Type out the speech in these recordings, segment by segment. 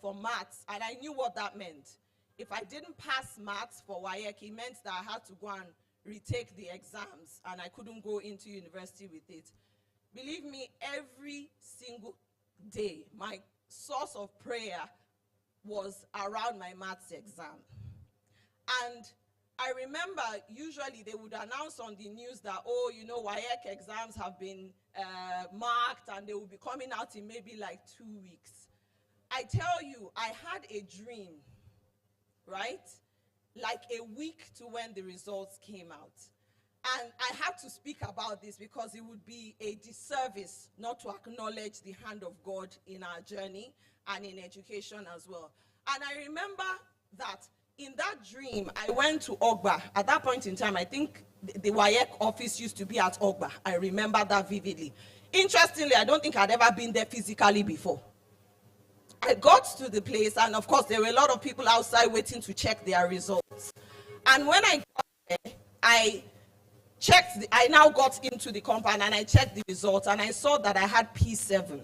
for maths, and I knew what that meant. If I didn't pass maths for WAEC, it meant that I had to go and retake the exams, and I couldn't go into university with it. Believe me, every single day, my source of prayer was around my maths exam. And I remember usually they would announce on the news that, oh, you know, WAEC exams have been marked and they will be coming out in maybe like 2 weeks. I tell you, I had a dream, right? Like a week to when the results came out. And I have to speak about this because it would be a disservice not to acknowledge the hand of God in our journey and in education as well. And I remember that in that dream, I went to Ogba. At that point in time, I think the WAEC office used to be at Ogba. I remember that vividly. Interestingly, I don't think I'd ever been there physically before. I got to the place, and of course, there were a lot of people outside waiting to check their results. And when I got there, I now got into the compound and I checked the results, and I saw that I had P7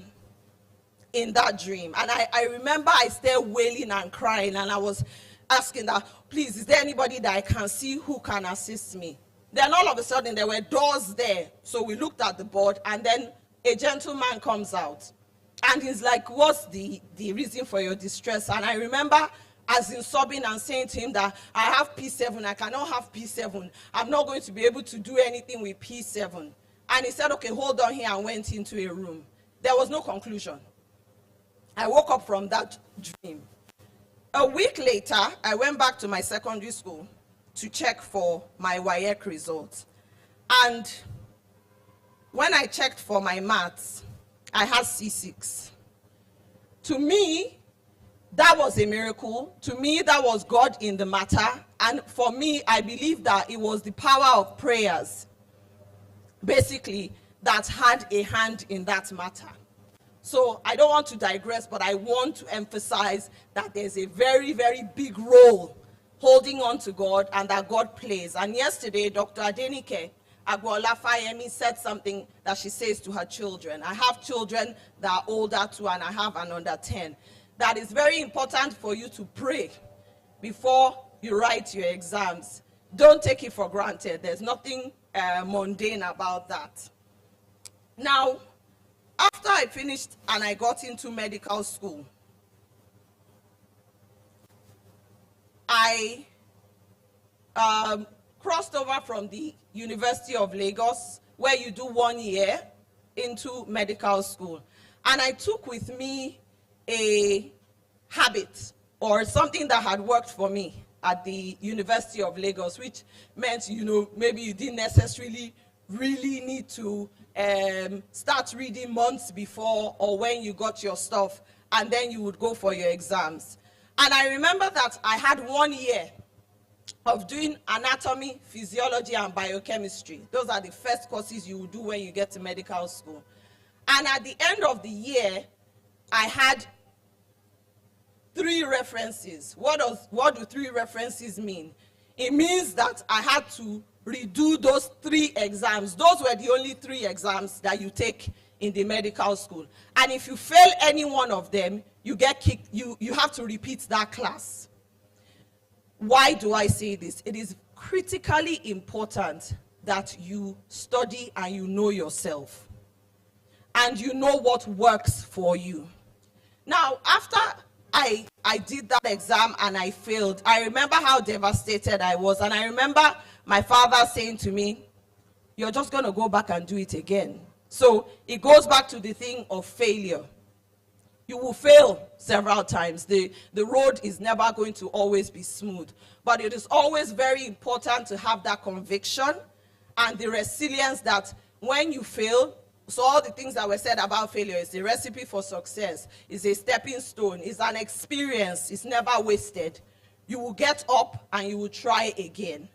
in that dream. And I remember I started wailing and crying, and I was asking that, please, is there anybody that I can see who can assist me? Then all of a sudden there were doors there. So we looked at the board, and then a gentleman comes out. And he's like, what's the reason for your distress? And I remember as in sobbing and saying to him that I have P7, I cannot have P7. I'm not going to be able to do anything with P7. And he said, okay, hold on here, and went into a room. There was no conclusion. I woke up from that dream. A week later, I went back to my secondary school to check for my WAEC results. And when I checked for my maths, I had C6. To me, that was a miracle. To me, that was God in the matter. And for me, I believe that it was the power of prayers, basically, that had a hand in that matter. So I don't want to digress, but I want to emphasize that there's a very, very big role holding on to God and that God plays. And yesterday, Dr. Adenike Agbola Fayemi said something that she says to her children. I have children that are older too, and I have an under 10. That is very important for you to pray before you write your exams. Don't take it for granted. There's nothing mundane about that. Now, after I finished and I got into medical school, I crossed over from the University of Lagos, where you do 1 year, into medical school. And I took with me a habit or something that had worked for me at the University of Lagos, which meant, you know, maybe you didn't necessarily really need to start reading months before or when you got your stuff, and then you would go for your exams. And I remember that I had 1 year of doing anatomy, physiology, and biochemistry. Those are the first courses you will do when you get to medical school. And at the end of the year, I had 3 references. What do 3 references mean? It means that I had to redo those 3 exams. Those were the only 3 exams that you take in the medical school. And if you fail any one of them, you get kicked, you have to repeat that class. Why do I say this? It is critically important that you study and you know yourself. And you know what works for you. Now, after I did that exam and I failed, I remember how devastated I was. And I remember my father saying to me, you're just going to go back and do it again. So it goes back to the thing of failure. You will fail several times. The road is never going to always be smooth. But it is always very important to have that conviction and the resilience that when you fail, so all the things that were said about failure is a recipe for success, is a stepping stone, is an experience, it's never wasted. You will get up and you will try again.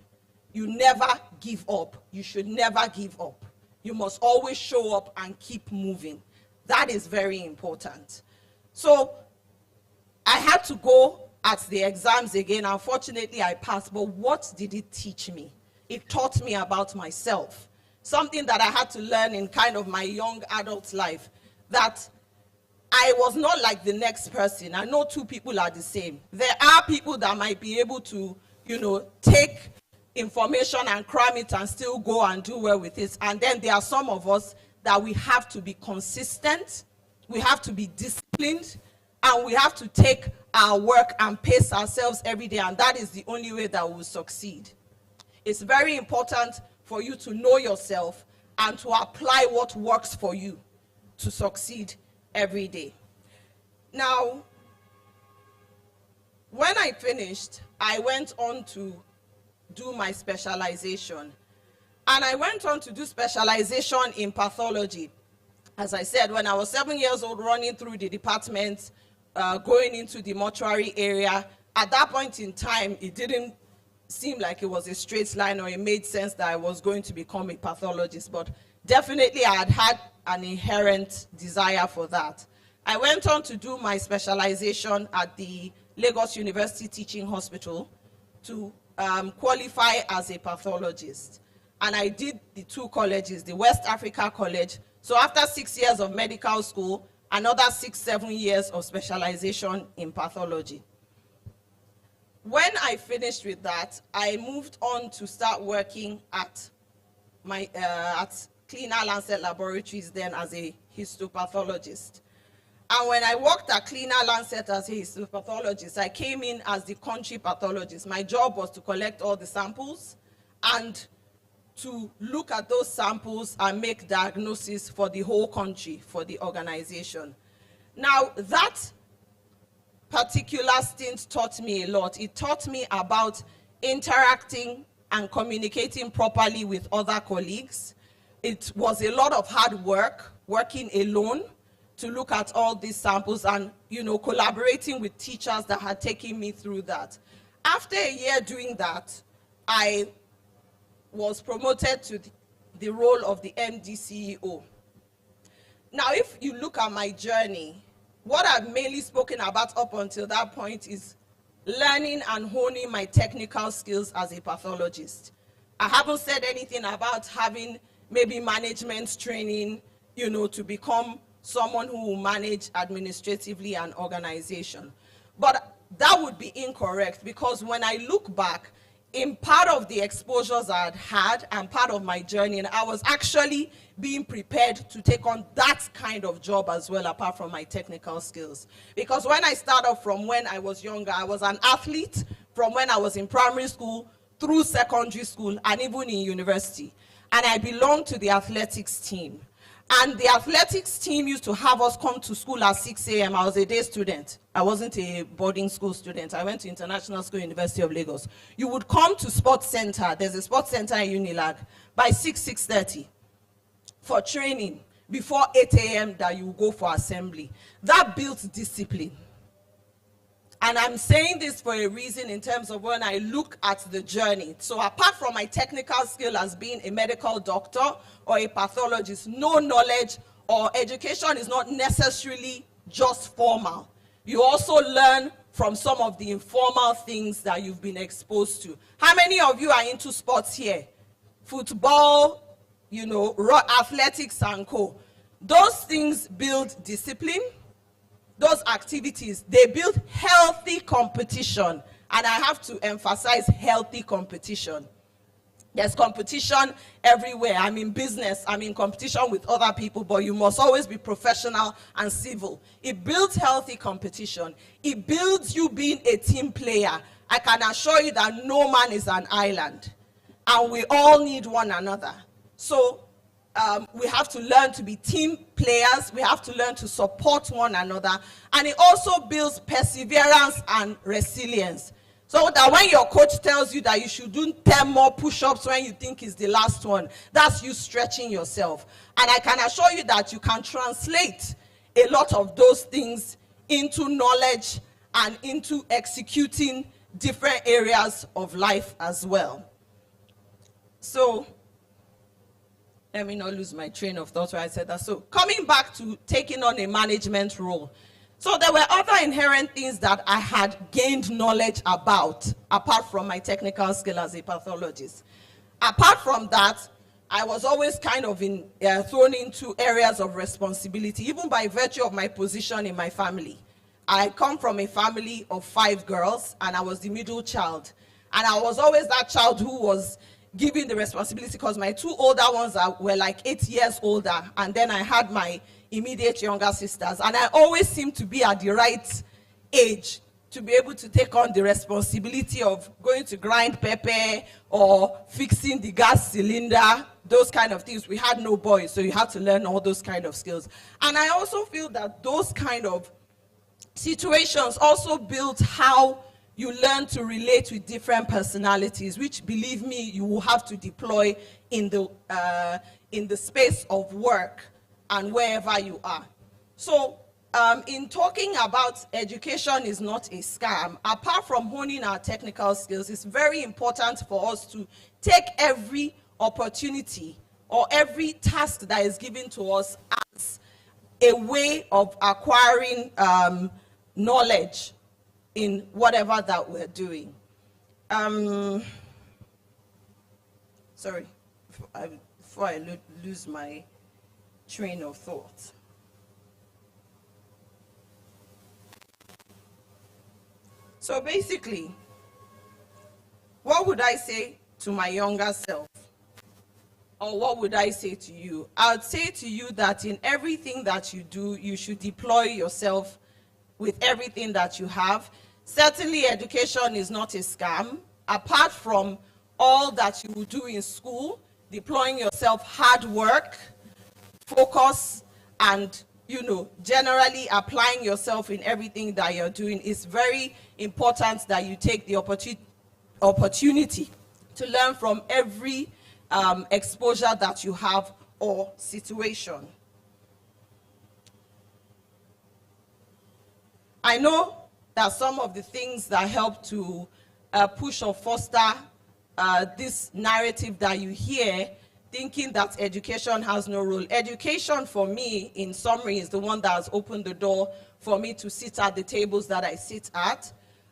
You never give up. You should never give up. You must always show up and keep moving. That is very important. So I had to go at the exams again. Unfortunately, I passed. But what did it teach me? It taught me about myself. Something that I had to learn in kind of my young adult life. That I was not like the next person. I know two people are the same. There are people that might be able to, take information and cram it and still go and do well with it. And then there are some of us that we have to be consistent, we have to be disciplined, and we have to take our work and pace ourselves every day, and that is the only way that we will succeed. It's very important for you to know yourself and to apply what works for you to succeed every day. Now, when I finished, I went on to do my specialization. And I went on to do specialization in pathology. As I said, when I was 7 years old, running through the department, going into the mortuary area, at that point in time, it didn't seem like it was a straight line, or it made sense that I was going to become a pathologist, but definitely I had an inherent desire for that. I went on to do my specialization at the Lagos University Teaching Hospital to qualify as a pathologist. And I did the two colleges, the West Africa College. So after 6 years of medical school, another 6-7 years of specialization in pathology. When I finished with that, I moved on to start working at Cleaner Lancet Laboratories then as a histopathologist. And when I worked at Cleaner Lancet as a histopathologist, I came in as the country pathologist. My job was to collect all the samples and to look at those samples and make diagnosis for the whole country, for the organization. Now, that particular stint taught me a lot. It taught me about interacting and communicating properly with other colleagues. It was a lot of hard work, working alone to look at all these samples and, collaborating with teachers that had taken me through that. After a year doing that, I was promoted to the role of the MD CEO. Now, if you look at my journey, what I've mainly spoken about up until that point is learning and honing my technical skills as a pathologist. I haven't said anything about having maybe management training, to become someone who will manage administratively an organization. But that would be incorrect, because when I look back, in part of the exposures I had had and part of my journey, and I was actually being prepared to take on that kind of job as well, apart from my technical skills. Because when I started from when I was younger, I was an athlete from when I was in primary school through secondary school and even in university. And I belonged to the athletics team. And the athletics team used to have us come to school at 6 a.m. I was a day student. I wasn't a boarding school student. I went to International School, University of Lagos. You would come to sports center. There's a sports center in Unilag by 6:30 for training before 8 a.m. that you go for assembly. That built discipline. And I'm saying this for a reason in terms of when I look at the journey. So apart from my technical skill as being a medical doctor or a pathologist, no knowledge or education is not necessarily just formal. You also learn from some of the informal things that you've been exposed to. How many of you are into sports here? Football, athletics and co. Those things build discipline. Those activities, they build healthy competition. And I have to emphasize healthy competition. There's competition everywhere. I'm in business, I'm in competition with other people, but you must always be professional and civil. It builds healthy competition. It builds you being a team player. I can assure you that no man is an island. And we all need one another. So we have to learn to be team players. We have to learn to support one another. And it also builds perseverance and resilience. So that when your coach tells you that you should do 10 more push-ups when you think it's the last one, that's you stretching yourself. And I can assure you that you can translate a lot of those things into knowledge and into executing different areas of life as well. So, let me not lose my train of thought where I said that. So coming back to taking on a management role. So there were other inherent things that I had gained knowledge about, apart from my technical skill as a pathologist. Apart from that, I was always kind of thrown into areas of responsibility, even by virtue of my position in my family. I come from a family of 5 girls, and I was the middle child. And I was always that child who was given the responsibility, because my 2 older ones were like 8 years older, and then I had my immediate younger sisters. And I always seemed to be at the right age to be able to take on the responsibility of going to grind pepper or fixing the gas cylinder, those kind of things. We had no boys, so you had to learn all those kind of skills. And I also feel that those kind of situations also built how you learn to relate with different personalities, which, believe me, you will have to deploy in the space of work and wherever you are. So in talking about education is not a scam, apart from honing our technical skills, it's very important for us to take every opportunity or every task that is given to us as a way of acquiring knowledge in whatever that we're doing. Sorry, before I lose my train of thought. So basically, what would I say to my younger self? Or what would I say to you? I would say to you that in everything that you do, you should deploy yourself with everything that you have. Certainly, education is not a scam. Apart from all that you will do in school, deploying yourself, hard work, focus, and generally applying yourself in everything that you're doing, is very important that you take the opportunity to learn from every exposure that you have or situation. I know that some of the things that help to push or foster this narrative that you hear, thinking that education has no role. Education, for me, in summary, is the one that has opened the door for me to sit at the tables that I sit at.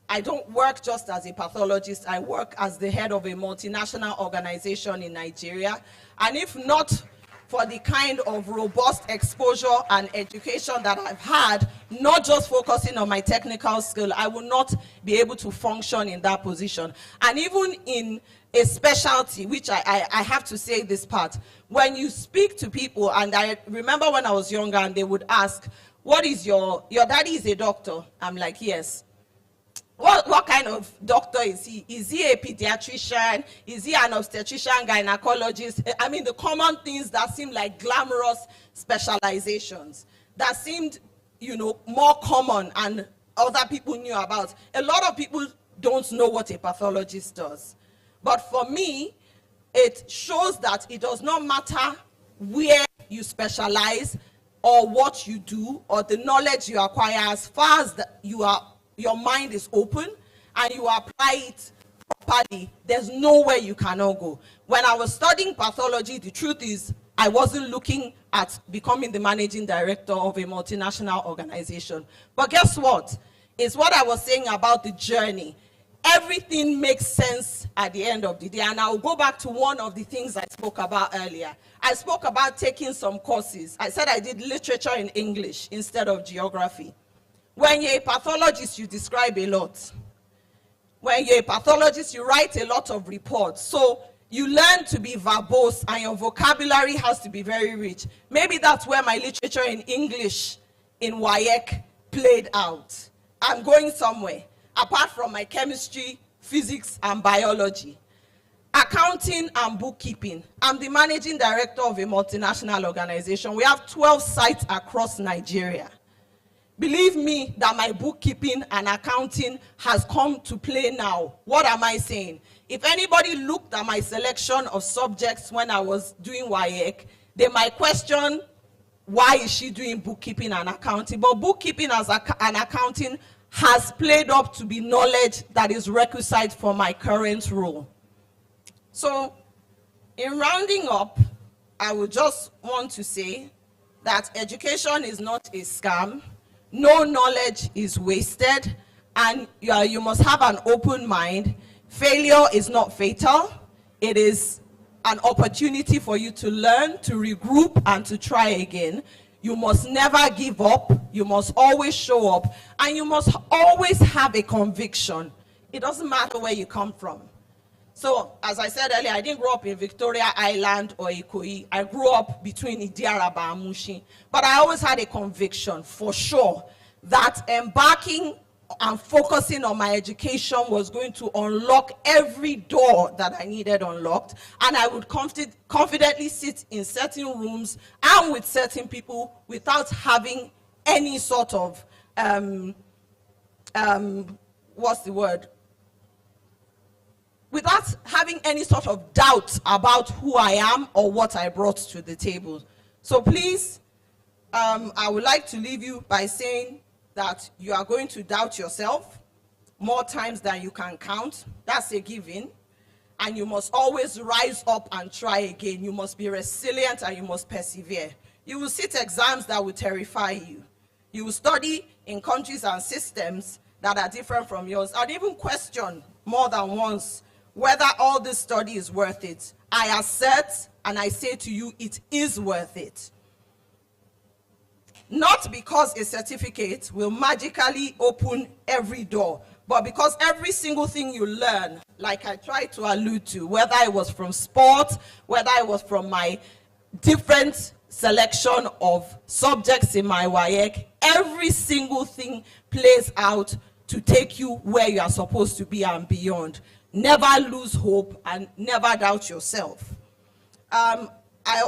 I don't work just as a pathologist. I work as the head of a multinational organization in Nigeria. And if not for the kind of robust exposure and education that I've had, not just focusing on my technical skill, I will not be able to function in that position. And even in a specialty, which I have to say this part, when you speak to people, and I remember when I was younger and they would ask, what is your daddy is a doctor? I'm like, yes. What kind of doctor is he? Is he a pediatrician? Is he an obstetrician, gynecologist? I mean, the common things that seem like glamorous specializations that seemed, more common and other people knew about. A lot of people don't know what a pathologist does. But for me, it shows that it does not matter where you specialize or what you do or the knowledge you acquire, as far as your mind is open and you apply it properly, there's nowhere you cannot go. When I was studying pathology, the truth is I wasn't looking at becoming the managing director of a multinational organization. But guess what? It's what I was saying about the journey. Everything makes sense at the end of the day. And I'll go back to one of the things I spoke about earlier. I spoke about taking some courses. I said I did literature in English instead of geography. When you're a pathologist, you describe a lot. When you're a pathologist, you write a lot of reports. So you learn to be verbose and your vocabulary has to be very rich. Maybe that's where my literature in English in WAEC played out. I'm going somewhere, apart from my chemistry, physics, and biology. Accounting and bookkeeping. I'm the managing director of a multinational organization. We have 12 sites across Nigeria. Believe me that my bookkeeping and accounting has come to play now. What am I saying? If anybody looked at my selection of subjects when I was doing WAEC, they might question, why is she doing bookkeeping and accounting? But bookkeeping and accounting has played up to be knowledge that is requisite for my current role. So, in rounding up, I would just want to say that education is not a scam. No knowledge is wasted, and you must have an open mind. Failure is not fatal. It is an opportunity for you to learn, to regroup, and to try again. You must never give up. You must always show up. And you must always have a conviction. It doesn't matter where you come from. So, as I said earlier, I didn't grow up in Victoria Island or Ikoyi. I grew up between Idiaraba and Mushin. But I always had a conviction, for sure, that embarking and focusing on my education was going to unlock every door that I needed unlocked. And I would confidently sit in certain rooms and with certain people without having any sort of, what's the word? Without having any sort of doubt about who I am or what I brought to the table. So please, I would like to leave you by saying that you are going to doubt yourself more times than you can count. That's a given. And you must always rise up and try again. You must be resilient and you must persevere. You will sit exams that will terrify you. You will study in countries and systems that are different from yours, and even question more than once whether all this study is worth it. I assert and I say to you, it is worth it. Not because a certificate will magically open every door, but because every single thing you learn, like I tried to allude to, whether it was from sport, whether it was from my different selection of subjects in my WAEC, every single thing plays out to take you where you are supposed to be and beyond. Never lose hope and never doubt yourself. I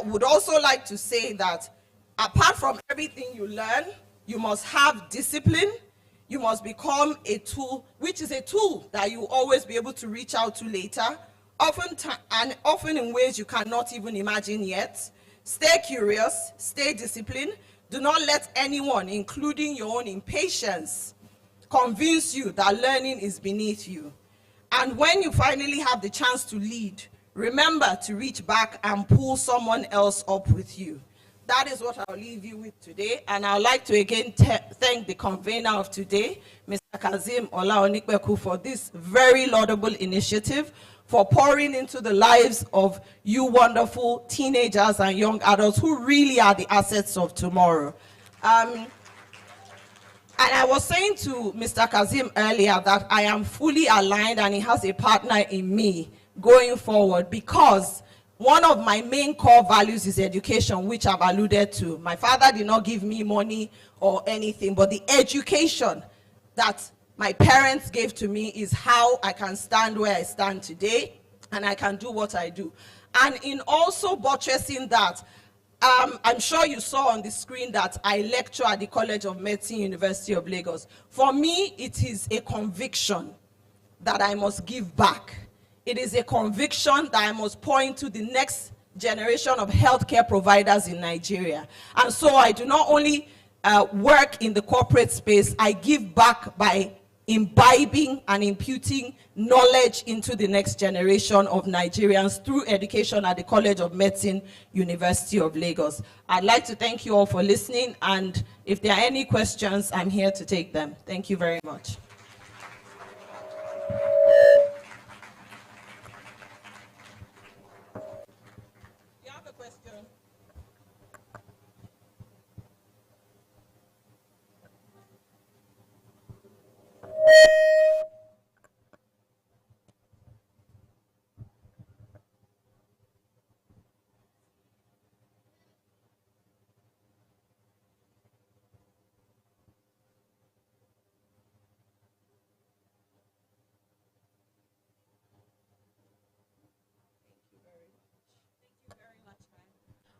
would also like to say that apart from everything you learn, you must have discipline. You must become a tool, which is a tool that you will always be able to reach out to later, often in ways you cannot even imagine yet. Stay curious, stay disciplined. Do not let anyone, including your own impatience, convince you that learning is beneath you. And when you finally have the chance to lead, remember to reach back and pull someone else up with you. That is what I'll leave you with today. And I'd like to again thank the convener of today, Mr. Kazim Olaonikbeku, for this very laudable initiative, for pouring into the lives of you wonderful teenagers and young adults who really are the assets of tomorrow. And I was saying to Mr. Kazim earlier that I am fully aligned and he has a partner in me going forward, because one of my main core values is education, which I've alluded to. My father did not give me money or anything, but the education that my parents gave to me is how I can stand where I stand today and I can do what I do. And in also buttressing that, I'm sure you saw on the screen that I lecture at the College of Medicine, University of Lagos. For me, it is a conviction that I must give back. It is a conviction that I must point to the next generation of healthcare providers in Nigeria. And so I do not only work in the corporate space, I give back by imbibing and imputing knowledge into the next generation of Nigerians through education at the College of Medicine, University of Lagos. I'd like to thank you all for listening, and if there are any questions, I'm here to take them. Thank you very much. You have a question?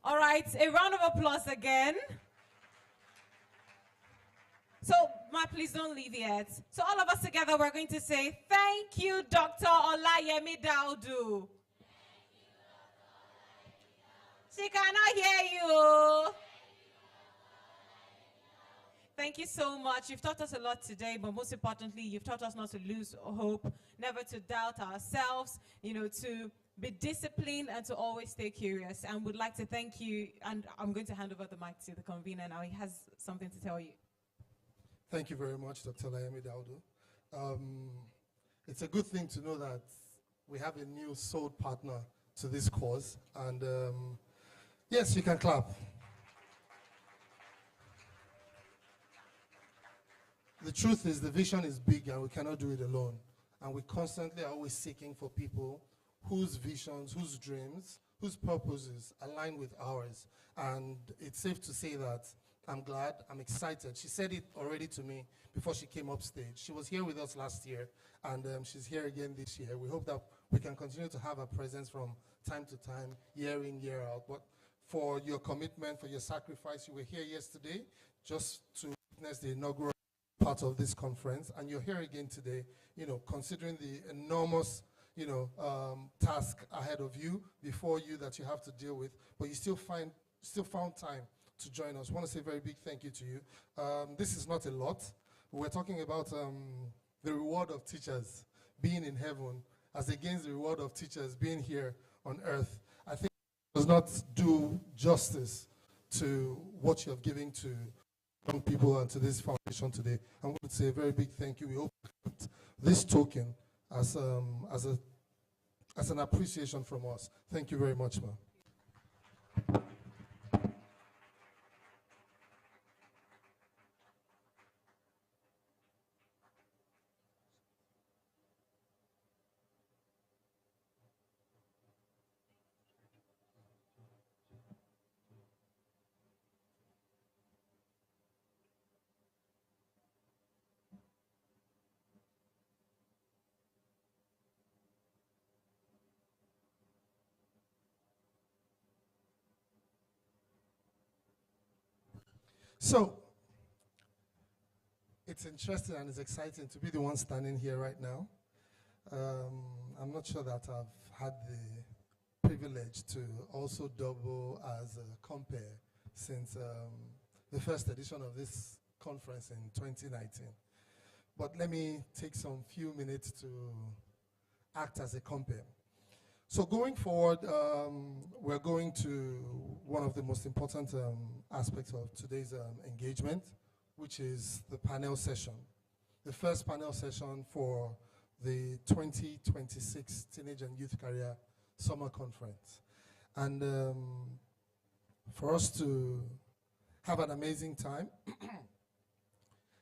All right, a round of applause again. So, Ma, please don't leave yet. So all of us together, we're going to say, thank you, Dr. Olayemi Daudu. She cannot hear you. Thank you so much. You've taught us a lot today, but most importantly, you've taught us not to lose hope, never to doubt ourselves, to be disciplined and to always stay curious. And we'd like to thank you. And I'm going to hand over the mic to the convener now. He has something to tell you. Thank you very much, Dr. Olayemi Daudu. It's a good thing to know that we have a new soul partner to this cause. And yes, you can clap. The truth is the vision is big and we cannot do it alone. And we constantly are always seeking for people whose visions, whose dreams, whose purposes align with ours. And it's safe to say that I'm glad, I'm excited. She said it already to me before she came up stage. She was here with us last year, and she's here again this year. We hope that we can continue to have her presence from time to time, year in, year out. But for your commitment, for your sacrifice, you were here yesterday just to witness the inaugural part of this conference, and you're here again today, considering the enormous task ahead of you, before you, that you have to deal with, but you still found time to join us. I want to say a very big thank you to you. This is not a lot. We're talking about the reward of teachers being in heaven as against the reward of teachers being here on earth. I think it does not do justice to what you have given to young people and to this foundation today. I want to say a very big thank you. We hope this token as an appreciation from us. Thank you very much, ma'am. So, it's interesting and it's exciting to be the one standing here right now. I'm not sure that I've had the privilege to also double as a compere since the first edition of this conference in 2019. But let me take some few minutes to act as a compere. So going forward, we're going to one of the most important aspects of today's engagement, which is the panel session. The first panel session for the 2026 Teenage and Youth Career Summer Conference. And for us to have an amazing time,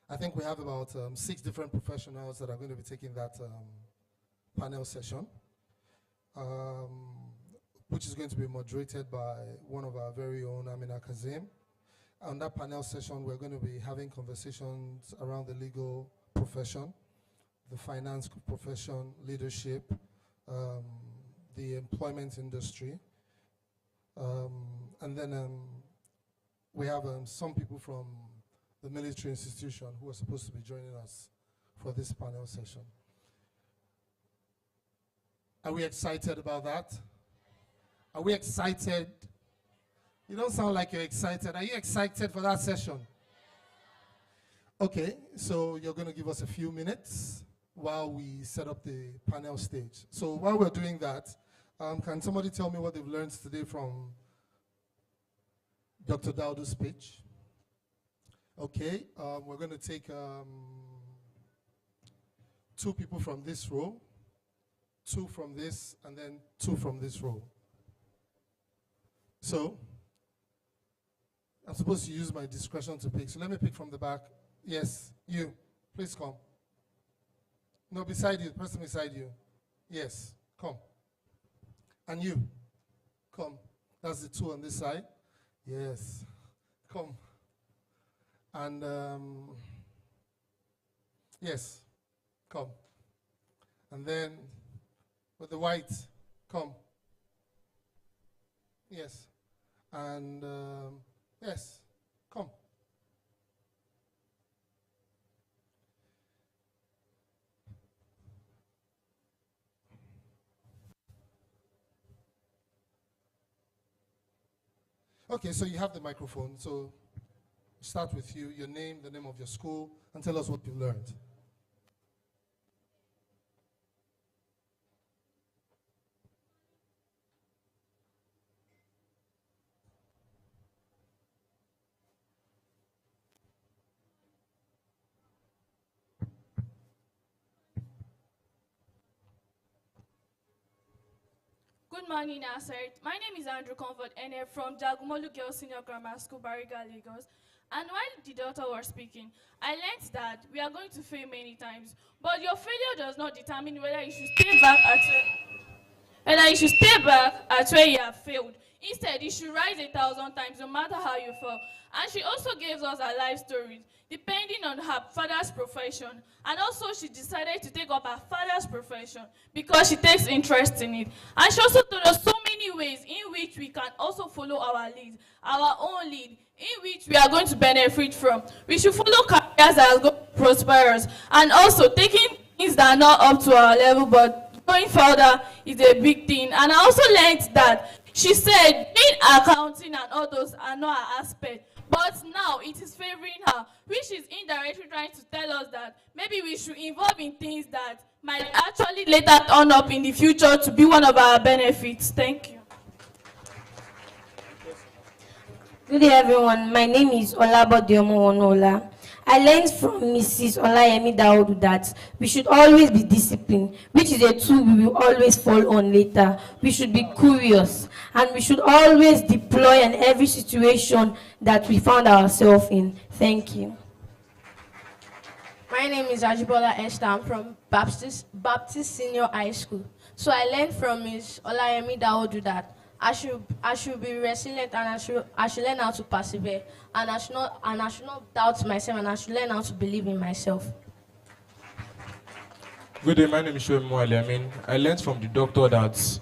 I think we have about 6 different professionals that are going to be taking that panel session. Which is going to be moderated by one of our very own, Amina Kazim. On that panel session, we're going to be having conversations around the legal profession, the finance profession, leadership, the employment industry. And then we have some people from the military institution who are supposed to be joining us for this panel session. Are we excited about that? Are we excited? You don't sound like you're excited. Are you excited for that session? Okay, so you're going to give us a few minutes while we set up the panel stage. So while we're doing that, can somebody tell me what they've learned today from Dr. Daudu's speech? Okay, we're going to take 2 people from this row, 2 from this, and then 2 from this row. So, I'm supposed to use my discretion to pick. So let me pick from the back. Yes, you. Please come. No, beside you, the person beside you. Yes, come. And you. Come. That's the 2 on this side. Yes. Come. And, yes. Come. And then, with the white, come. Yes. And, yes, come. Okay, so you have the microphone. So start with you, your name, the name of your school, and tell us what you learned. Good Good morning, Nasser. My name is Andrew Comfort Ene from Jagumolu Girls Senior Grammar School, Bariga, Lagos. And while the daughter was speaking, I learned that we are going to fail many times, but your failure does not determine whether you should stay back at where you have failed. Instead, you should rise 1,000 times, no matter how you fall. And she also gave us her life stories, depending on her father's profession. And also, she decided to take up her father's profession because she takes interest in it. And she also told us so many ways in which we can also follow our lead, our own lead, in which we are going to benefit from. We should follow careers that are going to prosper us, and also taking things that are not up to our level, but going further is a big thing. And I also learned that she said being accounting and all those are not her aspect, but now it is favoring her, which is indirectly trying to tell us that maybe we should involve in things that might actually later turn up in the future to be one of our benefits. Thank you. Good day, everyone. My name is Olabode Omowonola. I learned from Mrs. Olayemi Daodu that we should always be disciplined, which is a tool we will always fall on later. We should be curious, and we should always deploy in every situation that we found ourselves in. Thank you. My name is Ajibola Esther. I'm from Baptist Senior High School. So I learned from Ms. Olayemi Daodu that I should be resilient, and I should learn how to persevere, and I should not doubt myself, and I should learn how to believe in myself. Good day, my name is Shoemi Mwale. I learned from the doctor that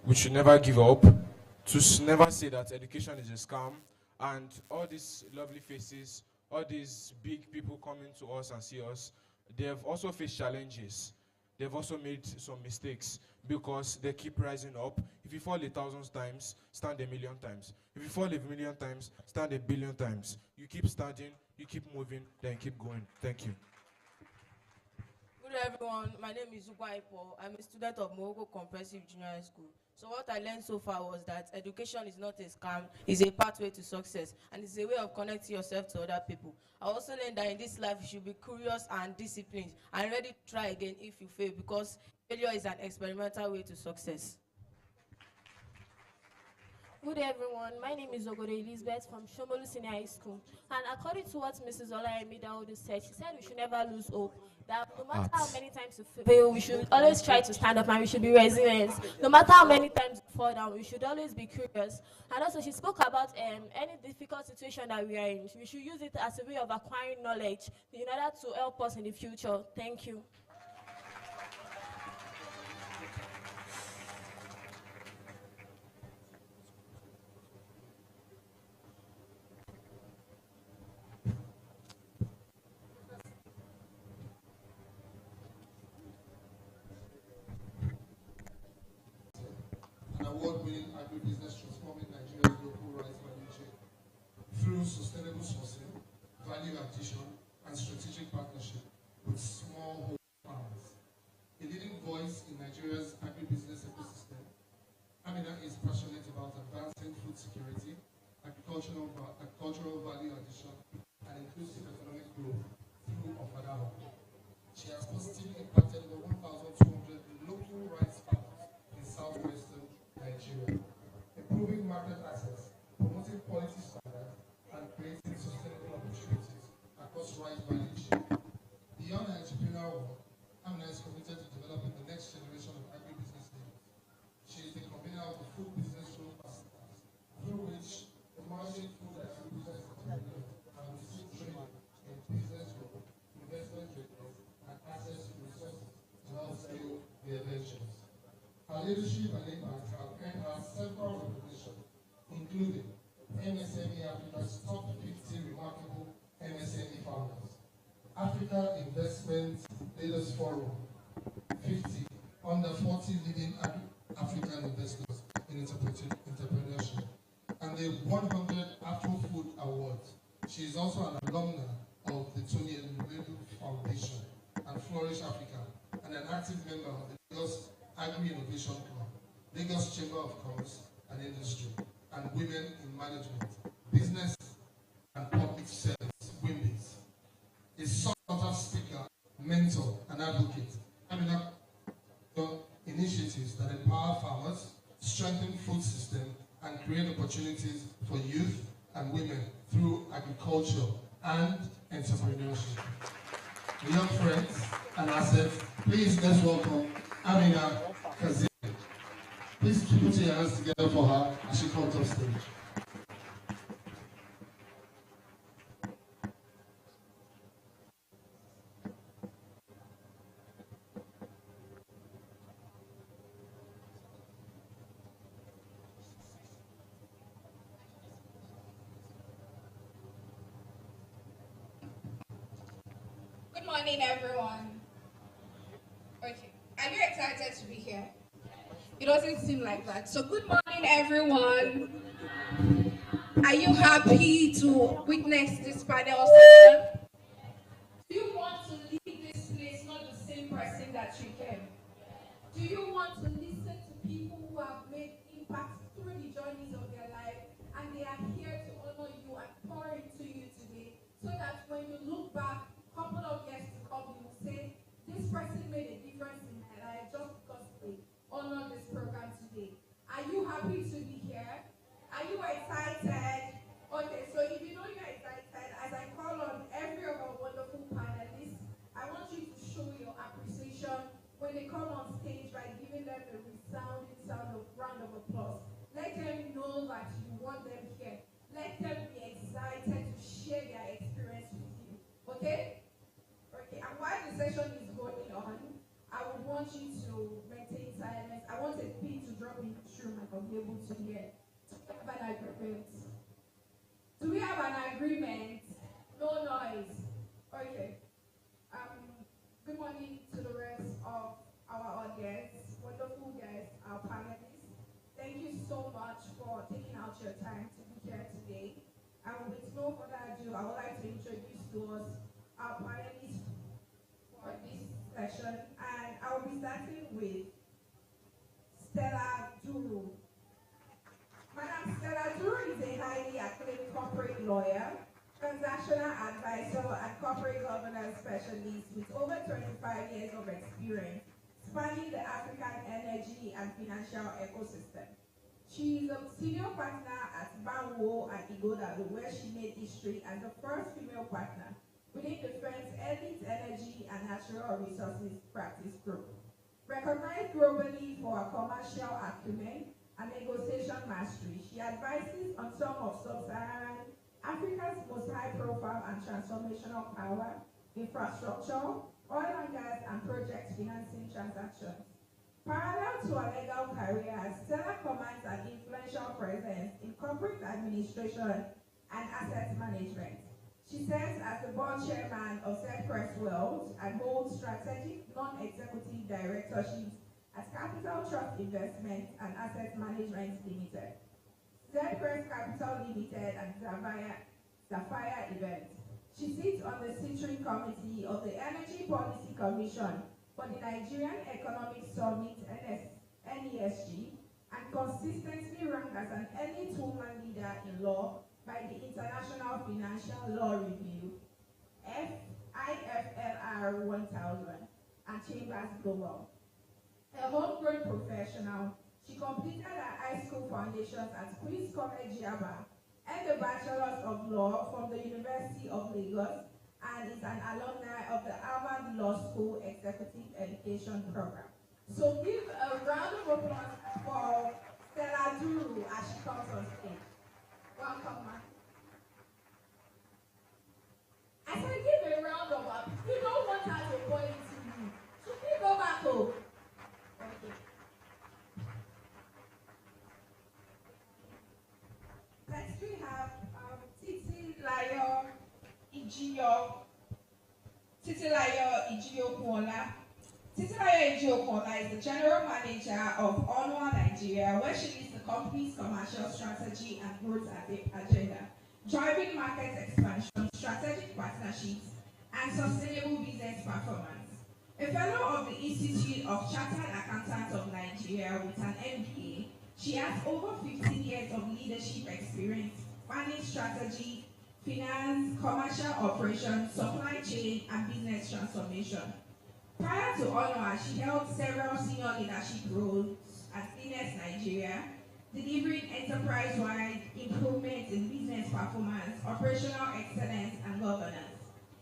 we should never give up, to never say that education is a scam, and all these lovely faces, all these big people coming to us and see us, they have also faced challenges. They've also made some mistakes because they keep rising up. If you fall 1,000 times, stand 1,000,000 times. If you fall 1,000,000 times, stand 1,000,000,000 times. You keep standing, you keep moving, then keep going. Thank you. Good day, everyone. My name is Ugwa Ipo. I'm a student of Mogo Comprehensive Junior High School. So what I learned so far was that education is not a scam, it's a pathway to success, and it's a way of connecting yourself to other people. I also learned that in this life you should be curious and disciplined and ready to try again if you fail, because failure is an experimental way to success. Good day, everyone. My name is Ogode Elizabeth from Shomolu Senior High School. And according to what Mrs. Olayemi Daodu said, she said we should never lose hope. That no matter how many times we fail, we should always try to stand up, and we should be resilient. No matter how many times we fall down, we should always be curious. And also, she spoke about any difficult situation that we are in. We should use it as a way of acquiring knowledge in order to help us in the future. Thank you. Award-winning agribusiness transforming Nigeria's local rice value chain through sustainable sourcing, value addition, and strategic partnership with smallholder farmers. A leading voice in Nigeria's agribusiness ecosystem, Amina is passionate about advancing food security, agricultural value addition, and inclusive economic growth through Ofadaho. She has positively impacted over 1,200 local rice farmers in southwestern Nigeria, improving market access, promoting quality standards, and creating sustainable opportunities across rice value chain. Beyond her entrepreneurial work, Amina is committed to developing the next generation of agribusiness leaders. She is the convener of the Food Business Show Masterclass, through which emerging food agribusiness entrepreneurs can receive training in business growth, investment readiness, and access to resources to help scale their ventures. Her leadership and impact have earned her several recognitions, including MSME Africa's top 50 remarkable MSME founders, Africa Investment Leaders Forum 50 under 40 leading African investors in entrepreneurship, and the 100 Afro Food Awards. She is also an alumna of the Tony Elumelu Foundation and Flourish Africa, and an active member of the Lagos Agri-Innovation Club, Lagos Chamber of Commerce and Industry, and Women in Management, Business and Public Service, WIMBIS. A sought-after speaker, mentor, and advocate, Amina initiatives that empower farmers, strengthen food system, and create opportunities for youth and women through agriculture and entrepreneurship. Young friends and assets, please let's welcome Amina Kazim. Please put your hands together for her as she comes off stage. Good morning, everyone. Okay, are you excited to be here? It doesn't seem like that. So good morning, everyone. Are you happy to witness this panel session? Do you want to leave this place not the same person that you came? Do you want to listen to people who have made impact through the journeys of their life and they are here to honor you and pour into you today so that when you look back a couple of years to come, you will say, this person made a difference in my life just because they honor this program today. Are you happy to be here? Are you excited? Okay, so if you know you're excited, as I call on every of our wonderful panelists, I want you to show your appreciation when they come on stage by giving them a resounding round of applause. Let them know that you want them here. Let them be excited to share their experience with you. Okay? Okay, and while the session is going on, I would want you to maintain silence. I want a pin to drop in this room and I'll be able to hear. Do we have an agreement? Do we have an agreement? No noise. Okay. Good morning to the rest of our audience, wonderful guests, our panelists. Thank you so much for taking out your time to be here today. And with no further ado, I would like to introduce to us our panelists for this session. And I will be starting with Stella Duru. Madam Stella Duru is a highly acclaimed corporate lawyer, transactional advisor, and corporate governance specialist with over 25 years of experience spanning the African energy and financial ecosystem. She is a senior partner at Banwo and Igodalo, where she made history as the first female partner within the firm's Elite Energy and Natural Resources Practice Group. Recognized globally for her commercial acumen and negotiation mastery, she advises on some of sub-Saharan Africa's most high-profile and transformational power, infrastructure, oil and gas, and project financing transactions. Parallel to her legal career, Stella commands an influential presence in corporate administration and asset management. She serves as the board chairman of Zedcrest Wealth and holds strategic non-executive directorships at Capital Trust Investment and Asset Management Limited, Zedcrest Capital Limited, and Sapphire Event. She sits on the steering committee of the Energy Policy Commission for the Nigerian Economic Summit, NESG, and consistently ranked as an elite woman leader in law by the International Financial Law Review, IFLR 1000, and Chambers Global. A homegrown professional, she completed her high school foundations at Queen's College Yaba and the Bachelor's of Law from the University of Lagos and is an alumni of the Harvard Law School Executive Education Program. So give a round of applause for Stella Duru as she comes on stage. Welcome, ma'am. I said give a round of applause. You don't want her to point to you. So please go back home. Okay. Next we have Titilayo Ijiokuola. Titilayo Ijiokuola is the general manager of Onwa Nigeria, where she leads the company's commercial strategy and growth agenda, driving market expansion, strategic partnerships, and sustainable business performance. A fellow of the Institute of Chartered Accountants of Nigeria with an MBA, she has over 15 years of leadership experience spanning strategy, finance, commercial operations, supply chain, and business transformation. Prior to Onwa, she held several senior leadership roles at Ines Nigeria, delivering enterprise-wide improvements in business performance, operational excellence, and governance.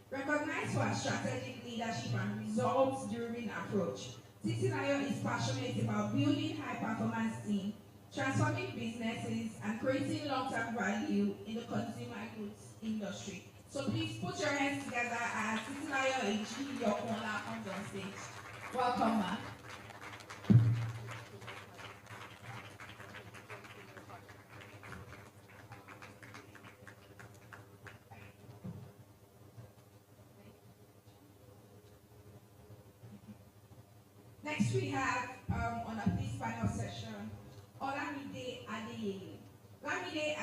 Recognized for her strategic leadership and results-driven approach, Titilayo is passionate about building high-performance teams, transforming businesses, and creating long-term value in the consumer goods industry. So please put your hands together as Titilayo Eji Yokola comes on stage. Welcome, ma. Next we have on this final session, Olamide Adeyeye. Olamide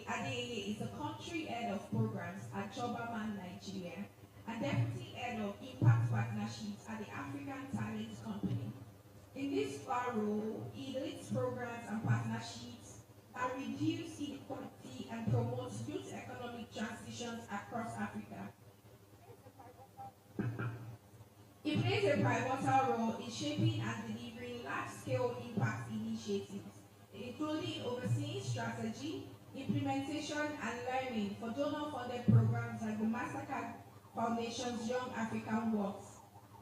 Adeyeye is the country head of programs at Jobaman Nigeria and deputy head of impact partnerships at the African Talent Company. In this role, he leads programs and partnerships that reduce inequality and promote youth economic transitions across Africa. It plays a pivotal role in shaping and delivering large-scale impact initiatives, including overseeing strategy, implementation, and learning for donor-funded programs like the Mastercard Foundation's Young African Works.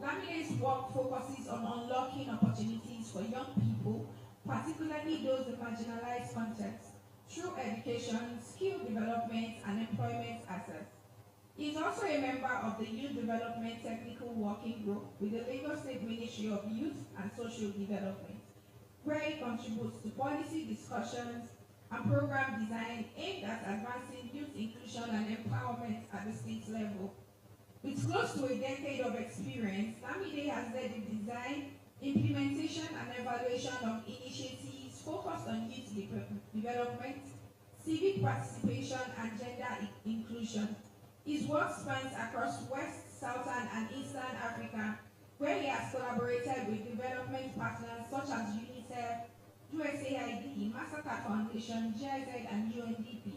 Lamide's work focuses on unlocking opportunities for young people, particularly those in marginalized contexts, through education, skill development, and employment access. He is also a member of the Youth Development Technical Working Group with the Lagos State Ministry of Youth and Social Development, where he contributes to policy discussions and program design aimed at advancing youth inclusion and empowerment at the state level. With close to a decade of experience, Lamide has led the design, implementation, and evaluation of initiatives focused on youth development, civic participation, and gender inclusion. His work spans across West, Southern, and Eastern Africa, where he has collaborated with development partners such as UNICEF, USAID, Mastercard Foundation, GIZ, and UNDP.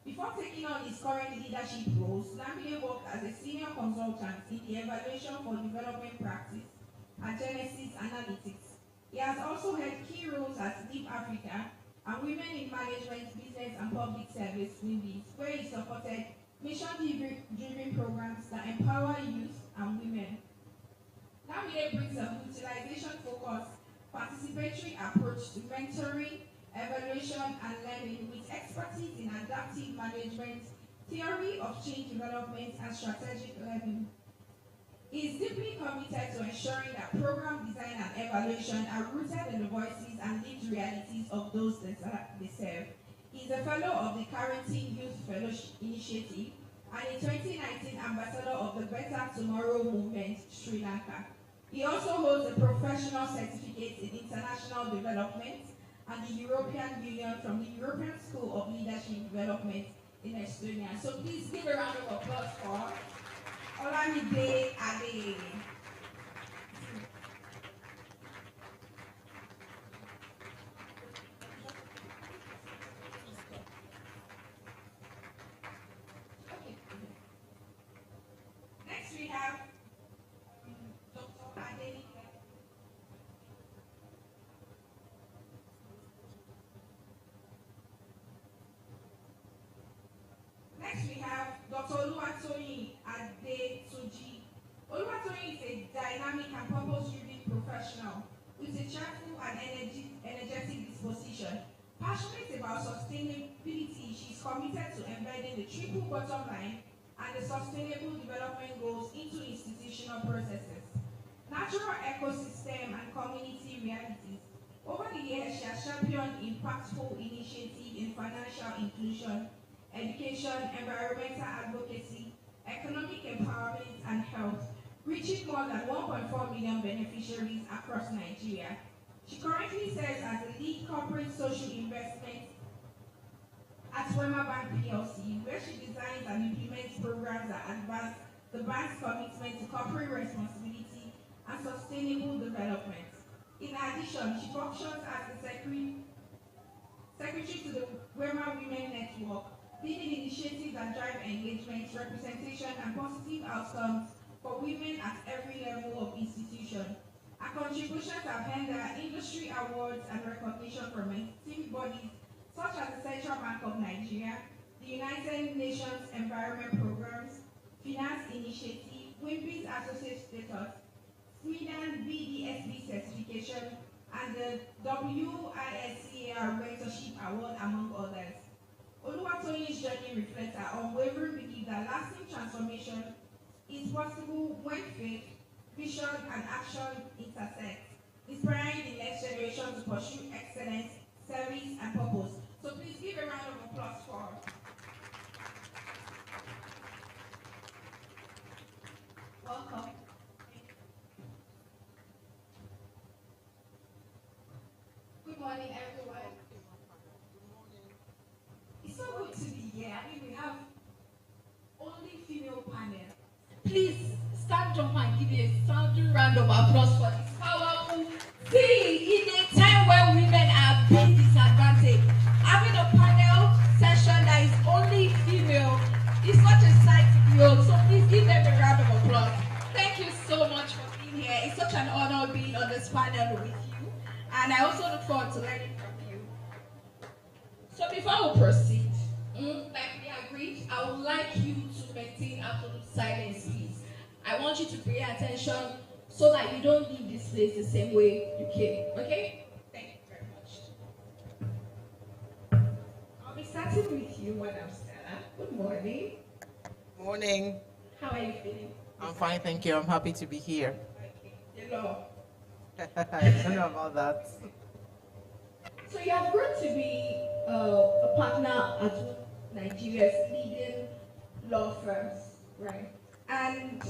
Before taking on his current leadership roles, Lamide worked as a senior consultant in the evaluation for development practice at Genesis Analytics. He has also held key roles at Deep Africa and Women in Management, Business, and Public Service, WIMBIS, where he supported mission-driven programs that empower youth and women. Lamide brings a utilization-focused, participatory approach to mentoring, evaluation, and learning with expertise in adaptive management, theory of change development, and strategic learning. He is deeply committed to ensuring that program design and evaluation are rooted in the voices and lived realities of those they serve. He is a fellow of the Carrington Youth Fellowship Initiative and in 2019 ambassador of the Better Tomorrow Movement, Sri Lanka. He also holds a professional certificate in international development and the European Union from the European School of Leadership Development in Estonia. So please give a round of applause for Olamide Adeyeye. Next we have Dr. Adeyeye. Next we have Dr. Oluwatoyin Adetunji. Oluwatoyin is a dynamic and purpose-driven professional with a cheerful and energetic disposition. Passionate about sustainability, she is committed to embedding the triple bottom line and the sustainable development goals into institutional processes, natural ecosystem, and community realities. Over the years, she has championed impactful initiatives in financial inclusion, education, environmental advocacy, economic empowerment, and health, reaching more than 1.4 million beneficiaries across Nigeria. She currently serves as the lead corporate social investment at Wema Bank PLC, where she designs and implements programs that advance the bank's commitment to corporate responsibility and sustainable development. In addition, she functions as the secretary to the Wema Women Network, leading initiatives that drive engagement, representation, and positive outcomes for women at every level of institution. Her contributions have earned her industry awards and recognition from esteemed bodies such as the Central Bank of Nigeria, the United Nations Environment Programs, Finance Initiative, WIMPI's Associate Status, Sweden BDSB certification, and the WISCAR Mentorship Award, among others. Oluwatoyin's journey reflects our unwavering belief that lasting transformation is possible when faith, vision, and action intersect, inspiring the next generation to pursue excellence, service, and purpose. So please give a round of applause for her. Welcome. Good morning, everyone. It's so good to be here. I mean, we have only female panel. Please stand up and give me a sounding round of applause for this powerful thing in a time where women are being disadvantaged. Having a panel session that is only female is such a sight to behold. So please give them a round of applause. Thank you so much for being here. It's such an honor being on this panel with you. And I also look forward to learning from you. So before we proceed, like we agreed, I would like you to maintain absolute silence, please. I want you to pay attention so that you don't leave this place the same way you came, okay? Thank you very much. I'll be starting with you, Madam Stella. Good morning. Morning. How are you feeling? I'm fine, thank you. I'm happy to be here. Okay. Hello. I don't know about that. So you have grown to be a partner at Nigeria's leading law firms, right? And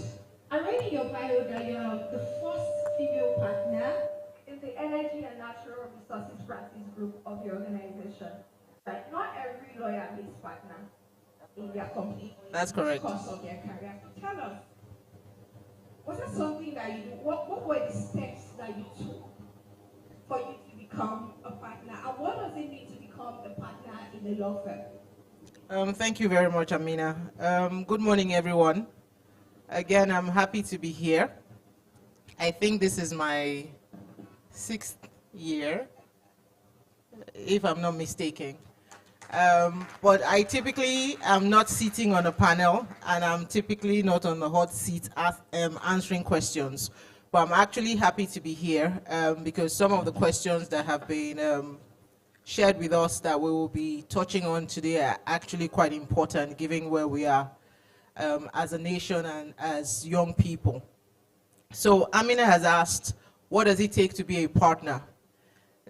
I read in your bio that you are the first female partner in the Energy and Natural Resources Practice Group of the organization. Like, not every lawyer meets partner in their company. That's correct. Course of their career. Tell us, was that something that you do? What were the steps that you took for you to become a partner? And what does it mean to become a partner in a law firm? Thank you very much, Amina. Good morning, everyone. Again, I'm happy to be here. I think this is my 6th year, if I'm not mistaken. But I typically am not sitting on a panel, and I'm typically not on the hot seat answering questions. But I'm actually happy to be here because some of the questions that have been shared with us that we will be touching on today are actually quite important given where we are as a nation and as young people. So Amina has asked, what does it take to be a partner?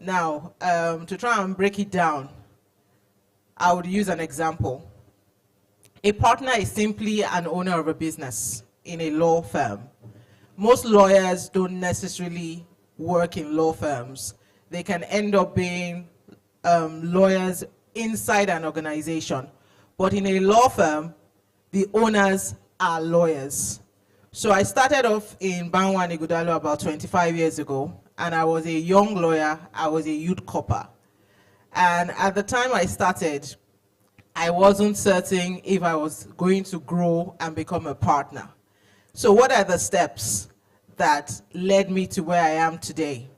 Now, to try and break it down, I would use an example. A partner is simply an owner of a business in a law firm. Most lawyers don't necessarily work in law firms. They can end up being lawyers inside an organization. But in a law firm, the owners are lawyers. So I started off in Banwa and Ighodalo about 25 years ago, and I was a young lawyer. I was a youth copper. And at the time I started, I wasn't certain if I was going to grow and become a partner. So what are the steps that led me to where I am today?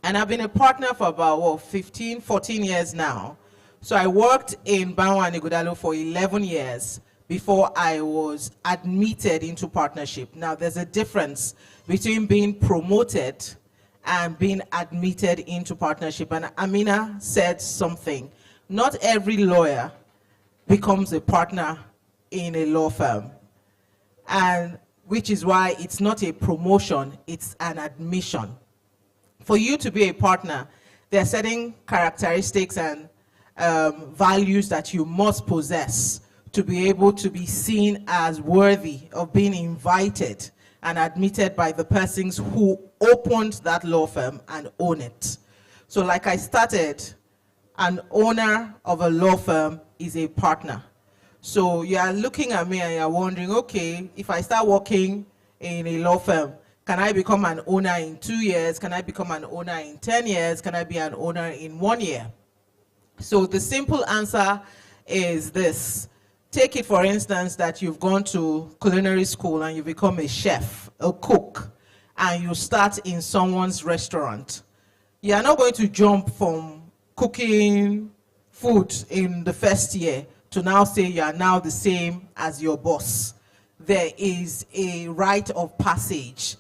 And I've been a partner for about 14 years now. So I worked in Banwa and Ighodalo for 11 years before I was admitted into partnership. Now there's a difference between being promoted and being admitted into partnership. And Amina said something. Not every lawyer becomes a partner in a law firm. And which is why it's not a promotion, it's an admission. For you to be a partner, there are certain characteristics and values that you must possess to be able to be seen as worthy of being invited and admitted by the persons who opened that law firm and own it. So like I started, an owner of a law firm is a partner. So you are looking at me and you're wondering, okay, if I start working in a law firm, can I become an owner in 2 years? Can I become an owner in 10 years? Can I be an owner in 1 year? So the simple answer is this. Take it, for instance, that you've gone to culinary school and you become a chef, a cook, and you start in someone's restaurant, you are not going to jump from cooking food in the first year to now say you are now the same as your boss. There is a rite of passage.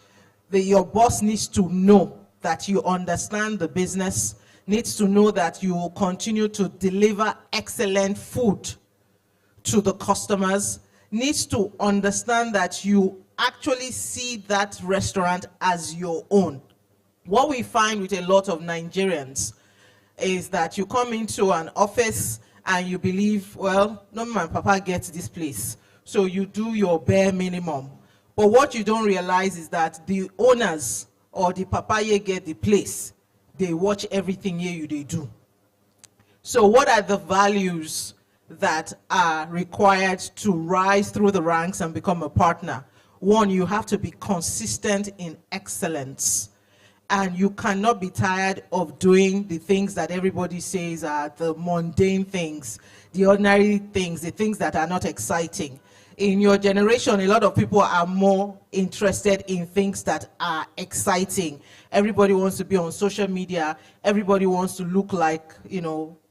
Your boss needs to know that you understand the business, needs to know that you will continue to deliver excellent food to the customers, needs to understand that you actually see that restaurant as your own. What we find with a lot of Nigerians is that you come into an office and you believe, well, no, my papa gets this place. So you do your bare minimum. But what you don't realize is that the owners or the papa ye get the place, they watch everything you they do. So what are the values that are required to rise through the ranks and become a partner? One, you have to be consistent in excellence. And you cannot be tired of doing the things that everybody says are the mundane things, the ordinary things, the things that are not exciting. In your generation, a lot of people are more interested in things that are exciting. Everybody wants to be on social media. Everybody wants to look like,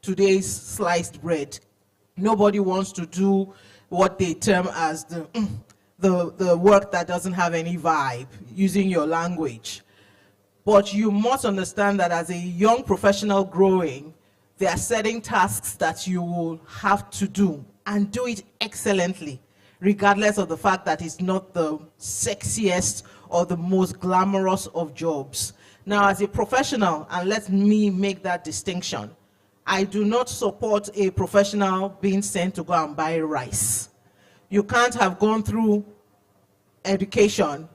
today's sliced bread. Nobody wants to do what they term as the work that doesn't have any vibe, using your language. But you must understand that as a young professional growing, there are certain tasks that you will have to do and do it excellently, regardless of the fact that it's not the sexiest or the most glamorous of jobs. Now, as a professional, and let me make that distinction, I do not support a professional being sent to go and buy rice. You can't have gone through education,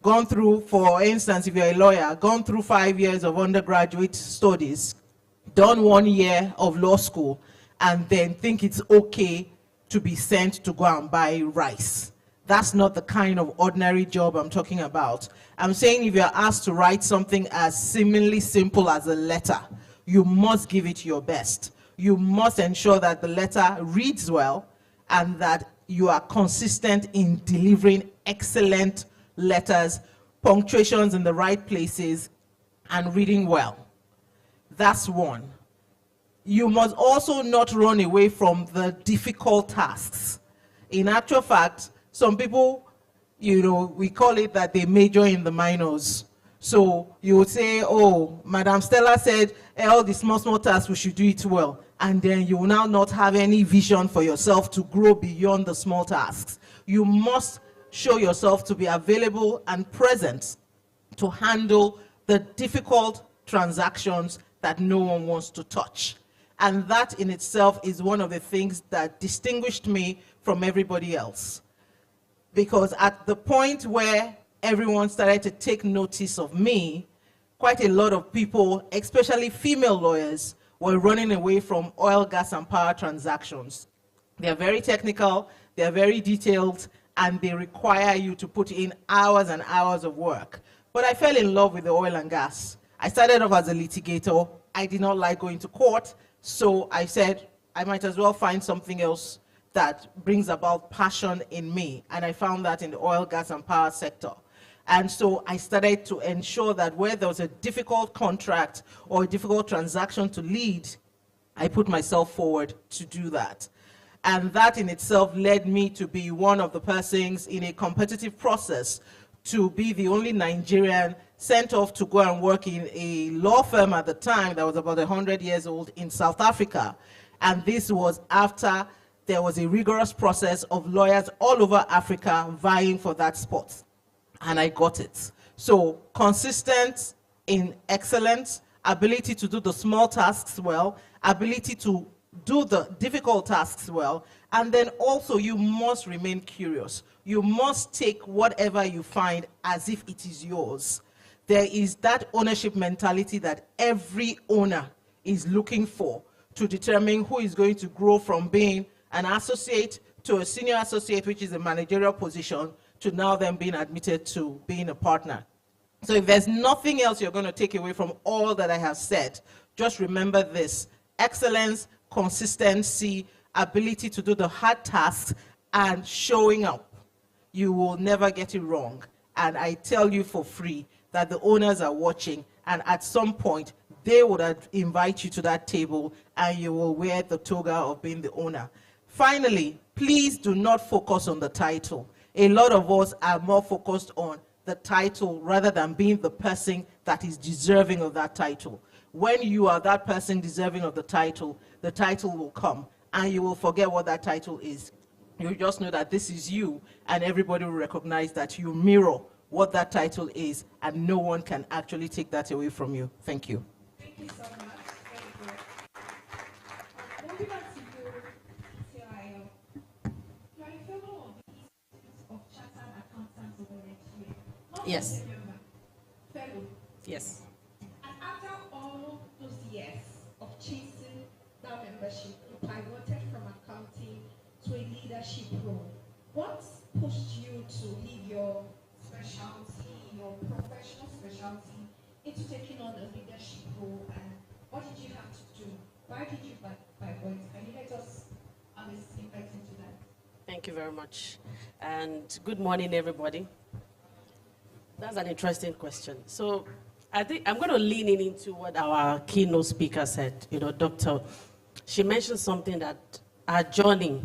gone through, for instance, if you're a lawyer, gone through 5 years of undergraduate studies, done 1 year of law school, and then think it's okay to be sent to go and buy rice. That's not the kind of ordinary job I'm talking about. I'm saying if you're asked to write something as seemingly simple as a letter, you must give it your best. You must ensure that the letter reads well and that you are consistent in delivering excellent letters, punctuations in the right places, and reading well. That's one. You must also not run away from the difficult tasks. In actual fact, some people, we call it that they major in the minors. So you would say, oh, Madam Stella said, all the small tasks, we should do it well. And then you will now not have any vision for yourself to grow beyond the small tasks. You must show yourself to be available and present to handle the difficult transactions that no one wants to touch. And that in itself is one of the things that distinguished me from everybody else. Because at the point where everyone started to take notice of me, quite a lot of people, especially female lawyers, were running away from oil, gas, and power transactions. They're very technical, they're very detailed, and they require you to put in hours and hours of work. But I fell in love with the oil and gas. I started off as a litigator. I did not like going to court, so I said I might as well find something else that brings about passion in me, and I found that in the oil, gas, and power sector. And so I started to ensure that where there was a difficult contract or a difficult transaction to lead, I put myself forward to do that. And that in itself led me to be one of the persons in a competitive process to be the only Nigerian sent off to go and work in a law firm at the time that was about 100 years old in South Africa. And this was after there was a rigorous process of lawyers all over Africa vying for that spot. And I got it. So consistent in excellence, ability to do the small tasks well, ability to do the difficult tasks well, and then also you must remain curious. You must take whatever you find as if it is yours. There is that ownership mentality that every owner is looking for to determine who is going to grow from being an associate to a senior associate, which is a managerial position, to now then being admitted to being a partner. So if there's nothing else you're going to take away from all that I have said, just remember this: excellence, consistency, ability to do the hard tasks, and showing up. You will never get it wrong. And I tell you for free that the owners are watching, and at some point, they would invite you to that table and you will wear the toga of being the owner. Finally, please do not focus on the title. A lot of us are more focused on the title rather than being the person that is deserving of that title. When you are that person deserving of the title will come, and you will forget what that title is. You just know that this is you, and everybody will recognize that you mirror what that title is, and no one can actually take that away from you. Thank you. Thank you so much. Thank you. Moving on to you, Tilayo. You are a fellow of the Institute of Chartered Accountants of Nigeria. Not Yes. just a member, fellow. Yes. And after all those years of chasing that membership, you pivoted from accounting to a leadership role. What pushed you to leave your specialty, your professional specialty, into taking on a leadership role, and what did you have to do? Why did you pivot? Can you let us have a snippet into that? Thank you very much. And good morning, everybody. That's an interesting question. So I think I'm going to lean into what our keynote speaker said. Doctor, she mentioned something that our journey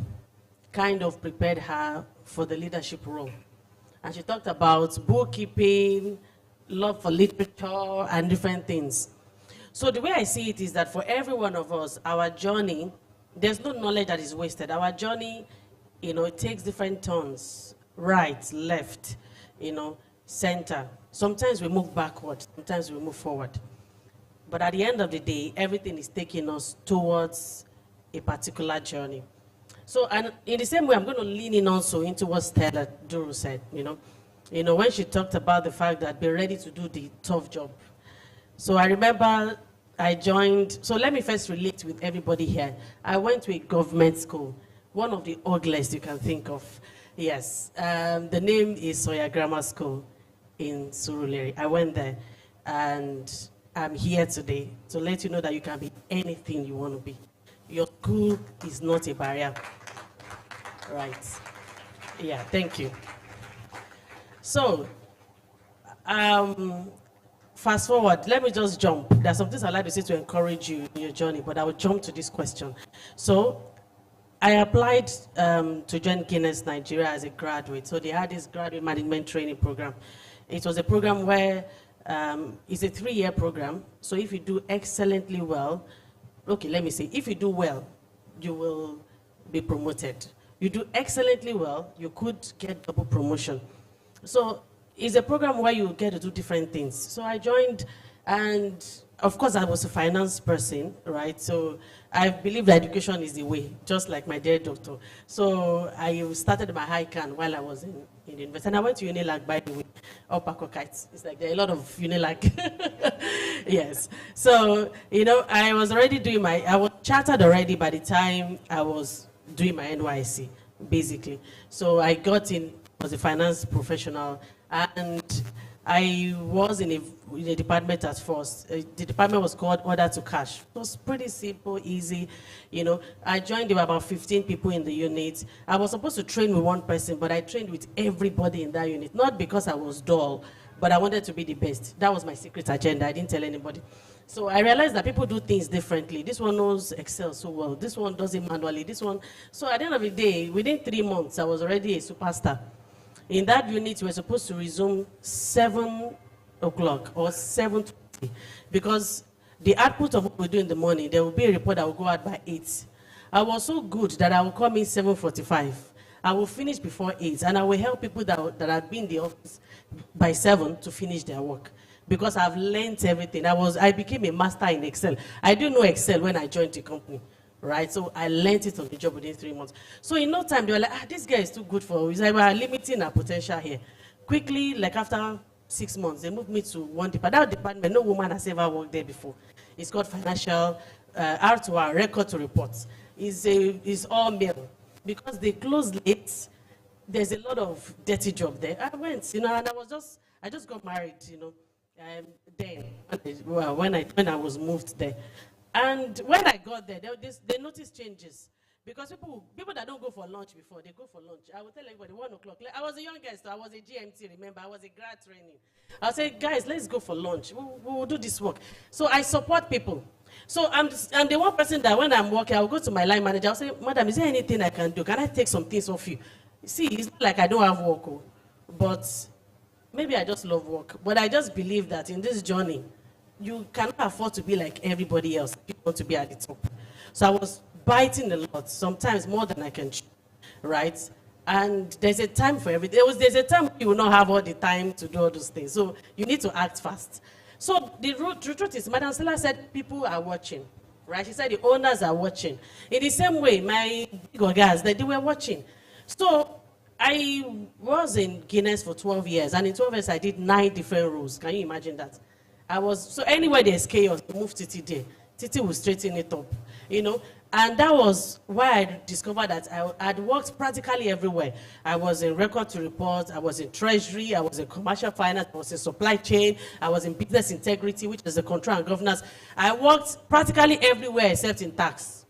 kind of prepared her for the leadership role. And she talked about bookkeeping, love for literature, and different things. So the way I see it is that for every one of us, our journey, there's no knowledge that is wasted. Our journey, it takes different turns, right, left, center. Sometimes we move backward, sometimes we move forward. But at the end of the day, everything is taking us towards a particular journey. So, and in the same way, I'm going to lean in also into what Stella Duru said, when she talked about the fact that be ready to do the tough job. So I remember I joined, so let me first relate with everybody here. I went to a government school, one of the ugliest you can think of. Yes, the name is Soya Grammar School in Surulere. I went there, and I'm here today to let you know that you can be anything you want to be. Your school is not a barrier. Right. Yeah, thank you. So, fast forward, let me just jump. There's some things I'd like to say to encourage you in your journey, but I will jump to this question. So, I applied to join Guinness Nigeria as a graduate. So they had this graduate management training program. It was a program where it's a 3-year program. So if you do excellently well, okay, let me say, if you do well, you will be promoted. You do excellently well, you could get double promotion. So it's a program where you get to do different things. So I joined, and of course I was a finance person, right? So I believe that education is the way, just like my dear doctor. So I started my high can while I was in university. And I went to Unilag, by the way, up Pacokites. It's like there are a lot of Unilag. Yes. So, I was already doing I was chartered already by the time I was doing my NYC, basically. So I got in as a finance professional, and I was in a department at first. The department was called Order to Cash. It was pretty simple, easy. I joined, there were about 15 people in the unit. I was supposed to train with one person, but I trained with everybody in that unit. Not because I was dull, but I wanted to be the best. That was my secret agenda. I didn't tell anybody. So I realized that people do things differently. This one knows Excel so well. This one does it manually. This one. So at the end of the day, within 3 months, I was already a superstar. In that unit, we were supposed to resume 7 o'clock or 7:20, because the output of what we do in the morning, there will be a report that will go out by 8. I was so good that I will come in 7:45. I will finish before 8, and I will help people that had been in the office by 7 to finish their work, because I've learned everything. I became a master in Excel. I didn't know Excel when I joined the company. Right, so I learned it on the job within 3 months. So in no time, they were like, this guy is too good for us. Like, we are limiting our potential here. Quickly, like after 6 months, they moved me to one department. That department, no woman has ever worked there before. It's called financial, R2R, record to reports. It's all male. Because they close late, there's a lot of dirty job there. I went, and I just got married, then, when I was moved there. And when I got there, they noticed changes, Because people that don't go for lunch before, they go for lunch. I will tell everybody 1 o'clock. I was a young guy, so I was a GMT, remember? I was a grad training. I'll say, guys, let's go for lunch. We'll do this work. So I support people. So I'm the one person that when I'm working, I'll go to my line manager. I'll say, madam, is there anything I can do? Can I take some things off you? See, it's not like I don't have work, but maybe I just love work. But I just believe that in this journey, you cannot afford to be like everybody else if you want to be at the top. So I was biting a lot, sometimes more than I can chew, right? And there's a time for everything. There's a time you will not have all the time to do all those things. So you need to act fast. So the truth is, Madam Stella said people are watching, right? She said the owners are watching. In the same way, my big guys, they were watching. So I was in Guinness for 12 years, and in 12 years I did 9 different roles. Can you imagine that? So anywhere there's chaos, I move Titi there. Titi will straighten it up, you know? And that was why I discovered that I'd worked practically everywhere. I was in record to report, I was in treasury, I was in commercial finance, I was in supply chain, I was in business integrity, which is the control and governance. I worked practically everywhere except in tax.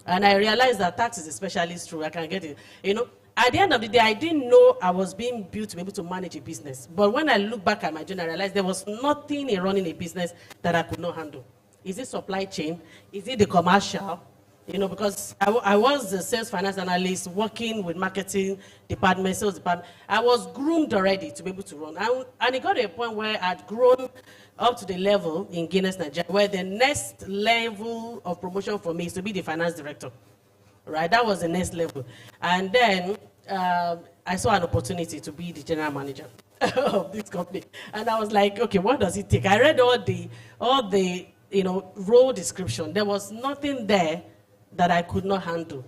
And I realized that tax is a specialist role, I can get it. You know, at the end of the day, I didn't know I was being built to be able to manage a business. But when I look back at my journey, I realized there was nothing in running a business that I could not handle. Is it supply chain? Is it the commercial? You know, because I was a sales finance analyst working with marketing department, sales department. I was groomed already to be able to run. And it got to a point where I'd grown up to the level in Guinness, Nigeria, where the next level of promotion for me is to be the finance director. Right? That was the next level. And then I saw an opportunity to be the general manager of this company. And I was like, okay, what does it take? I read all the role description. There was nothing there that I could not handle.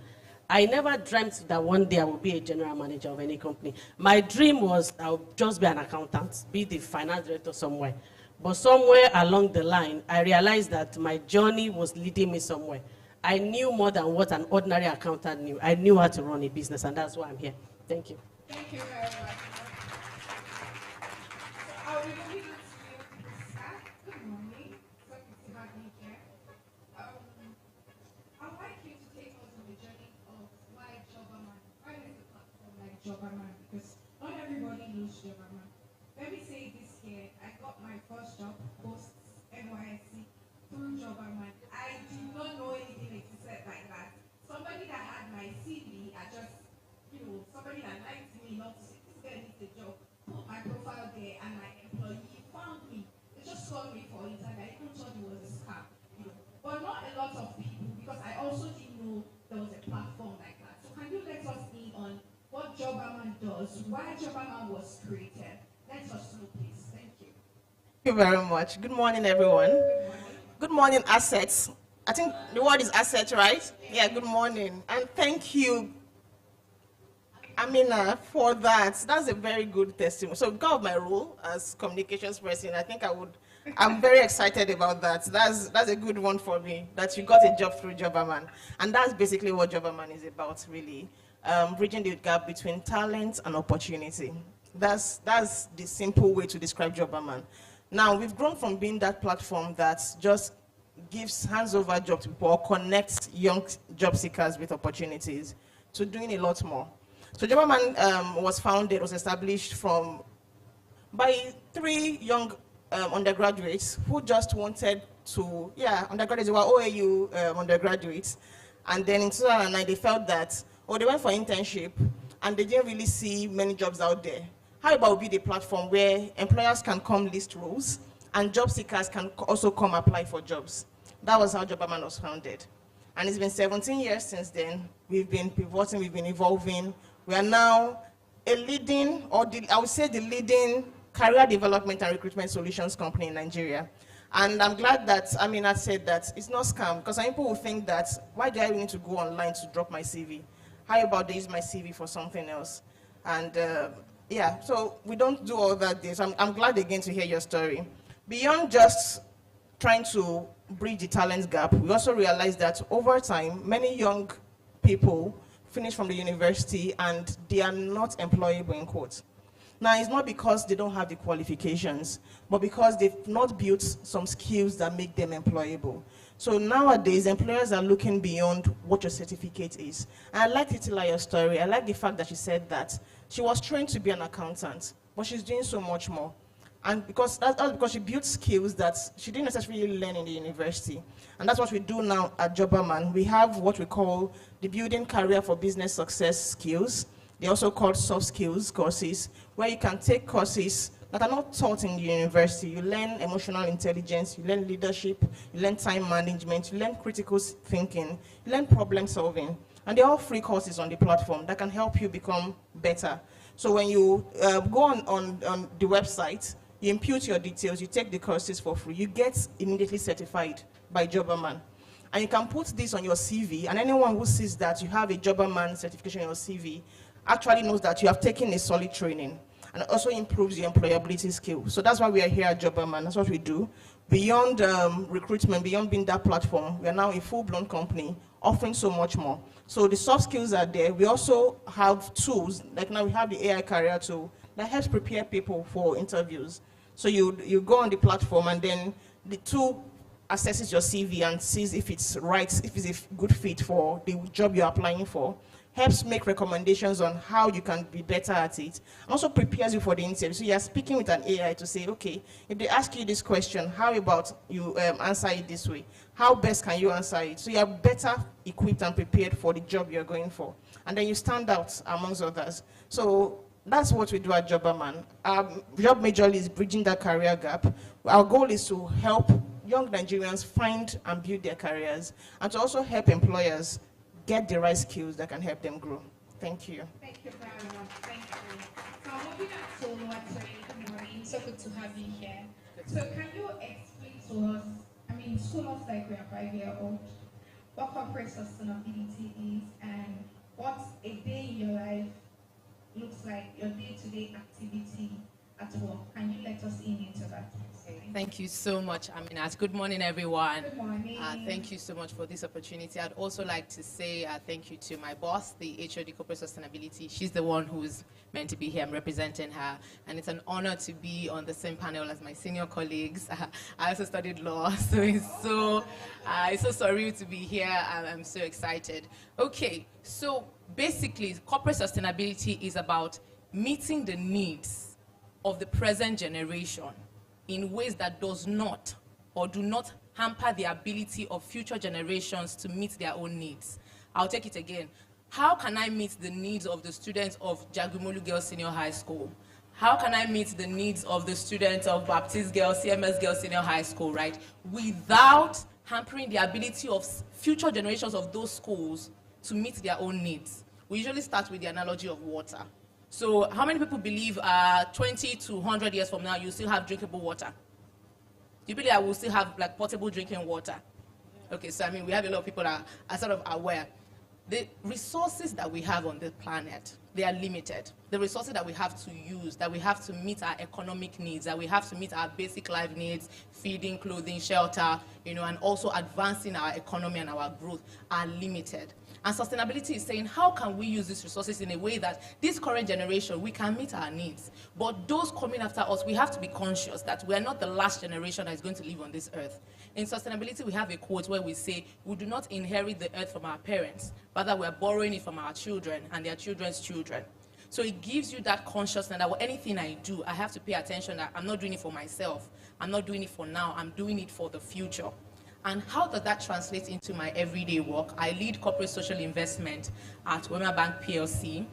I never dreamt that one day I would be a general manager of any company. My dream was I would just be an accountant, be the finance director somewhere. But somewhere along the line, I realized that my journey was leading me somewhere. I knew more than what an ordinary accountant knew. I knew how to run a business, and that's why I'm here. Thank you. Thank you very much. So are we moving on to Scott? Good morning. So good to have you here. I'd like you to take us on the journey of why Jobaman. Why is a platform like Jobaman? Because not everybody knows Jobaman. Let me say this here. I got my first job post NYSC through Jobaman. I did not know anything existed like that. Somebody that had my CV, somebody that liked me, not to say this girl needs a job, put my profile there, and my employee found me. They just called me for it, and I even thought it was a scam. But not a lot of people, because I also didn't know there was a platform like that. So can you let us in on what Jobaman does, why Jobaman was created? Let us know, please. Thank you. Thank you very much. Good morning, everyone. Good morning. Good morning, assets. I think the word is asset, right? Yeah, good morning. And thank you, Amina, for that. That's a very good testimony. So because of my role as communications person, I think I'm very excited about that. That's a good one for me, that you got a job through Jobaman. And that's basically what Jobaman is about, really. Bridging the gap between talent and opportunity. That's the simple way to describe Jobaman. Now, we've grown from being that platform that just hands over jobs to people or connects young job seekers with opportunities to doing a lot more. So Jobaman was established by 3 young undergraduates who just wanted to, undergraduates, they were OAU undergraduates. And then in 2009, they felt that, they went for internship and they didn't really see many jobs out there. How about we be the platform where employers can come list roles and job seekers can also come apply for jobs? That was how Jobaman was founded. And it's been 17 years since then. We've been pivoting, we've been evolving. We are now a leading, I would say the leading career development and recruitment solutions company in Nigeria. And I'm glad that Amina said that it's not scam, because some people will think that, why do I need to go online to drop my CV? How about they use my CV for something else? And so we don't do all that there. So I'm glad again to hear your story. Beyond just trying to bridge the talent gap, we also realized that over time, many young people finish from the university and they are not employable, in quotes. Now, it's not because they don't have the qualifications, but because they've not built some skills that make them employable. So nowadays, employers are looking beyond what your certificate is. And I like Titilayo's story. I like the fact that she said that she was trained to be an accountant, but she's doing so much more. And that's because she built skills that she didn't necessarily learn in the university. And that's what we do now at Jobberman. We have what we call the Building Career for Business Success skills. They're also called soft skills courses, where you can take courses that are not taught in the university. You learn emotional intelligence, you learn leadership, you learn time management, you learn critical thinking, you learn problem solving. And they're all free courses on the platform that can help you become better. So when you go on the website, you input your details, you take the courses for free, you get immediately certified by Jobberman. And you can put this on your CV, and anyone who sees that you have a Jobberman certification on your CV actually knows that you have taken a solid training, and it also improves your employability skill. So that's why we are here at Jobberman. That's what we do. Beyond recruitment, beyond being that platform, we are now a full-blown company offering so much more. So the soft skills are there. We also have tools, like now we have the AI career tool that helps prepare people for interviews. So you go on the platform, and then the tool assesses your CV and sees if it's right, if it's a good fit for the job you're applying for, helps make recommendations on how you can be better at it, and also prepares you for the interview. So you're speaking with an AI to say, okay, if they ask you this question, how about you answer it this way? How best can you answer it? So you're better equipped and prepared for the job you're going for. And then you stand out amongst others. So that's what we do at Jobberman. Our job majorly is bridging that career gap. Our goal is to help young Nigerians find and build their careers, and to also help employers get the right skills that can help them grow. Thank you. Thank you very much. Thank you. So moving on to Watari, good morning. So good to have you here. So can you explain to us, I mean, school looks like we are 5-year-old, what corporate sustainability is, and what a day in your life looks like, your day-to-day activity at work. Can you let us in into that? Thank you so much, Aminat. Good morning, everyone. Good morning. Thank you so much for this opportunity. I'd also like to say thank you to my boss, the HOD Corporate Sustainability. She's the one who's meant to be here. I'm representing her. And it's an honor to be on the same panel as my senior colleagues. I also studied law, so it's so surreal to be here. I'm so excited. Okay, so basically, corporate sustainability is about meeting the needs of the present generation in ways that does not or do not hamper the ability of future generations to meet their own needs. I'll take it again. How can I meet the needs of the students of Jagumolu Girls Senior High School? How can I meet the needs of the students of Baptist Girls, CMS Girls Senior High School, right? Without hampering the ability of future generations of those schools to meet their own needs. We usually start with the analogy of water. So how many people believe 20 to 100 years from now, you still have drinkable water? Do you believe I will still have like potable drinking water? Okay, so I mean, we have a lot of people that are sort of aware. The resources that we have on the planet, they are limited. The resources that we have to use, that we have to meet our economic needs, that we have to meet our basic life needs, feeding, clothing, shelter, you know, and also advancing our economy and our growth are limited. And sustainability is saying, how can we use these resources in a way that this current generation, we can meet our needs? But those coming after us, we have to be conscious that we are not the last generation that is going to live on this earth. In sustainability, we have a quote where we say, we do not inherit the earth from our parents, rather we are borrowing it from our children and their children's children. So it gives you that consciousness that anything I do, I have to pay attention that I'm not doing it for myself. I'm not doing it for now. I'm doing it for the future. And how does that translate into my everyday work? I lead corporate social investment at Wema Bank PLC,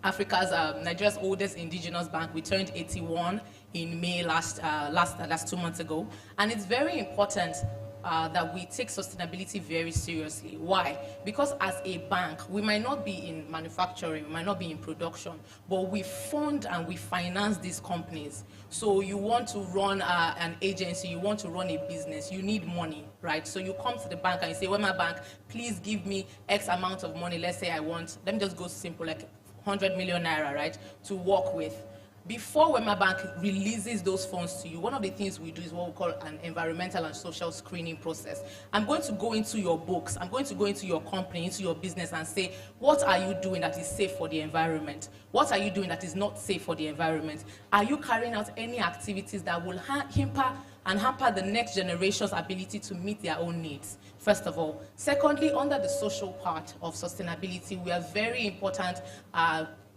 Africa's Nigeria's oldest indigenous bank. We turned 81 in May last 2 months ago, and it's very important that we take sustainability very seriously. Why? Because as a bank, we might not be in manufacturing, we might not be in production, but we fund and we finance these companies. So you want to run an agency, you want to run a business, you need money, right? So you come to the bank and you say, well, my bank, please give me X amount of money. Let's say I want, let me just go simple, like 100 million naira, right, to work with. before Wema Bank releases those funds to you, one of the things we do is what we call an environmental and social screening process. I'm going to go into your books, I'm going to go into your company, into your business and say, what are you doing that is safe for the environment? What are you doing that is not safe for the environment? Are you carrying out any activities that will hamper the next generation's ability to meet their own needs? First of all. Secondly, under the social part of sustainability, we are very important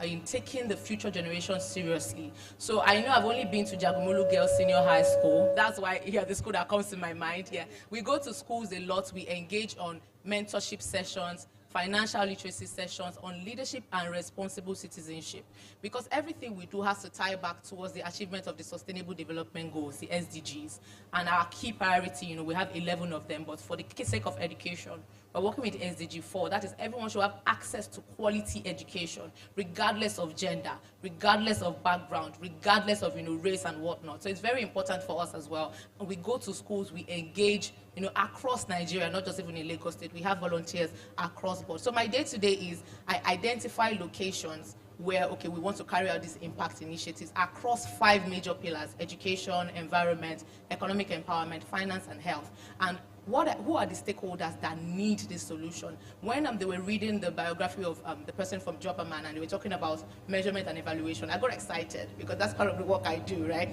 in taking the future generation seriously. So I know I've only been to Jagumolu Girls Senior High School. That's why the school that comes to my mind here. We go to schools a lot. We engage on mentorship sessions, financial literacy sessions, on leadership and responsible citizenship. Because everything we do has to tie back towards the achievement of the Sustainable Development Goals, the SDGs. And our key priority, we have 11 of them, but for the sake of education, we're working with SDG 4. That is, everyone should have access to quality education, regardless of gender, regardless of background, regardless of race and whatnot. So it's very important for us as well. When we go to schools, we engage across Nigeria, not just even in Lagos State. We have volunteers across board. So my day-to-day is I identify locations where, okay, we want to carry out these impact initiatives across 5 major pillars: education, environment, economic empowerment, finance, and health. And who are the stakeholders that need this solution? When they were reading the biography of the person from Jopperman, and they were talking about measurement and evaluation, I got excited because that's part of the work I do, right?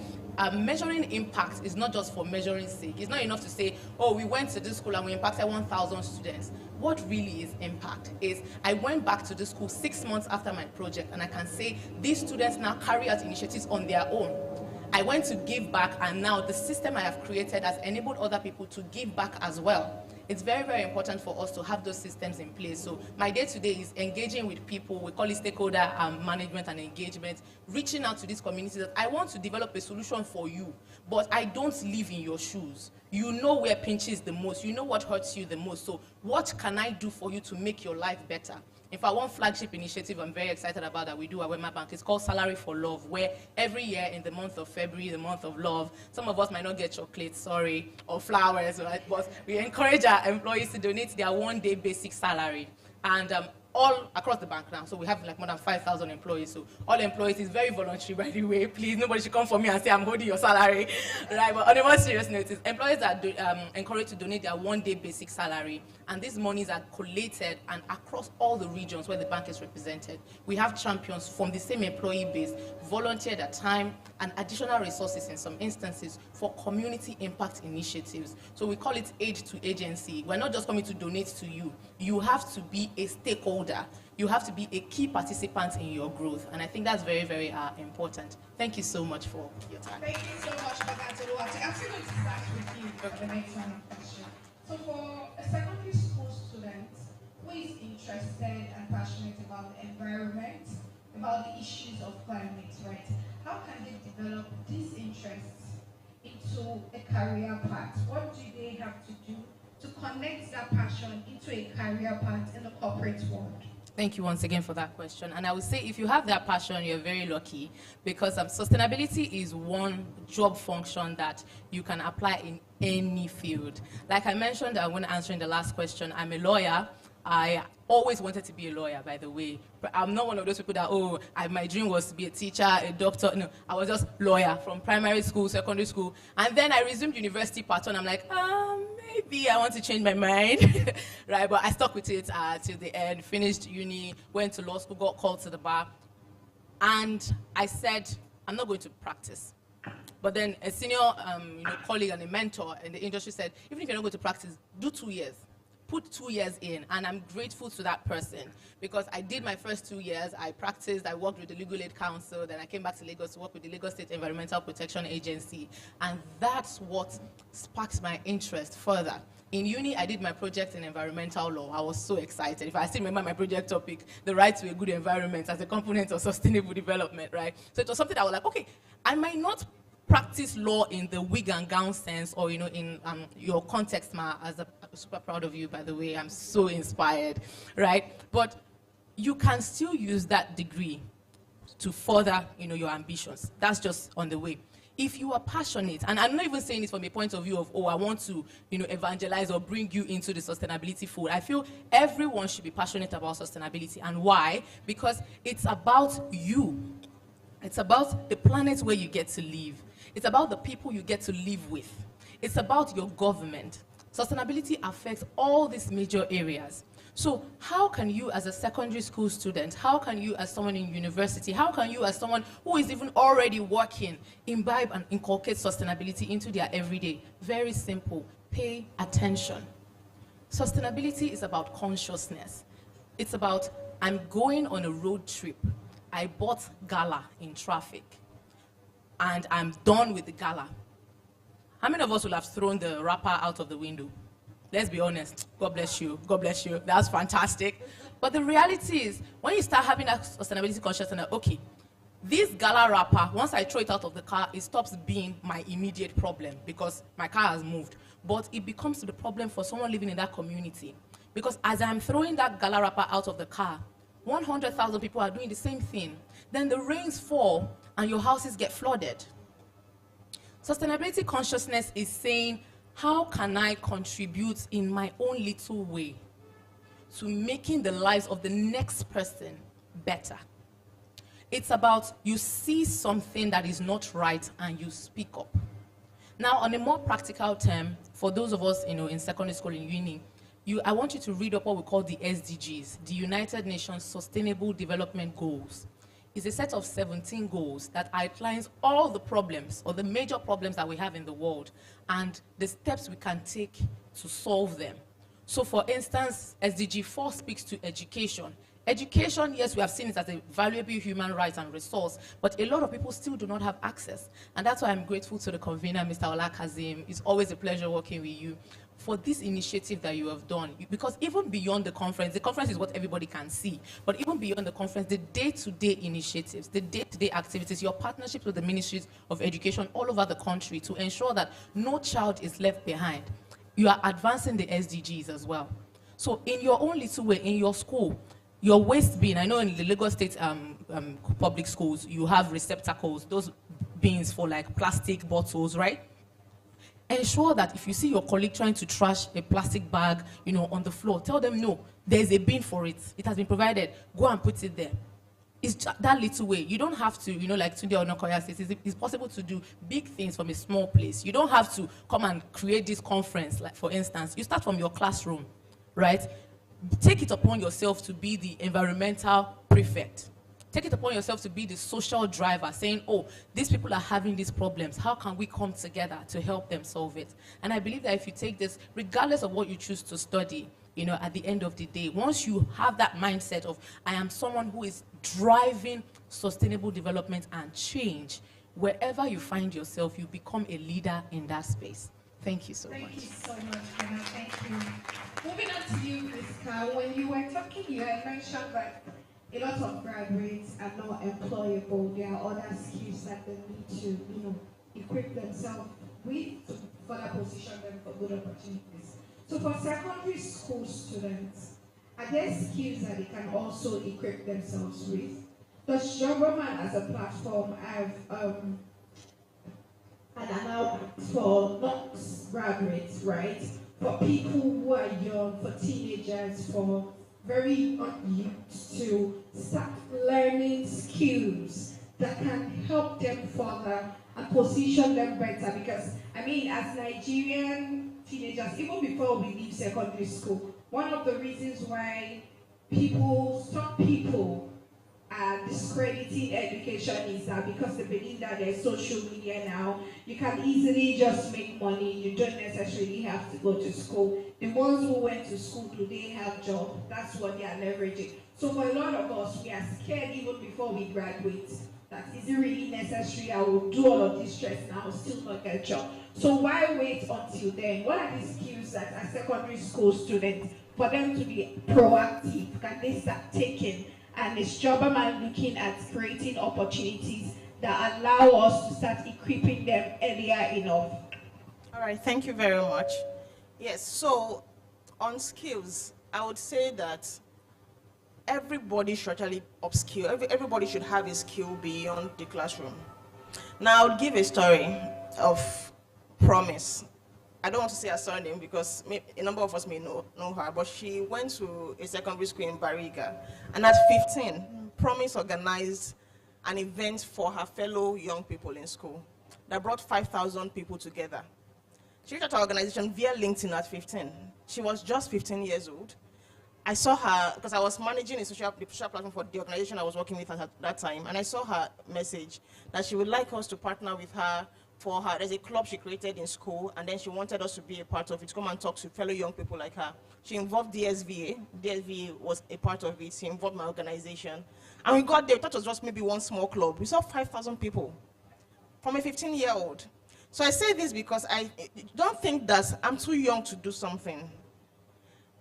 Measuring impact is not just for measuring sake. It's not enough to say, oh, we went to this school and we impacted 1,000 students. What really is impact is I went back to the school 6 months after my project, and I can say these students now carry out initiatives on their own. I went to give back, and now the system I have created has enabled other people to give back as well. It's very, very important for us to have those systems in place. So my day-to-day is engaging with people. We call it stakeholder management and engagement, reaching out to this community that I want to develop a solution for you, but I don't live in your shoes. You know where pinches the most. You know what hurts you the most. So what can I do for you to make your life better? In fact, one flagship initiative I'm very excited about that we do at Wema Bank is called Salary for Love, where every year in the month of February, the month of love, some of us might not get chocolates, sorry, or flowers, right? But we encourage our employees to donate their one-day basic salary. And all across the bank now. So we have like more than 5,000 employees. So all employees is very voluntary, by the way. Please, nobody should come for me and say I'm holding your salary, right? But on a more serious note, employees are encouraged to donate their one-day basic salary, and these monies are collated and across all the regions where the bank is represented. We have champions from the same employee base, volunteer their time and additional resources in some instances for community impact initiatives. So we call it aid to agency. We're not just coming to donate to you. You have to be a stakeholder. You have to be a key participant in your growth. And I think that's very, very important. Thank you so much for your time. Thank you so much for that, Oluwatoke. I'm still going to start with you for the next line of question. So for a secondary school student who is interested and passionate about the environment, about the issues of climate, right? How can they develop these interests into a career path? What do they have to do to connect that passion into a career path in the corporate world? Thank you once again for that question. And I would say if you have that passion, you're very lucky, because sustainability is one job function that you can apply in any field. Like I mentioned when answering the last question, I'm a lawyer. I always wanted to be a lawyer, by the way. But I'm not one of those people that, my dream was to be a teacher, a doctor. No, I was just lawyer from primary school, secondary school. And then I resumed university part one. I'm like, maybe I want to change my mind, right? But I stuck with it till the end, finished uni, went to law school, got called to the bar. And I said, I'm not going to practice. But then a senior colleague and a mentor in the industry said, even if you're not going to practice, do 2 years. Put 2 years in, and I'm grateful to that person because I did my first 2 years. I practiced, I worked with the Legal Aid Council, then I came back to Lagos to work with the Lagos State Environmental Protection Agency, and that's what sparked my interest further. In uni, I did my project in environmental law. I was so excited. If I still remember my project topic, the right to a good environment as a component of sustainable development, right? So it was something I was like, okay, I might not practice law in the wig and gown sense or, in your context, I'm super proud of you, by the way. I'm so inspired, right? But you can still use that degree to further, your ambitions. That's just on the way. If you are passionate, and I'm not even saying this from a point of view of, I want to, evangelize or bring you into the sustainability fold. I feel everyone should be passionate about sustainability. And why? Because it's about you. It's about the planet where you get to live. It's about the people you get to live with. It's about your government. Sustainability affects all these major areas. So how can you as a secondary school student, how can you as someone in university, how can you as someone who is even already working, imbibe and inculcate sustainability into their everyday? Very simple, pay attention. Sustainability is about consciousness. It's about, I'm going on a road trip. I bought gala in traffic and I'm done with the gala. How many of us will have thrown the wrapper out of the window? Let's be honest. God bless you. God bless you. That's fantastic. But the reality is, when you start having that sustainability consciousness, okay, this gala wrapper, once I throw it out of the car, it stops being my immediate problem because my car has moved. But it becomes the problem for someone living in that community. Because as I'm throwing that gala wrapper out of the car, 100,000 people are doing the same thing. Then the rains fall and your houses get flooded. Sustainability consciousness is saying, how can I contribute in my own little way to making the lives of the next person better? It's about you see something that is not right and you speak up. Now, on a more practical term, for those of us in secondary school and uni, I want you to read up what we call the SDGs, the United Nations Sustainable Development Goals. It's a set of 17 goals that outlines all the problems or the major problems that we have in the world and the steps we can take to solve them. So for instance, SDG 4 speaks to education. Education, yes, we have seen it as a valuable human right and resource, but a lot of people still do not have access. And that's why I'm grateful to the convener, Mr. Ola Kazim. It's always a pleasure working with you for this initiative that you have done. Because even beyond the conference is what everybody can see, but even beyond the conference, the day-to-day initiatives, the day-to-day activities, your partnerships with the ministries of education all over the country to ensure that no child is left behind. You are advancing the SDGs as well. So in your own little way, in your school, your waste bin, I know in the Lagos State public schools, you have receptacles, those bins for like plastic bottles, right? Ensure that if you see your colleague trying to trash a plastic bag, on the floor, tell them, no, there's a bin for it. It has been provided. Go and put it there. It's just that little way. You don't have to, like Tunde Onokoya says, it's possible to do big things from a small place. You don't have to come and create this conference, like for instance, you start from your classroom, right? Take it upon yourself to be the environmental prefect. Take it upon yourself to be the social driver, saying, oh, these people are having these problems. How can we come together to help them solve it? And I believe that if you take this, regardless of what you choose to study, at the end of the day, once you have that mindset of, I am someone who is driving sustainable development and change, wherever you find yourself, you become a leader in that space. Thank you so much. Thank you so much, Anna. Thank you. Moving on to you, Priska. When you were talking, you had mentioned that a lot of graduates are not employable. There are other skills that they need to, equip themselves with to further position them for good opportunities. So for secondary school students, are there skills that they can also equip themselves with? Does Jobberman as a platform have an allowance for non-graduates, right? For people who are young, for teenagers, for very young youth to start learning skills that can help them further and position them better. Because, as Nigerian teenagers, even before we leave secondary school, one of the reasons why some people are discrediting education is that because they believe that there's social media now, you can easily just make money, you don't necessarily have to go to school. The ones who went to school, do they have jobs? That's what they are leveraging. So for a lot of us, we are scared even before we graduate. That is it really necessary? I will do all of this stress and I will still not get a job. So why wait until then? What are the skills that as secondary school students, for them to be proactive, can they start taking? And is Jobberman looking at creating opportunities that allow us to start equipping them earlier enough? All right, thank you very much. Yes, so on skills, I would say that everybody should actually upskill. Everybody should have a skill beyond the classroom. Now, I'll give a story of Promise. I don't want to say her surname because a number of us may know her, but she went to a secondary school in Bariga. And at 15, Promise organized an event for her fellow young people in school that brought 5,000 people together. She reached out to our organization via LinkedIn at 15. She was just 15 years old. I saw her, because I was managing the social platform for the organization I was working with at that time, and I saw her message that she would like us to partner with her for her. There's a club she created in school, and then she wanted us to be a part of it, to come and talk to fellow young people like her. She involved DSVA. DSVA was a part of it. She involved my organization. And we got there, we thought it was just maybe one small club. We saw 5,000 people from a 15-year-old. So I say this because I don't think that I'm too young to do something.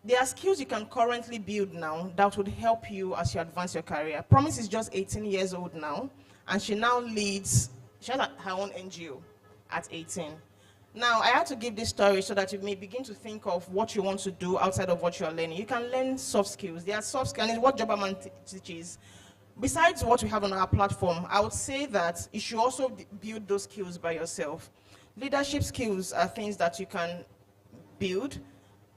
There are skills you can currently build now that would help you as you advance your career. Promise is just 18 years old now, and she now leads, she has her own NGO at 18. Now, I had to give this story so that you may begin to think of what you want to do outside of what you're learning. You can learn soft skills. There are soft skills, and it's what Jobberman teaches. Besides what we have on our platform, I would say that you should also build those skills by yourself. Leadership skills are things that you can build.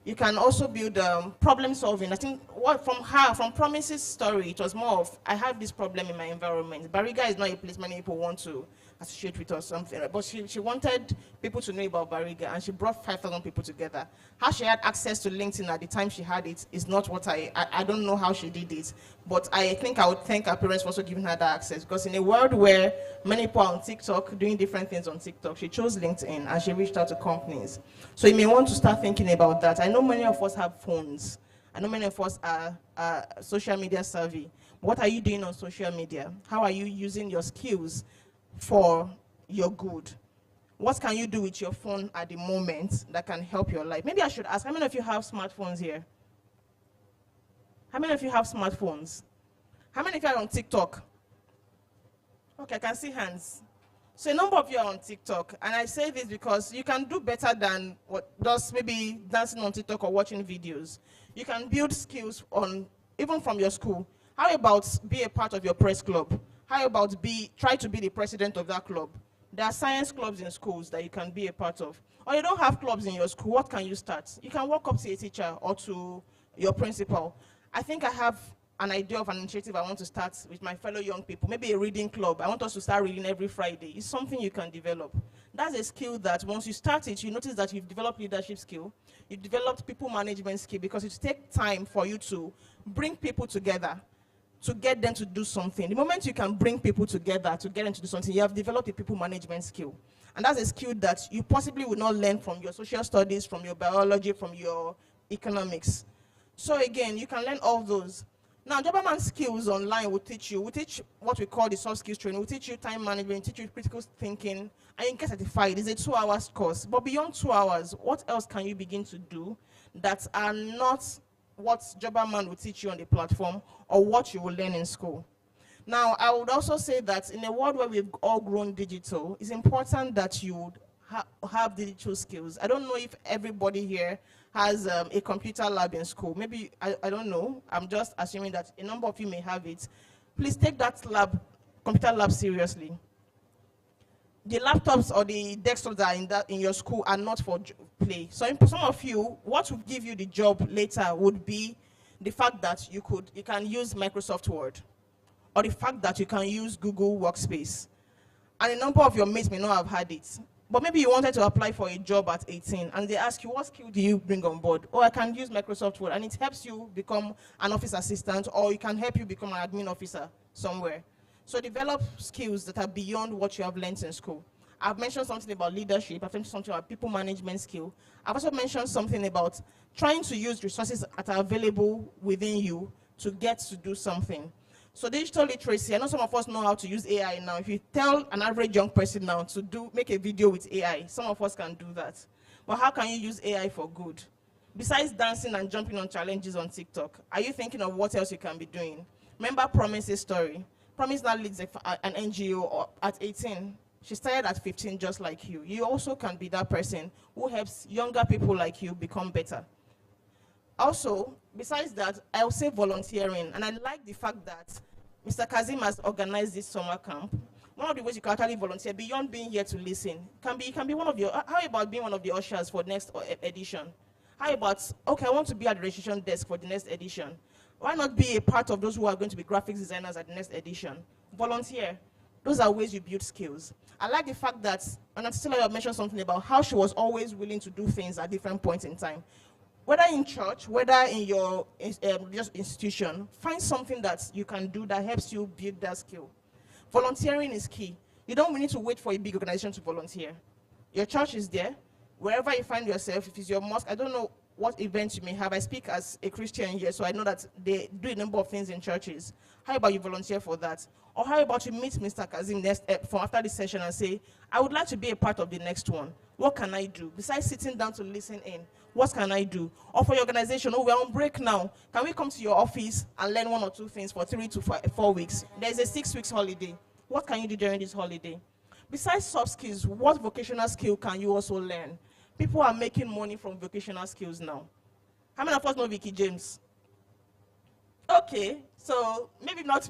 You can also build problem solving. I think from Promise's story, it was more of, I have this problem in my environment. Bariga is not a place many people want to associate with or something, but she wanted people to know about Bariga, and she brought 5,000 people together. How she had access to LinkedIn at the time she had it is not what I don't know how she did it, but I think I would thank her parents for also giving her that access, because in a world where many people are on TikTok doing different things on TikTok, she chose LinkedIn and she reached out to companies. So you may want to start thinking about that. I know many of us have phones. I know many of us are social media savvy. What are you doing on social media? How are you using your skills for your good? What can you do with your phone at the moment that can help your life? Maybe I should ask, how many of you have smartphones here? How many of you have smartphones? How many of you are on TikTok? Okay, I can see hands. So a number of you are on TikTok, and I say this because you can do better than just maybe dancing on TikTok or watching videos. You can build skills even from your school. How about be a part of your press club? How about try to be the president of that club? There are science clubs in schools that you can be a part of. Or you don't have clubs in your school, what can you start? You can walk up to a teacher or to your principal. I think I have an idea of an initiative I want to start with my fellow young people, maybe a reading club. I want us to start reading every Friday. It's something you can develop. That's a skill that once you start it, you notice that you've developed leadership skill, you've developed people management skill, because it takes time for you to bring people together, to get them to do something. The moment you can bring people together to get them to do something, you have developed a people management skill. And that's a skill that you possibly would not learn from your social studies, from your biology, from your economics. So again, you can learn all those. Now, Jobberman skills online will teach what we call the soft skills training. We'll teach you time management, teach you critical thinking, and you get certified. It's a 2-hour course. But beyond 2 hours, what else can you begin to do that are not what Jobberman will teach you on the platform or what you will learn in school? Now, I would also say that in a world where we've all grown digital, it's important that you would have digital skills. I don't know if everybody here has a computer lab in school. Maybe, I don't know. I'm just assuming that a number of you may have it. Please take that computer lab seriously. The laptops or the desktops that are in your school are not for play. So some of you, what will give you the job later would be the fact that you can use Microsoft Word, or the fact that you can use Google Workspace. And a number of your mates may not have had it. But maybe you wanted to apply for a job at 18, and they ask you, what skill do you bring on board? Oh, I can use Microsoft Word, and it helps you become an office assistant, or it can help you become an admin officer somewhere. So develop skills that are beyond what you have learned in school. I've mentioned something about leadership. I've mentioned something about people management skill. I've also mentioned something about trying to use resources that are available within you to get to do something. So digital literacy, I know some of us know how to use AI now. If you tell an average young person now to make a video with AI, some of us can do that. But how can you use AI for good? Besides dancing and jumping on challenges on TikTok, are you thinking of what else you can be doing? Remember Promise's story. Promise now leads an NGO at 18. She started at 15 just like you. You also can be that person who helps younger people like you become better. Also, besides that, I will say volunteering, and I like the fact that Mr. Kazim has organized this summer camp. One of the ways you can actually volunteer, beyond being here to listen, can be one of your, how about being one of the ushers for next edition? How about, okay, I want to be at the registration desk for the next edition. Why not be a part of those who are going to be graphics designers at the next edition? Volunteer. Those are ways you build skills. I like the fact that Anatila mentioned something about how she was always willing to do things at different points in time. Whether in church, whether in your just institution, find something that you can do that helps you build that skill. Volunteering is key. You don't need to wait for a big organization to volunteer. Your church is there. Wherever you find yourself, if it's your mosque, I don't know what events you may have. I speak as a Christian here, so I know that they do a number of things in churches. How about you volunteer for that? Or how about you meet Mr. Kazim after this session and say, I would like to be a part of the next one. What can I do? Besides sitting down to listen in, what can I do? Or for your organization, oh, we're on break now. Can we come to your office and learn 1 or 2 things for 3 to 4 weeks? There's a 6 weeks holiday. What can you do during this holiday? Besides soft skills, what vocational skill can you also learn? People are making money from vocational skills now. How many of us know Vicky James? Okay, so maybe not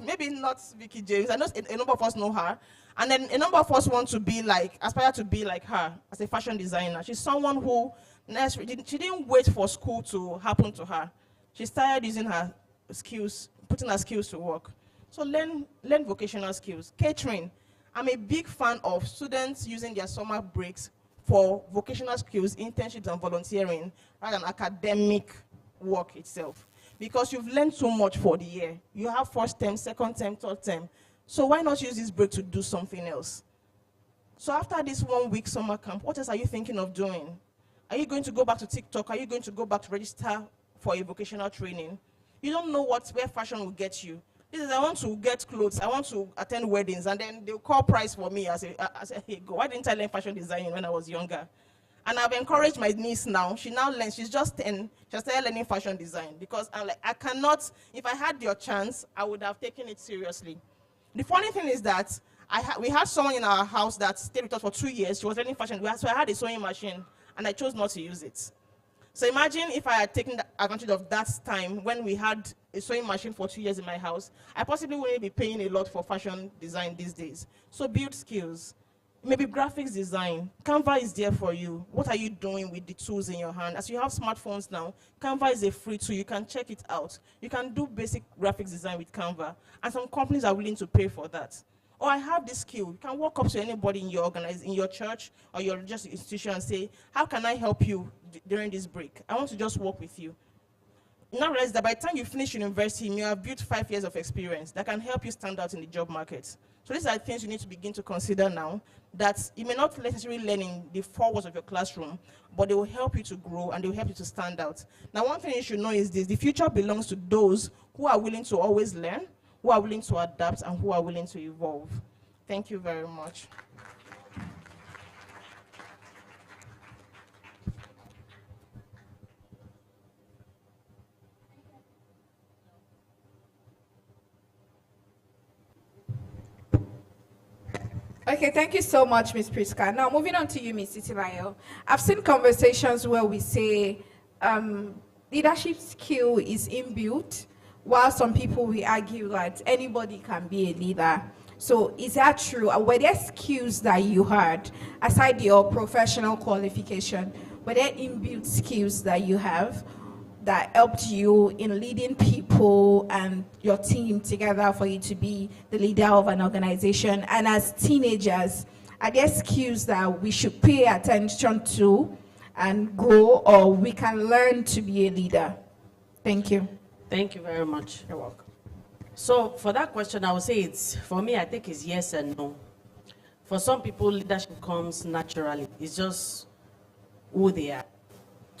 Vicky James. I know a number of us know her. And then a number of us want to be like, aspire to be like her as a fashion designer. She's someone who, she didn't wait for school to happen to her. She started using her skills, putting her skills to work. So learn vocational skills. Catering. I'm a big fan of students using their summer breaks for vocational skills, internships, and volunteering, rather than academic work itself. Because you've learned so much for the year. You have first term, second term, third term. So why not use this break to do something else? So after this 1 week summer camp, what else are you thinking of doing? Are you going to go back to TikTok? Are you going to go back to register for a vocational training? You don't know where fashion will get you. This is, I want to get clothes, I want to attend weddings, and then they'll call price for me. I say, hey, go. Why didn't I learn fashion designing when I was younger? And I've encouraged my niece now. She now learns, she's just 10, she started learning fashion design, because I'm like, I cannot, if I had your chance, I would have taken it seriously. The funny thing is that we had someone in our house that stayed with us for 2 years. She was learning fashion, so I had a sewing machine, and I chose not to use it. So imagine if I had taken advantage of that time when we had a sewing machine for 2 years in my house, I possibly wouldn't be paying a lot for fashion design these days. So build skills. Maybe graphics design. Canva is there for you. What are you doing with the tools in your hand? As you have smartphones now, Canva is a free tool. You can check it out. You can do basic graphics design with Canva. And some companies are willing to pay for that. Or I have this skill. You can walk up to anybody in your church or your just institution and say, how can I help you during this break? I want to just work with you. Now realize that by the time you finish university, you have built 5 years of experience that can help you stand out in the job market. So these are things you need to begin to consider now, that you may not necessarily learn in the 4 walls of your classroom, but they will help you to grow and they will help you to stand out. Now, one thing you should know is this: the future belongs to those who are willing to always learn, who are willing to adapt, and who are willing to evolve. Thank you very much. Okay, thank you so much, Ms. Priska. Now, moving on to you, Ms. Titilayo. I've seen conversations where we say leadership skill is inbuilt, while some people will argue that anybody can be a leader. So is that true? Were there skills that you had, aside your professional qualification, were there inbuilt skills that you have that helped you in leading people and your team together for you to be the leader of an organization? And as teenagers, are there skills that we should pay attention to and grow, or we can learn to be a leader? Thank you. Thank you very much. You're welcome. So for that question, I would say for me, I think it's yes and no. For some people, leadership comes naturally. It's just who they are.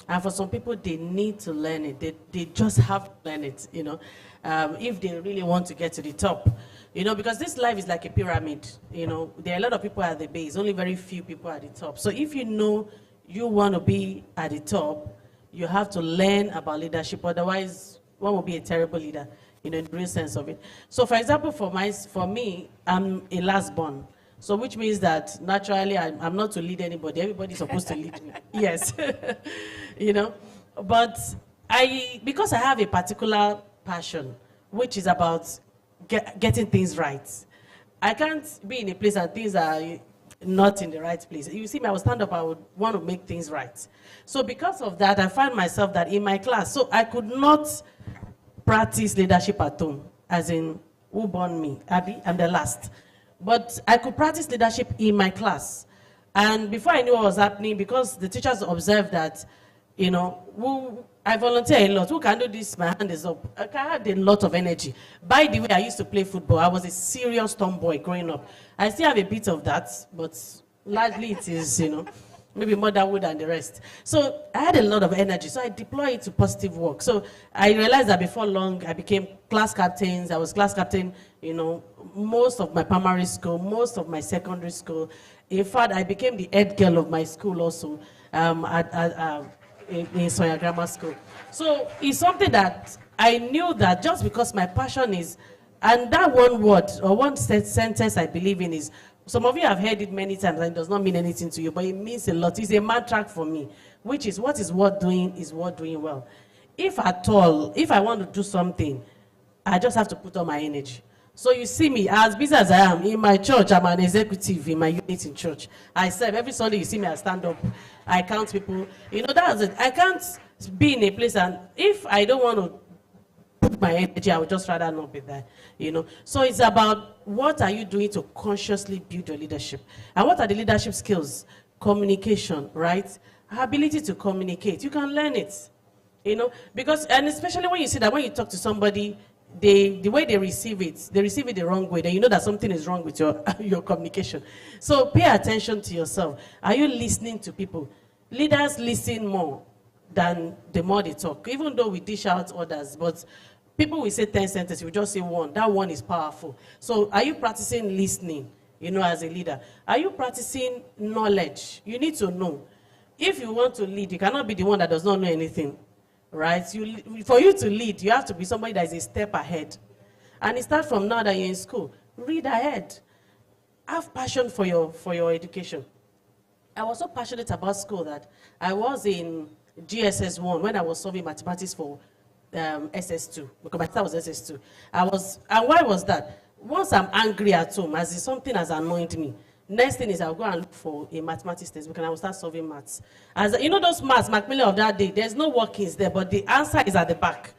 And for some people, they need to learn it. They just have to learn it, if they really want to get to the top. Because this life is like a pyramid. There are a lot of people at the base, only very few people at the top. So if you know you want to be at the top, you have to learn about leadership. Otherwise, one will be a terrible leader, in the real sense of it. So for example, for me, I'm a last born. So which means that naturally I'm not to lead anybody. Everybody's supposed to lead me. Yes. But because I have a particular passion, which is about getting things right, I can't be in a place and things are not in the right place. You see me, I would stand up, I would want to make things right. So because of that, I find myself that in my class, so I could not practice leadership at home, as in, who born me? Abby, I'm the last. But I could practice leadership in my class. And before I knew what was happening, because the teachers observed that, I volunteer a lot. Who can do this? My hand is up. I had a lot of energy. By the way, I used to play football. I was a serious tomboy growing up. I still have a bit of that, but largely it is, maybe motherhood and the rest. So I had a lot of energy, so I deployed it to positive work. So I realized that before long, I became class captains. I was class captain, most of my primary school, most of my secondary school. In fact, I became the head girl of my school also in Soya Grammar School. So it's something that I knew that just because my passion is, and that one word or one sentence I believe in is, some of you have heard it many times and it does not mean anything to you, but it means a lot. It's a mantra for me, which is what is worth doing is worth doing well. If at all, if I want to do something, I just have to put on my energy. So you see me, as busy as I am, in my church, I'm an executive in my unit in church. I serve. Every Sunday you see me, I stand up. I count people. That's it. I can't be in a place, and if I don't want to put my energy, I would just rather not be there. So it's about what are you doing to consciously build your leadership. And what are the leadership skills? Communication, right? Ability to communicate. You can learn it. Because, and especially when you see that when you talk to somebody, the way they receive it the wrong way, then you know that something is wrong with your communication. So pay attention to yourself. Are you listening to people? Leaders listen more than the more they talk, even though we dish out orders, but people will say 10 sentences, we just say one. That one is powerful. So are you practicing listening, as a leader? Are you practicing knowledge? You need to know. If you want to lead, you cannot be the one that does not know anything. Right? For you to lead, you have to be somebody that is a step ahead. And it starts from now that you're in school. Read ahead. Have passion for your education. I was so passionate about school that I was in GSS 1 when I was solving mathematics for SS2. Because my sister was SS2. And why was that? Once I'm angry at home, as if something has annoyed me, next thing is I'll go and look for a mathematics textbook and I will start solving maths. As those maths, Macmillan of that day, there's no workings there, but the answer is at the back.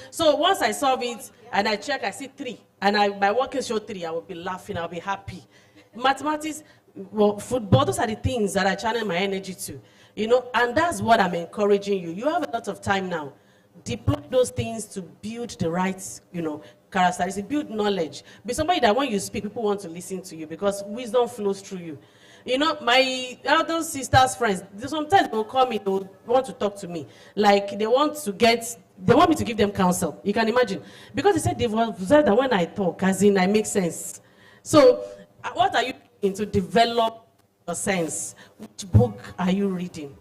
So once I solve it and I check, I see 3, and my workings show 3, I will be laughing, I'll be happy. Mathematics, football, those are the things that I channel my energy to. And that's what I'm encouraging you. You have a lot of time now. Deploy those things to build the right, characteristics, build knowledge. Be somebody that when you speak, people want to listen to you because wisdom flows through you. My elder sister's friends, sometimes they'll call me, they'll want to talk to me. Like they want me to give them counsel. You can imagine. Because they said they've observed that when I talk, as in I make sense. So what are you doing to develop your sense? Which book are you reading?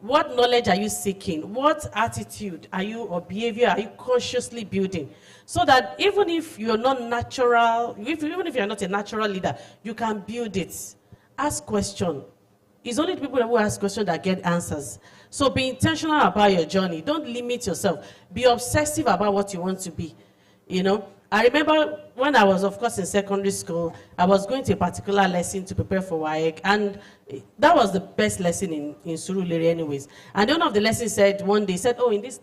What knowledge are you seeking? What attitude or behavior are you consciously building? So that even if you're not natural, even if you're not a natural leader, you can build it. Ask questions. It's only the people who ask questions that get answers. So be intentional about your journey. Don't limit yourself. Be obsessive about what you want to be. I remember when I was, of course, in secondary school, I was going to a particular lesson to prepare for WAEC, and that was the best lesson in Surulere anyways. And one of the lessons one day said,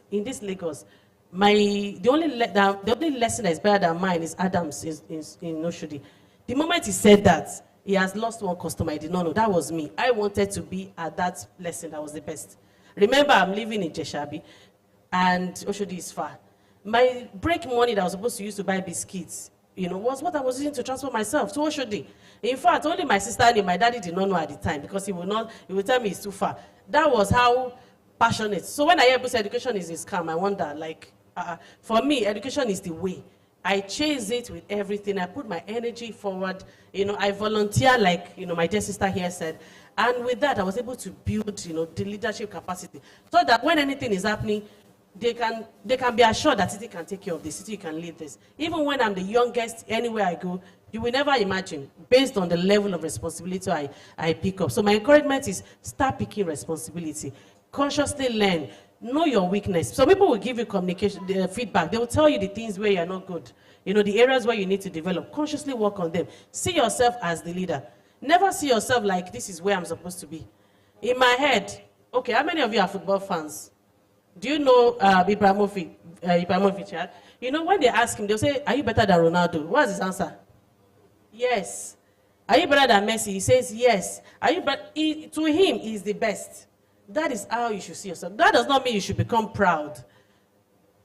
in this Lagos, the only lesson that is better than mine is Adams in Oshodi. The moment he said that, he has lost one customer. I did not know. That was me. I wanted to be at that lesson. That was the best. Remember, I'm living in Jeshabi, and Oshodi is far. My break money that I was supposed to use to buy biscuits, was what I was using to transport myself to Oshodi. In fact, only my sister and my daddy did not know at the time because he would tell me it's too far. That was how passionate. So when I hear people say education is a scam, I wonder, for me, education is the way. I chase it with everything. I put my energy forward. I volunteer, my dear sister here said. And with that, I was able to build, the leadership capacity so that when anything is happening, they can be assured that city can take care of this, city can lead this. Even when I'm the youngest, anywhere I go, you will never imagine, based on the level of responsibility I pick up. So my encouragement is start picking responsibility. Consciously learn. Know your weakness. Some people will give you communication feedback. They will tell you the things where you're not good. The areas where you need to develop. Consciously work on them. See yourself as the leader. Never see yourself like this is where I'm supposed to be. In my head, okay, how many of you are football fans? Do you know Ibrahimovic? Yeah? You know, when they ask him, they'll say, are you better than Ronaldo? What's his answer? Yes. Are you better than Messi? He says, yes. Are you to him, he's the best. That is how you should see yourself. That does not mean you should become proud.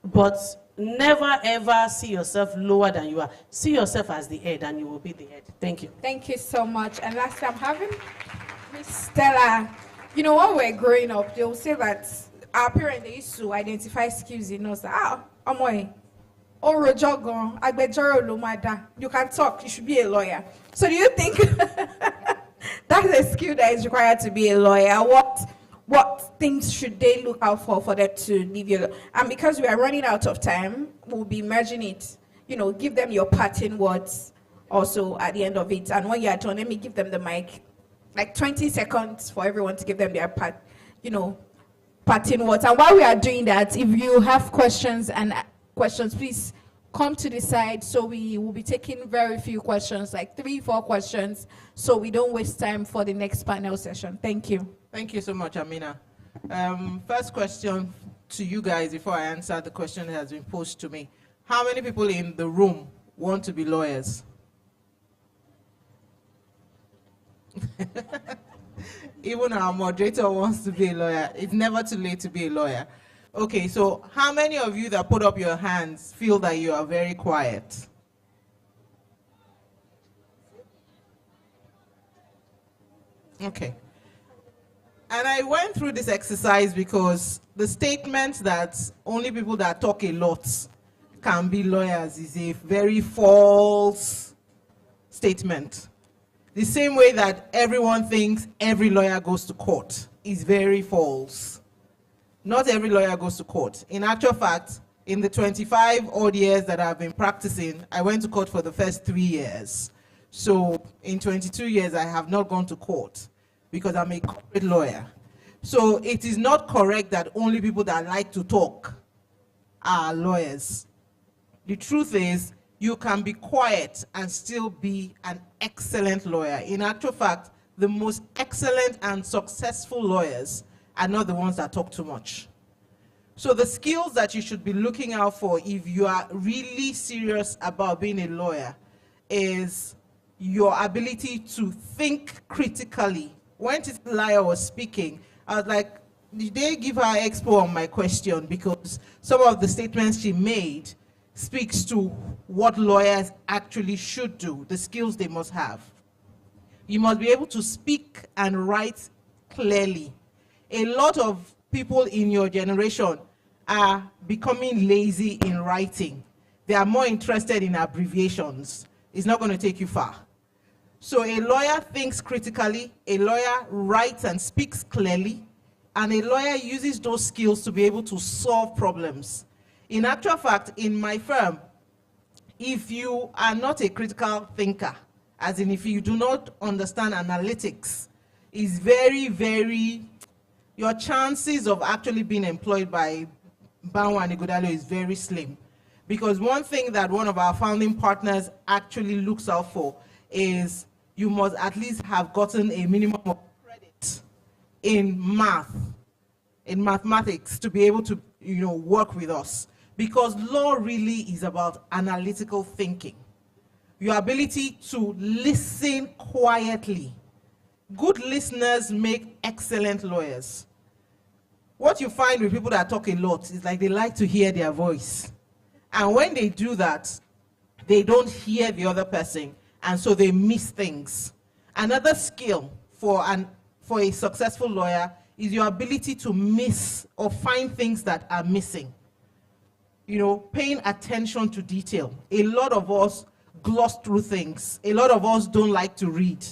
But never, ever see yourself lower than you are. See yourself as the head, and you will be the head. Thank you. Thank you so much. And last time, having Miss Stella, you know, when we're growing up, they'll say that our parents, they used to identify skills in us. You can talk, you should be a lawyer. So do you think that's a skill that is required to be a lawyer? What things should they look out for them to leave you? And because we are running out of time, we'll be merging it. You know, give them your parting words also at the end of it. And when you are done, let me give them the mic. Like 20 seconds for everyone to give them their parting words. And while we are doing that, if you have questions, please come to the side. So we will be taking very few questions, like 3-4 questions, so we don't waste time for the next panel session. Thank you. Thank you so much, Amina. First question to you guys before I answer the question that has been posed to me. How many people in the room want to be lawyers? Even our moderator wants to be a lawyer. It's never too late to be a lawyer. Okay, so how many of you that put up your hands feel that you are very quiet? Okay. And I went through this exercise because the statement that only people that talk a lot can be lawyers is a very false statement. The same way that everyone thinks every lawyer goes to court is very false. Not every lawyer goes to court. In actual fact, in the 25 odd years that I've been practicing, I went to court for the first 3 years. So in 22 years, I have not gone to court because I'm a corporate lawyer. So it is not correct that only people that like to talk are lawyers. The truth is, you can be quiet and still be an excellent lawyer. In actual fact, the most excellent and successful lawyers are not the ones that talk too much. So the skills that you should be looking out for if you are really serious about being a lawyer is your ability to think critically. When Titilayo was speaking, I was like, did they give her expo on my question? Because some of the statements she made speaks to what lawyers actually should do, the skills they must have. You must be able to speak and write clearly. A lot of people in your generation are becoming lazy in writing. They are more interested in abbreviations. It's not going to take you far. So a lawyer thinks critically, a lawyer writes and speaks clearly, and a lawyer uses those skills to be able to solve problems. In actual fact, in my firm, if you are not a critical thinker, as in if you do not understand analytics, is very, very, your chances of actually being employed by Banwa and Ighodalo is very slim. Because one thing that one of our founding partners actually looks out for is you must at least have gotten a minimum of credit in mathematics to be able to, work with us. Because law really is about analytical thinking. Your ability to listen quietly. Good listeners make excellent lawyers. What you find with people that talk a lot is like they like to hear their voice. And when they do that, they don't hear the other person, and so they miss things. Another skill for a successful lawyer is your ability to miss or find things that are missing. Paying attention to detail. A lot of us gloss through things. A lot of us don't like to read.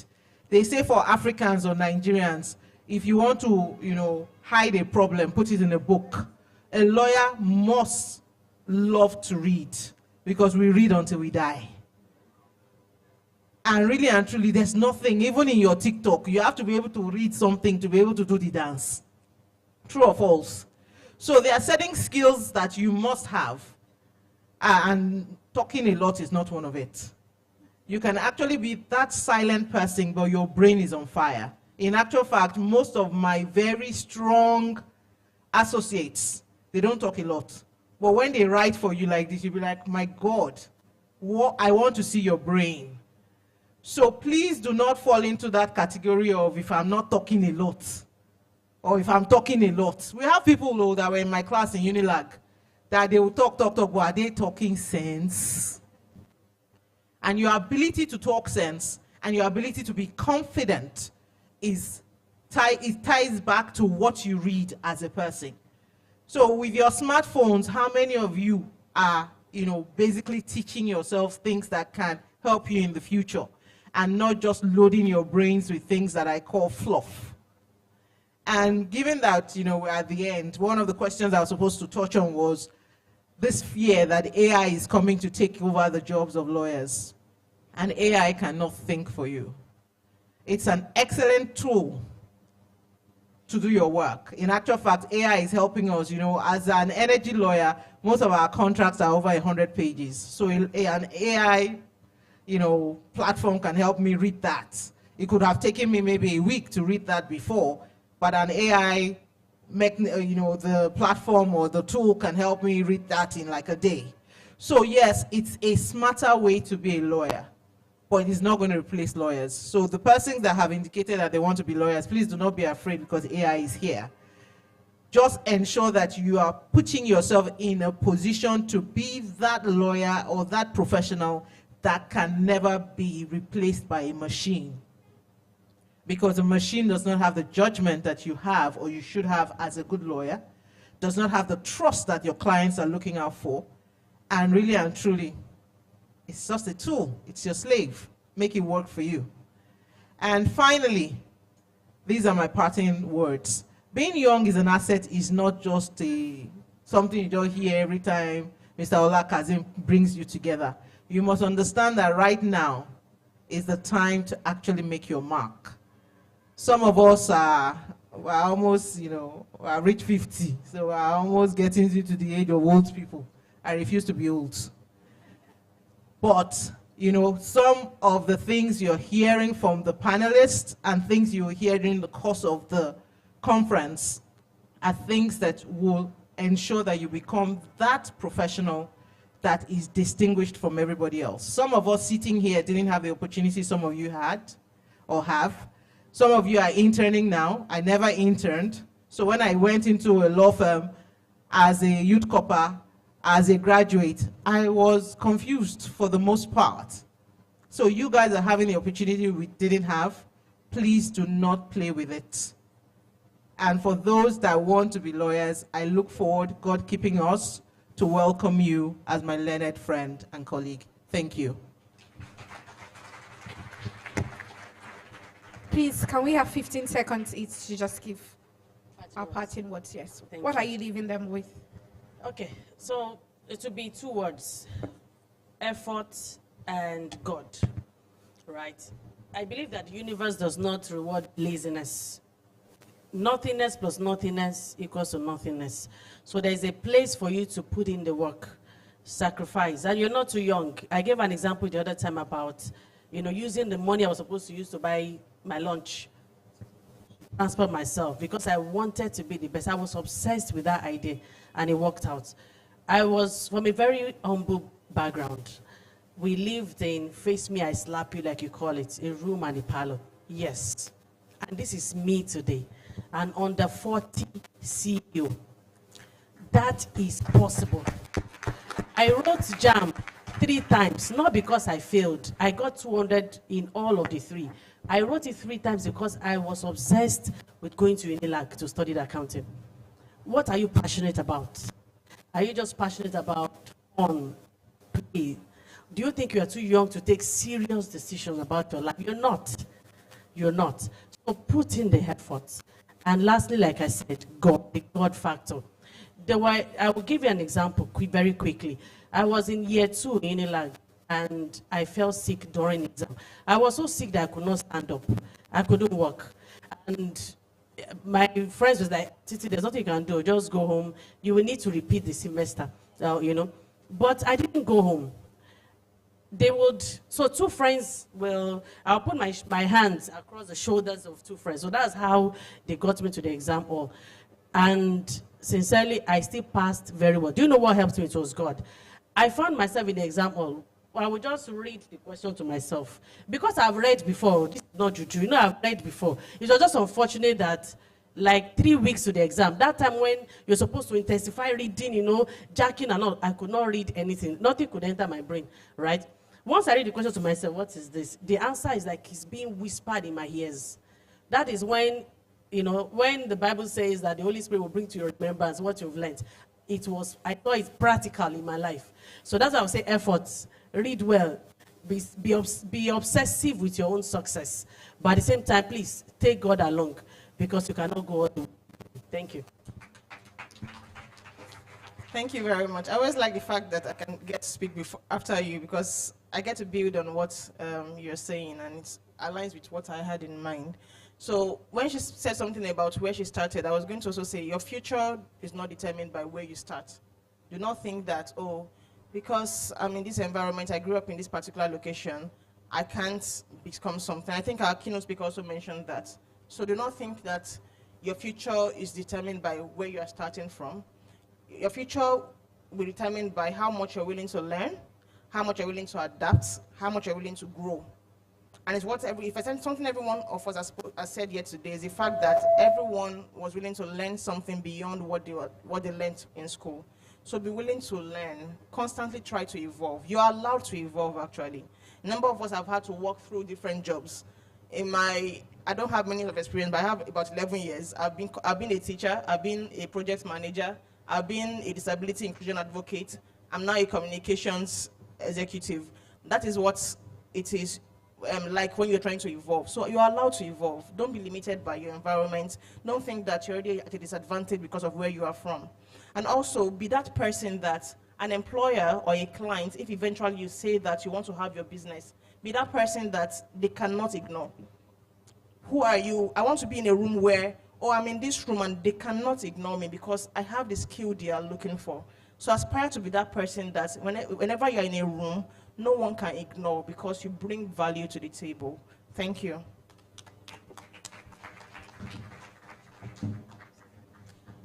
They say for Africans or Nigerians, if you want to, hide a problem, put it in a book. A lawyer must love to read because we read until we die. And really and truly, there's nothing, even in your TikTok, you have to be able to read something to be able to do the dance. True or false? So there are certain skills that you must have, and talking a lot is not one of it. You can actually be that silent person, but your brain is on fire. In actual fact, most of my very strong associates, They don't talk a lot. But when they write for you like this, you'll be like, my God, I want to see your brain. So please do not fall into that category of if I'm not talking a lot, or if I'm talking a lot. We have people though that were in my class in Unilag that they will talk, but are they talking sense? And your ability to talk sense and your ability to be confident it ties back to what you read as a person. So with your smartphones, how many of you are, basically teaching yourself things that can help you in the future and not just loading your brains with things that I call fluff? And given that, we're at the end, one of the questions I was supposed to touch on was this fear that AI is coming to take over the jobs of lawyers. And AI cannot think for you. It's an excellent tool to do your work. In actual fact, AI is helping us, as an energy lawyer, most of our contracts are over 100 pages. So an AI, platform can help me read that. It could have taken me maybe a week to read that before, but an AI, the platform or the tool can help me read that in like a day. So yes, it's a smarter way to be a lawyer, but it's not going to replace lawyers. So the persons that have indicated that they want to be lawyers, please do not be afraid because AI is here. Just ensure that you are putting yourself in a position to be that lawyer or that professional that can never be replaced by a machine. Because a machine does not have the judgment that you have or you should have as a good lawyer, does not have the trust that your clients are looking out for, and really and truly, it's just a tool. It's your slave. Make it work for you. And finally, these are my parting words. Being young is an asset is not just something you don't hear every time Mr. Ola Kazim brings you together. You must understand that right now is the time to actually make your mark. Some of us are almost, are reach 50, so we're almost getting into the age of old people. I refuse to be old. But, some of the things you're hearing from the panelists and things you hear during the course of the conference are things that will ensure that you become that professional that is distinguished from everybody else. Some of us sitting here didn't have the opportunity some of you had or have. Some of you are interning now. I never interned. So when I went into a law firm as a youth corper, as a graduate, I was confused for the most part. So you guys are having the opportunity we didn't have. Please do not play with it. And for those that want to be lawyers, I look forward, God keeping us, to welcome you as my learned friend and colleague. Thank you. Please, can we have 15 seconds each to just give our parting words? Yes. What are you leaving them with? Okay, so it will be 2 words: effort and God, right? I believe that the universe does not reward laziness. Nothingness plus nothingness equals to nothingness. So there is a place for you to put in the work, sacrifice, and you're not too young. I gave an example the other time about, using the money I was supposed to use to buy my lunch, transport myself, because I wanted to be the best. I was obsessed with that idea, and it worked out. I was from a very humble background. We lived in Face Me, I Slap You, like you call it, a room and a parlor. Yes. And this is me today, an under 40 CEO. That is possible. I wrote JAMB 3 times, not because I failed. I got 200 in all of the 3. I wrote it 3 times because I was obsessed with going to Unilag to study the accounting. What are you passionate about? Are you just passionate about fun, play? Do you think you are too young to take serious decisions about your life? You're not. You're not. So put in the effort. And lastly, like I said, God, the God factor. I will give you an example very quickly. I was in year 2 in Unilag, and I fell sick during exam. I was so sick that I could not stand up. I couldn't walk. And my friends was like, Titi, there's nothing you can do. Just go home. You will need to repeat the semester, But I didn't go home. So 2 friends I'll put my hands across the shoulders of 2 friends. So that's how they got me to the exam hall. And sincerely, I still passed very well. Do you know what helped me? It was God. I found myself in the exam hall. I would just read the question to myself. Because I've read before, this is not juju, you know, I've read before. It was just unfortunate that like 3 weeks to the exam, that time when you're supposed to intensify reading, you know, jacking and all, I could not read anything. Nothing could enter my brain, right? Once I read the question to myself, what is this? The answer is like it's being whispered in my ears. That is when, you know, when the Bible says that the Holy Spirit will bring to your remembrance what you've learned. It was, I thought it's practical in my life. So that's why I would say efforts, read well, be obsessive with your own success. But at the same time, please take God along because you cannot go on. Thank you. Thank you very much. I always like the fact that I can get to speak after you because I get to build on what you're saying and it aligns with what I had in mind. So when she said something about where she started, I was going to also say your future is not determined by where you start. Do not think that, oh, because I'm in this environment, I grew up in this particular location, I can't become something. I think our keynote speaker also mentioned that. So do not think that your future is determined by where you are starting from. Your future will be determined by how much you're willing to learn, how much you're willing to adapt, how much you're willing to grow. And it's what if I said something every one of us has said here today is the fact that everyone was willing to learn something beyond what they learned in school. So be willing to learn, constantly try to evolve. You are allowed to evolve actually. A number of us have had to walk through different jobs. I don't have many of experience, but I have about 11 years. I've been a teacher, I've been a project manager, I've been a disability inclusion advocate, I'm now a communications executive. That is what it is like when you're trying to evolve. So you're allowed to evolve. Don't be limited by your environment. Don't think that you're already at a disadvantage because of where you are from. And also be that person that an employer or a client, if eventually you say that you want to have your business, be that person that they cannot ignore. Who are you? I want to be in a room where, oh, I'm in this room and they cannot ignore me because I have the skill they are looking for. So aspire to be that person that whenever you're in a room, no one can ignore because you bring value to the table. Thank you.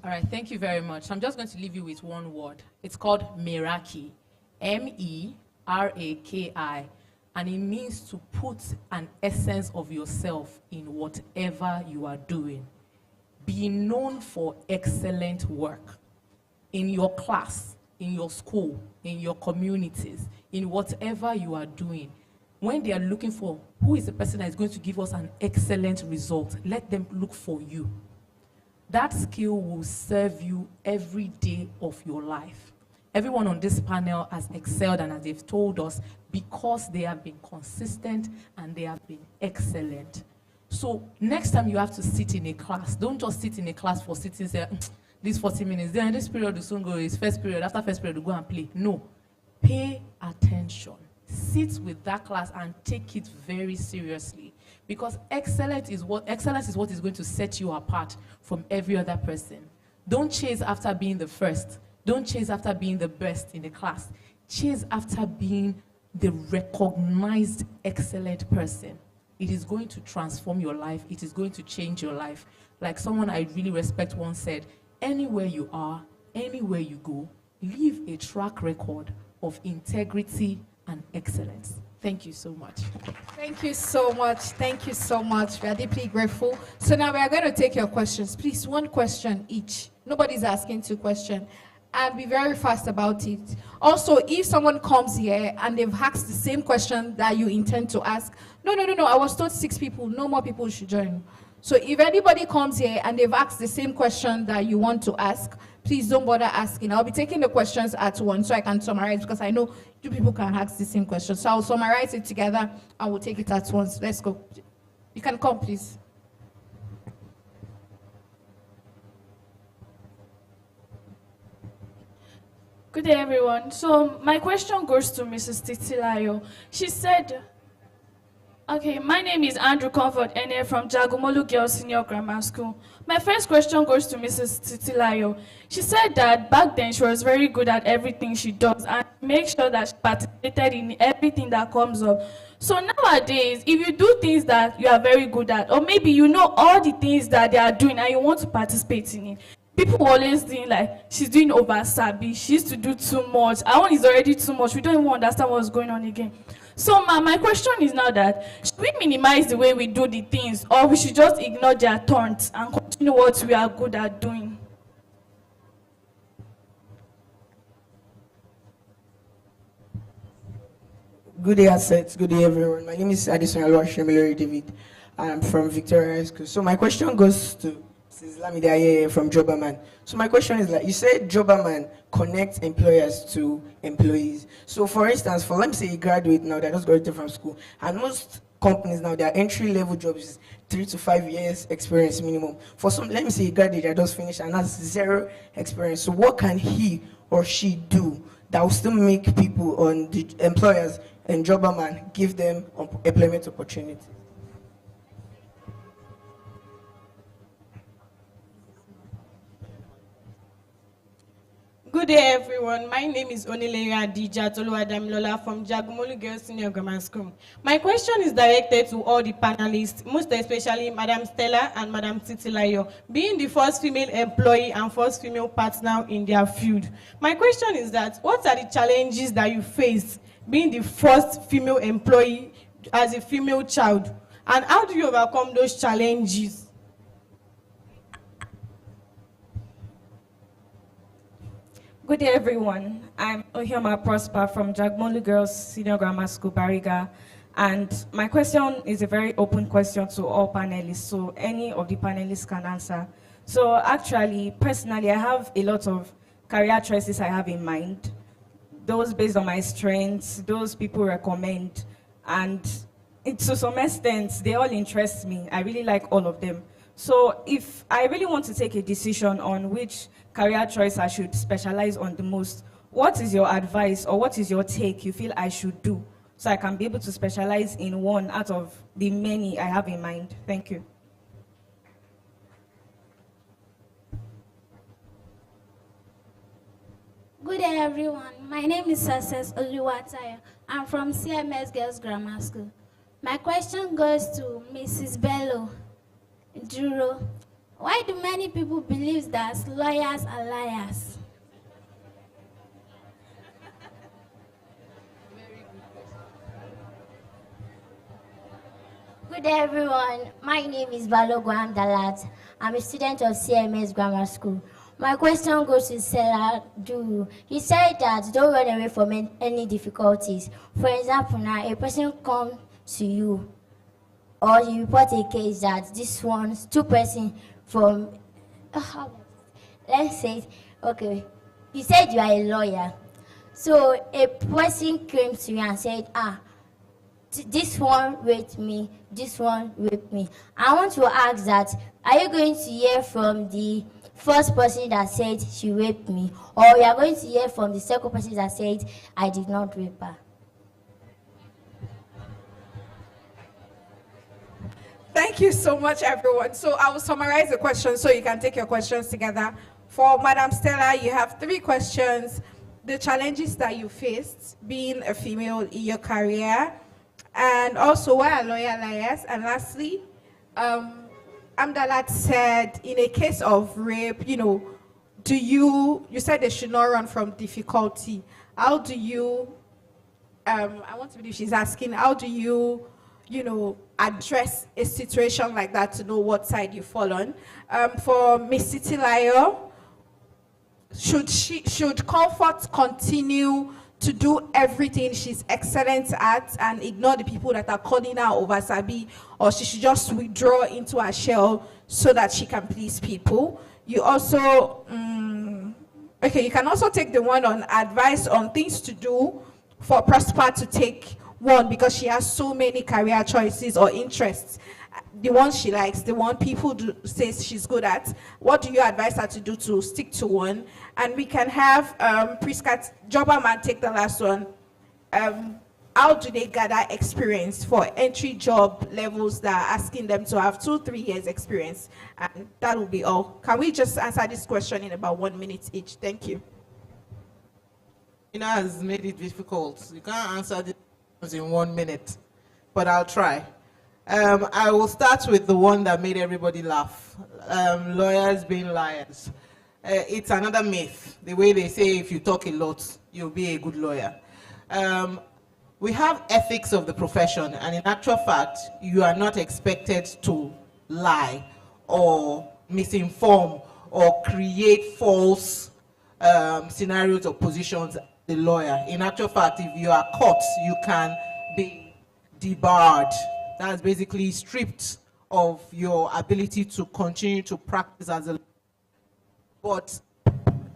All right, thank you very much. I'm just going to leave you with one word. It's called Meraki, M-E-R-A-K-I, and it means to put an essence of yourself in whatever you are doing. Be known for excellent work in your class, in your school, in your communities, in whatever you are doing. When they are looking for who is the person that is going to give us an excellent result, let them look for you. That skill will serve you every day of your life. Everyone on this panel has excelled and as they've told us because they have been consistent and they have been excellent. So next time you have to sit in a class, don't just sit in a class for sitting there, these 40 minutes, then this period will soon go, it's first period, after first period, we'll go and play. No, pay attention. Sit with that class and take it very seriously. Because excellence is what is going to set you apart from every other person. Don't chase after being the first. Don't chase after being the best in the class. Chase after being the recognized excellent person. It is going to transform your life. It is going to change your life. Like someone I really respect once said, anywhere you are, anywhere you go, leave a track record of integrity and excellence. Thank you so much. Thank you so much. Thank you so much. We are deeply grateful. So now we are going to take your questions. Please, one question each. Nobody's asking 2 questions. And be very fast about it. Also, if someone comes here and they've asked the same question that you intend to ask, no, I was told 6 people, no more people should join. So if anybody comes here and they've asked the same question that you want to ask, please don't bother asking. I'll be taking the questions at once so I can summarize because I know 2 people can ask the same question. So I'll summarize it together and we'll take it at once. Let's go. You can come, please. Good day, everyone. So my question goes to Mrs. Titilayo. She said, okay, my name is Andrew Comfort Ene from Jagomolu Girls Senior Grammar School. My first question goes to Mrs. Titilayo. She said that back then she was very good at everything she does and make sure that she participated in everything that comes up. So nowadays, if you do things that you are very good at, or maybe you know all the things that they are doing and you want to participate in it, people always think like she's doing over sabi, she used to do too much. Our own is already too much. We don't even understand what's going on again. So my question is now that should we minimize the way we do the things, or we should just ignore their taunts and continue what we are good at doing? Good day, Assets. Good day, everyone. My name is Addison Alwashemilori David. I'm from Victoria High School. So my question goes to Mrs. Lamide Ayeye from Jobaman. So my question is, like you said, Jobaman connects employers to employees. So for instance, let me say a graduate now that just graduated from school, and most companies now, their entry-level jobs is 3 to 5 years experience minimum. For some, let me say a graduate that just finished and has 0 experience. So what can he or she do that will still make people on the employers and Jobaman give them employment opportunities? Good day, everyone. My name is Onileya Adija Toluwadamilola from Jagumolu Girls Senior Grammar School. My question is directed to all the panelists, most especially Madam Stella and Madam Titilayo, being the first female employee and first female partner in their field. My question is that, what are the challenges that you face being the first female employee as a female child? And how do you overcome those challenges? Good day, everyone. I'm Ohioma Prosper from Jagmolu Girls Senior Grammar School, Bariga. And my question is a very open question to all panelists, so any of the panelists can answer. So actually, personally, I have a lot of career choices I have in mind. Those based on my strengths, those people recommend. And to some extent, they all interest me. I really like all of them. So if I really want to take a decision on which career choice I should specialize on the most, what is your advice or what is your take you feel I should do so I can be able to specialize in one out of the many I have in mind? Thank you. Good day, everyone. My name is Success Oluwataya. I'm from CMS Girls Grammar School. My question goes to Mrs. Bello Duro. Why do many people believe that lawyers are liars? Good day, everyone. My name is Balogo Amdalat. I'm a student of CMS Grammar School. My question goes to Stella Duru. You said that don't run away from any difficulties. For example, now a person comes to you, or you report a case that this one's 2 persons from, let's say, okay, you said you are a lawyer. So a person came to you and said, this one raped me, this one raped me. I want to ask that, are you going to hear from the first person that said she raped me, or you are going to hear from the second person that said I did not rape her? Thank you so much, everyone. So I will summarize the questions so you can take your questions together. For Madam Stella, you have 3 questions. The challenges that you faced being a female in your career, and also why are lawyers liars? And lastly, Amdalat said, in a case of rape, you said they should not run from difficulty. How do you, I want to believe she's asking, how do you, address a situation like that to know what side you fall on? For Ms. Titilayo, should Comfort continue to do everything she's excellent at and ignore the people that are calling her over sabi, or she should just withdraw into her shell so that she can please people? You also, okay, you can also take the one on advice on things to do for Prosper to take one, because she has so many career choices or interests. The one she likes, the one people say she's good at. What do you advise her to do to stick to one? And we can have Priscat Jobaman take the last one. How do they gather experience for entry job levels that are asking them to have 2-3 years experience? And that will be all. Can we just answer this question in about 1 minute each? Thank you. Ina has made it difficult. You can't answer this in 1 minute, but I'll try. I will start with the one that made everybody laugh. Lawyers being liars. it's another myth, the way they say if you talk a lot, you'll be a good lawyer. We have ethics of the profession, and in actual fact, you are not expected to lie or misinform or create false scenarios or positions as a lawyer. In actual fact, if you are caught, you can be debarred. That's basically stripped of your ability to continue to practice as a lawyer. But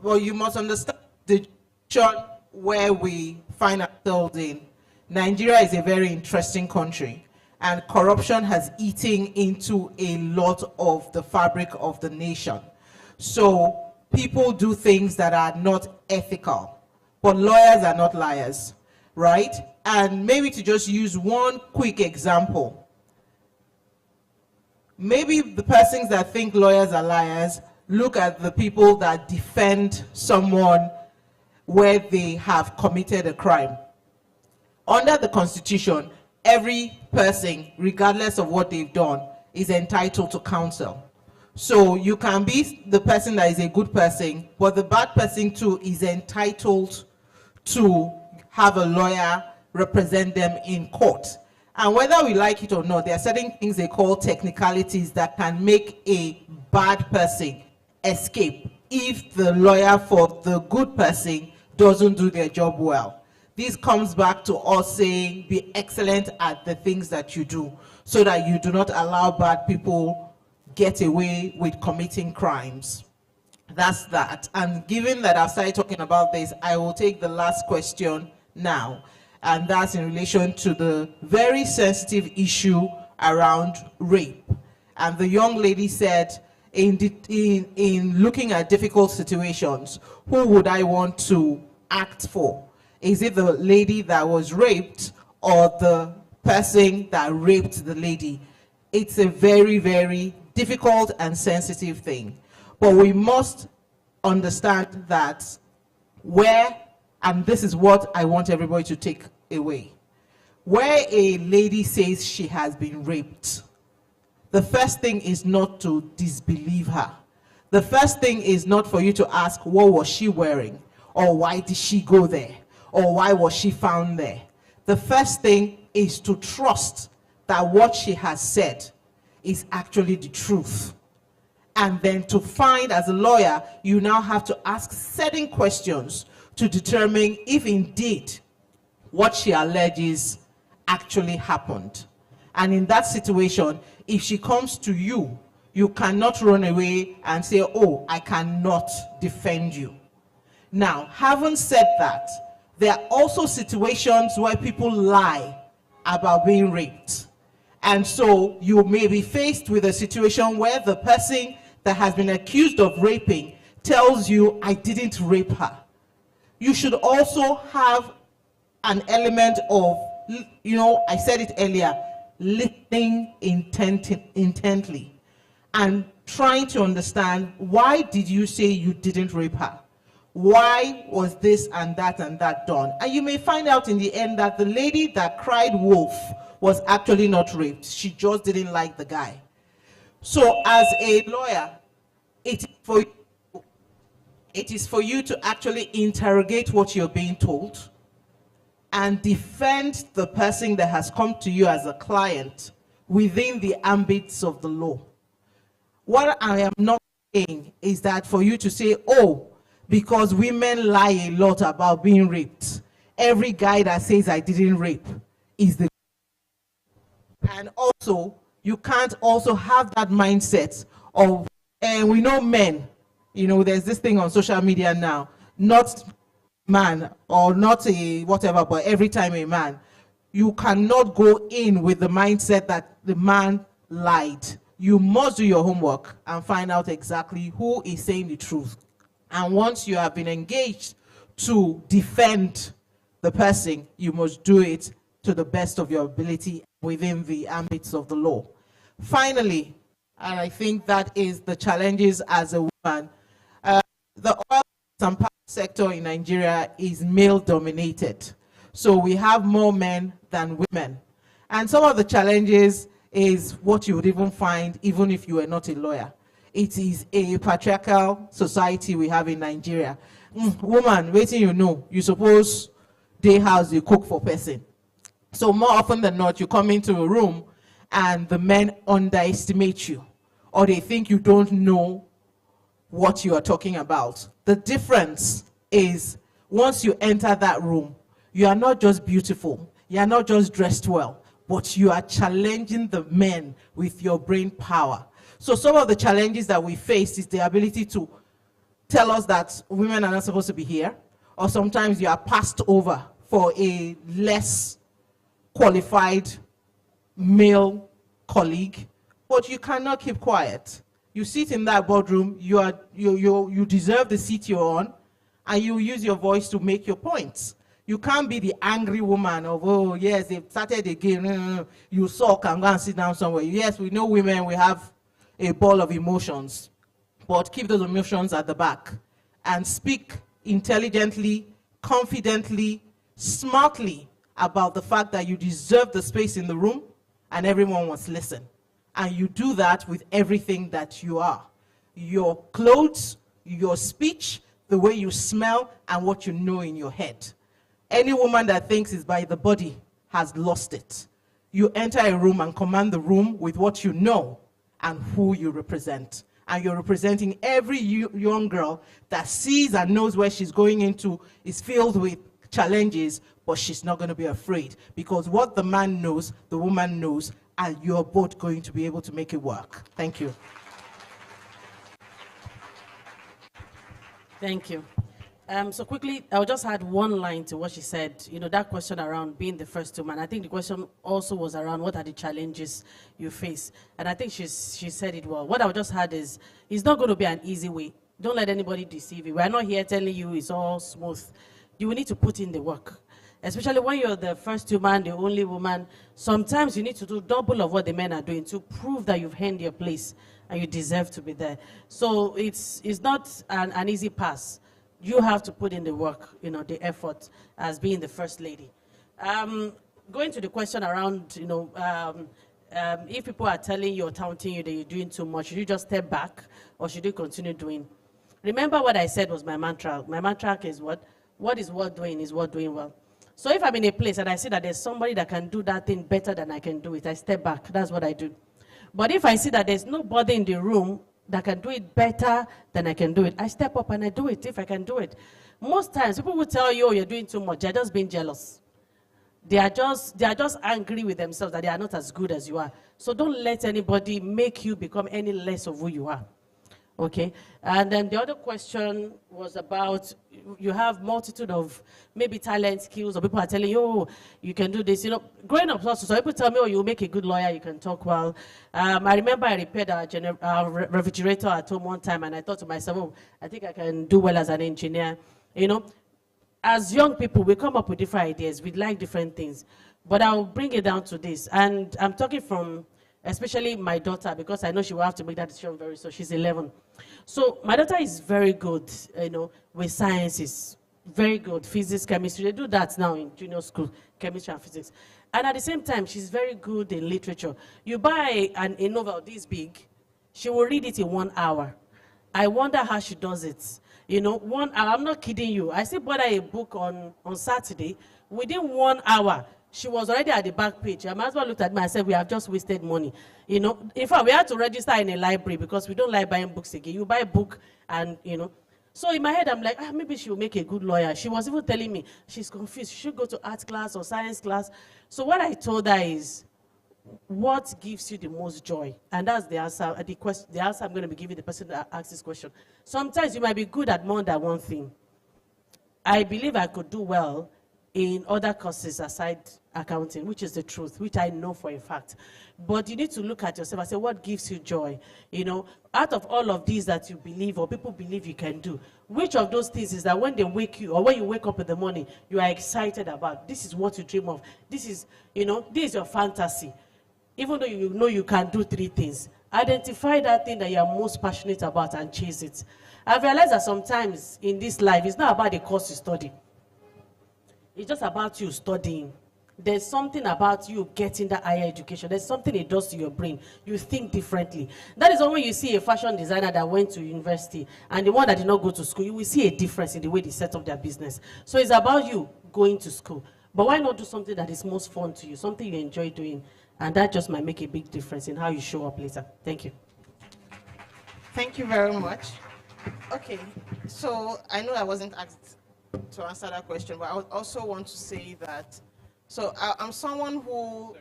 well, you must understand the situation where we find ourselves in. Nigeria is a very interesting country, and corruption has eaten into a lot of the fabric of the nation. So people do things that are not ethical, but lawyers are not liars, right? And maybe to just use one quick example, maybe the persons that think lawyers are liars look at the people that defend someone where they have committed a crime. Under the Constitution, every person, regardless of what they've done, is entitled to counsel. So you can be the person that is a good person, but the bad person too is entitled to have a lawyer represent them in court. And whether we like it or not, there are certain things they call technicalities that can make a bad person escape if the lawyer for the good person doesn't do their job well. This comes back to us saying, be excellent at the things that you do, so that you do not allow bad people get away with committing crimes. That's that. And given that I've started talking about this, I will take the last question now. And that's in relation to the very sensitive issue around rape. And the young lady said, in looking at difficult situations, who would I want to act for? Is it the lady that was raped or the person that raped the lady? It's a very, very difficult and sensitive thing. But we must understand that and this is what I want everybody to take away, where a lady says she has been raped, the first thing is not to disbelieve her. The first thing is not for you to ask, what was she wearing? Or why did she go there? Or why was she found there? The first thing is to trust that what she has said is actually the truth. And then to find, as a lawyer, you now have to ask certain questions to determine if indeed what she alleges actually happened. And in that situation, if she comes to you, you cannot run away and say, oh, I cannot defend you. Now, having said that, there are also situations where people lie about being raped. And so you may be faced with a situation where the person that has been accused of raping tells you, I didn't rape her. You should also have an element of, I said it earlier, listening intently and trying to understand, why did you say you didn't rape her? Why was this and that done? And you may find out in the end that the lady that cried wolf was actually not raped. She just didn't like the guy. So as a lawyer, it is for you to actually interrogate what you're being told and defend the person that has come to you as a client within the ambits of the law. What I am not saying is that for you to say, oh, because women lie a lot about being raped, every guy that says I didn't rape is the... And also, you can't also have that mindset of, and we know men, there's this thing on social media now, not man or not a whatever, but every time a man, you cannot go in with the mindset that the man lied. You must do your homework and find out exactly who is saying the truth. And once you have been engaged to defend the person, you must do it to the best of your ability within the ambits of the law. Finally, and I think that is the challenges as a woman, the oil and power sector in Nigeria is male dominated. So we have more men than women. And some of the challenges is what you would even find even if you were not a lawyer. it is a patriarchal society we have in Nigeria. Woman, waiting, you know, you suppose they house, you cook for person. So more often than not, you come into a room and the men underestimate you, or they think you don't know what you are talking about. The difference is once you enter that room, you are not just beautiful, you are not just dressed well, but you are challenging the men with your brain power. So some of the challenges that we face is the ability to tell us that women are not supposed to be here, or sometimes you are passed over for a less qualified male colleague, but you cannot keep quiet. You sit in that boardroom, you deserve the seat you're on, and you use your voice to make your points. You can't be the angry woman of, oh yes, they've started again, you suck, I'm going to sit down somewhere. Yes, we know women, we have a ball of emotions, but keep those emotions at the back and speak intelligently, confidently, smartly about the fact that you deserve the space in the room and everyone must listen. And you do that with everything that you are. Your clothes, your speech, the way you smell, and what you know in your head. Any woman that thinks it's by the body has lost it. You enter a room and command the room with what you know and who you represent. And you're representing every young girl that sees and knows where she's going into is filled with challenges, but she's not going to be afraid, because what the man knows, the woman knows, and you're both going to be able to make it work. Thank you. Thank you. So quickly, I'll just add one line to what she said. You know, that question around being the first woman. I think the question also was around what are the challenges you face. And I think she said it well. What I just had is, it's not going to be an easy way. Don't let anybody deceive you. We're not here telling you it's all smooth. You will need to put in the work. Especially when you're the first woman, the only woman, sometimes you need to do double of what the men are doing to prove that you've earned your place and you deserve to be there. So it's not an easy pass. You have to put in the work, you know, the effort as being the first lady. Going to the question around, you know, if people are telling you or taunting you that you're doing too much, should you just step back or should you continue doing? Remember what I said was my mantra. My mantra is what? What is worth doing is worth doing well. So if I'm in a place and I see that there's somebody that can do that thing better than I can do it, I step back. That's what I do. But if I see that there's nobody in the room that can do it better than I can do it, I step up and I do it if I can do it. Most times, people will tell you, oh, you're doing too much. They're just being jealous. They are just angry with themselves that they are not as good as you are. So don't let anybody make you become any less of who you are. Okay? And then the other question was about, you have multitude of maybe talent, skills, or people are telling you, oh, you can do this. You know, growing up also, so people tell me, oh, you make a good lawyer, you can talk well. I remember I repaired our refrigerator at home one time, and I thought to myself, oh, I think I can do well as an engineer. You know, as young people, we come up with different ideas. We like different things. But I'll bring it down to this. And I'm talking from especially my daughter, because I know she will have to make that decision very soon. She's 11. So my daughter is very good, you know, with sciences. Very good. Physics, chemistry. They do that now in junior school, chemistry and physics. And at the same time, she's very good in literature. You buy a novel this big, she will read it in 1 hour. I wonder how she does it. You know, 1 hour. I'm not kidding you. I still bought her a book on Saturday. Within 1 hour, she was already at the back page. My husband looked at me and said, we have just wasted money. You know, in fact, we had to register in a library because we don't like buying books again. You buy a book and, you know. So in my head, I'm like, maybe she'll make a good lawyer. She was even telling me, she's confused. She should go to art class or science class. So what I told her is, what gives you the most joy? And that's the answer, the answer I'm going to be giving the person that asked this question. Sometimes you might be good at more than one thing. I believe I could do well in other courses aside accounting, which is the truth, which I know for a fact. But you need to look at yourself and say, what gives you joy? You know, out of all of these that you believe or people believe you can do, which of those things is that when they wake you or when you wake up in the morning, you are excited about? This is what you dream of. This is, you know, this is your fantasy. Even though you know you can do 3 things, identify that thing that you are most passionate about and chase it. I've realized that sometimes in this life, it's not about the course you study. It's just about you studying. there's something about you getting that higher education. There's something it does to your brain. You think differently. That is why when you see a fashion designer that went to university and the one that did not go to school, you will see a difference in the way they set up their business. So it's about you going to school. But why not do something that is most fun to you, something you enjoy doing? And that just might make a big difference in how you show up later. Thank you. Thank you very much. Okay, so I know I wasn't asked to answer that question, but I would also want to say that, so I'm someone who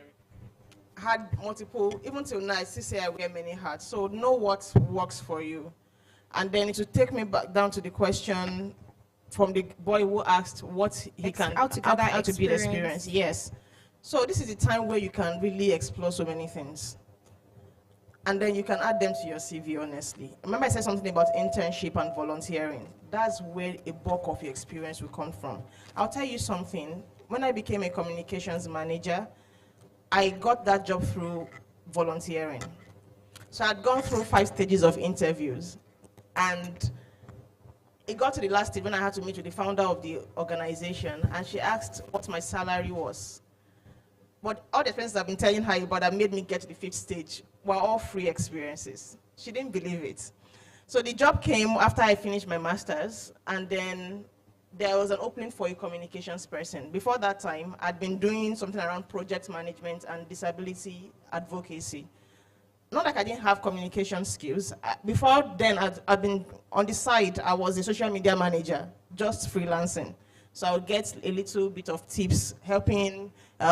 had multiple, even till now I still say I wear many hats, so know what works for you. And then it will take me back down to the question from the boy who asked what he can, how to build experience. Yes. So this is the time where you can really explore so many things. And then you can add them to your CV, honestly. Remember I said something about internship and volunteering. That's where a bulk of your experience will come from. I'll tell you something. When I became a communications manager, I got that job through volunteering. So I'd gone through 5 stages of interviews. And it got to the last stage when I had to meet with the founder of the organization, and she asked what my salary was. But all the experiences I've been telling her about that made me get to the 5th stage were all free experiences. She didn't believe it. So the job came after I finished my master's, and then there was an opening for a communications person. Before that time, I'd been doing something around project management and disability advocacy. Not like I didn't have communication skills. Before then, I'd been on the side, I was a social media manager, just freelancing. So I would get a little bit of tips, helping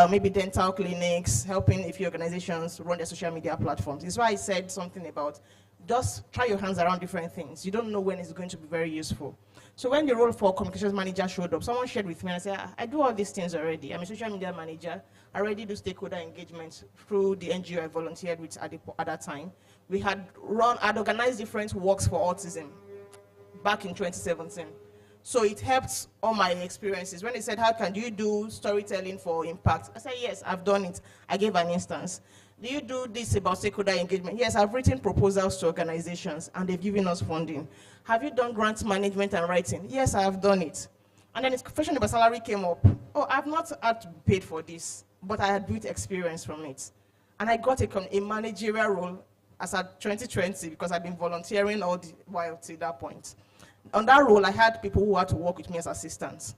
maybe dental clinics, helping a few organizations run their social media platforms. It's why I said something about just try your hands around different things. You don't know when it's going to be very useful. So when the role for communications manager showed up, someone shared with me and I said, I do all these things already. I'm a social media manager. I already do stakeholder engagement through the NGO I volunteered with at that time. I'd organized different walks for autism back in 2017. So it helped all my experiences. When they said, how can you do storytelling for impact? I said, yes, I've done it. I gave an instance. Do you do this about stakeholder engagement? Yes, I've written proposals to organizations and they've given us funding. Have you done grant management and writing? Yes, I have done it. And then the question about salary came up. Oh, I've not had to be paid for this, but I had built experience from it. And I got a managerial role as at 2020 because I've been volunteering all the while till that point. On that role, I had people who had to work with me as assistants.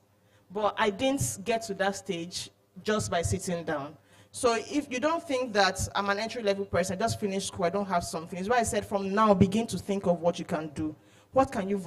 But I didn't get to that stage just by sitting down. So if you don't think that I'm an entry-level person, I just finished school, I don't have something, it's why I said from now, begin to think of what you can do. Where can you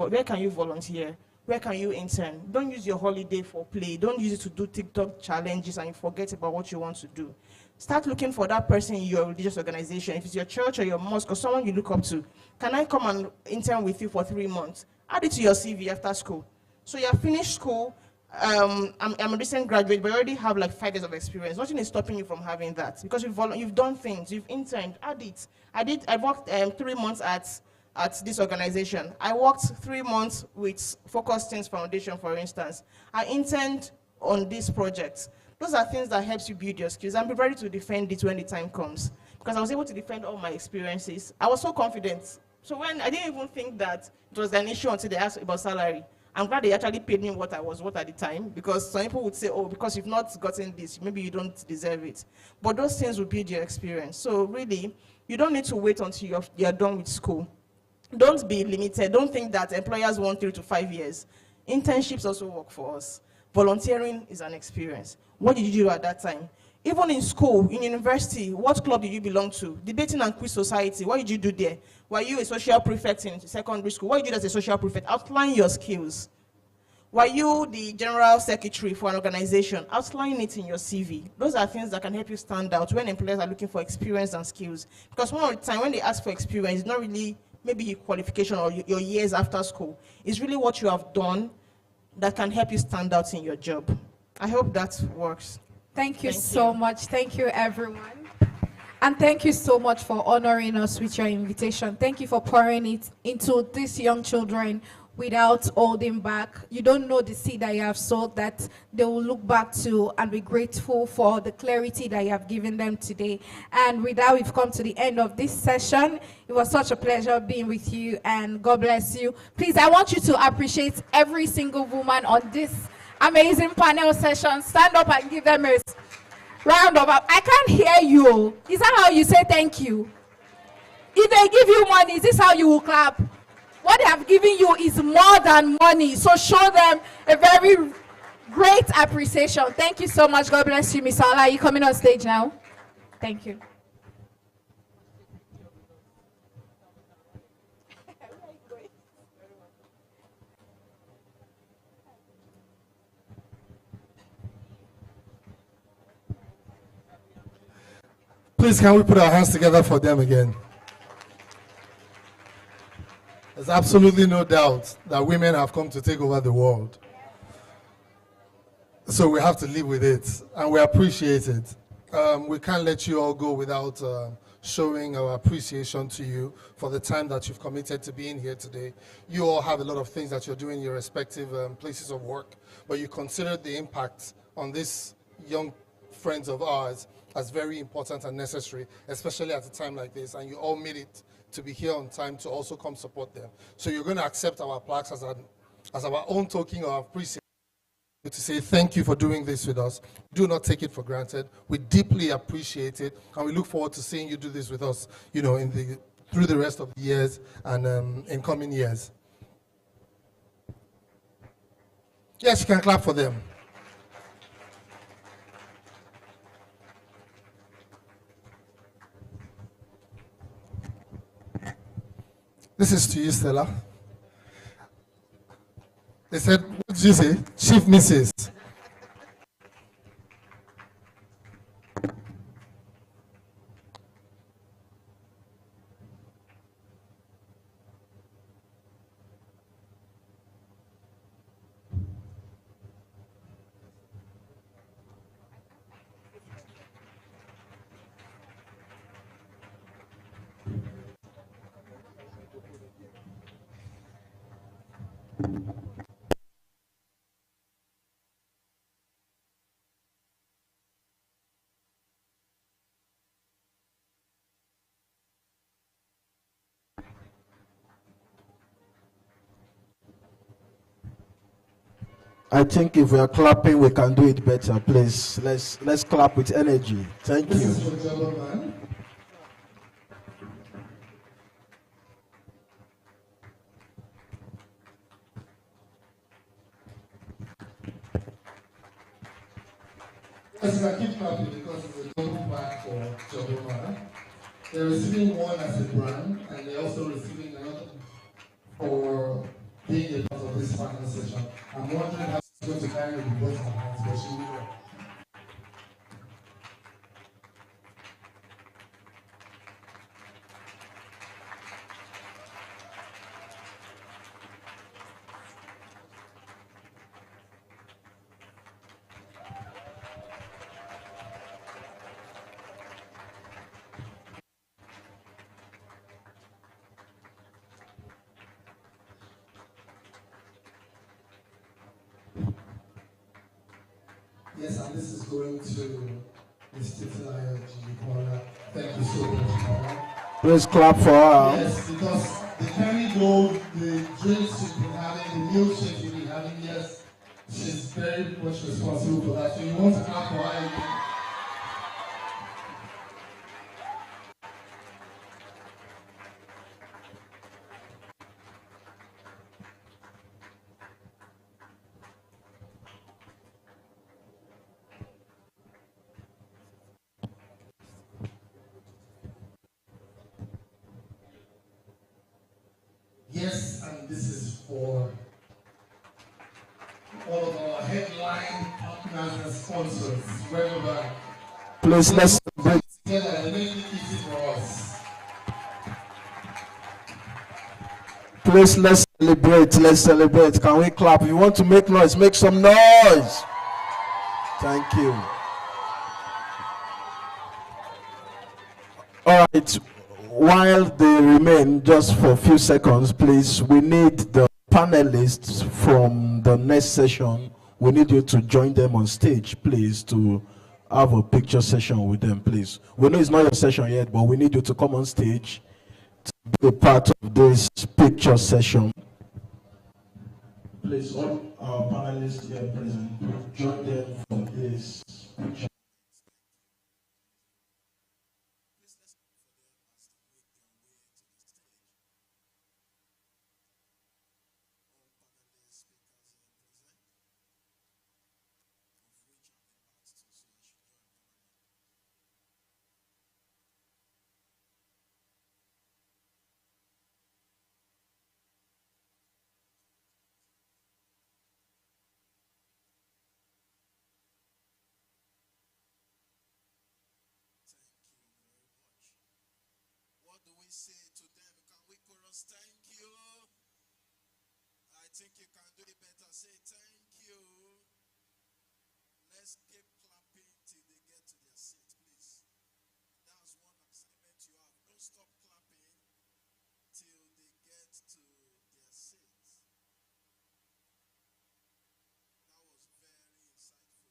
volunteer? Where can you intern? Don't use your holiday for play. Don't use it to do TikTok challenges and you forget about what you want to do. Start looking for that person in your religious organization. If it's your church or your mosque or someone you look up to, can I come and intern with you for 3 months? Add it to your CV after school. So you're finished school, I'm a recent graduate, but you already have like 5 years of experience. Nothing is stopping you from having that because you've done things, you've interned, add it. I worked 3 months at this organization. I worked 3 months with Focus Teens Foundation, for instance. I interned on this project. Those are things that helps you build your skills and be ready to defend it when the time comes. Because I was able to defend all my experiences. I was so confident. So when I didn't even think that it was an issue until they asked about salary. I'm glad they actually paid me what I was worth at the time, because some people would say, oh, because you've not gotten this, maybe you don't deserve it. But those things will build your experience. So really, you don't need to wait until you're done with school. Don't be limited. Don't think that employers want 3 to 5 years. Internships also work for us. Volunteering is an experience. What did you do at that time? Even in school, in university, what club did you belong to? Debating and Quiz Society, what did you do there? Were you a social prefect in secondary school? What did you do as a social prefect? Outline your skills. Were you the general secretary for an organization? Outline it in your CV. Those are things that can help you stand out when employers are looking for experience and skills. Because most of the time, when they ask for experience, it's not really maybe your qualification or your years after school. It's really what you have done that can help you stand out in your job. I hope that works. Thank you so much. Thank you, everyone. And thank you so much for honoring us with your invitation. Thank you for pouring it into these young children without holding back. You don't know the seed that you have sowed that they will look back to and be grateful for the clarity that you have given them today. And with that, we've come to the end of this session. It was such a pleasure being with you, and God bless you. Please, I want you to appreciate every single woman on this amazing panel session. Stand up and give them a Round of applause. I can't hear you. Is that how you say thank you? If they give you money, is this how you will clap? What they have given you is more than money. So show them a very great appreciation. Thank you so much. God bless you, Miss Ola. You coming on stage now? Thank you. Please, can we put our hands together for them again? There's absolutely no doubt that women have come to take over the world. So we have to live with it, and we appreciate it. We can't let you all go without showing our appreciation to you for the time that you've committed to being here today. You all have a lot of things that you're doing in your respective places of work, but you considered the impact on these young friends of ours as very important and necessary, especially at a time like this, and you all made it to be here on time to also come support them. So you're going to accept our plaques as our own token of appreciation, to say thank you for doing this with us. Do not take it for granted. We deeply appreciate it, and we look forward to seeing you do this with us, you know, through the rest of the years and in coming years. Yes, you can clap for them. This is to you, Stella. They said, what did you say? Chief Mrs. I think if we are clapping, we can do it better. Please, let's clap with energy. Thank you. This is for Jobberman. Yes, I keep clapping because it's a double back for Jobberman. They're receiving one as a brand, and they're also receiving another for being a part of this final session. I'm wondering how she's going to carry the both her hands, but she will. Yes, and this is going to Ms. Titilayo Jimikola. Thank you so much, Mama. Please clap for her. Yes, because the Kerry Gold, the drinks she's been having, the milkshake she's been having, yes, she's very much responsible for that. So you want to clap for her again? Yes, and this is for all of our headline partners and sponsors, wherever. Please, let's break. Together and make it easy for us. Please, let's celebrate. Let's celebrate. Can we clap? If you want to make noise, make some noise. Thank you. All right. While they remain, just for a few seconds, please, we need the panelists from the next session. We need you to join them on stage, please, to have a picture session with them, please. We know it's not your session yet, but we need you to come on stage to be a part of this picture session. Please, all our panelists here present, join them for this picture. say to them? Can we chorus thank you? I think you can do it better. Say thank you. Let's keep clapping till they get to their seat, please. That's one assignment you have. Don't stop clapping till they get to their seat. That was very insightful. Very, very insightful.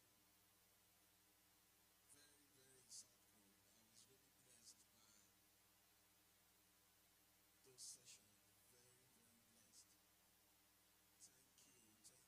I was really blessed by those sessions. Very, very blessed. Thank you. Thank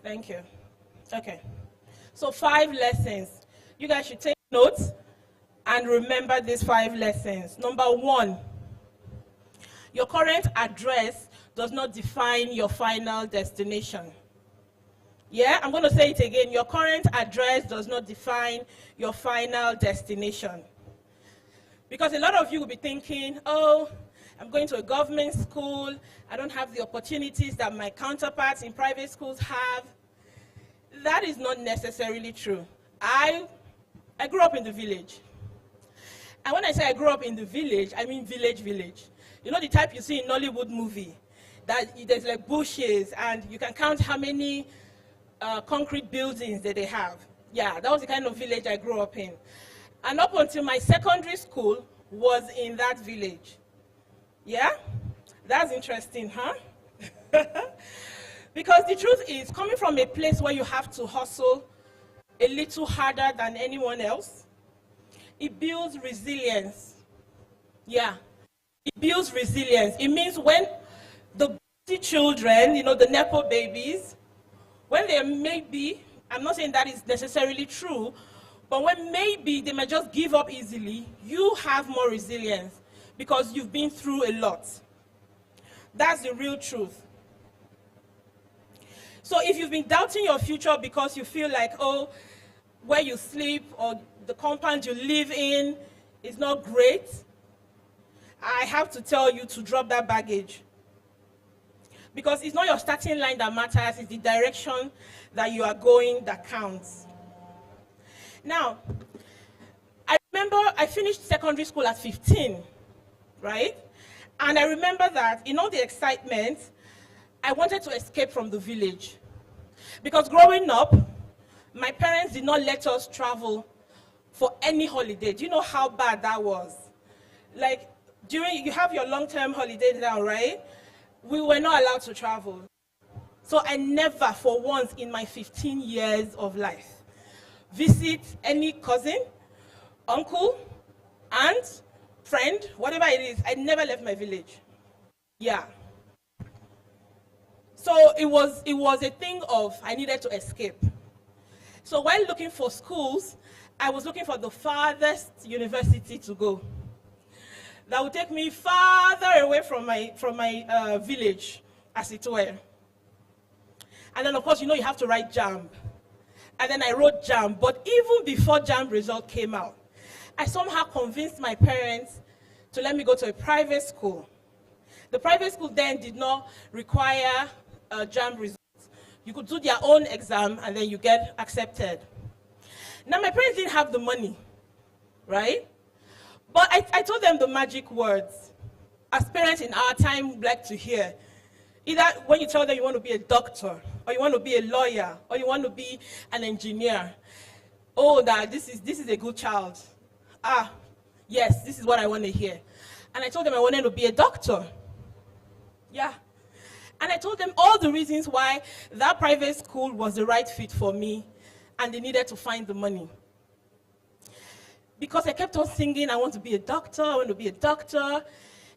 Thank you. Okay. So 5 lessons. You guys should take notes and remember these 5 lessons. Number 1, your current address does not define your final destination. Yeah, I'm going to say it again. Your current address does not define your final destination. Because a lot of you will be thinking, oh, I'm going to a government school. I don't have the opportunities that my counterparts in private schools have. That is not necessarily true. I grew up in the village. And when I say I grew up in the village, I mean village. You know the type you see in Nollywood movie, that there's like bushes and you can count how many concrete buildings that they have. Yeah, that was the kind of village I grew up in. And up until my secondary school was in that village. Yeah? That's interesting, huh? Because the truth is, coming from a place where you have to hustle a little harder than anyone else, it builds resilience. Yeah, it builds resilience. It means when the children, you know, the Nepo babies, when they maybe, I'm not saying that is necessarily true, but when maybe they might just give up easily, you have more resilience because you've been through a lot. That's the real truth. So if you've been doubting your future because you feel like, oh, where you sleep or the compound you live in is not great, I have to tell you to drop that baggage. Because it's not your starting line that matters, it's the direction that you are going that counts. Now, I remember I finished secondary school at 15, right? And I remember that in all the excitement, I wanted to escape from the village. Because growing up, my parents did not let us travel for any holiday. Do you know how bad that was? Like, you have your long-term holiday now, right? We were not allowed to travel. So I never, for once in my 15 years of life, visit any cousin, uncle, aunt, friend, whatever it is. I never left my village. Yeah. So it was a thing of I needed to escape. So while looking for schools, I was looking for the farthest university to go. That would take me farther away from my village, as it were. And then, of course, you know you have to write JAMB. And then I wrote JAMB. But even before JAMB result came out, I somehow convinced my parents to let me go to a private school. The private school then did not require JAMB results. You could do their own exam and then you get accepted. Now, my parents didn't have the money, right? But I told them the magic words, as parents in our time like to hear. Either when you tell them you want to be a doctor, or you want to be a lawyer, or you want to be an engineer. Oh, that this is a good child. Ah, yes, this is what I want to hear. And I told them I wanted to be a doctor. Yeah. And I told them all the reasons why that private school was the right fit for me, and they needed to find the money. Because I kept on singing, I want to be a doctor, I want to be a doctor.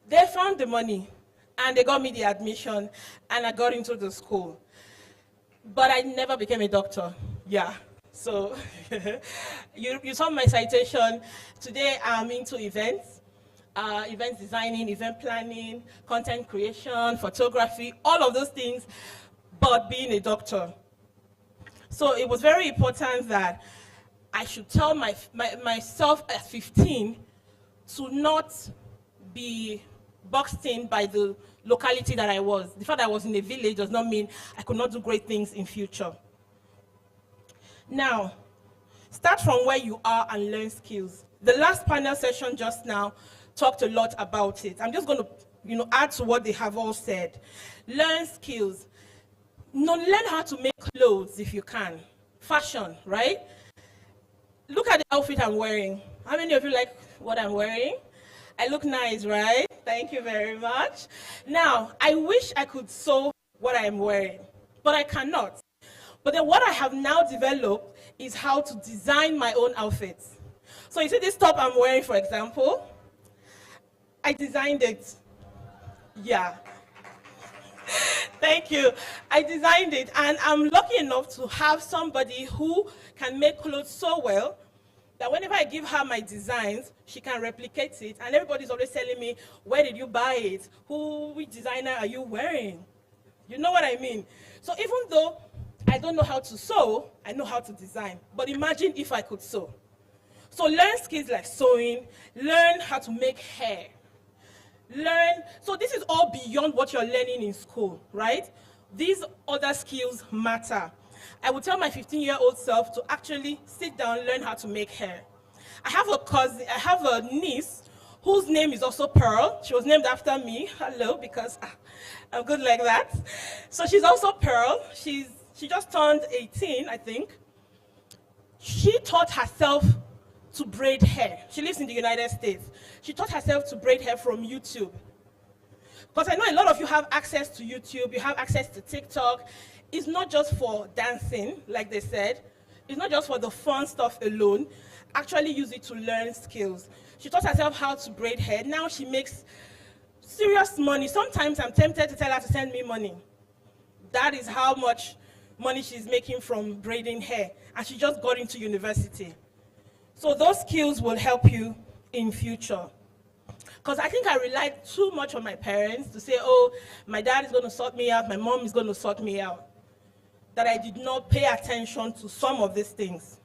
They found the money, and they got me the admission, and I got into the school. But I never became a doctor. Yeah. So you saw my citation. Today I'm into events. Event designing, event planning, content creation, photography, all of those things, but being a doctor. So it was very important that I should tell myself at 15 to not be boxed in by the locality that I was. The fact that I was in a village does not mean I could not do great things in future. Now, start from where you are and learn skills. The last panel session just now talked a lot about it. I'm just going to, add to what they have all said. Learn skills. Learn how to make clothes if you can. Fashion, right? Look at the outfit I'm wearing. How many of you like what I'm wearing? I look nice, right? Thank you very much. Now, I wish I could sew what I'm wearing, but I cannot. But then what I have now developed is how to design my own outfits. So you see this top I'm wearing, for example? I designed it. Yeah. Thank you. I designed it, and I'm lucky enough to have somebody who can make clothes so well that whenever I give her my designs, she can replicate it, and everybody's always telling me, where did you buy it? Which designer are you wearing? You know what I mean? So even though I don't know how to sew, I know how to design. But imagine if I could sew. So learn skills like sewing, learn how to make hair. So this is all beyond what you're learning in school, right? These other skills matter. I would tell my 15-year-old self to actually sit down, learn how to make hair. I have a niece whose name is also Pearl. She was named after me, hello, because I'm good like that. So she's also Pearl. She just turned 18, I think. She taught herself to braid hair. She lives in the United States. She taught herself to braid hair from YouTube. Because I know a lot of you have access to YouTube, you have access to TikTok. It's not just for dancing, like they said. It's not just for the fun stuff alone. Actually use it to learn skills. She taught herself how to braid hair. Now she makes serious money. Sometimes I'm tempted to tell her to send me money. That is how much money she's making from braiding hair. And she just got into university. So those skills will help you in future. Because I think I relied too much on my parents to say, oh, my dad is going to sort me out, my mom is going to sort me out. That I did not pay attention to some of these things.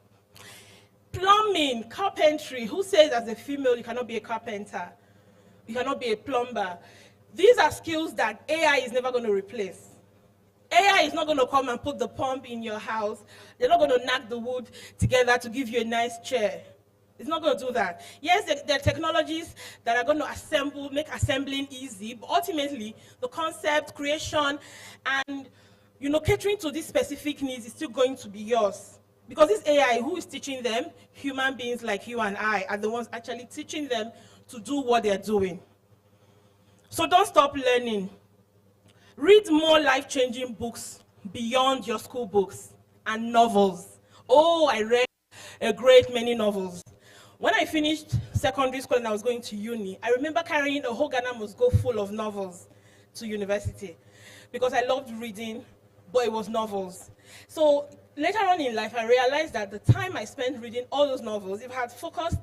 Plumbing, carpentry, who says as a female you cannot be a carpenter? You cannot be a plumber. These are skills that AI is never going to replace. AI is not going to come and put the pump in your house. They're not going to knock the wood together to give you a nice chair. It's not going to do that. Yes, there are technologies that are going to make assembling easy, but ultimately, the concept, creation, and catering to these specific needs is still going to be yours. Because this AI, who is teaching them? Human beings like you and I are the ones actually teaching them to do what they're doing. So don't stop learning. Read more life-changing books beyond your school books and novels. Oh, I read a great many novels. When I finished secondary school and I was going to uni, I remember carrying a whole Ghana Must Go full of novels to university because I loved reading, but it was novels. So later on in life, I realized that the time I spent reading all those novels, if I had focused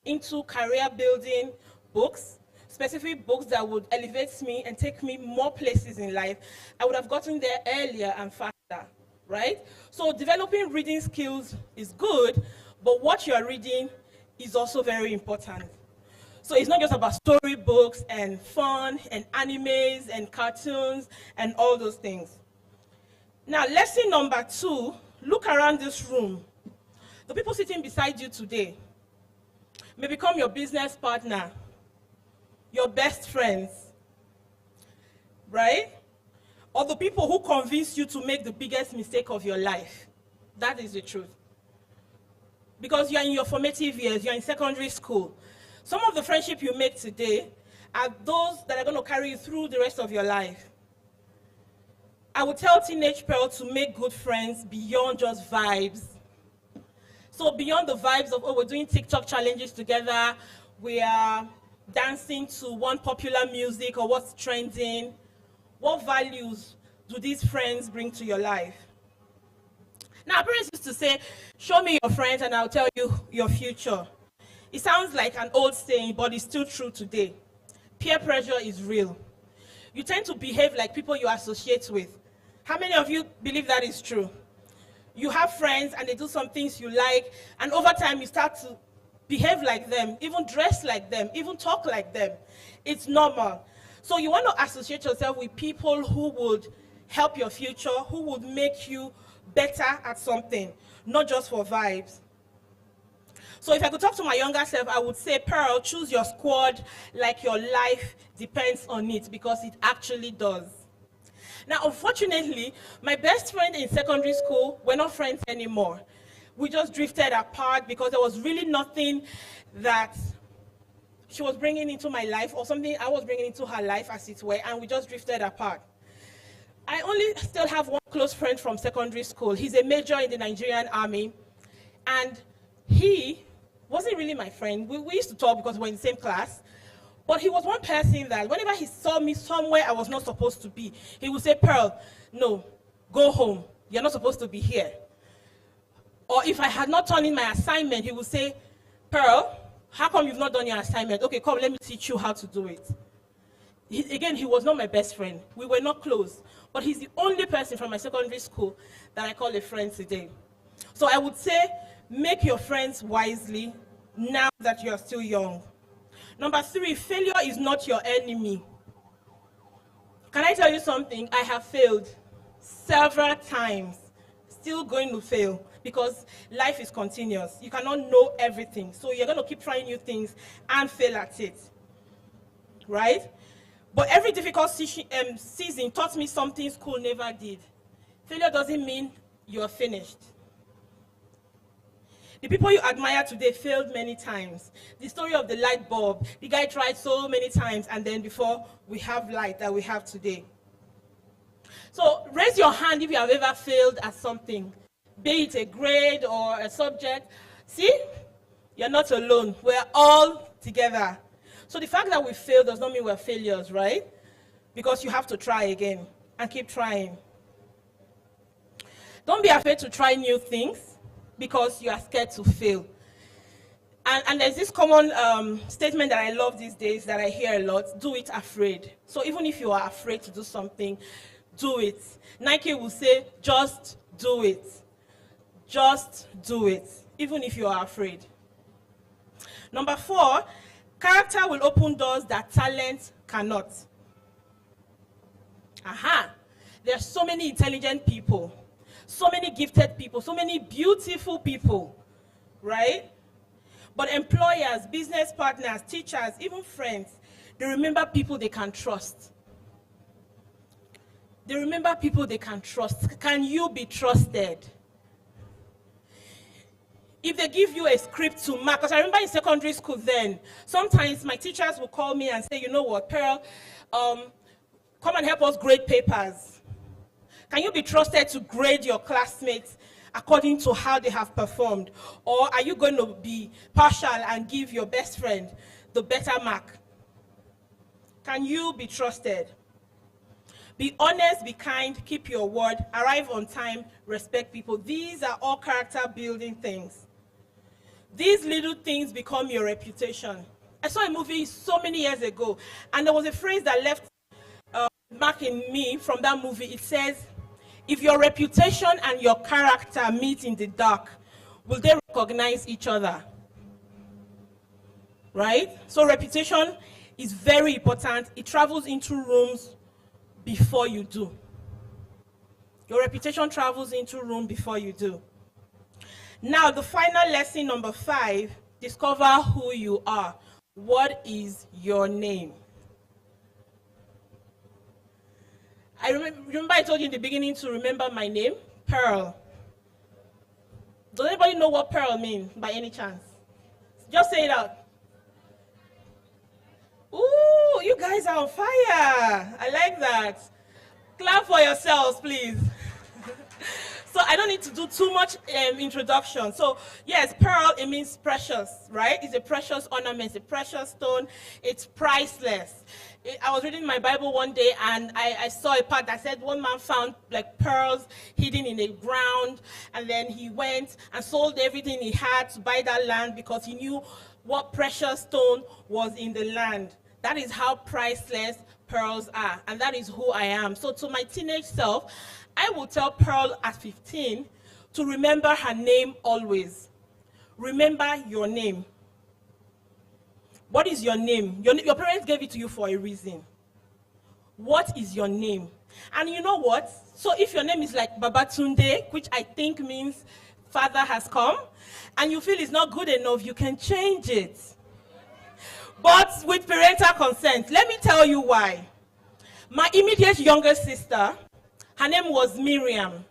into career-building books, specific books that would elevate me and take me more places in life, I would have gotten there earlier and faster, right? So developing reading skills is good, but what you're reading is also very important. So it's not just about storybooks and fun and animes and cartoons and all those things. Now, lesson number 2, look around this room. The people sitting beside you today may become your business partner, your best friends, right? Or the people who convince you to make the biggest mistake of your life. That is the truth. Because you're in your formative years, you're in secondary school. Some of the friendships you make today are those that are going to carry you through the rest of your life. I would tell teenage Pearl to make good friends beyond just vibes. So beyond the vibes of, oh, we're doing TikTok challenges together, we are dancing to one popular music or what's trending, what values do these friends bring to your life? Now, parents used to say, show me your friends and I'll tell you your future. It sounds like an old saying, but it's still true today. Peer pressure is real. You tend to behave like people you associate with. How many of you believe that is true? You have friends and they do some things you like, and over time you start to behave like them, even dress like them, even talk like them. It's normal. So you want to associate yourself with people who would help your future, who would make you better at something, not just for vibes. So if I could talk to my younger self, I would say, Pearl, choose your squad like your life depends on it, because it actually does. Now, unfortunately, my best friend in secondary school, we're not friends anymore. We just drifted apart because there was really nothing that she was bringing into my life or something I was bringing into her life, as it were, and we just drifted apart. I only still have one close friend from secondary school. He's a major in the Nigerian army, and he wasn't really my friend. We used to talk because we're in the same class, But he was one person that whenever he saw me somewhere I was not supposed to be, he would say, Pearl, no, go home. You're not supposed to be here. Or if I had not turned in my assignment, he would say, Pearl, how come you've not done your assignment? Okay, come, let me teach you how to do it. Again, he was not my best friend. We were not close. But he's the only person from my secondary school that I call a friend today. So I would say, make your friends wisely now that you are still young. Number 3, failure is not your enemy. Can I tell you something? I have failed several times, still going to fail because life is continuous. You cannot know everything. So you're going to keep trying new things and fail at it, right? But every difficult season taught me something school never did. Failure doesn't mean you're finished. The people you admire today failed many times. The story of the light bulb, the guy tried so many times, and then before we have light that we have today. So raise your hand if you have ever failed at something, be it a grade or a subject. See, you're not alone. We're all together. So the fact that we fail does not mean we're failures, right? Because you have to try again and keep trying. Don't be afraid to try new things because you are scared to fail. And there's this common statement that I love these days that I hear a lot: do it afraid. So even if you are afraid to do something, do it. Nike will say, just do it. Just do it, even if you are afraid. Number 4, character will open doors that talent cannot. Aha! There are so many intelligent people, so many gifted people, so many beautiful people, right? But employers, business partners, teachers, even friends, they remember people they can trust. They remember people they can trust. Can you be trusted? If they give you a script to mark, because I remember in secondary school then, sometimes my teachers would call me and say, you know what, Pearl, come and help us grade papers. Can you be trusted to grade your classmates according to how they have performed? Or are you going to be partial and give your best friend the better mark? Can you be trusted? Be honest, be kind, keep your word, arrive on time, respect people. These are all character building things. These little things become your reputation. I saw a movie so many years ago, and there was a phrase that left mark in me from that movie. It says, if your reputation and your character meet in the dark, will they recognize each other? Right? So reputation is very important. It travels into rooms before you do. Your reputation travels into room before you do. Now, the final lesson, number 5, discover who you are. What is your name? I remember I told you in the beginning to remember my name, Pearl. Does anybody know what Pearl means by any chance? Just say it out. Ooh, you guys are on fire. I like that. Clap for yourselves, please. So I don't need to do too much introduction. So yes, pearl, it means precious, right? It's a precious ornament, it's a precious stone. It's priceless. I was reading my Bible one day and I saw a part that said one man found like pearls hidden in the ground, and then he went and sold everything he had to buy that land because he knew what precious stone was in the land. That is how priceless pearls are, and that is who I am. So to my teenage self, I will tell Pearl at 15 to remember her name always. Remember your name. What is your name? Your parents gave it to you for a reason. What is your name? And you know what? So if your name is like Babatunde, which I think means Father has come, and you feel it's not good enough, you can change it. But with parental consent. Let me tell you why. My immediate younger sister, her name was Miriam,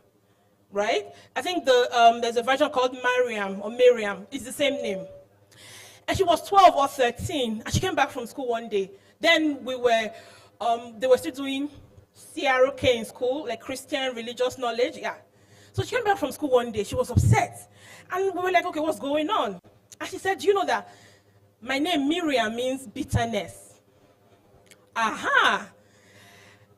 right? I think there's a version called Mariam or Miriam. It's the same name. And she was 12 or 13, and she came back from school one day. Then they were still doing CROK in school, like Christian religious knowledge, yeah. So she came back from school one day, she was upset. And we were like, okay, what's going on? And she said, do you know that my name Miriam means bitterness? aha.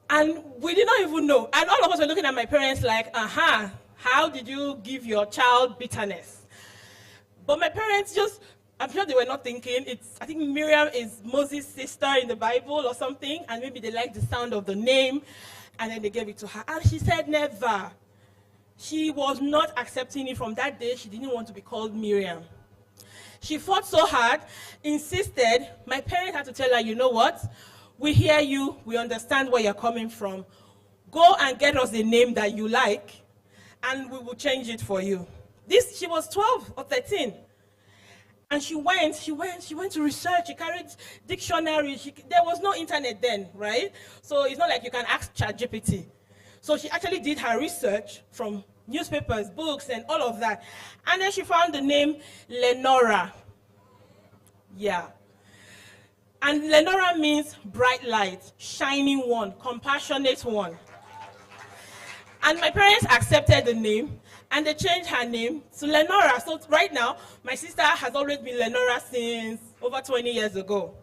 And we did not even know. And all of us were looking at my parents like, aha, how did you give your child bitterness? But my parents just, I'm sure they were not thinking. I think Miriam is Moses' sister in the Bible or something, and maybe they liked the sound of the name, and then they gave it to her. And she said never. She was not accepting it from that day. She didn't want to be called Miriam. She fought so hard, insisted. My parents had to tell her, you know what? We hear you. We understand where you're coming from. Go and get us a name that you like, and we will change it for you. She was 12 or 13. And she went to research. She carried dictionaries. There was no internet then, right? So it's not like you can ask ChatGPT. So she actually did her research from newspapers, books, and all of that. And then she found the name Lenora. Yeah. And Lenora means bright light, shining one, compassionate one. And my parents accepted the name, and they changed her name to Lenora. So right now, my sister has always been Lenora since over 20 years ago.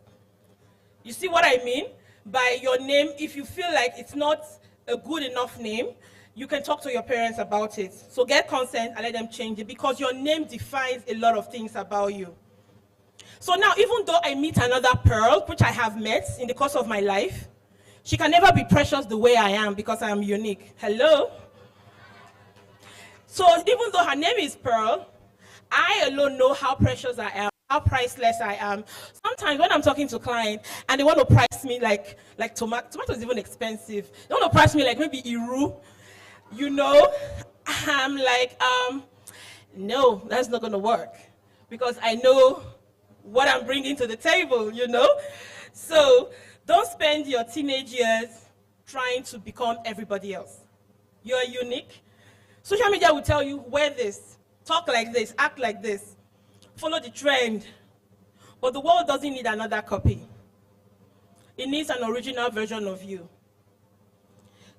You see what I mean? By your name, if you feel like it's not a good enough name, you can talk to your parents about it. So get consent and let them change it, because your name defines a lot of things about you. So now, even though I meet another Pearl, which I have met in the course of my life, she can never be precious the way I am, because I am unique. Hello? So even though her name is Pearl, I alone know how precious I am, how priceless I am. Sometimes when I'm talking to clients and they want to price me like tomato is even expensive. They want to price me like maybe Iru, you know, I'm like, no, that's not going to work, because I know what I'm bringing to the table, you know. So don't spend your teenage years trying to become everybody else. You're unique. Social media will tell you, wear this, talk like this, act like this, follow the trend. But the world doesn't need another copy. It needs an original version of you.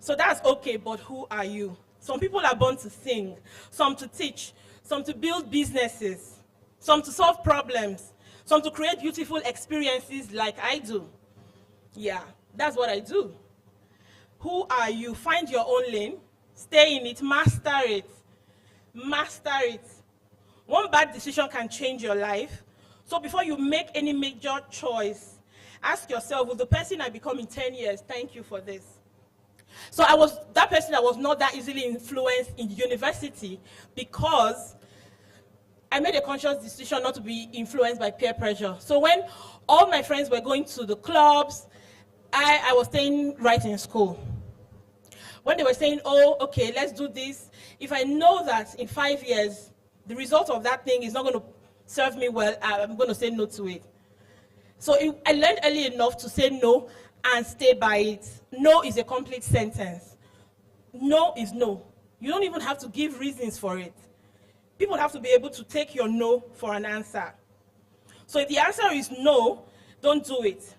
So that's okay, but who are you? Some people are born to sing, some to teach, some to build businesses, some to solve problems, some to create beautiful experiences like I do. Yeah, that's what I do. Who are you? Find your own lane, stay in it, master it. Master it. One bad decision can change your life. So before you make any major choice, ask yourself, will the person I become in 10 years thank you for this? So I was that person that was not that easily influenced in university, because I made a conscious decision not to be influenced by peer pressure. So when all my friends were going to the clubs, I was staying right in school. When they were saying, oh, okay, let's do this, if I know that in 5 years, the result of that thing is not going to serve me well, I'm going to say no to it. So I learned early enough to say no and stay by it. No is a complete sentence. No is no. You don't even have to give reasons for it. People have to be able to take your no for an answer. So if the answer is no, don't do it.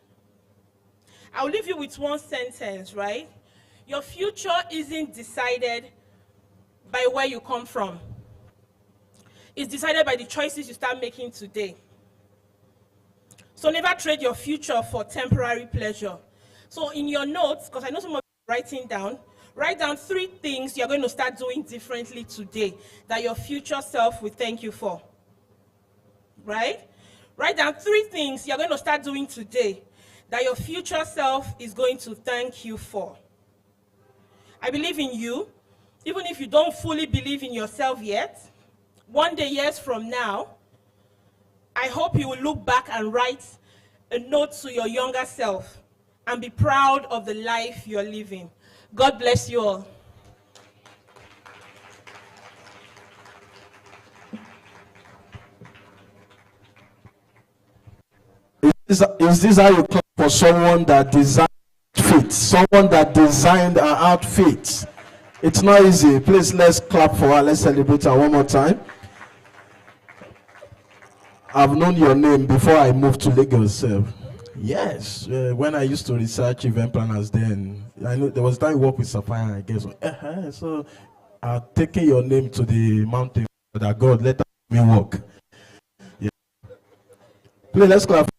I'll leave you with one sentence, right? Your future isn't decided by where you come from. It's decided by the choices you start making today. So never trade your future for temporary pleasure. So in your notes, because I know some of you are writing down, write down 3 things you're going to start doing differently today that your future self will thank you for. Right? Write down 3 things you're going to start doing today that your future self is going to thank you for. I believe in you, even if you don't fully believe in yourself yet. One day, years from now, I hope you will look back and write a note to your younger self and be proud of the life you're living. God bless you all. Is this how you clap for someone that designed outfits? Someone that designed an outfit. It's not easy. Please, let's clap for her. Let's celebrate her one more time. I've known your name before I moved to Lagos. Yes, when I used to research event planners then, I know there was time I worked with Sapphire, I guess. So I've taken your name to the mountain that God let me walk. Yeah. Please, let's clap.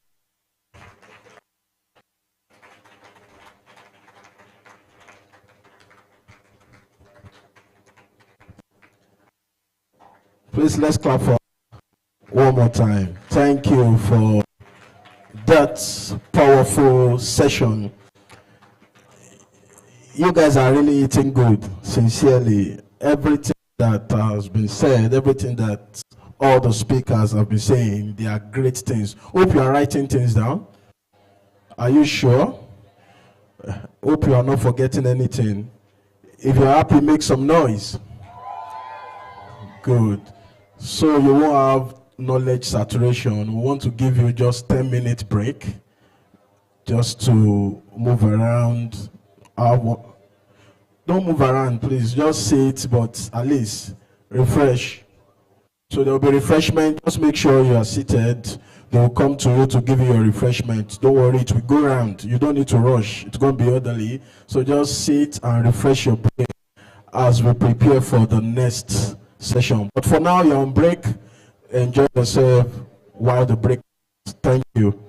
Please, let's clap for one more time. Thank you for that powerful session. You guys are really eating good, sincerely. Everything that has been said, everything that all the speakers have been saying, they are great things. Hope you are writing things down. Are you sure? Hope you are not forgetting anything. If you're happy, make some noise. Good. So you won't have knowledge saturation. We want to give you just 10-minute break just to move around. Don't move around, please. Just sit, but at least refresh. So there will be refreshment. Just make sure you are seated. They will come to you to give you your refreshment. Don't worry, it will go around. You don't need to rush. It's going to be orderly. So just sit and refresh your brain as we prepare for the next session. But for now, you're on break. Enjoy yourself while the break. Thank you.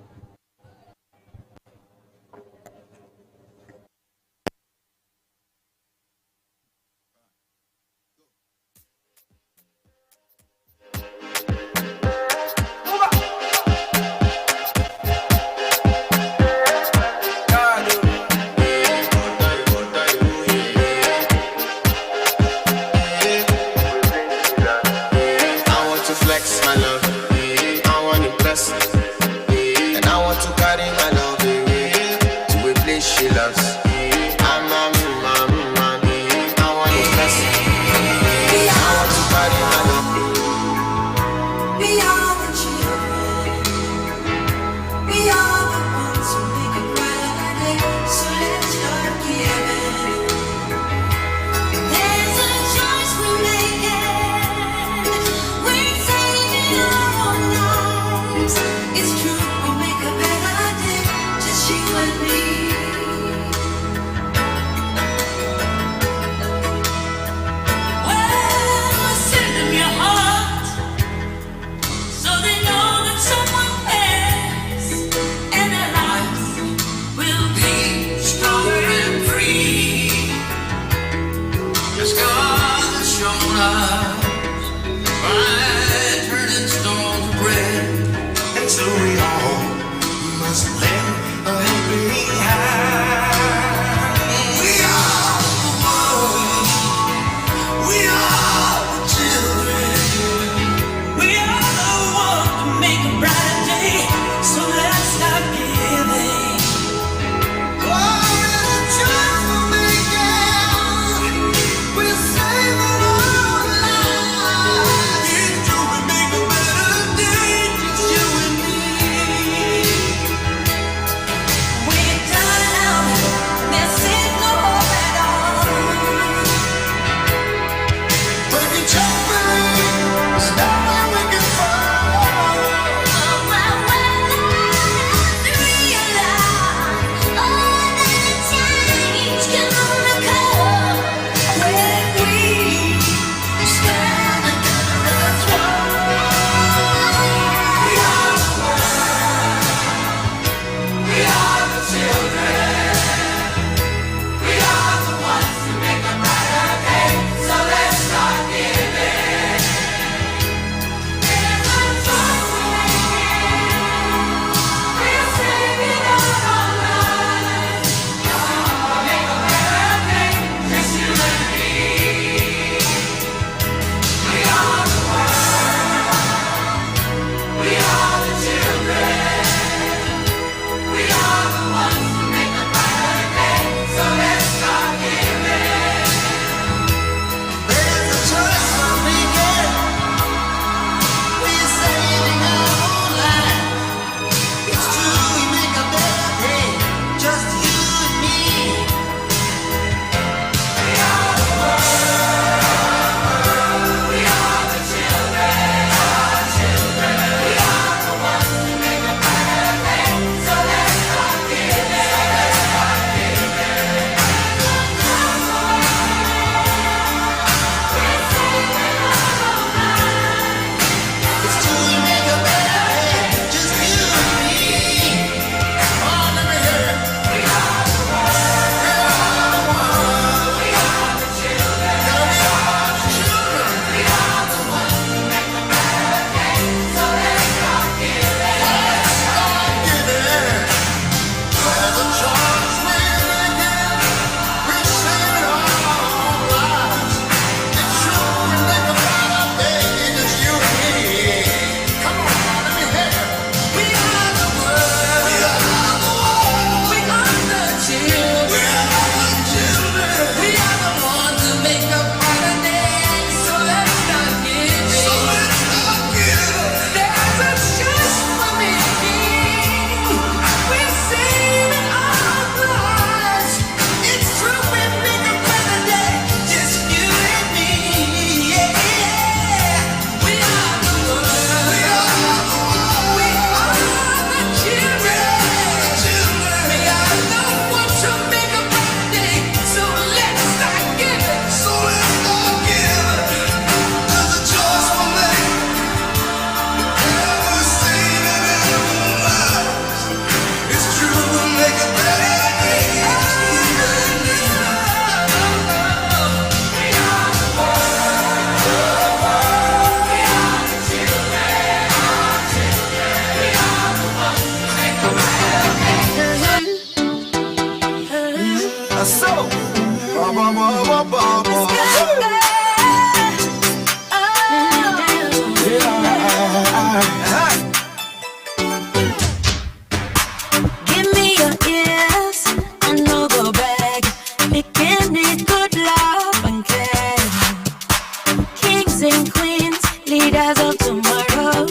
kings and queens, leaders of tomorrow.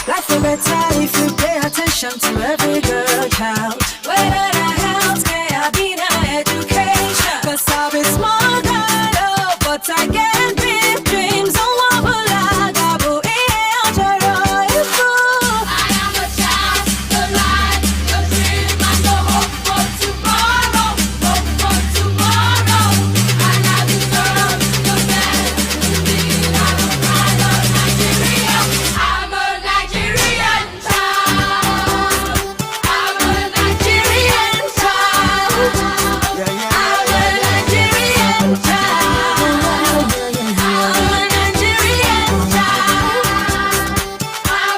Life will better if you pay attention to every girl child. Whether the healthcare, be the education. 'Cause I'll be small girl, but I get big dreams. I am a child, the light, the dream, and the hope for tomorrow. Hope for tomorrow. And I deserve the best. Indeed, I'm a pride of Nigeria. I'm a Nigerian child. I'm a Nigerian child. I'm a Nigerian child. I'm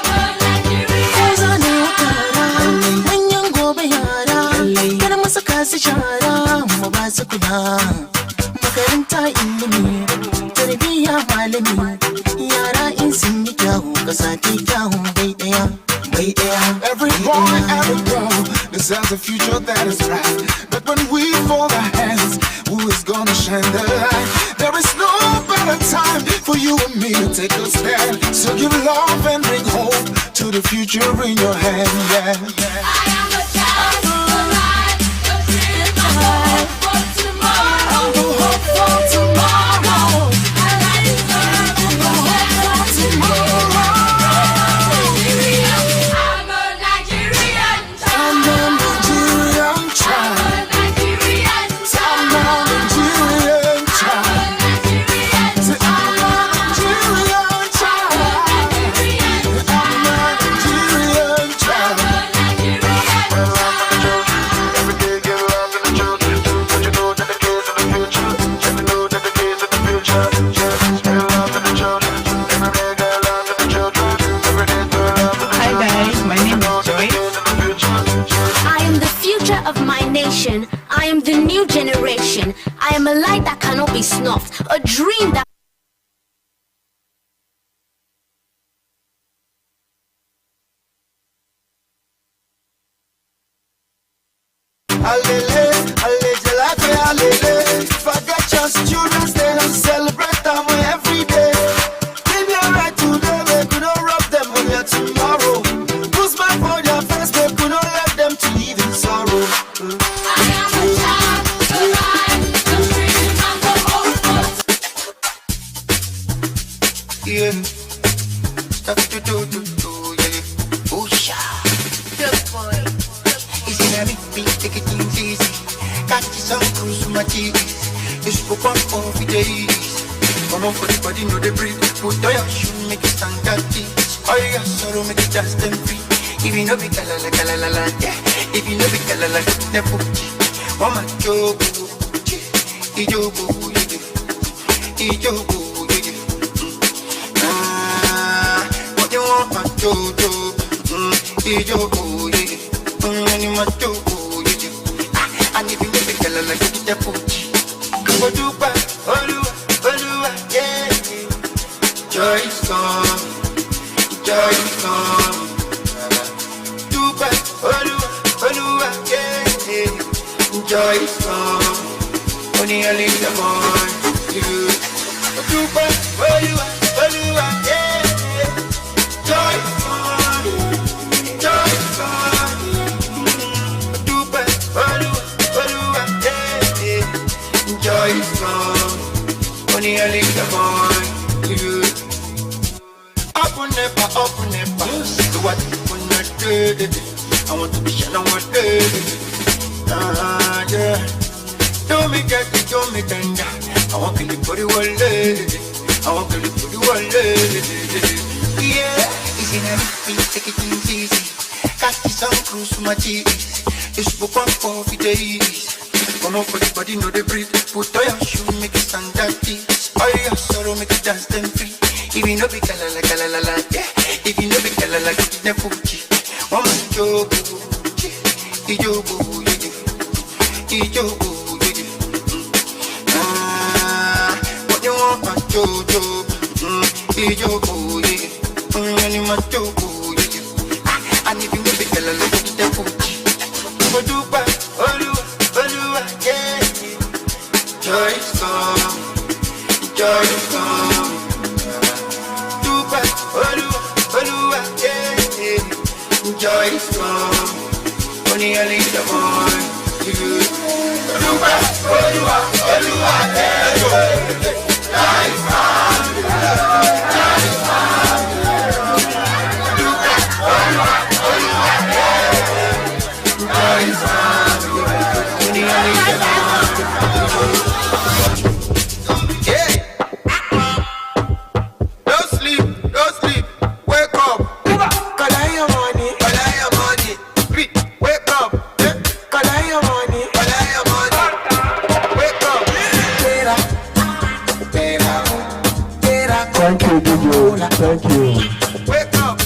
a Nigerian manyan gobe yara kada masa kasu shara mu ba su kula makaranta ilimi tarbiyya malami yara in sun yi kyawu kasa ta kyawu bai daya. Every boy, every girl deserves a future that is bright. But when we fold our hands, who is gonna shine the light? There is no better time for you and me to take a stand. So give love and bring hope to the future in your hand. Yeah. I am a child, the light, the dream, and the hope for tomorrow. Hope for tomorrow. And I deserve the hope for tomorrow. I'm a Nigerian child. I'm a Nigerian child. I'm a Nigerian child. I'm a Nigerian child. I'm a Nigerian child. Every day give love to the children. But you know that the kids are the future. And you know that the kids are the future. Just give love to the children. Every day give love to the children. Every day give love to the children. Hi guys, my name is Joy. I am the future of my nation. I am the new generation. I am a light that cannot be snuffed. A dream that Alele, ale jalate, alele. If I get chance, children stay and celebrate them every day. Give me a right today, we could not rob them on your tomorrow. Put my for their face, we could not let them to live in sorrow. I am a child, the light, the dream, and the hope for Yeah. Stuff to do, yeah. Oh, good boy. Easy na me, take it easy. Catch some cruise my cheese. You spoke on for days. Come on for the body, know the breathe. Put on your shoe, make it stand that deep. All your sorrow, make it dance them free. If you know be kalala, yeah. If you know be kalala, the poochie. One man joke, ijobu, what you want, my jojo, ijobu, and if you know be kalala, the poochie. Go do back, Oluwa, yeah. Joy is come, joy is come. Do back, Oluwa, yeah. Joy is come, only a little more. Do back, Oluwa, yeah. Joy is come, joy is come. Do back, Oluwa, yeah. Joy is come, only a little more. Up on never, do what you wanna do. I want to be shining one day. Yeah. Don't make it, don't make tender. I want to live for the world. I want to live for the world. Yeah. Easy now, take it easy. Catch some cruise for my cheese. You spoke on for days. Come on for the body, know the breathe. Put on your shoe, make it stand that deep. All your sorrow, make it dance them free. If you know be kalala, yeah. If you know be kalala, get the poochie. One man joke, ijobu, what you want, my jojo, ijobu, my jojo. And if you know be kalala, get the poochie. Go do back, Oluwa, yeah. Joy is coming, joy is coming. Dubai, Oluwa, yeah, yeah. Joy is coming, only a little more. Dubai, Oluwa, yeah, yeah. Joy is coming, joy is coming. Dubai, Oluwa, yeah, yeah. Joy is coming, only a little more. Don't sleep, wake up. Collect your money, wake up. Collect your money, wake up. Thank you, DJ. Thank you. Wake up.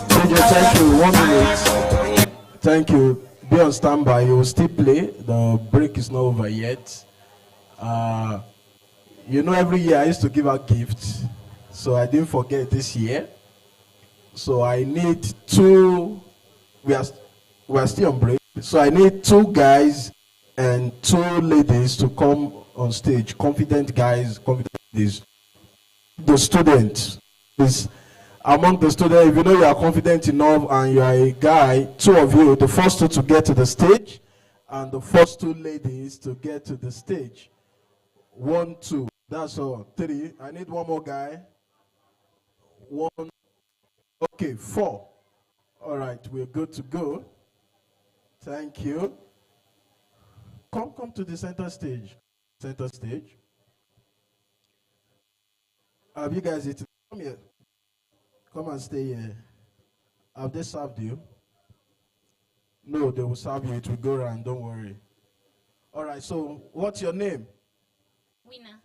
DJ, thank you. 1 minute. Thank you. Be on standby. You will still play. The break is not over yet. You know, every year I used to give out gifts, so I didn't forget this year. So I need two. We are still on break. So I need 2 guys and 2 ladies to come on stage. Confident guys, confident ladies. The students is among the students. If you know you are confident enough and you are a guy, 2 of you, the first 2 to get to the stage, and the first 2 ladies to get to the stage. 1, 2. That's all. 3. I need 1 more guy. 1. Okay, 4. All right, we're good to go. Thank you. Come to the center stage. Center stage. Have you guys eaten? Come here. Come and stay here. Have they served you? No, they will serve you. It will go around. Don't worry. All right, so what's your name? Winner.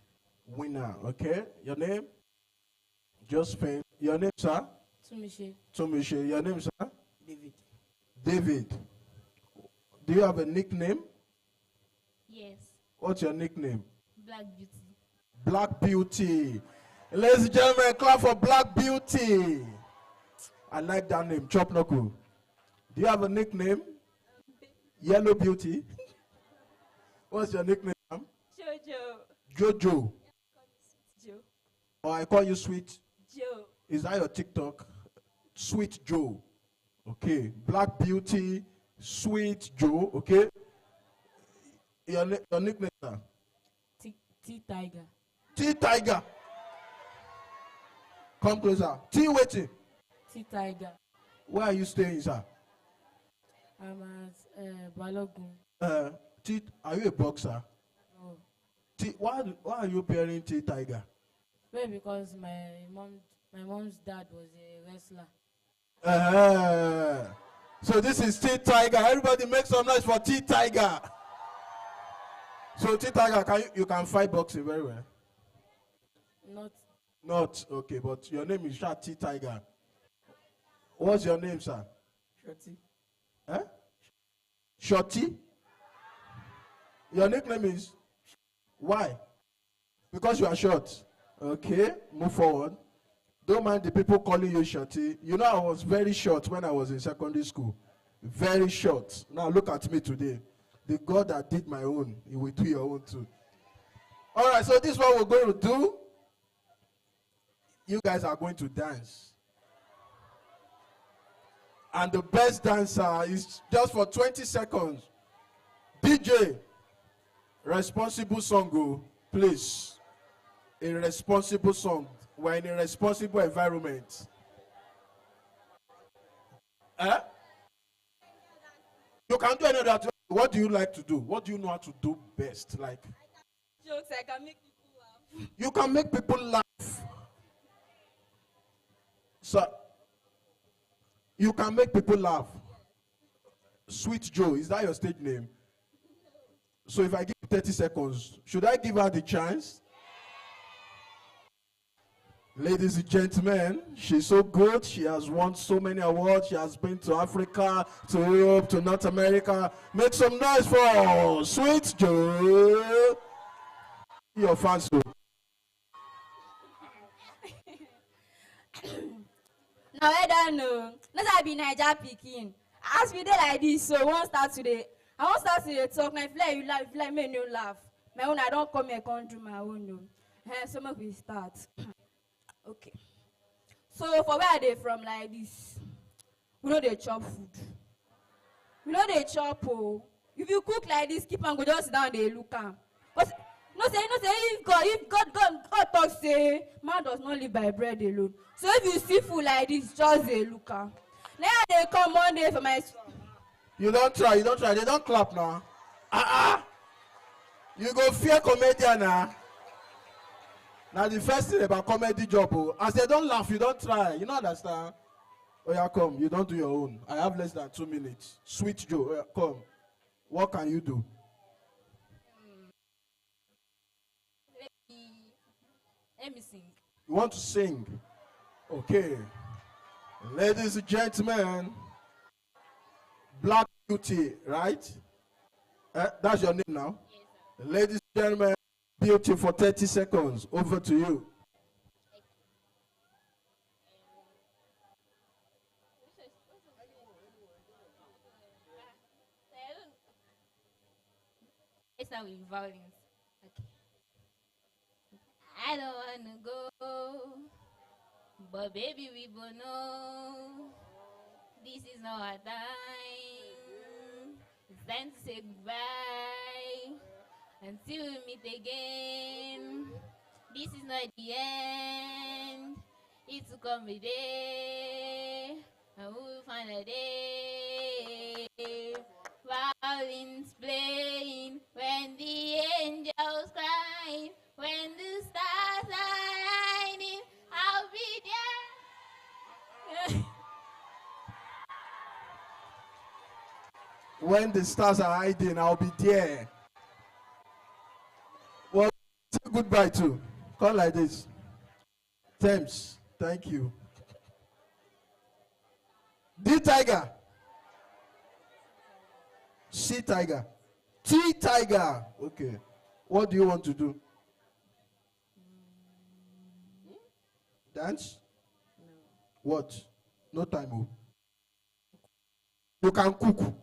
Winner, okay. Your name? Josephine. Your name, sir? Tumishe. Tumishe. Your name, sir? David. David. Do you have a nickname? Yes. What's your nickname? Black Beauty. Black Beauty. Ladies and gentlemen, clap for Black Beauty. I like that name, Chop Noku. Do you have a nickname? Yellow Beauty. What's your nickname? Jojo. Jojo. Joe. Or I call you Sweet. Joe. Is that your TikTok? Sweet Joe. Okay. Black Beauty, Sweet Joe. Okay. Your nickname, sir? T-Tiger. T-Tiger. Come closer. T waiting. T-Tiger. Where are you staying, sir? I'm at Balogun. Are you a boxer? No. Why are you pairing T-Tiger? Well, because my mom's dad was a wrestler. So this is T-Tiger. Everybody make some noise for T-Tiger. So T-Tiger, you can fight boxing very well? Not okay, but your name is Sha T-Tiger. What's your name, sir? Shorty. Huh? Shorty? Your nickname is? Why? Because you are short. Okay, move forward. Don't mind the people calling you Shorty. You know, I was very short when I was in secondary school. Very short. Now look at me today. The God that did my own, he will do your own too. All right, so this is what we're going to do. You guys are going to dance. And the best dancer is just for 20 seconds. DJ, responsible song, go, please. A responsible song. We're in a responsible environment. You can do any of that. What do you like to do? What do you know how to do best? Like Jokes, I can make people laugh. you can make people laugh. So you can make people laugh. Sweet Joe, is that your stage name? So if I give you 30 seconds, should I give her the chance? Ladies and gentlemen, she's so good. She has won so many awards. She has been to Africa, to Europe, to North America. Make some noise for Sweet Joe. Your fans. Now I don't know. Let's be Niger picking. As we did like this, so we won't start today. I won't start to dey talk. Now, if you laugh, make you laugh. My own, I don't come here, come do my own. No. So make we start. Okay. So for where they from like this, we know they chop food. We know they chop. Oh. If you cook like this, keep on go just sit down. They look am. No say if God talk say man does not live by bread alone. So if you see food like this, just they look am. Now they come one day for my. You don't try. They don't clap now. You go fear comedian now. Now the first thing about comedy job, oh, as they don't laugh, you don't try. You don't understand? Oh yeah, come. You don't do your own. I have less than 2 minutes. Sweet Joe, oh, yeah, come. What can you do? Let me sing. You want to sing? Okay. Ladies and gentlemen, Black Beauty, right? That's your name now? Yes, sir. Ladies and gentlemen, Beauty for 30 seconds. Over to you. It's not with violence. Okay. I don't wanna go, but baby, we both know this is not our time. It's time to say goodbye until we meet again. This is not the end. It's to come a day, and we'll find a day. Violins playing when the angels cry, when the stars are shining, I'll be there. When the stars are hiding, I'll be there. Well, say goodbye to. Call like this. Thames, thank you. D Tiger. C Tiger. T Tiger. Okay. What do you want to do? Dance? No. What? No time. Oh. You can cook.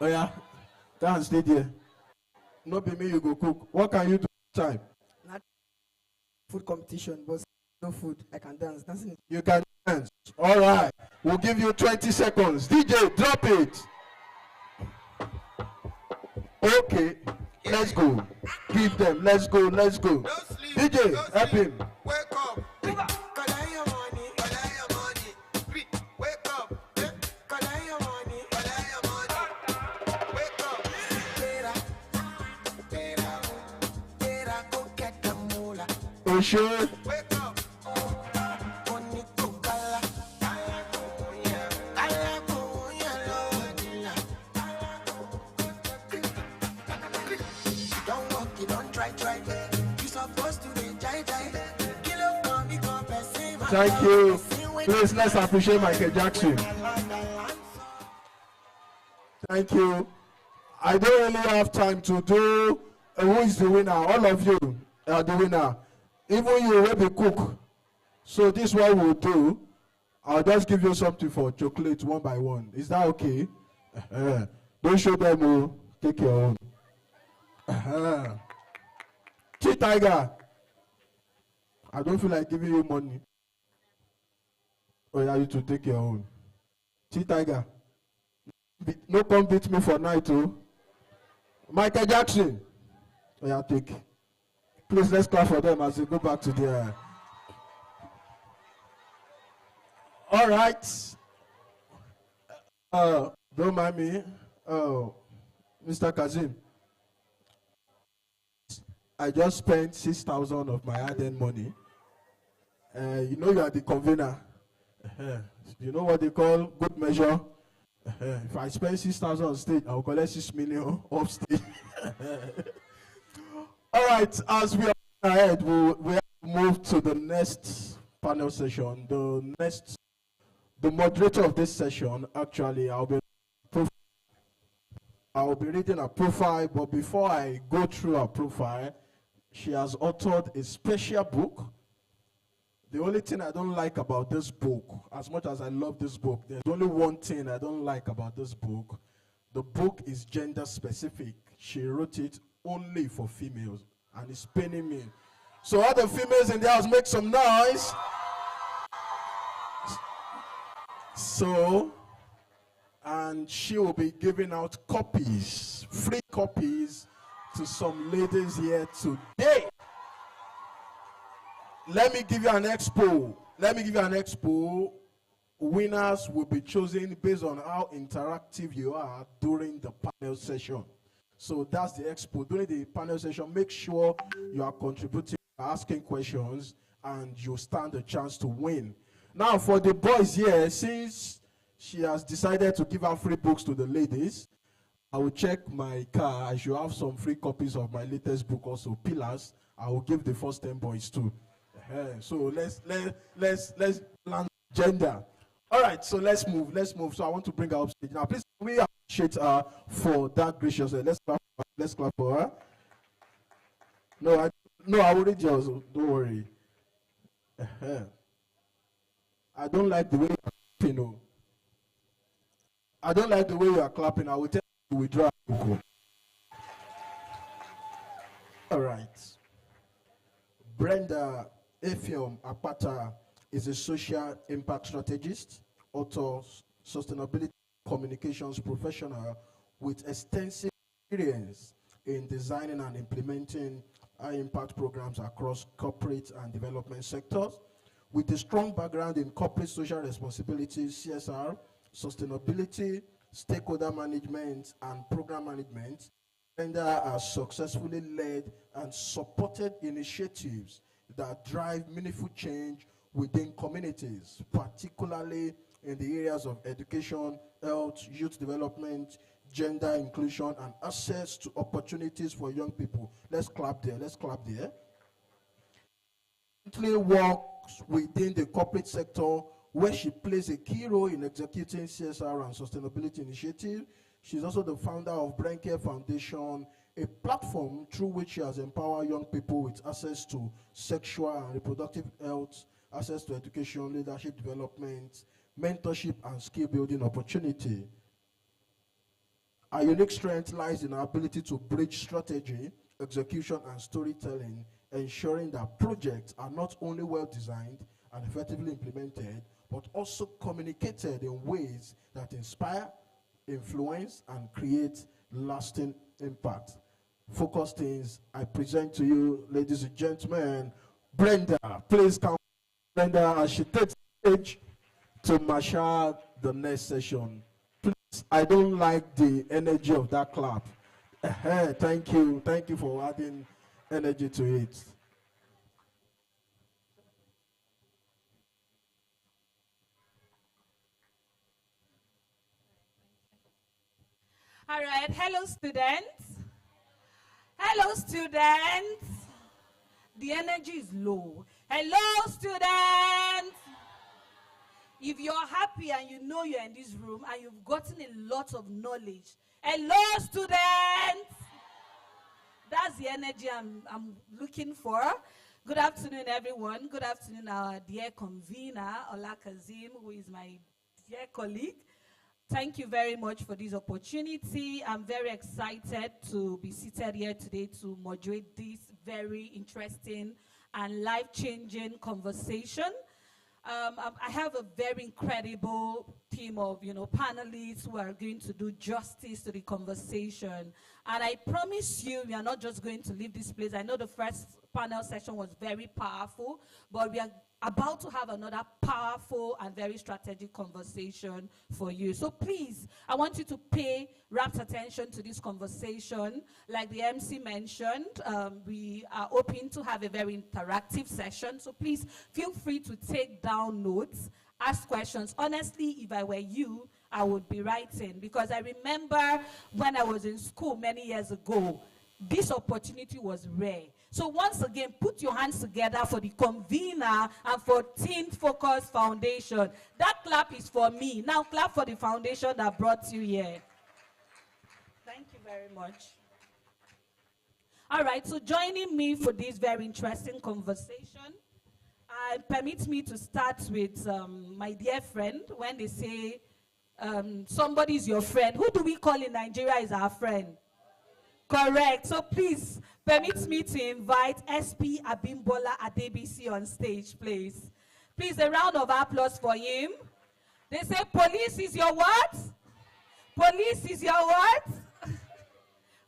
Oh yeah. Dance, stay there. No be me, you go cook. What can you do time? Not food competition, but no food. I can dance. Dancing. You can dance. All right. We'll give you 20 seconds. DJ, drop it. Okay. Let's go. Give them. Let's go. Let's go. DJ, help him. Wake up. Collect your money. Collect your money. Wake up. Collect your money. Collect your money. Wake up. Tera, go get the moolah. Oh, sure. Wake up. Thank you. Please, let's appreciate Michael Jackson. Thank you. I don't really have time to do who is the winner. All of you are the winner. Even you will be cook. So this is what we'll do. I'll just give you something for chocolate one by one. Is that okay? Don't show them who. Take your own. T Tiger. I don't feel like giving you money. Oh yeah, you to take your own. T Tiger. No come beat me for night, oh. Michael Jackson. Oh yeah, take. Please let's clap for them as they go back to their. All right. Don't mind me. Mr. Kazim. I just spent 6,000 of my hard-earned money. You know you are the convener. You know what they call good measure. If I spend 6,000 on stage, I will collect 6 million off stage. All right, as we are ahead, we have to move to the next panel session. The moderator of this session, actually, I'll be reading her profile, but before I go through her profile, she has authored a special book The only thing I don't like about this book, as much as I love this book, there's only one thing I don't like about this book. The book is gender specific. She wrote it only for females, and it's paining me. So all the females in the house, make some noise. So, and she will be giving out copies, free copies, to some ladies here today. Let me give you an expo. Winners will be chosen based on how interactive you are during the panel session. So that's the expo. During the panel session, make sure you are contributing, asking questions, and you stand a chance to win. Now, for the boys here, since she has decided to give out free books to the ladies, I will check my car. I should have some free copies of my latest book also, Pillars. I will give the first 10 boys too. So let's plan gender. All right, so let's move. So I want to bring her up stage now. Please, we appreciate her for that graciousness. Let's clap for her. No, I wouldn't just. Don't worry. I don't like the way you are clapping. No. I don't like the way you are clapping. I will tell you to withdraw. All right. Brenda Effium Akpata is a social impact strategist, author, sustainability communications professional with extensive experience in designing and implementing high-impact programs across corporate and development sectors. With a strong background in corporate social responsibility, CSR, sustainability, stakeholder management, and program management, Brenda has successfully led and supported initiatives that drive meaningful change within communities, particularly in the areas of education, health, youth development, gender inclusion, and access to opportunities for young people. Let's clap there. Currently works within the corporate sector, where she plays a key role in executing CSR and sustainability initiatives. She's also the founder of Brain-Care Foundation, a platform through which she has empowered young people with access to sexual and reproductive health, access to education, leadership development, mentorship, and skill building opportunity. Our unique strength lies in our ability to bridge strategy, execution, and storytelling, ensuring that projects are not only well designed and effectively implemented, but also communicated in ways that inspire, influence, and create lasting impact. Focus things, I present to you, ladies and gentlemen, Brenda. Please come, Brenda, as she takes the stage to marshal the next session. Please, I don't like the energy of that clap. Thank you for adding energy to it. All right, hello students. Hello students. The energy is low. Hello students. If you're happy and you know you're in this room and you've gotten a lot of knowledge, hello students. That's the energy I'm looking for. Good afternoon, everyone. Good afternoon, our dear convener, Ola Kazim, who is my dear colleague. Thank you very much for this opportunity. I'm very excited to be seated here today to moderate this very interesting and life-changing conversation. I have a very incredible team of, panelists who are going to do justice to the conversation. And I promise you, we are not just going to leave this place. I know the first panel session was very powerful, but we are about to have another powerful and very strategic conversation for you. So please, I want you to pay rapt attention to this conversation. Like the MC mentioned, we are hoping to have a very interactive session. So please feel free to take down notes, ask questions. Honestly, if I were you, I would be writing, because I remember when I was in school many years ago, this opportunity was rare. So once again, put your hands together for the convener and for Teen Focus Foundation. That clap is for me. Now clap for the foundation that brought you here. Thank you very much. All right, so joining me for this very interesting conversation And permit me to start with my dear friend. When they say somebody is your friend, who do we call in Nigeria is our friend? Correct. So please permit me to invite SP Abimbola Adebisi on stage, please. Please, a round of applause for him. They say police is your what? Police is your what?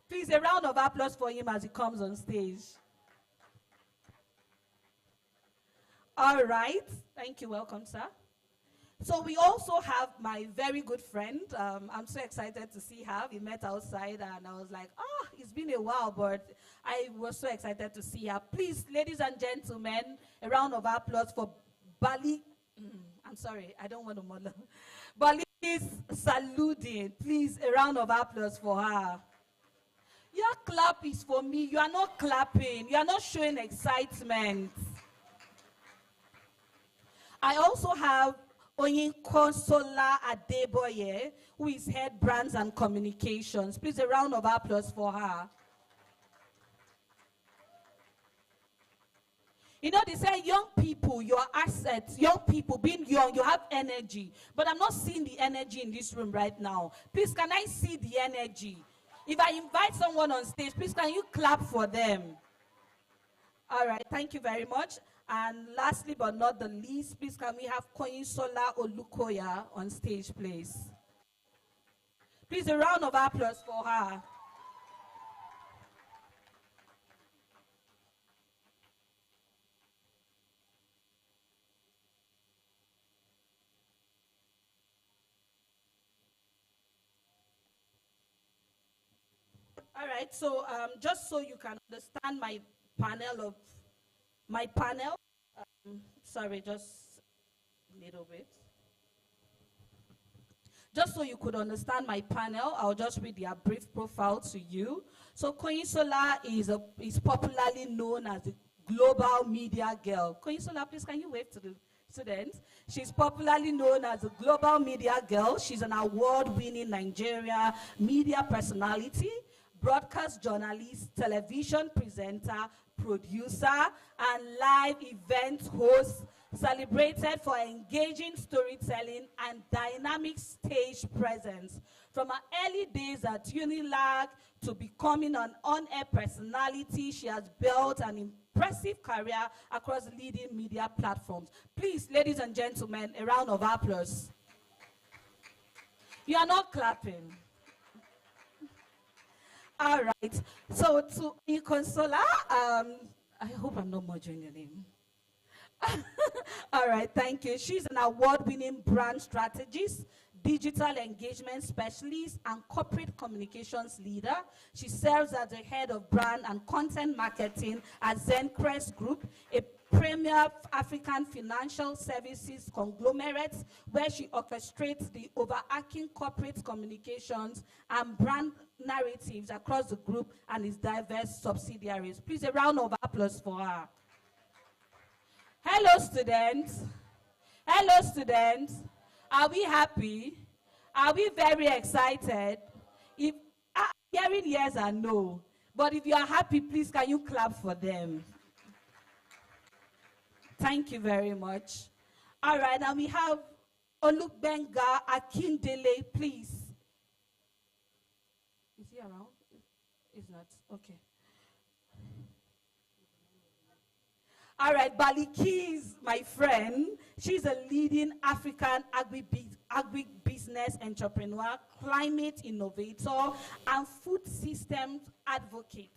Please, a round of applause for him as he comes on stage. All right. Thank you. Welcome, sir. So we also have my very good friend. I'm so excited to see her. We met outside and I was like, oh, it's been a while, but I was so excited to see her. Please, ladies and gentlemen, a round of applause for Bali. I'm sorry, I don't want to muddle. Bali is saluting. Please, a round of applause for her. Your clap is for me. You are not clapping. You are not showing excitement. I also have Oyinkansola Adeboye, who is head brands and communications. Please, a round of applause for her. You know, they say young people, your assets, young people, being young, you have energy. But I'm not seeing the energy in this room right now. Please, can I see the energy? If I invite someone on stage, please, can you clap for them? All right, thank you very much. And lastly but not the least, please, can we have Koyinsola Olukoya on stage, please? Please, a round of applause for her. All right, so just so you can understand my panel, sorry, just a little bit. Just so you could understand my panel, I'll just read their brief profile to you. So Koyinsola is popularly known as the global media girl. Koyinsola, please, can you wave to the students? She's popularly known as a global media girl. She's an award-winning Nigeria media personality, broadcast journalist, television presenter, producer, and live event host, celebrated for engaging storytelling and dynamic stage presence. From her early days at Unilag to becoming an on-air personality, she has built an impressive career across leading media platforms. Please, ladies and gentlemen, a round of applause. You are not clapping. All right, so to Konsola, I hope I'm not murdering your name. All right, thank you. She's an award-winning brand strategist, digital engagement specialist, and corporate communications leader. She serves as the head of brand and content marketing at Zencrest Group, a premier African financial services conglomerate where she orchestrates the overarching corporate communications and brand narratives across the group and its diverse subsidiaries. Please, a round of applause for her. Hello, students. Hello, students. Are we happy? Are we very excited? If hearing yes and no, but if you are happy, please, can you clap for them? Thank you very much. All right, now we have Olugbenga Akindele, please. Is he around? He's not. Okay. All right, Balikis, my friend. She's a leading African agribusiness entrepreneur, climate innovator, and food systems advocate,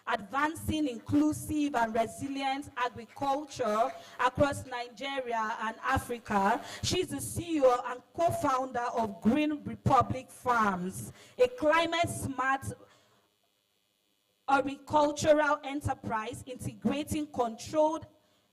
advancing inclusive and resilient agriculture across Nigeria and Africa. She's the CEO and co-founder of Green Republic Farms, a climate-smart agricultural enterprise integrating controlled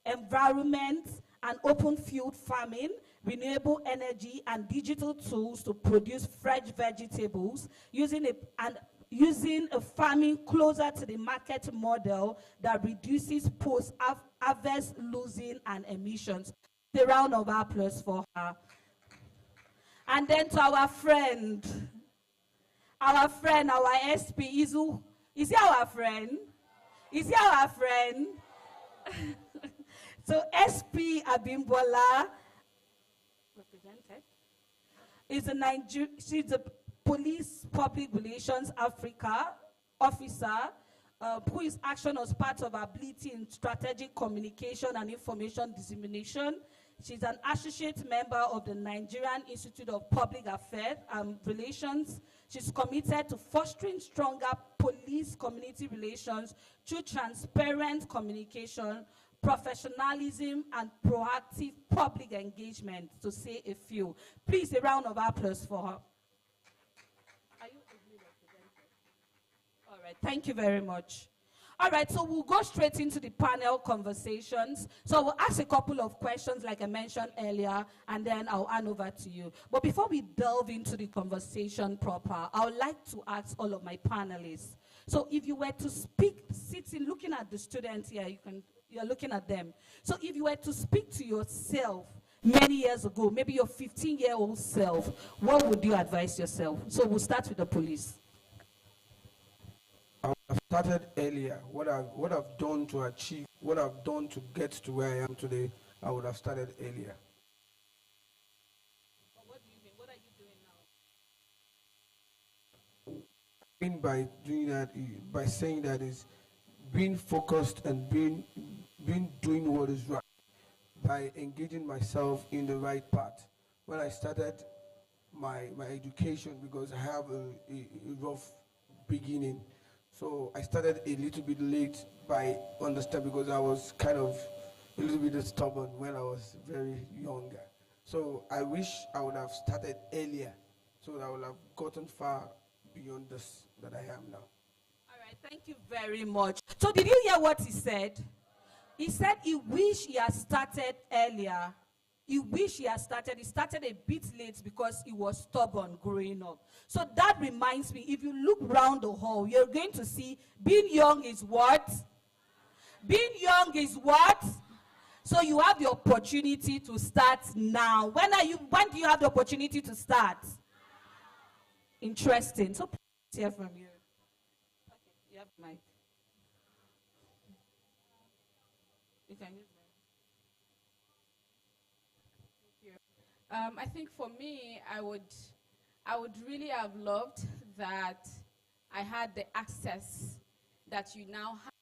environment and open field farming, renewable energy, and digital tools to produce fresh vegetables using a farming closer to the market model that reduces post-harvest losing and emissions. A round of applause for her. And then to our friend, our SP, Izu. Is he our friend? Is he our friend? So SP Abimbola, represented, is she's a Police Public Relations Africa officer who is action as part of ability in strategic communication and information dissemination. She's an associate member of the Nigerian Institute of Public Affairs and Relations. She's committed to fostering stronger police community relations through transparent communication, professionalism, and proactive public engagement, to say a few. Please, a round of applause for her. Are you represented? All right, thank you very much. All right, so we'll go straight into the panel conversations. So we'll ask a couple of questions like I mentioned earlier, and then I'll hand over to you. But before we delve into the conversation proper, I would like to ask all of my panelists. So if you were to speak, sitting, looking at the students here, you're looking at them. So if you were to speak to yourself many years ago, maybe your 15-year-old self, what would you advise yourself? So we'll start with the police. I started earlier. What I've done to achieve, what I've done to get to where I am today, I would have started earlier. But what do you mean? What are you doing now? By doing that, by saying that is being focused and doing what is right, by engaging myself in the right path. When I started my education, because I have a rough beginning, so I started a little bit late by understanding, because I was kind of a little bit stubborn when I was very younger. So I wish I would have started earlier, so that I would have gotten far beyond this that I am now. All right, thank you very much. So did you hear what he said? He said he wished he had started earlier. He wished he had started. He started a bit late because he was stubborn growing up. So that reminds me, if you look round the hall, you're going to see being young is what? Being young is what? So you have the opportunity to start now. When do you have the opportunity to start? Interesting. So please hear from you. Okay, you have the mic. You can use I think for me, I would really have loved that I had the access that you now have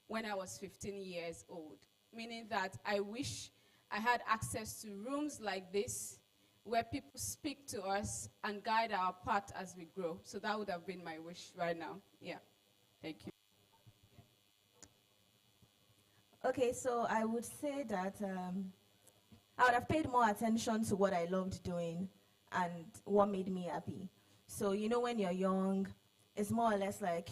when I was 15 years old. Meaning that I wish I had access to rooms like this where people speak to us and guide our path as we grow. So that would have been my wish right now. Yeah. Thank you. Okay, so I would say that I would have paid more attention to what I loved doing and what made me happy. So, you know, when you're young, it's more or less like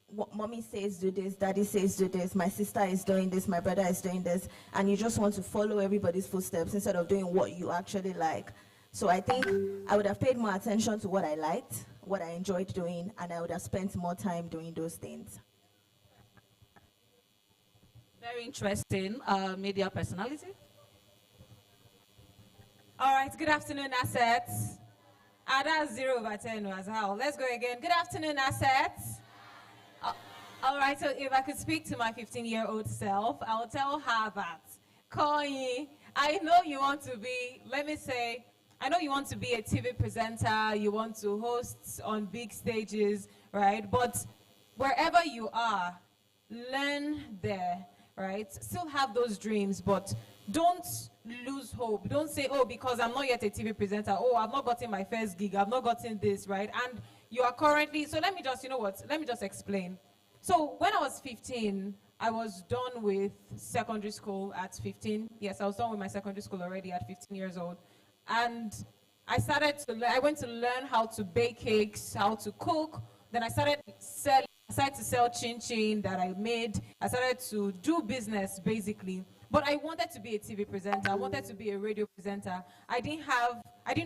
what mommy says do this, daddy says do this, my sister is doing this, my brother is doing this, and you just want to follow everybody's footsteps instead of doing what you actually like. So I think I would have paid more attention to what I liked, what I enjoyed doing, and I would have spent more time doing those things. Very interesting media personality. All right, good afternoon, Assets. That's 0/10 as well. Let's go again. Good afternoon, Assets. All right, so if I could speak to my 15-year-old self, I will tell her that, Koyi, I know you want to be, I know you want to be a TV presenter, you want to host on big stages, right? But wherever you are, learn there, right? Still have those dreams, but don't lose hope. Don't say, oh, because I'm not yet a TV presenter, oh, I've not gotten my first gig, I've not gotten this, right? And you are currently, so let me just, let me just explain. So when I was 15, I was done with secondary school at 15. Yes, I was done with my secondary school already at 15 years old. And I went to learn how to bake cakes, how to cook. Then I started to sell chin-chin that I made. I started to do business, basically. But I wanted to be a TV presenter. I wanted to be a radio presenter. I didn't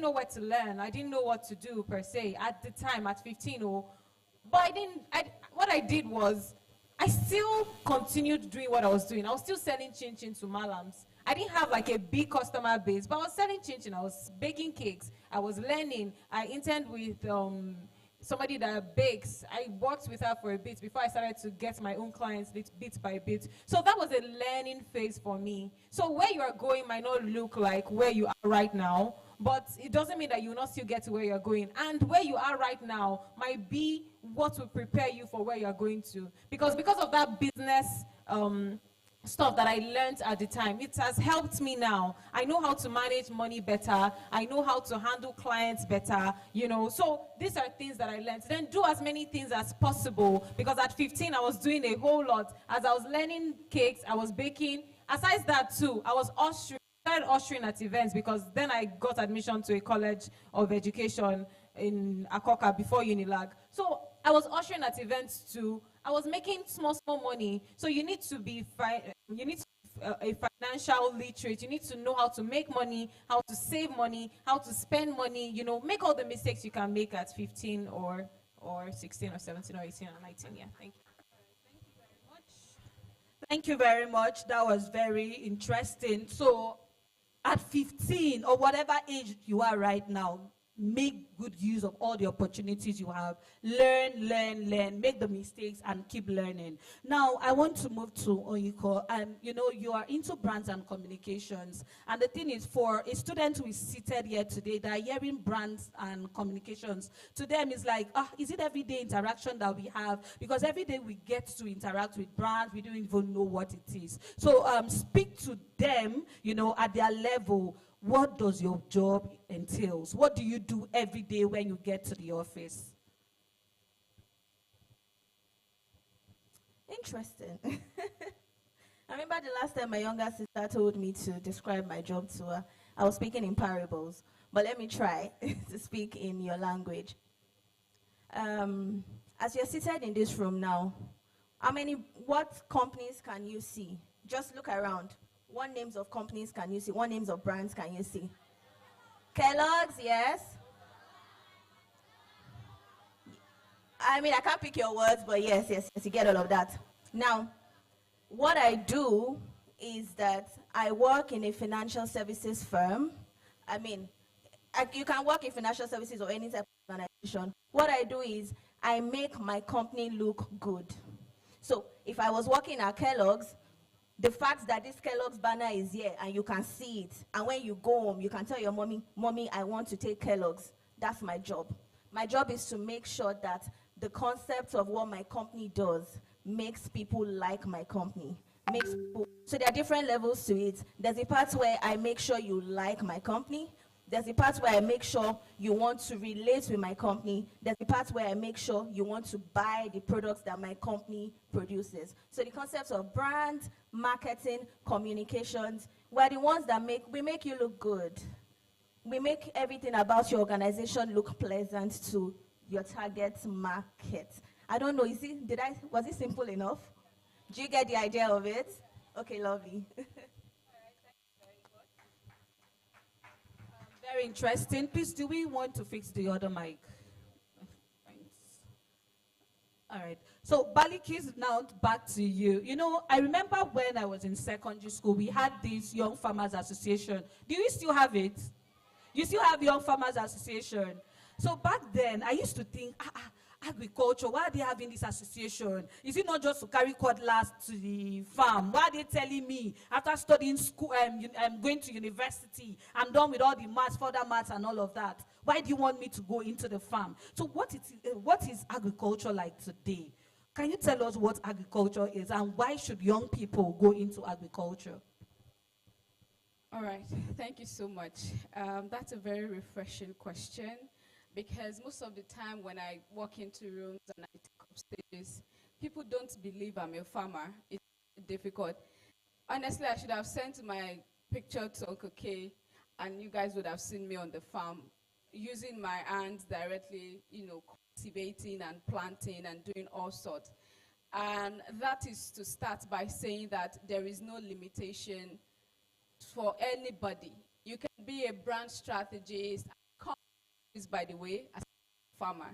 know where to learn. I didn't know what to do, per se, at the time, at 15. But what I did was, I still continued doing what I was doing. I was still selling chin-chin to malams. I didn't have like a big customer base, but I was selling chin-chin. I was baking cakes. I was learning. I interned with somebody that bakes. I worked with her for a bit before I started to get my own clients bit by bit. So that was a learning phase for me. So where you are going might not look like where you are right now, but it doesn't mean that you will not still get to where you're going. And where you are right now might be what will prepare you for where you're going to. Because of that business stuff that I learned at the time, it has helped me now. I know how to manage money better. I know how to handle clients better, you know. So these are things that I learned. Then do as many things as possible, because at 15, I was doing a whole lot. As I was learning cakes, I was baking. Aside that too, I was started ushering at events, because then I got admission to a college of education in Akoka before Unilag. So I was ushering at events too. I was making small money. So you need to be a financial literate. You need to know how to make money, how to save money, how to spend money, you know, make all the mistakes you can make at 15 or 16 or 17 or 18 or 19. Yeah, thank you. Thank you very much. That was very interesting. So at 15 or whatever age you are right now, make good use of all the opportunities you have. Learn, make the mistakes and keep learning. Now, I want to move to Oyiko. You know, you are into brands and communications. And the thing is, for a student who is seated here today, that are hearing brands and communications, to them is like, is it everyday interaction that we have? Because every day we get to interact with brands, we don't even know what it is. So speak to them, you know, at their level. What does your job entails? What do you do every day when you get to the office? Interesting. I remember the last time my younger sister told me to describe my job to her. I was speaking in parables, but let me try to speak in your language. As you're seated in this room now, what companies can you see? Just look around. What names of companies can you see? What names of brands can you see? Kellogg's, yes. I mean, I can't pick your words, but yes, you get all of that. Now, what I do is that I work in a financial services firm. I mean, you can work in financial services or any type of organization. What I do is I make my company look good. So if I was working at Kellogg's, the fact that this Kellogg's banner is here and you can see it, and when you go home, you can tell your mommy, I want to take Kellogg's. That's my job. My job is to make sure that the concept of what my company does makes people like my company. So there are different levels to it. There's a part where I make sure you like my company. There's a part where I make sure you want to relate with my company. There's a part where I make sure you want to buy the products that my company produces. So the concepts of brand, marketing, communications, we're the ones that make you look good. We make everything about your organization look pleasant to your target market. I don't know, was it simple enough? Do you get the idea of it? Okay, lovely. Very interesting. Please, do we want to fix the other mic? Thanks. All right. So, Balikis, now back to you. You know, I remember when I was in secondary school, we had this Young Farmers Association. Do you still have it? You still have Young Farmers Association? So back then, I used to think, agriculture, why are they having this association? Is it not just to carry cutlass to the farm? Why are they telling me, after studying school, I'm going to university, I'm done with all the maths, further maths and all of that. Why do you want me to go into the farm? So what is agriculture like today? Can you tell us what agriculture is and why should young people go into agriculture? All right, thank you so much. That's a very refreshing question. Because most of the time when I walk into rooms and I take up stages, people don't believe I'm a farmer. It's difficult. Honestly, I should have sent my picture to Uncle K, and you guys would have seen me on the farm using my hands directly, you know, cultivating and planting and doing all sorts. And that is to start by saying that there is no limitation for anybody. You can be a brand strategist, by the way, as a farmer,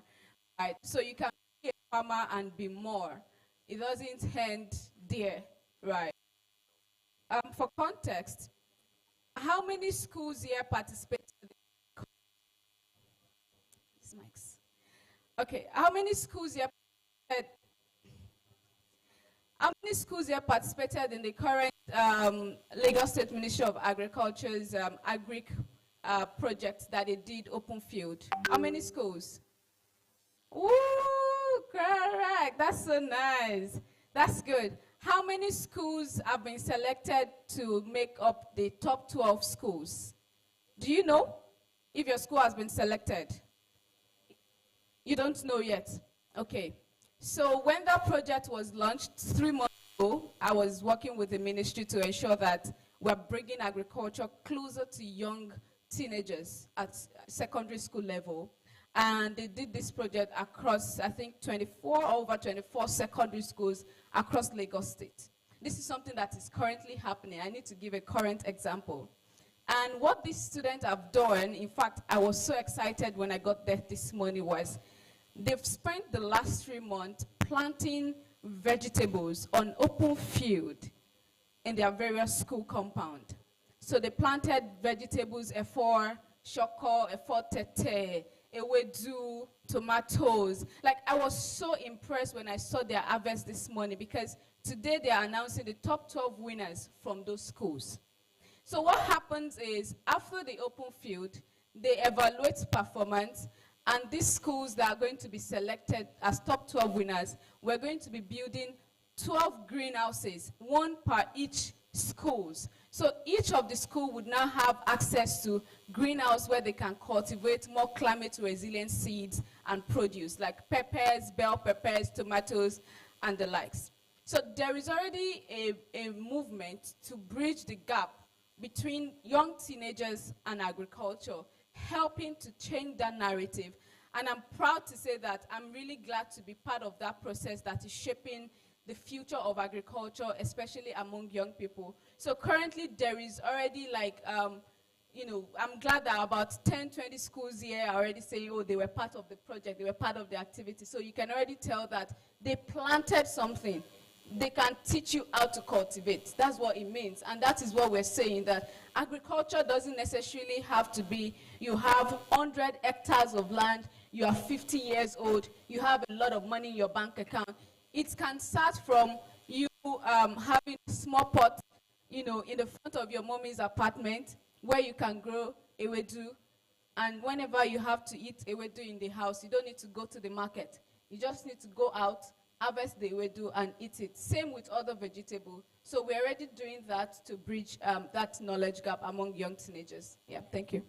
right? So you can be a farmer and be more. It doesn't end there, right? For context, how many schools here participate in Okay, how many schools here participated? How many schools here participated in the current Lagos State Ministry of Agriculture's agric project that they did open field? How many schools? Woo, correct. That's so nice. That's good. How many schools have been selected to make up the top 12 schools? Do you know if your school has been selected? You don't know yet. Okay. So when that project was launched 3 months ago, I was working with the ministry to ensure that we're bringing agriculture closer to young teenagers at secondary school level. And they did this project across, I think, over 24 secondary schools across Lagos State. This is something that is currently happening. I need to give a current example. And what these students have done, in fact, I was so excited when I got there this morning, was they've spent the last 3 months planting vegetables on open field in their various school compound. So they planted vegetables, efo, shoko, efo tete, ewedu, tomatoes. Like, I was so impressed when I saw their harvest this morning, because today they are announcing the top 12 winners from those schools. So what happens is, after the open field, they evaluate performance, and these schools that are going to be selected as top 12 winners, we're going to be building 12 greenhouses, 1 per each schools. So each of the school would now have access to greenhouse where they can cultivate more climate resilient seeds and produce, like peppers, bell peppers, tomatoes, and the likes. So there is already a movement to bridge the gap between young teenagers and agriculture, helping to change that narrative. And I'm proud to say that I'm really glad to be part of that process that is shaping the future of agriculture, especially among young people. So currently there is already I'm glad that about 10, 20 schools here are already saying, oh, they were part of the project, they were part of the activity. So you can already tell that they planted something. They can teach you how to cultivate. That's what it means. And that is what we're saying, that agriculture doesn't necessarily have to be, you have 100 hectares of land, you are 50 years old, you have a lot of money in your bank account. It can start from you having a small pot, in the front of your mommy's apartment, where you can grow ewedu. And whenever you have to eat ewedu in the house, you don't need to go to the market. You just need to go out, harvest the ewedu and eat it. Same with other vegetables. So we're already doing that to bridge that knowledge gap among young teenagers. Yeah, thank you.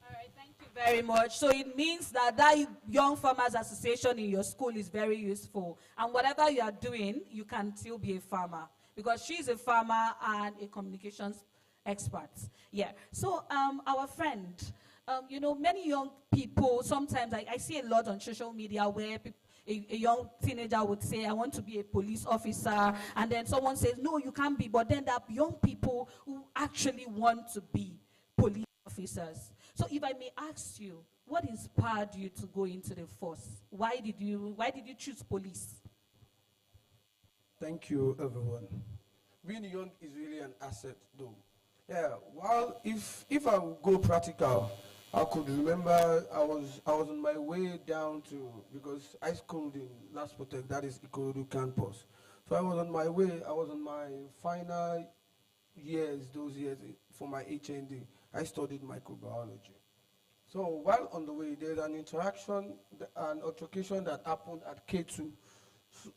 All right, thank you very much. So it means that Young Farmers Association in your school is very useful. And whatever you are doing, you can still be a farmer, because she's a farmer and a communications expert. Yeah. So our friend, many young people, sometimes I see a lot on social media where a young teenager would say, I want to be a police officer, and then someone says, no, you can't be. But then there are young people who actually want to be police officers. So if I may ask you, what inspired you to go into the force? Why did you choose police? Thank you, everyone. Being young is really an asset, though. Yeah, while if I would go practical, I could remember I was on my way down to, because I schooled in Last Protect, that is Ikorodu campus. So I was on my way, I was on my final years, those years for my HND. I studied microbiology. So while on the way, there's an interaction, an altercation that happened at K2. So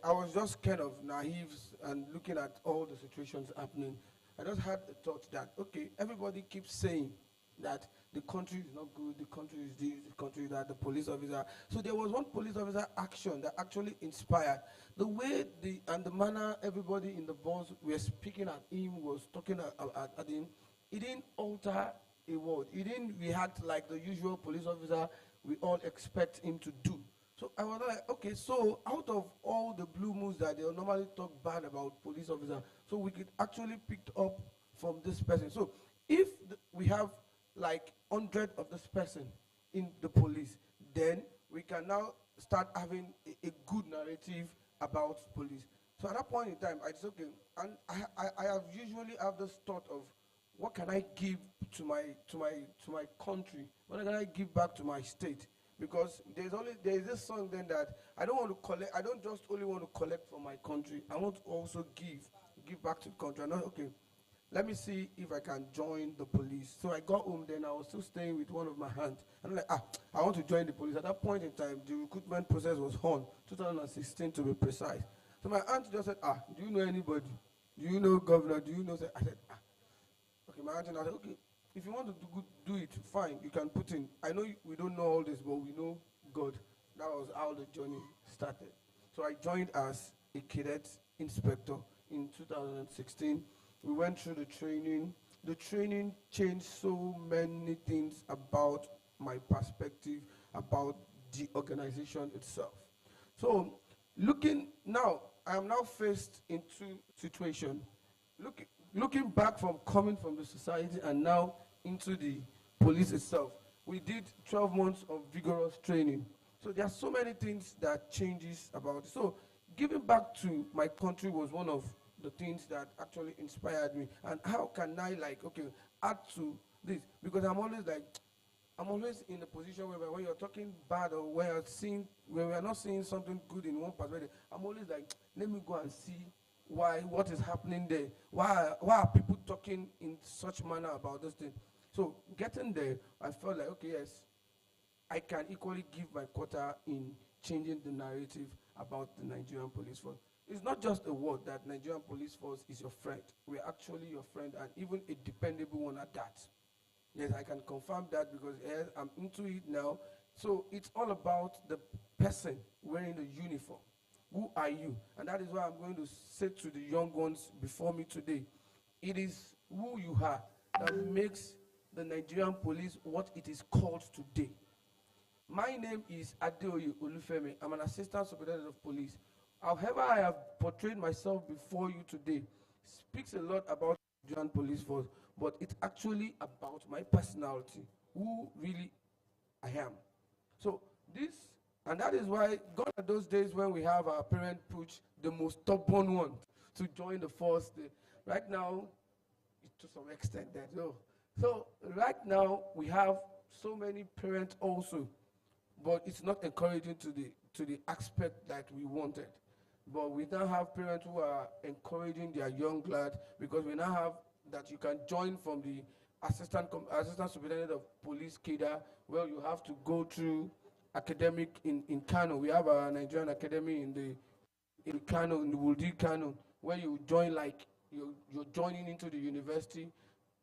I was just kind of naive and looking at all the situations happening. I just had the thought that, okay, everybody keeps saying that the country is not good, the country is this, the country is that, the police officer. So there was one police officer action that actually inspired. The way and the manner everybody in the bus were speaking at him, was talking at him, it didn't alter a word. It didn't react like the usual police officer we all expect him to do. So I was like, okay, so out of all the blue moons that they normally talk bad about police officer, so we could actually pick up from this person. So if we have like 100 of this person in the police, then we can now start having a good narrative about police. So at that point in time, I said, okay, and I have usually have this thought of, what can I give to my country? What can I give back to my state? because there is this song then that I don't want to collect. I don't just only want to collect from my country. I want to also give back to the country. I know, okay, let me see if I can join the police. So I got home. Then I was still staying with one of my hands. And I'm like, I want to join the police. At that point in time, the recruitment process was on, 2016 to be precise. So my aunt just said, do you know anybody? Do you know governor? Do you know? I said, okay. My aunt and I said, okay. If you want to do it, fine, you can put in. I know we don't know all this, but we know God. That was how the journey started. So I joined as a cadet inspector in 2016. We went through the training. The training changed so many things about my perspective, about the organization itself. So looking now, I am now faced into situation. Looking back from coming from the society and now into the police itself, we did 12 months of vigorous training. So there are so many things that changes about it. So giving back to my country was one of the things that actually inspired me. And how can I add to this? Because I'm always in the position where when you're talking bad or when we're not seeing something good in one perspective, I'm always like, let me go and see what is happening there. Why are people talking in such manner about this thing? So getting there, I felt like, okay, yes, I can equally give my quota in changing the narrative about the Nigerian police force. It's not just a word that Nigerian police force is your friend. We're actually your friend, and even a dependable one at that. Yes, I can confirm that because yes, I'm into it now. So it's all about the person wearing the uniform. Who are you? And that is why I'm going to say to the young ones before me today, it is who you are that makes the Nigerian police what it is called today. My name is Adeoye Olufemi. I'm an assistant superintendent of police. However, I have portrayed myself before you today speaks a lot about the Nigerian police force, but it's actually about my personality, who really I am. So and that is why gone are those days when we have our parent push the most stubborn one to join the force. Right now, to some extent that so right now we have so many parents also, but it's not encouraging to the aspect that we wanted. But we now have parents who are encouraging their young lad, because we now have that you can join from the assistant superintendent of police cadre, where you have to go through academic in Kano. We have our Nigerian Academy in Kano, in the Wuldi Kano, where you join you're joining into the university.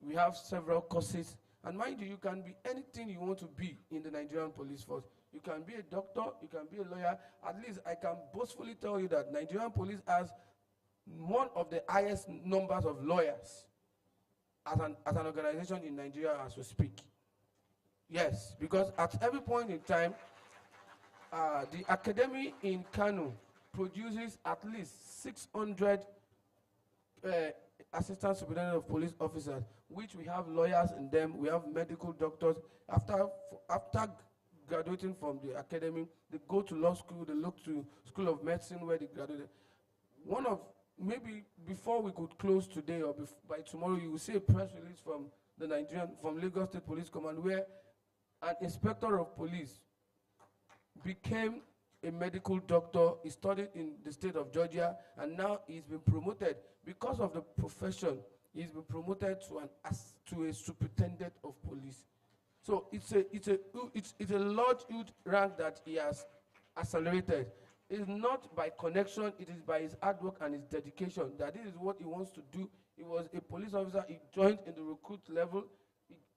We have several courses, and mind you, you can be anything you want to be in the Nigerian police force. You can be a doctor, you can be a lawyer. At least I can boastfully tell you that Nigerian police has one of the highest numbers of lawyers as an organization in Nigeria as we speak. Yes, because at every point in time, the academy in Kano produces at least 600 assistant superintendent of police officers, which we have lawyers in them, we have medical doctors. After graduating from the academy, they go to law school, they look to School of Medicine where they graduated. Maybe before we could close today or by tomorrow, you will see a press release from Lagos State Police Command where an inspector of police became a medical doctor. He studied in the state of Georgia, and now he's been promoted because of the profession. He's been promoted to a superintendent of police. So it's a large, huge rank that he has accelerated. It's not by connection, it is by his hard work and his dedication that this is what he wants to do. He was a police officer, he joined in the recruit level,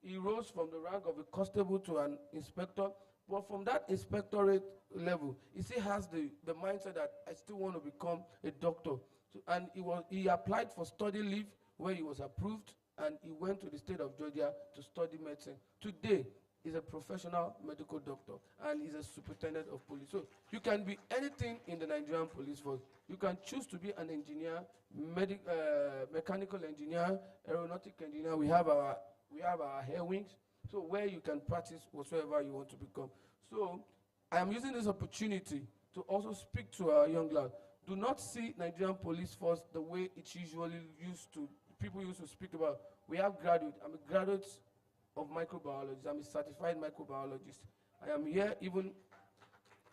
he rose from the rank of a constable to an inspector, but from that inspectorate level, he still has the mindset that I still want to become a doctor. So, and he applied for study leave where he was approved, and he went to the state of Georgia to study medicine. Today, he's a professional medical doctor, and he's a superintendent of police. So you can be anything in the Nigerian police force. You can choose to be an engineer, mechanical engineer, aeronautic engineer. We have our air wings, so where you can practice whatsoever you want to become. So I am using this opportunity to also speak to our young lad. Do not see Nigerian police force the way it usually people used to speak about. We have graduates. I'm a graduate of microbiology. I'm a certified microbiologist. I am here even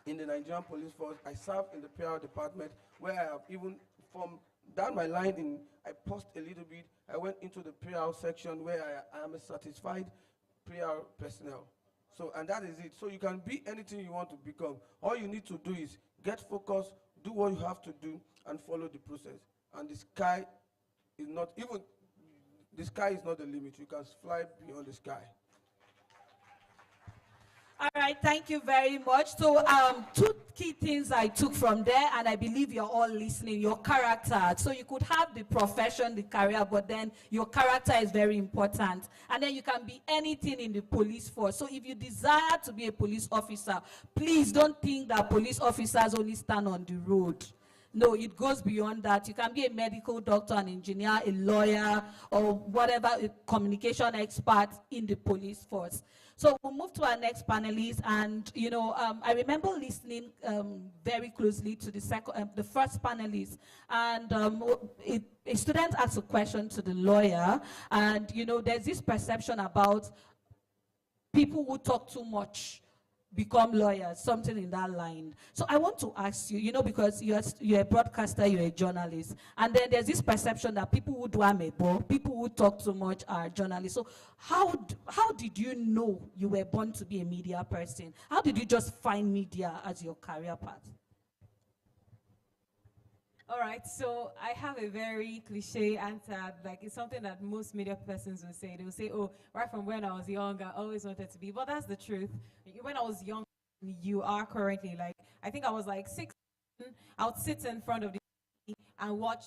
in the Nigerian Police Force. I serve in the PR department, where I have even from down my line in, I paused a little bit. I went into the PR section where I am a certified PR personnel. So, and that is it. So you can be anything you want to become. All you need to do is get focused, do what you have to do, and follow the process. And the sky is not the limit. You can fly beyond the sky. All right, thank you very much. So two key things I took from there, and I believe you're all listening, your character. So you could have the profession, the career, but then your character is very important. And then you can be anything in the police force. So if you desire to be a police officer, please don't think that police officers only stand on the road. No, it goes beyond that. You can be a medical doctor, an engineer, a lawyer, or whatever, a communication expert in the police force. So we'll move to our next panelist, and I remember listening very closely to the first panelist, and a student asked a question to the lawyer, and there's this perception about people who talk too much become lawyers, something in that line. So I want to ask you, because you're a broadcaster, you're a journalist, and then there's this perception that people who do amebo, people who talk too much are journalists. So how did you know you were born to be a media person? How did you just find media as your career path? All right, so I have a very cliche answer, like it's something that most media persons will say. They will say, oh, right from when I was young, I always wanted to be, but that's the truth. When I was young, you are currently, like, I think I was like 16, I would sit in front of the TV and watch,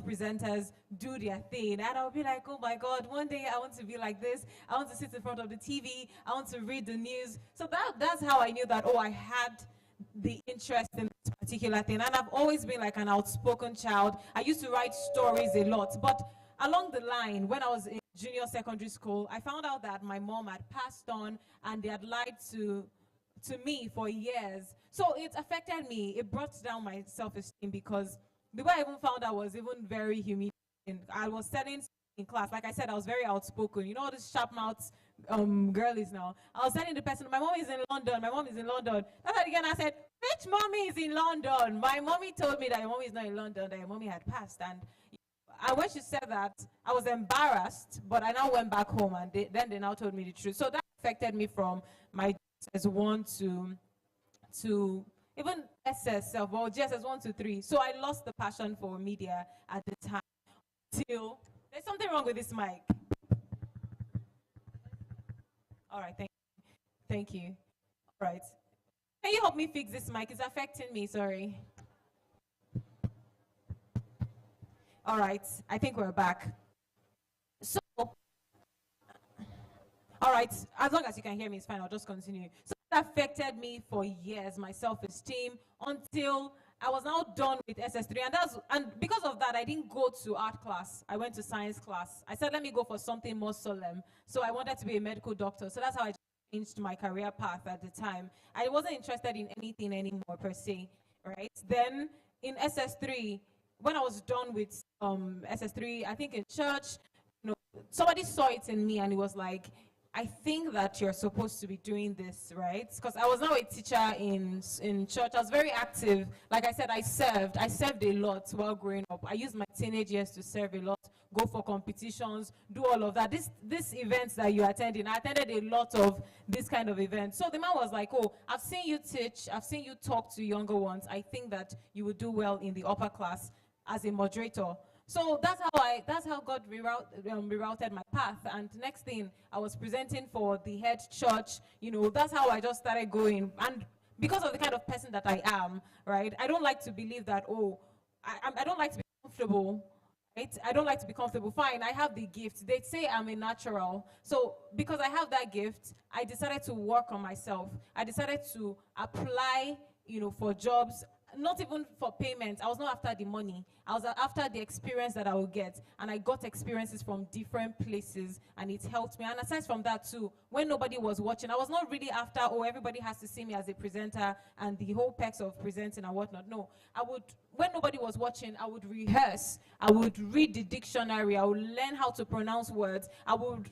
presenters do their thing, and I'll be like, oh my God, one day I want to be like this. I want to sit in front of the TV. I want to read the news. So that's how I knew that, oh, I had the interest in this particular thing. And I've always been like an outspoken child. I used to write stories a lot. But along the line, when I was in junior secondary school, I found out that my mom had passed on and they had lied to me for years. So it affected me. It brought down my self-esteem, because the way I even found out was even very humiliating. I was studying in class. Like I said, I was very outspoken. You know all these sharp mouths girlies now. I was telling the person, my mom is in London. My mom is in London. That's why again I said, which mommy is in London? My mommy told me that your mommy is not in London, that your mommy had passed. And when she said that, I was embarrassed, but I now went back home, and then they now told me the truth. So that affected me from my GSS1 to even SS, well, GSS1 to 3. So I lost the passion for media at the time. Till there's something wrong with this mic. All right, thank you. All right. Can you help me fix this mic? It's affecting me, sorry. All right, I think we're back. So, all right, as long as you can hear me, it's fine, I'll just continue. So that affected me for years, my self-esteem, until I was now done with SS3, and because of that, I didn't go to art class. I went to science class. I said, let me go for something more solemn. So I wanted to be a medical doctor. So that's how I changed my career path at the time. I wasn't interested in anything anymore per se, right? Then in SS3, when I was done with SS3, I think in church, somebody saw it in me, and it was like, I think that you're supposed to be doing this, right? Because I was now a teacher in church. I was very active. Like I said, I served a lot while growing up. I used my teenage years to serve a lot, go for competitions, do all of that. These events that you're attending, I attended a lot of this kind of events. So the man was like, oh, I've seen you teach, I've seen you talk to younger ones. I think that you would do well in the upper class as a moderator. So that's how God rerouted my path. And next thing, I was presenting for the head church. That's how I just started going. And because of the kind of person that I am, right, I don't like to believe that, I don't like to be comfortable, right? I don't like to be comfortable. Fine, I have the gift. They say I'm a natural. So because I have that gift, I decided to work on myself. I decided to apply, for jobs. not even for payment. I was not after the money. I was after the experience that I would get. And I got experiences from different places, and it helped me. And aside from that too, when nobody was watching, I was not really after, oh, everybody has to see me as a presenter and the whole perks of presenting and whatnot. No, when nobody was watching, I would rehearse. I would read the dictionary. I would learn how to pronounce words. I would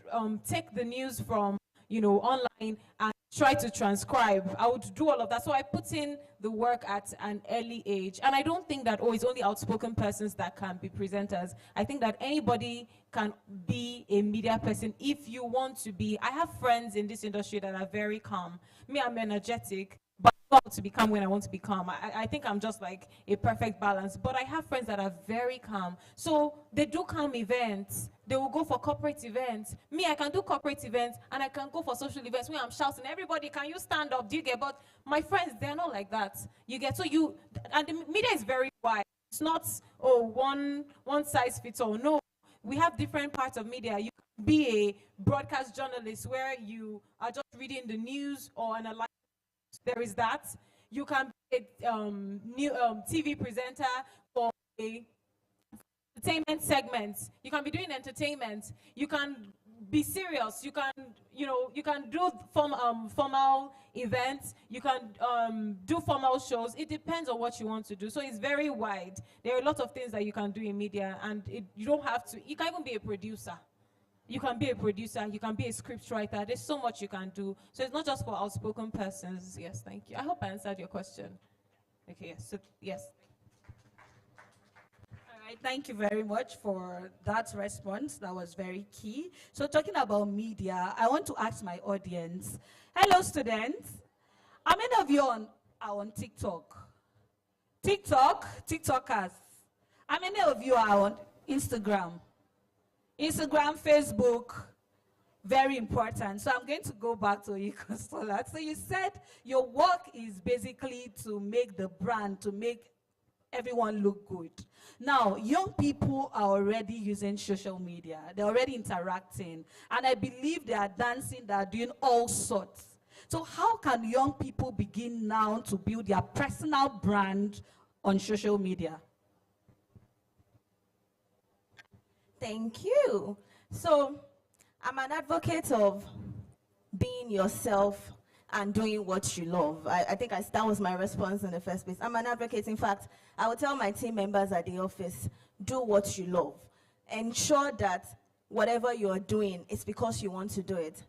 take the news from, online and try to transcribe. I would do all of that. So I put in the work at an early age. And I don't think that, it's only outspoken persons that can be presenters. I think that anybody can be a media person if you want to be. I have friends in this industry that are very calm. Me, I'm energetic, but I want to become when I want to become. I think I'm just like a perfect balance. But I have friends that are very calm. So they do calm events. They will go for corporate events. Me, I can do corporate events, and I can go for social events where I'm shouting, everybody, can you stand up? Do you get? But my friends, they're not like that. You get? And the media is very wide. It's not, one size fits all. No, we have different parts of media. You can be a broadcast journalist where you are just reading the news or analyzing. There is that. You can be a TV presenter for a entertainment segments. You can be doing entertainment. You can be serious. You can, you can do formal events. You can do formal shows. It depends on what you want to do. So it's very wide. There are a lot of things that you can do in media, and you don't have to. You can even be a producer. You can be a producer. You can be a script writer. There's so much you can do. So it's not just for outspoken persons. Yes, thank you. I hope I answered your question. Okay, yes. So, yes. Thank you very much for that response. That was very key. So talking about media, I want to ask my audience, hello students, how many of you are on TikTok? TikTokers. How many of you are on Instagram? Instagram, Facebook, very important. So I'm going to go back to you, Consola. So you said your work is basically to make the brand, to make everyone look good. Now, young people are already using social media. They're already interacting. And I believe they are dancing, they are doing all sorts. So how can young people begin now to build their personal brand on social media? Thank you. So I'm an advocate of being yourself and doing what you love. I think that was my response in the first place. I'm an advocate. In fact, I would tell my team members at the office, do what you love. Ensure that whatever you're doing is because you want to do it.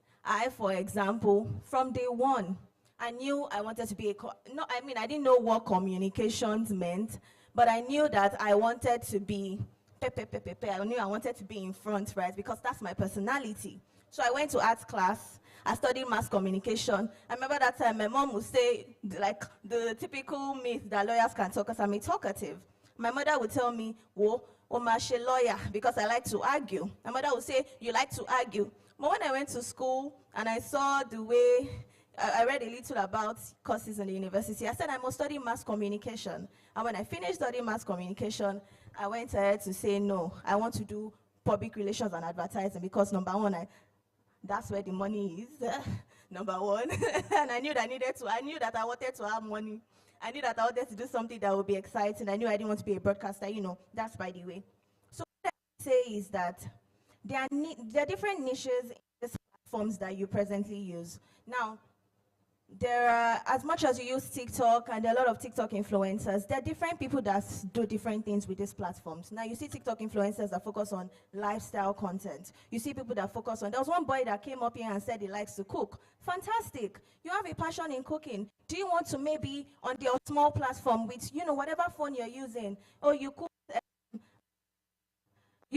For example, from day one, I knew I wanted to be I didn't know what communications meant, but I knew that I wanted to be I knew I wanted to be in front, right? Because that's my personality. So I went to arts class. I studied mass communication. I remember that time my mom would say, like, the typical myth that lawyers can talk because I'm a talkative. My mother would tell me, "Whoa, Omashe lawyer," because I like to argue. My mother would say, "You like to argue." But when I went to school and I saw the way, I read a little about courses in the university, I said I must study mass communication. And when I finished studying mass communication, I went ahead to say, no, I want to do public relations and advertising because number one, that's where the money is, number one. And I knew that I I wanted to have money. I knew that I wanted to do something that would be exciting. I knew I didn't want to be a broadcaster, that's by the way. So what I say is that there are different niches in these platforms that you presently use. Now, there are, as much as you use TikTok, and there are a lot of TikTok influencers, there are different people that do different things with these platforms. Now, you see TikTok influencers that focus on lifestyle content. You see people that focus on, there was one boy that came up here and said he likes to cook. Fantastic. You have a passion in cooking. Do you want to maybe on your small platform with, whatever phone you're using, or you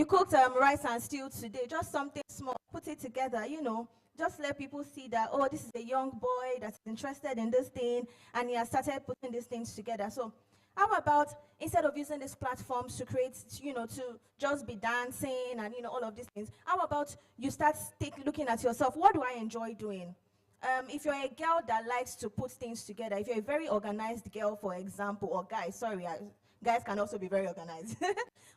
cooked rice and stew today, just something small, put it together, just let people see that, oh, this is a young boy that's interested in this thing, and he has started putting these things together. So how about, instead of using these platforms to create, to just be dancing and, all of these things, how about you start looking at yourself, what do I enjoy doing? If you're a girl that likes to put things together, if you're a very organized girl, for example, or guys can also be very organized.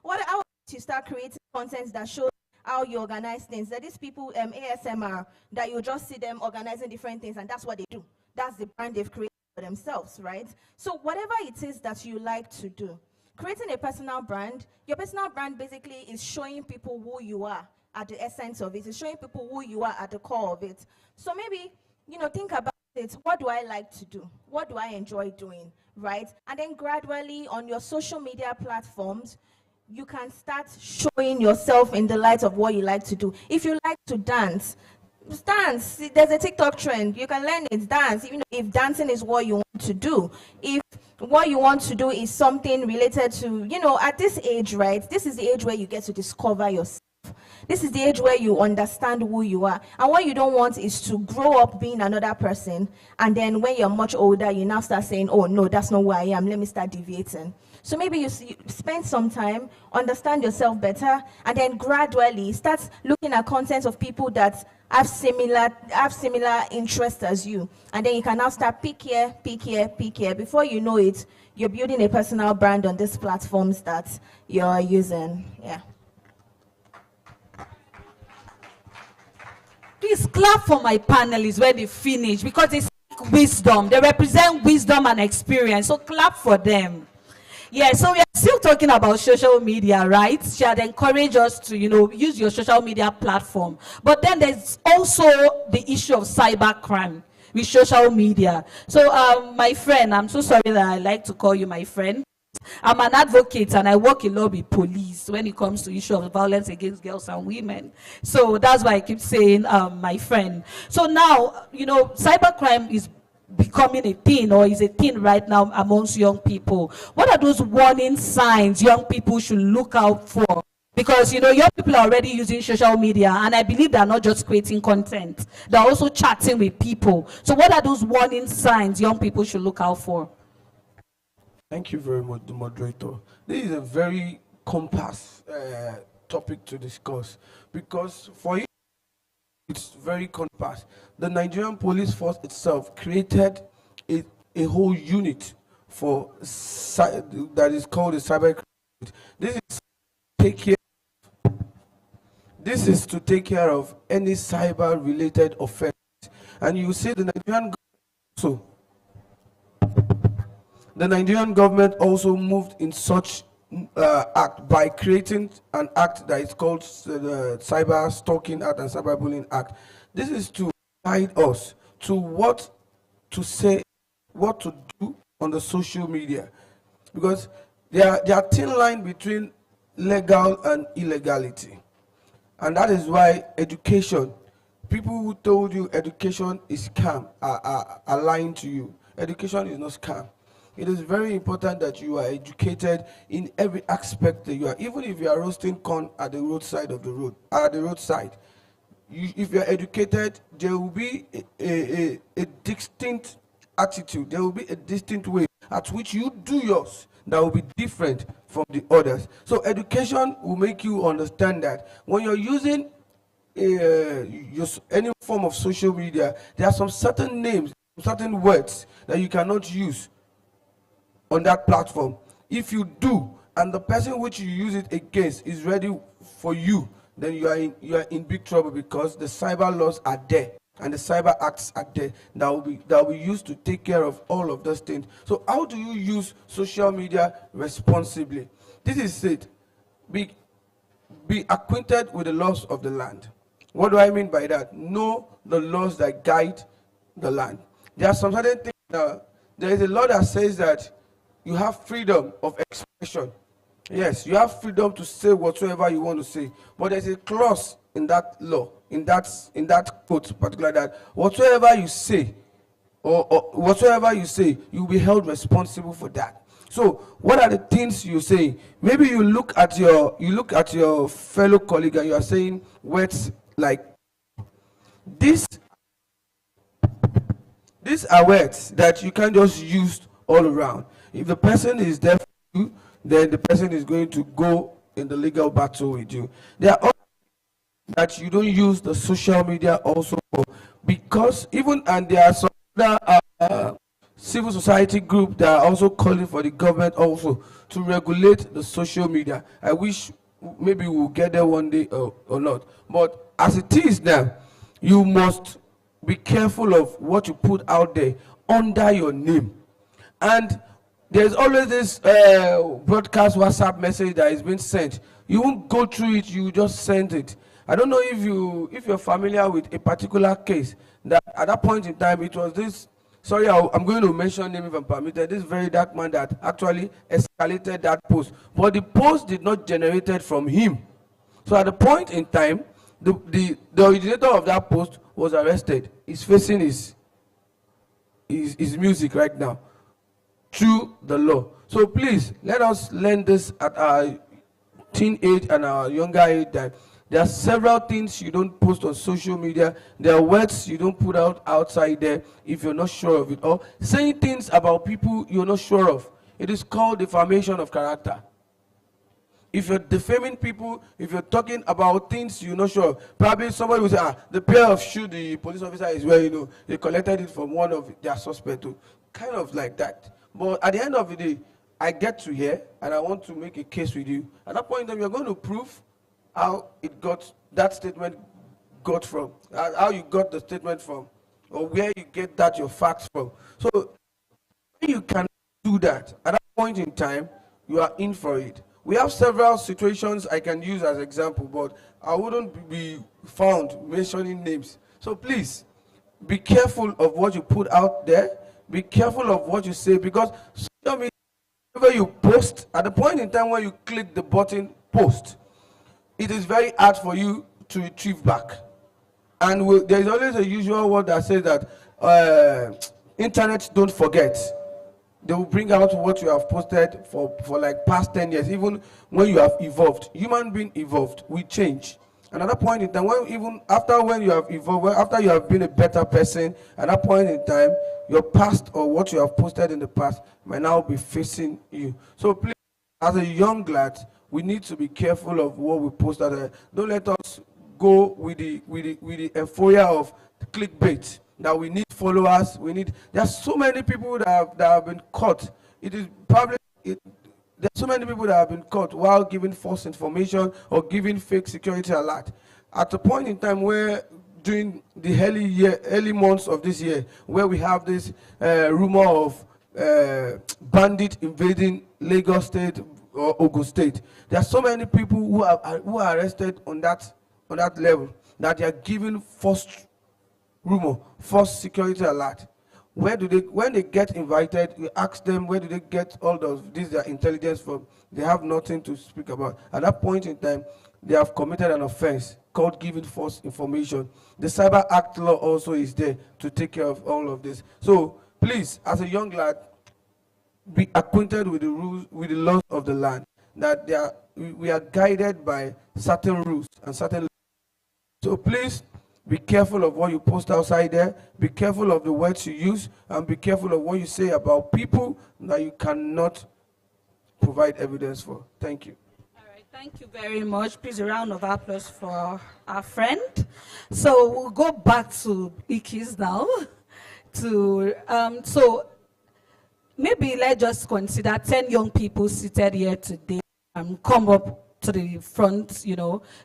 How about you start creating content that shows how you organize things? There are these people, ASMR, that you just see them organizing different things, and that's what they do. That's the brand they've created. for themselves, right? So whatever it is that you like to do, creating a personal brand, your personal brand basically is showing people who you are at the essence of it. It's showing people who you are at the core of it. So maybe, think about it. What do I like to do? What do I enjoy doing, right? And then gradually on your social media platforms, you can start showing yourself in the light of what you like to do. If you like to dance, dance. There's a TikTok trend. You can learn it, dance. Even if dancing is what you want to do. If what you want to do is something related to, at this age, right? This is the age where you get to discover yourself. This is the age where you understand who you are. And what you don't want is to grow up being another person. And then when you're much older, you now start saying, oh, no, that's not who I am. Let me start deviating. So maybe you spend some time, understand yourself better, and then gradually start looking at content of people that have similar interests as you. And then you can now start pick here. Before you know it, you're building a personal brand on these platforms that you're using. Yeah. Please clap for my panelists when they finish, because they speak wisdom. They represent wisdom and experience. So clap for them. Yeah, so we are still talking about social media, right? She had encouraged us to, use your social media platform. But then there's also the issue of cybercrime with social media. So my friend, I'm so sorry that I like to call you my friend. I'm an advocate and I work a lot with police when it comes to issue of violence against girls and women. So that's why I keep saying my friend. So now, cybercrime is becoming a thing, or is a thing right now amongst young people. What are those warning signs young people should look out for? Because young people are already using social media, and I believe they're not just creating content, they're also chatting with people. So what are those warning signs young people should look out for? Thank you very much, the moderator. This is a very compass topic to discuss, because for you, it's very compass. The Nigerian police force itself created a whole unit for that is called the cyber. This is to take care of any cyber-related offense. And you see the Nigerian government also moved in such act by creating an act that is called the Cyber Stalking Act and Cyberbullying Act. This is to guide us to what to say, what to do on the social media, because there are thin line between legal and illegality, and that is why education. People who told you education is scam are lying to you. Education is not scam. It is very important that you are educated in every aspect that you are. Even if you are roasting corn at the roadside of the road, if you are educated, there will be a distinct attitude. There will be a distinct way at which you do yours that will be different from the others. So education will make you understand that when you're using any form of social media, there are some certain names, certain words that you cannot use on that platform. If you do, and the person which you use it against is ready for you, then you are in big trouble, because the cyber laws are there and the cyber acts are there that will be used to take care of all of those things. So how do you use social media responsibly? This is it. Be acquainted with the laws of the land. What do I mean by that? Know the laws that guide the land. There are some certain things. There is a law that says that you have freedom of expression. Yes, you have freedom to say whatsoever you want to say. But there's a clause in that law, in that quote particular, that whatsoever you say, or whatsoever you say, you'll be held responsible for that. So what are the things you say? Maybe you look at your fellow colleague and you are saying words like this. These are words that you can't just use all around. If the person is there for you, then the person is going to go in the legal battle with you. There are other that you don't use the social media also for, because and there are some other civil society group that are also calling for the government also to regulate the social media. I wish maybe we'll get there one day or not. But as it is now, you must be careful of what you put out there under your name. And there's always this broadcast WhatsApp message that is being sent. You won't go through it, you just send it. I don't know if you're familiar with a particular case that at that point in time it was this, sorry, I'm going to mention name if I'm permitted, this very dark man that actually escalated that post. But the post did not generated from him. So at the point in time, the originator of that post was arrested. He's facing his music right now through the law. So please, let us learn this at our teen age and our younger age, that there are several things you don't post on social media. There are words you don't put out outside there if you're not sure of it. Or saying things about people you're not sure of. It is called defamation of character. If you're defaming people, if you're talking about things you're not sure of, probably somebody will say, the pair of shoes the police officer is wearing, they collected it from one of their suspects. Kind of like that. But at the end of the day, I get to here and I want to make a case with you. At that point in time, you're going to prove how that statement got from, how you got the statement from, or where you get your facts from. So you can do that. At that point in time, you are in for it. We have several situations I can use as example, but I wouldn't be found mentioning names. So please, be careful of what you put out there. Be careful of what you say, because social media, whenever you post, at the point in time when you click the button post, it is very hard for you to retrieve back. And there is always a usual word that says that internet don't forget. They will bring out what you have posted for like past 10 years, even when you have evolved. Human being evolved, we change. Another point in time, even after you have evolved, after you have been a better person, at that point in time, your past or what you have posted in the past might now be facing you. So please, as a young lad, we need to be careful of what we post out there. Don't let us go with the euphoria of clickbait. That we need followers, there are so many people that have been caught. There's so many people that have been caught while giving false information or giving fake security alert. At the point in time where during the early months of this year, where we have this rumor of bandit invading Lagos State or Ogun State, there are so many people who are arrested on that level, that they are giving false rumor, false security alert. When they get invited, we ask them where do they get all their intelligence from. They have nothing to speak about. At that point in time, they have committed an offense called giving false information. The Cyber Act law also is there to take care of all of this. So please, as a young lad, be acquainted with the rules, with the laws of the land. That we are guided by certain rules and certain laws. So please, be careful of what you post outside there. Be careful of the words you use, and be careful of what you say about people that you cannot provide evidence for. Thank you. All right, thank you very much. Please, a round of applause for our friend. So we'll go back to Ikis now. So maybe let's just consider 10 young people seated here today come up to the front,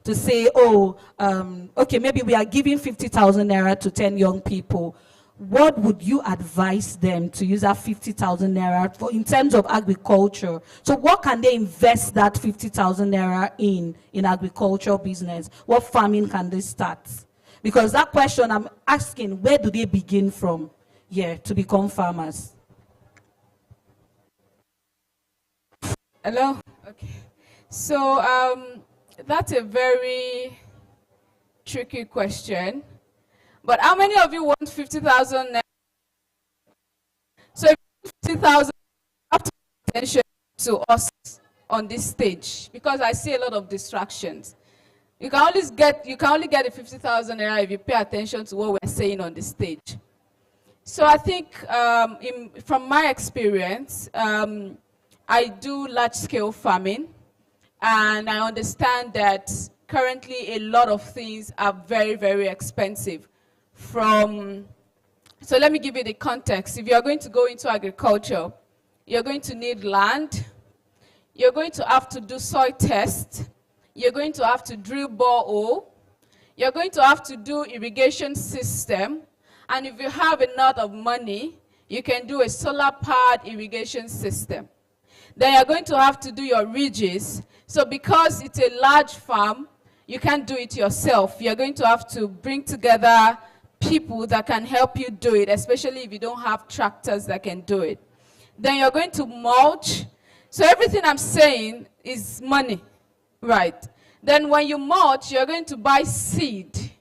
to say, okay, maybe we are giving 50,000 naira to 10 young people. What would you advise them to use that 50,000 naira for in terms of agriculture? So what can they invest that 50,000 naira in agricultural business? What farming can they start? Because that question I'm asking, where do they begin from here to become farmers? Hello? Okay. So that's a very tricky question. But how many of you want 50,000? So 50,000, have to pay attention to us on this stage, because I see a lot of distractions. You can only get the 50,000 naira if you pay attention to what we're saying on the stage. So I think from my experience, I do large-scale farming. And I understand that currently a lot of things are very, very expensive. So let me give you the context. If you're going to go into agriculture, you're going to need land. You're going to have to do soil test. You're going to have to drill borehole. You're going to have to do irrigation system. And if you have a lot of money, You can do a solar-powered irrigation system. Then you're going to have to do your ridges. So because it's a large farm, you can't do it yourself. You're going to have to bring together people that can help you do it, especially if you don't have tractors that can do it. Then you're going to mulch. So everything I'm saying is money, right? Then when you mulch, you're going to buy seed.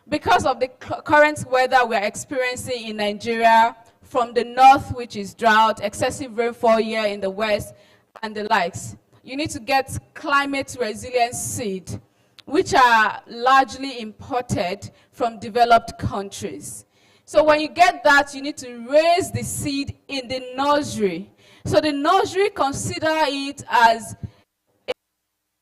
Because of the current weather we're experiencing in Nigeria, from the north, which is drought, excessive rainfall here in the west, and the likes, you need to get climate resilient seed, which are largely imported from developed countries. So when you get that, you need to raise the seed in the nursery. So the nursery, consider it as a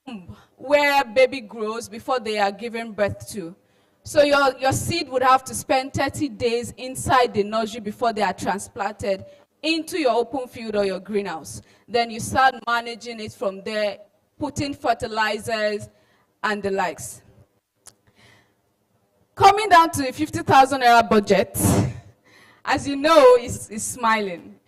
womb where baby grows before they are given birth to. So your seed would have to spend 30 days inside the nursery before they are transplanted into your open field or your greenhouse. Then you start managing it from there, putting fertilizers and the likes. Coming down to the 50,000 naira budget, as you know, is smiling.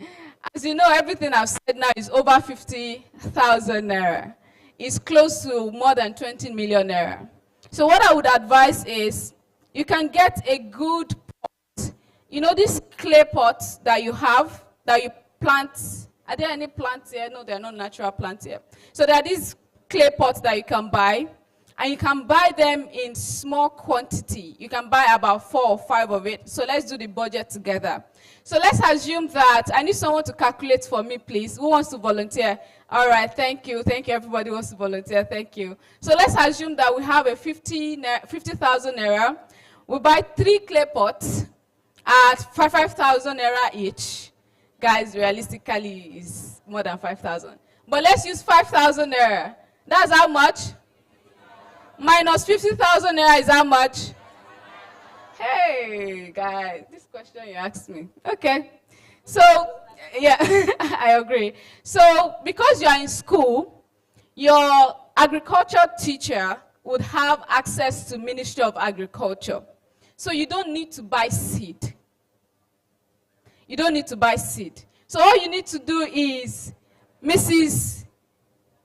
As you know, everything I've said now is over 50,000 naira. It's close to more than 20 million naira. So what I would advise is, you can get a good pot. You know these clay pots that you have, that you plant. Are there any plants here? No, there are no natural plants here. So there are these clay pots that you can buy, and you can buy them in small quantity. You can buy about 4 or 5 of it. So let's do the budget together. So let's assume that, I need someone to calculate for me, please. Who wants to volunteer? All right, thank you. Thank you, everybody who wants to volunteer. Thank you. So let's assume that we have a 50,000 naira. We buy 3 clay pots at 5,000 naira each. Guys, realistically, it's more than 5,000. But let's use 5,000 naira. That's how much? Minus 50,000 naira is how much? Hey, guys, this question you asked me. Okay. So, yeah, I agree. So, because you are in school, your agriculture teacher would have access to Ministry of Agriculture. So you don't need to buy seed. You don't need to buy seed. So all you need to do is, Mrs.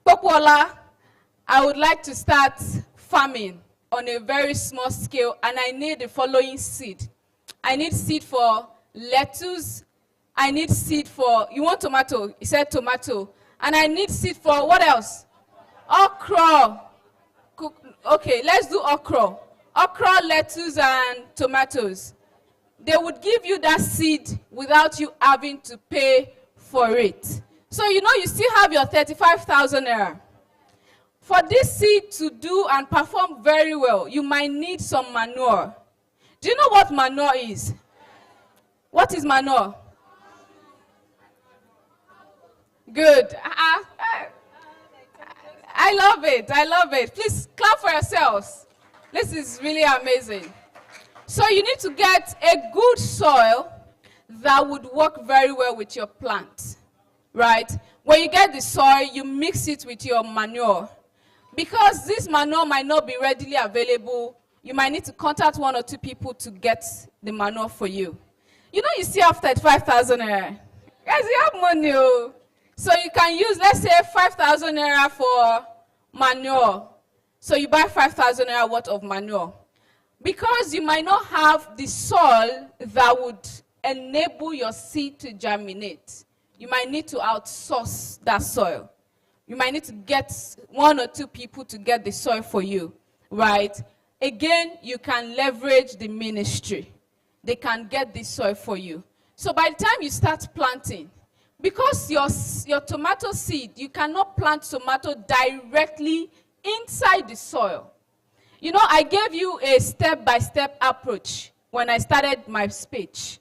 Popola, I would like to start farming on a very small scale, and I need the following seed. I need seed for lettuce. I need seed for, you want tomato? He said tomato. And I need seed for what else? Okra. Okay, let's do okra. Okra, lettuce, and tomatoes. They would give you that seed without you having to pay for it. So you know you still have your 35,000 naira. For this seed to do and perform very well, you might need some manure. Do you know what manure is? What is manure? Good. I love it. I love it. Please clap for yourselves. This is really amazing. So you need to get a good soil that would work very well with your plant, right? When you get the soil, you mix it with your manure. Because this manure might not be readily available, you might need to contact 1 or 2 people to get the manure for you. You know, you see after 5,000 naira. Guys, you have money. Oh. So you can use, let's say, 5,000 naira for manure. So you buy 5,000 naira worth of manure. Because you might not have the soil that would enable your seed to germinate, you might need to outsource that soil. You might need to get 1 or 2 people to get the soil for you, right? Again, you can leverage the ministry. They can get the soil for you. So by the time you start planting, because your tomato seed, you cannot plant tomato directly inside the soil. You know, I gave you a step-by-step approach when I started my speech.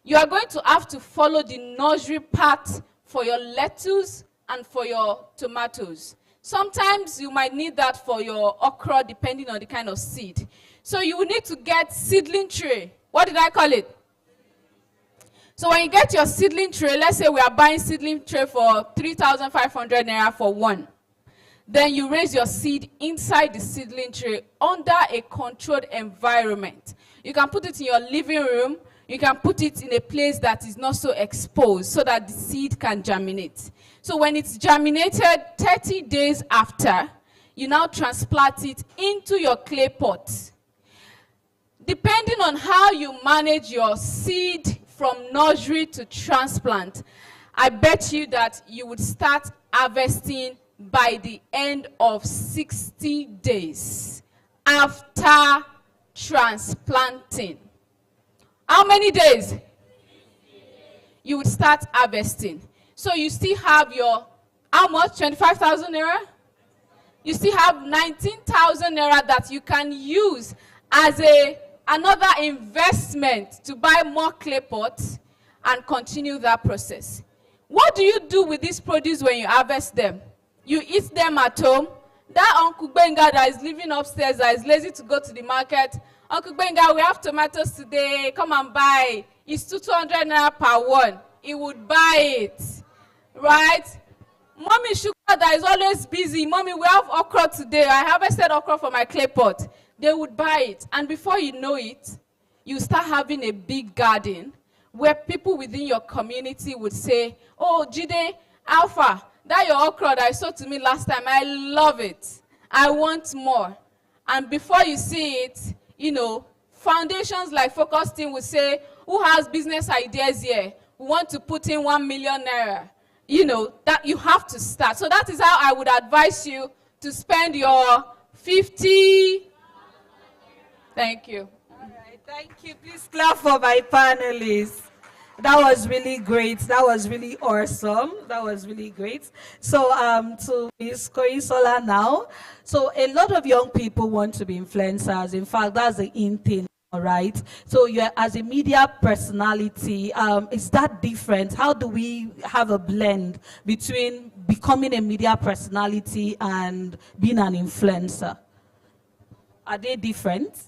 You are going to have to follow the nursery path for your lettuce and for your tomatoes. Sometimes you might need that for your okra, depending on the kind of seed. So you will need to get seedling tray. What did I call it? So when you get your seedling tray, let's say we are buying seedling tray for 3,500 naira for one. Then you raise your seed inside the seedling tray under a controlled environment. You can put it in your living room. you can put it in a place that is not so exposed so that the seed can germinate. So when it's germinated 30 days after, you now transplant it into your clay pot. Depending on how you manage your seed from nursery to transplant, I bet you that you would start harvesting by the end of 60 days after transplanting. How many days? You would start harvesting. So you still have your, how much? 25,000 naira? You still have 19,000 naira that you can use as another investment to buy more clay pots and continue that process. What do you do with this produce when you harvest them? You eat them at home. That Uncle Benga that is living upstairs, that is lazy to go to the market, Uncle Benga, we have tomatoes today, come and buy. It's 200 naira per one. He would buy it, right? Mommy Sugar that is always busy. Mommy, we have okra today. I harvested okra for my clay pot. They would buy it. And before you know it, you start having a big garden where people within your community would say, oh, Jide, Alpha, that your okra that I sold to me last time, I love it. I want more. And before you see it, you know, foundations like Focus Team would say, who has business ideas here? We want to put in 1 million naira. You know, that you have to start. So that is how I would advise you to spend your 50. Thank you. All right, thank you. Please clap for my panelists. That was really great. That was really awesome. That was really great. So to Ms. Koyisola now. So a lot of young people want to be influencers. In fact, that's the in thing. All right. So you're as a media personality, is that different? How do we have a blend between becoming a media personality and being an influencer? Are they different?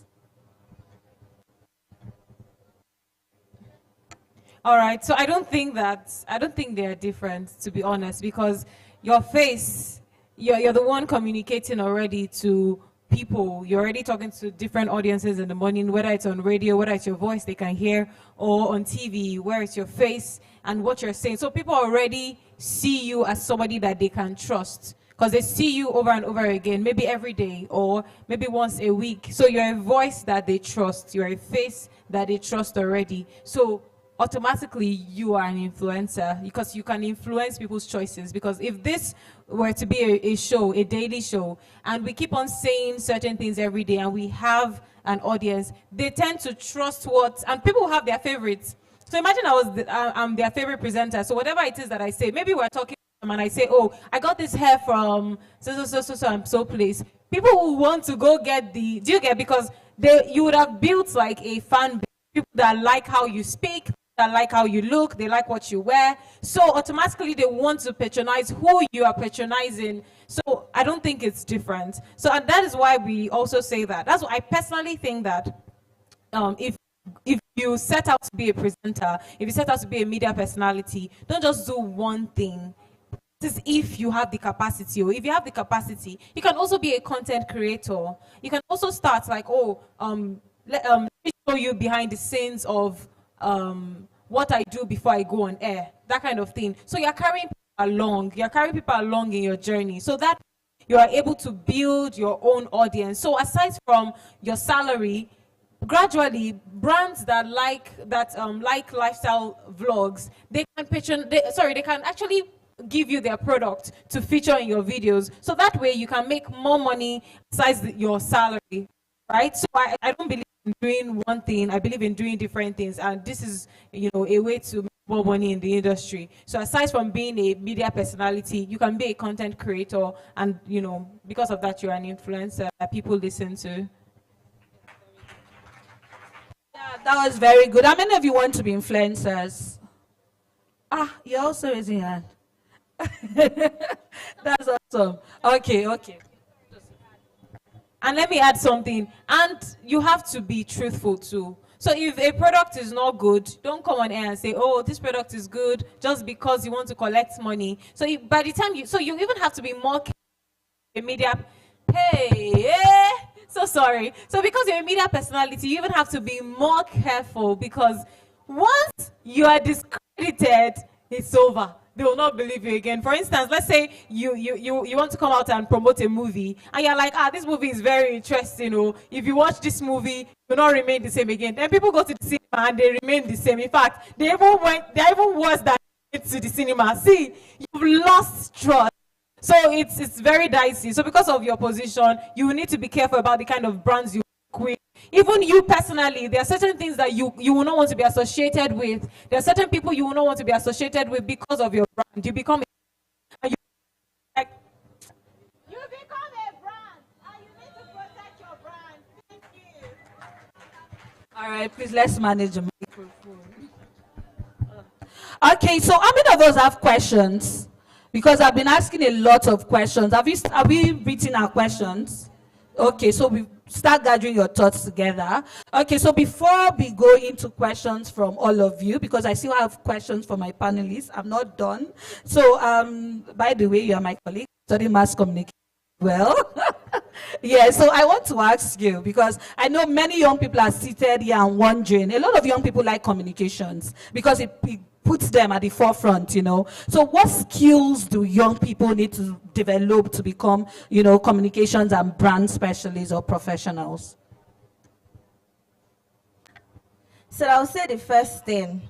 All right, so I don't think they are different, to be honest, because your face, you're the one communicating already to people. You're already talking to different audiences in the morning, whether it's on radio, whether it's your voice they can hear, or on TV, where it's your face and what you're saying. So people already see you as somebody that they can trust, because they see you over and over again, maybe every day or maybe once a week. So you're a voice that they trust. You're a face that they trust already. So automatically you are an influencer, because you can influence people's choices. Because if this were to be a show, a daily show, and we keep on saying certain things every day and we have an audience, they tend to trust and people have their favorites. So imagine I'm their favorite presenter. So whatever it is that I say, maybe we're talking and I say, oh, I got this hair from so place. People will want to go get do you get? Because you would have built like a fan base, people that like how you speak, that like how you look, they like what you wear. So automatically they want to patronize who you are patronizing. So I don't think it's different. So and that is why we also say that. That's why I personally think that if you set out to be a presenter, if you set out to be a media personality, don't just do one thing. This is if you have the capacity, or if you have the capacity, you can also be a content creator. You can also start like, let me show you behind the scenes of what I do before I go on air, that kind of thing. So you're carrying people along in your journey, so that you are able to build your own audience. So aside from your salary, gradually brands that like lifestyle vlogs, they can actually give you their product to feature in your videos, so that way you can make more money besides your salary, right? So I don't believe in doing one thing. I believe in doing different things, and this is, a way to make more money in the industry. So aside from being a media personality, you can be a content creator, and because of that, you're an influencer that people listen to. Yeah, that was very good. How many of you want to be influencers? You're also raising your hand. That's awesome. Okay. And let me add something. And you have to be truthful too. So if a product is not good, don't come on air and say, oh, this product is good just because you want to collect money. So by the time you even have to be more careful. Media, so sorry. So because you're a media personality, you even have to be more careful, because once you are discredited, it's over. They will not believe you again. For instance, let's say you want to come out and promote a movie, and you're like, this movie is very interesting. Oh, if you watch this movie, you'll not remain the same again. Then people go to the cinema and they remain the same. In fact, they're even worse than to the cinema. See, you've lost trust. So it's very dicey. So because of your position, you need to be careful about the kind of brands you work with. Even you personally, there are certain things that you will not want to be associated with. There are certain people you will not want to be associated with because of your brand. You become a brand, and you need to protect your brand. Thank you. All right, please let's manage the microphone. Okay, so how many of us have questions? Because I've been asking a lot of questions. Have we written our questions? Okay, so we start gathering your thoughts together. Okay, so before we go into questions from all of you, because I still have questions for my panelists, I'm not done. So, by the way, you are my colleague, studying mass communication. Well, yeah, so I want to ask you, because I know many young people are seated here and wondering, a lot of young people like communications because it puts them at the forefront, you know. So what skills do young people need to develop to become, you know, communications and brand specialists or professionals? So I'll say the first thing.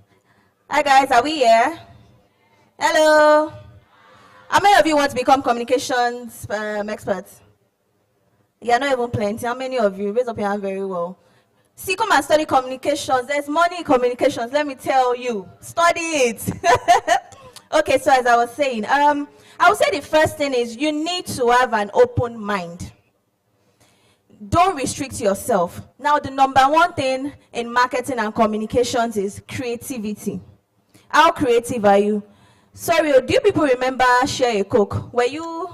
Hi guys, are we here? Hello. How many of you want to become communications experts? Yeah, not even plenty. How many of you? Raise up your hand very well. See, come and study communications. There's money in communications, let me tell you. Study it. Okay, so as I was saying, I would say the first thing is you need to have an open mind. Don't restrict yourself. Now, the number one thing in marketing and communications is creativity. How creative are you? Sorry, do you people remember Share a Coke? Were you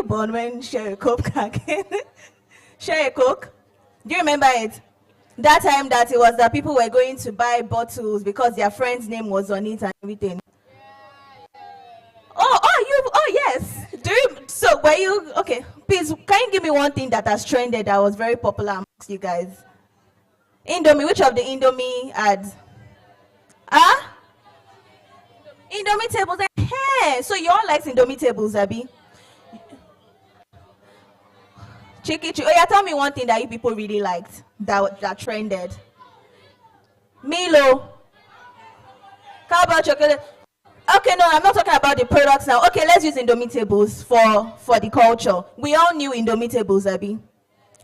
born when Share a Coke came? Share a Coke? Do you remember it? That time that it was that people were going to buy bottles because their friend's name was on it and everything. Oh yes. So were you, okay, please, can you give me one thing that has trended that was very popular amongst you guys? Indomie, which of the Indomie ads? Indomie tables. Hey, so you all like Indomie tables, Abby? Chicky. Oh yeah, tell me one thing that you people really liked that trended. Milo. Cowbell chocolate. Okay, no, I'm not talking about the products now. Okay, let's use Indomie tables for the culture. We all knew Indomie tables, Abby.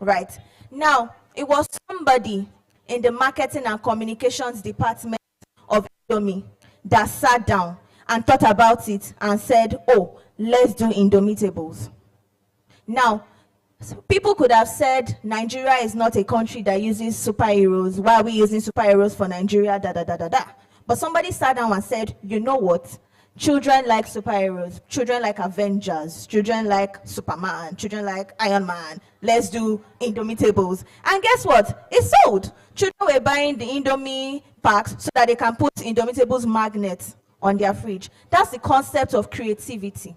Right. Now, it was somebody in the marketing and communications department of Indomie that sat down and thought about it and said, oh, let's do Indomie tables. Now, people could have said Nigeria is not a country that uses superheroes. Why are we using superheroes for Nigeria? But somebody sat down and said, you know what? Children like superheroes. Children like Avengers. Children like Superman. Children like Iron Man. Let's do Indomie tables. And guess what? It sold. Children were buying the Indomie packs so that they can put Indomie tables magnets on their fridge. That's the concept of creativity.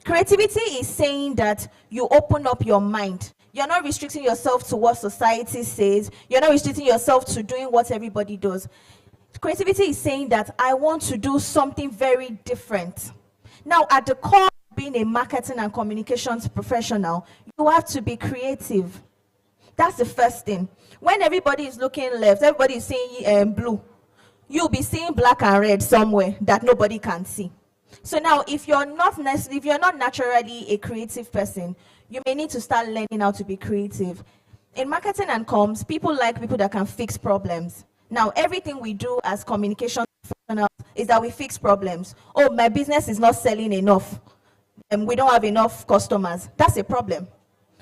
Creativity is saying that you open up your mind. You're not restricting yourself to what society says. You're not restricting yourself to doing what everybody does. Creativity is saying that I want to do something very different. Now, at the core of being a marketing and communications professional, you have to be creative. That's the first thing. When everybody is looking left, everybody is seeing blue. You'll be seeing black and red somewhere that nobody can see. So now, if you're not naturally a creative person, you may need to start learning how to be creative. In marketing and comms, people like people that can fix problems. Now, everything we do as communication professionals is that we fix problems. Oh, my business is not selling enough. We don't have enough customers. That's a problem.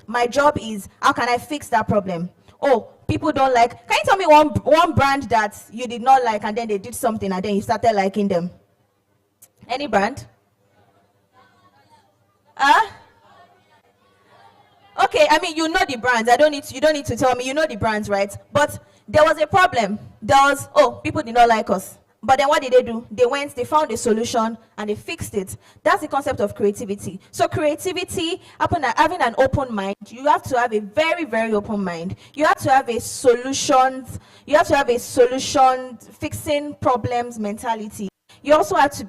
My job is, how can I fix that problem? Oh, people don't like. Can you tell me one brand that you did not like and then they did something and then you started liking them? Any brand? Okay, I mean, you know the brands. You don't need to tell me. You know the brands, right? But there was a problem. People did not like us. But then what did they do? They went, they found a solution, and they fixed it. That's the concept of creativity. So creativity, having an open mind, you have to have a very, very open mind. You have to have a solution fixing problems mentality. You also have to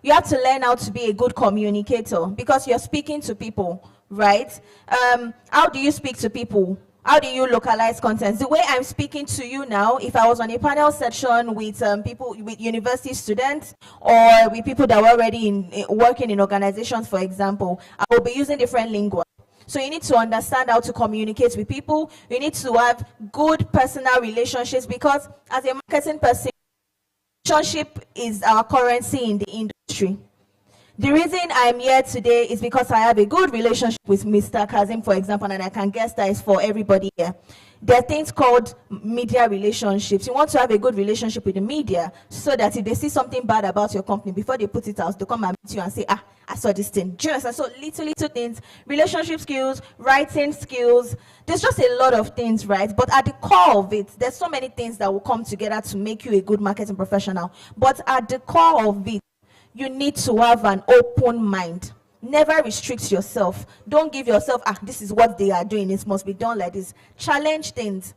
learn how to be a good communicator, because you're speaking to people, right? How do you speak to people? How do you localize content? The way I'm speaking to you now, if I was on a panel session with people, with university students, or with people that were already working in organizations, for example, I will be using different lingua. So you need to understand how to communicate with people. You need to have good personal relationships, because as a marketing person, relationship is our currency in the industry. The reason I'm here today is because I have a good relationship with Mr. Kazim, for example, and I can guess that is for everybody here. There are things called media relationships. You want to have a good relationship with the media, so that if they see something bad about your company, before they put it out, they come and meet you and say, I saw this thing. Just I saw little things, relationship skills, writing skills. There's just a lot of things, right? But at the core of it, there's so many things that will come together to make you a good marketing professional. But at the core of it, you need to have an open mind. Never restrict yourself. Don't give yourself, this is what they are doing, it must be done like this. Challenge things.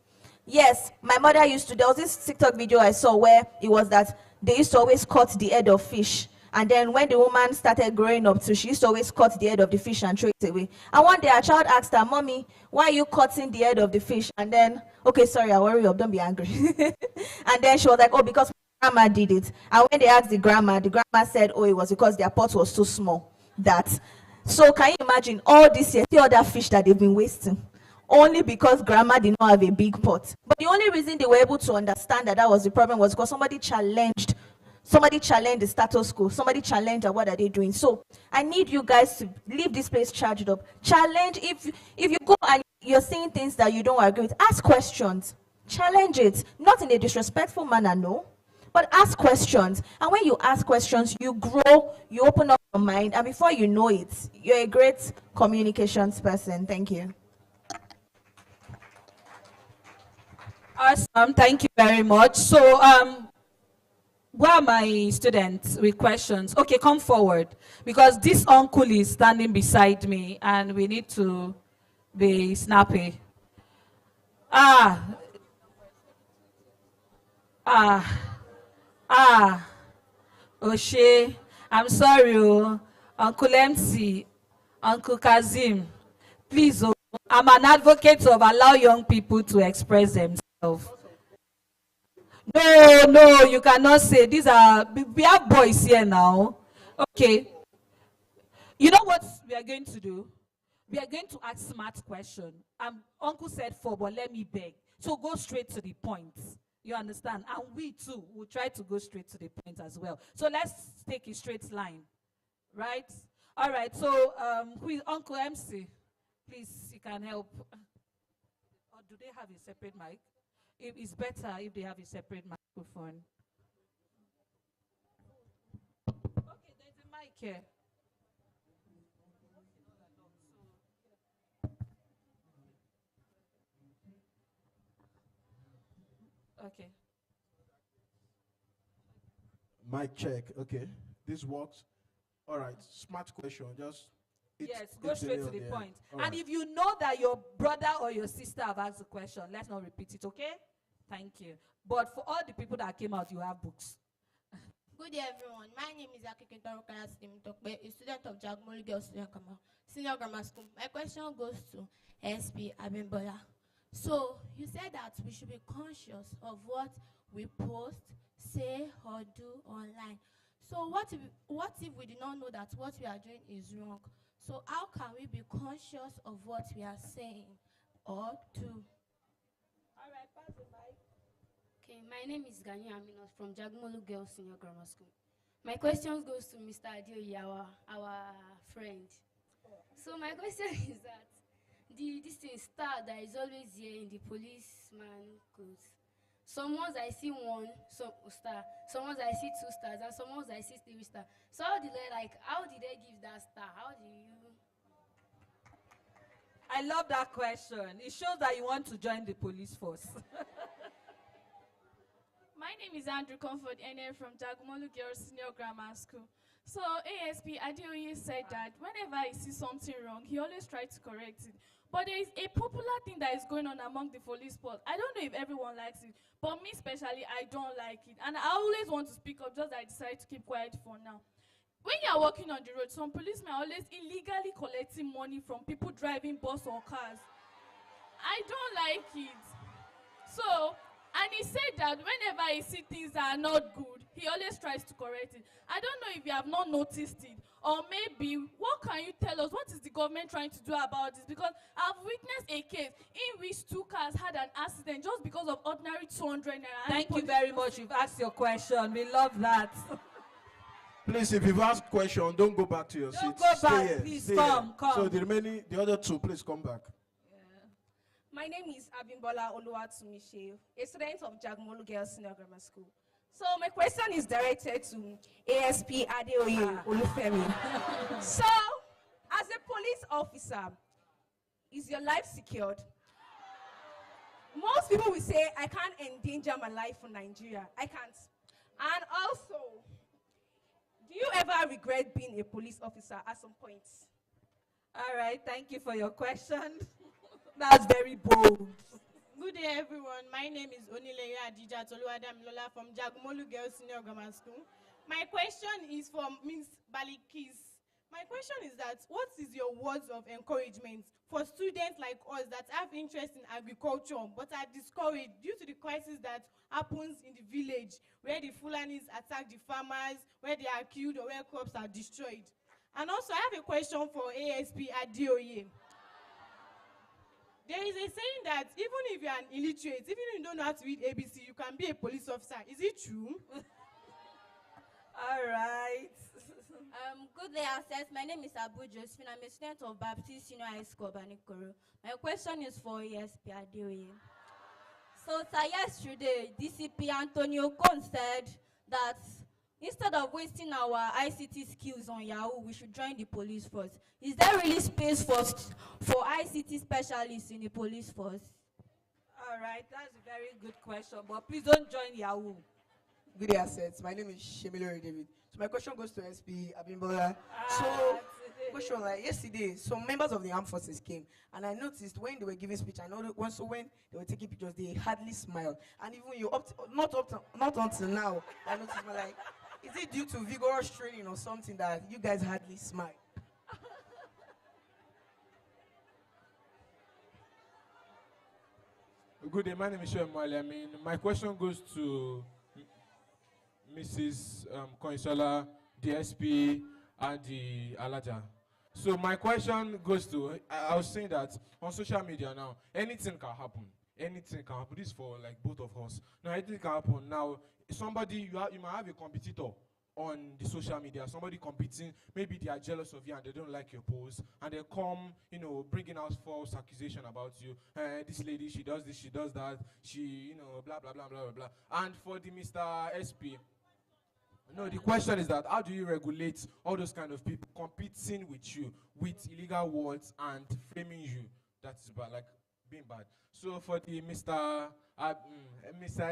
Yes, my mother there was this TikTok video I saw where it was that they used to always cut the head of fish. And then when the woman started growing up too, she used to always cut the head of the fish and throw it away. And one day a child asked her, Mommy, why are you cutting the head of the fish? And then, okay, sorry, I'll worry up, don't be angry. And then she was like, because grandma did it. And when they asked the grandma said, it was because their pot was too small. So can you imagine all this year, the other fish that they've been wasting, only because grandma did not have a big pot. But the only reason they were able to understand that was the problem was because somebody challenged the status quo, somebody challenged what are they doing. So I need you guys to leave this place charged up. Challenge. If you go and you're saying things that you don't agree with, ask questions. Challenge it, not in a disrespectful manner, no. But ask questions. And when you ask questions, you grow, you open up your mind, and before you know it, you're a great communications person. Thank you. Awesome. Thank you very much. So, where are my students with questions? Okay, come forward, because this uncle is standing beside me, and we need to be snappy. Oshe, I'm sorry, Uncle MC, Uncle Kazim, please, I'm an advocate of allow young people to express themselves. No, you cannot say, we have boys here now. Okay. You know what we are going to do? We are going to ask smart questions. Uncle said 4, but let me beg. So go straight to the point. You understand? And we too will try to go straight to the point as well. So let's take a straight line. Right? All right. So who is Uncle MC? Please, you can help. Or do they have a separate mic? It's better if they have a separate microphone. Okay, there's a mic here. Okay. Mic check. Okay. This works. All right. Smart question. Just go straight to the point. All and right. if you know that your brother or your sister have asked the question, let's not repeat it, okay? Thank you. But for all the people that came out, you have books. Good day, everyone. My name is Akikintaro Kayasim Tokbe, a student of Jagmoli Girls Senior Grammar School. My question goes to SP Abimbola. So, you said that we should be conscious of what we post, say, or do online. So, what if we do not know that what we are doing is wrong? So, how can we be conscious of what we are saying or do? All right, pass the mic. Okay, my name is Gani Aminat from Jagmolu Girls Senior Grammar School. My question goes to Mr. Adioye, our friend. So my question is that this thing star that is always here in the policeman clothes. Some ones I see 1 star, some ones I see 2 stars, and some ones I see 3 stars. So how did they give that star? How do you? I love that question. It shows that you want to join the police force. My name is Andrew Comfort Ene from Jagmolu Girls Senior Grammar School. So ASP Adeoye said that whenever he sees something wrong, he always tries to correct it. But there is a popular thing that is going on among the police force. I don't know if everyone likes it, but me especially, I don't like it. And I always want to speak up, just that I decided to keep quiet for now. When you are walking on the road, some policemen are always illegally collecting money from people driving bus or cars. I don't like it. So, and he said that whenever he sees things that are not good, he always tries to correct it. I don't know if you have not noticed it, or maybe, what can you tell us? What is the government trying to do about this? Because I've witnessed a case in which 2 cars had an accident just because of ordinary 200 naira. Thank you very much. You've asked your question. We love that. Please, if you've asked question, don't go back to your seat. Don't go Stay back, here. please. Stay Come, here. come. So the other 2, please come back. My name is Abimbola Oluwatumise, a student of Jagmolu Girls Senior Grammar School. So my question is directed to ASP Adeoye Olufemi. So, as a police officer, is your life secured? Most people will say, I can't endanger my life for Nigeria. I can't. And also, do you ever regret being a police officer at some point? All right, thank you for your question. That's very bold. Good day, everyone. My name is Onileya Adija Toluwadamilola from Jagmolu Girls Senior Grammar School. My question is for Ms. Balikis. My question is that, what is your words of encouragement for students like us that have interest in agriculture but are discouraged due to the crisis that happens in the village, where the Fulanis attack the farmers, where they are killed or where crops are destroyed? And also, I have a question for ASP Adeoye. There is a saying that even if you are an illiterate, even if you don't know how to read ABC, you can be a police officer. Is it true? All right. Good day, Access. My name is Abu Josephine. I'm a student of Baptist Senior High School, Banikoro. My question is for ESP Adeoye. So, yesterday, DCP Antonio Kon said that instead of wasting our ICT skills on Yahoo, we should join the police force. Is there really space for ICT specialists in the police force? All right, that's a very good question, but please don't join Yahoo. Good day, Assets. My name is Shemilori David. So my question goes to SP Abimbola. So, question like yesterday, some members of the armed forces came, and I noticed when they were giving speech, I know when they were taking pictures, they hardly smile. And even you, not until now, I noticed, like, is it due to vigorous training or something that you guys hardly smile? Good day, my name is Shem Mwale. My question goes to Mrs. Koinsola, the SP, and the Alaja. So my question goes to, I was saying that on social media now, anything can happen. Anything can happen. This is for like both of us. Now, anything can happen. Now, somebody, you might have a competitor on the social media, somebody competing, maybe they are jealous of you and they don't like your post, and they come, bringing out false accusation about you. This lady, she does this, she does that, she, blah, blah, blah, blah, blah, blah. And for the Mr. SP, no, the question is that how do you regulate all those kind of people competing with you with illegal words and framing you? That's bad, like being bad. So for the Mr.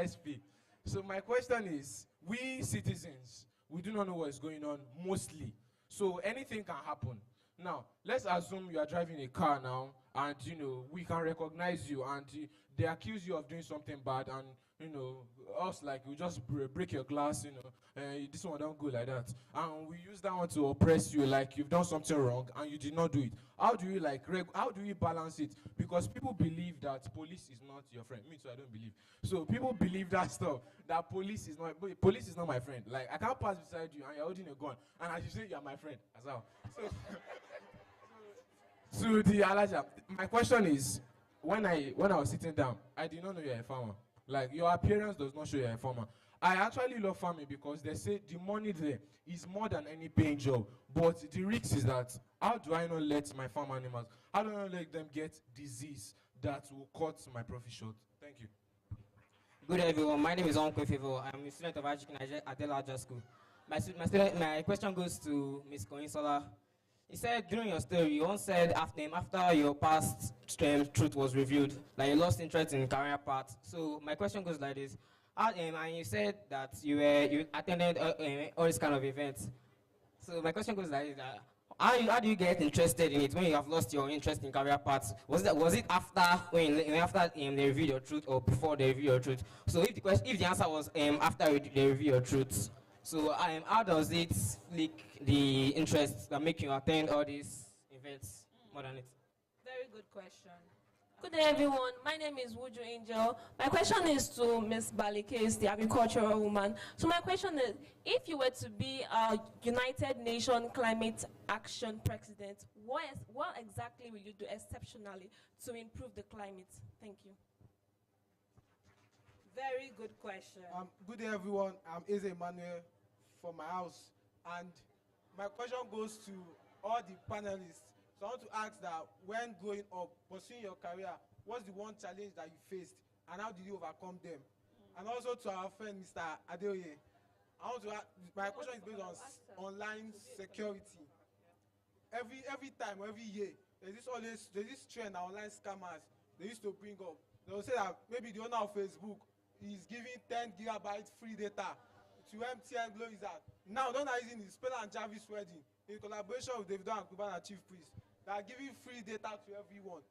SP, so my question is, we citizens, we do not know what is going on mostly. So anything can happen. Now, let's assume you are driving a car now, and we can recognize you, and they accuse you of doing something bad, and us like we just break your glass, this one don't go like that, and we use that one to oppress you, like you've done something wrong and you did not do it. How do you how do you balance it? Because people believe that police is not your friend. Me too, I don't believe. So people believe that stuff, that police is not my friend. Like I can't pass beside you and you're holding a gun, and as you say you're my friend as well. So to the Alaja, my question is, when I was sitting down, I did not know you're a farmer. Like, your appearance does not show you're a farmer. I actually love farming because they say the money there is more than any paying job. But the risk is that, how do I not let my farm animals, how do I not let them get disease that will cut my profit short? Thank you. Good day, everyone. My name is Onko Favor. I'm a student of Ajik at Elaja School. My question goes to Ms. Koinsola. You said during your story, you once said after your past truth was revealed, that you lost interest in career path. So my question goes like this: And you said that you attended all these kind of events. So my question goes like that: how do you get interested in it when you have lost your interest in career paths? Was it after they revealed your truth or before they revealed your truth? So if the answer was after they revealed your truth, so how does it flick the interest that make you attend all these events more than it? Very good question. Good day, everyone. My name is Wuju Angel. My question is to Ms. Balikes, the agricultural woman. So my question is, if you were to be a United Nations Climate Action President, what exactly will you do exceptionally to improve the climate? Thank you. Very good question. Good day, everyone. I'm Eze Emmanuel from my house. And my question goes to all the panelists. So I want to ask that when growing up, pursuing your career, what's the one challenge that you faced and how did you overcome them? And also to our friend, Mr. Adeoye, my question is based on online security. Every time, every year, there's this trend that online scammers, they used to bring up. They will say that maybe the owner of Facebook is giving 10 gigabytes free data to MTN Glow Wizard. Now, they're not using the Spell and Jarvis wedding in collaboration with Davido and Cubana Chief Priest. They are giving free data to everyone.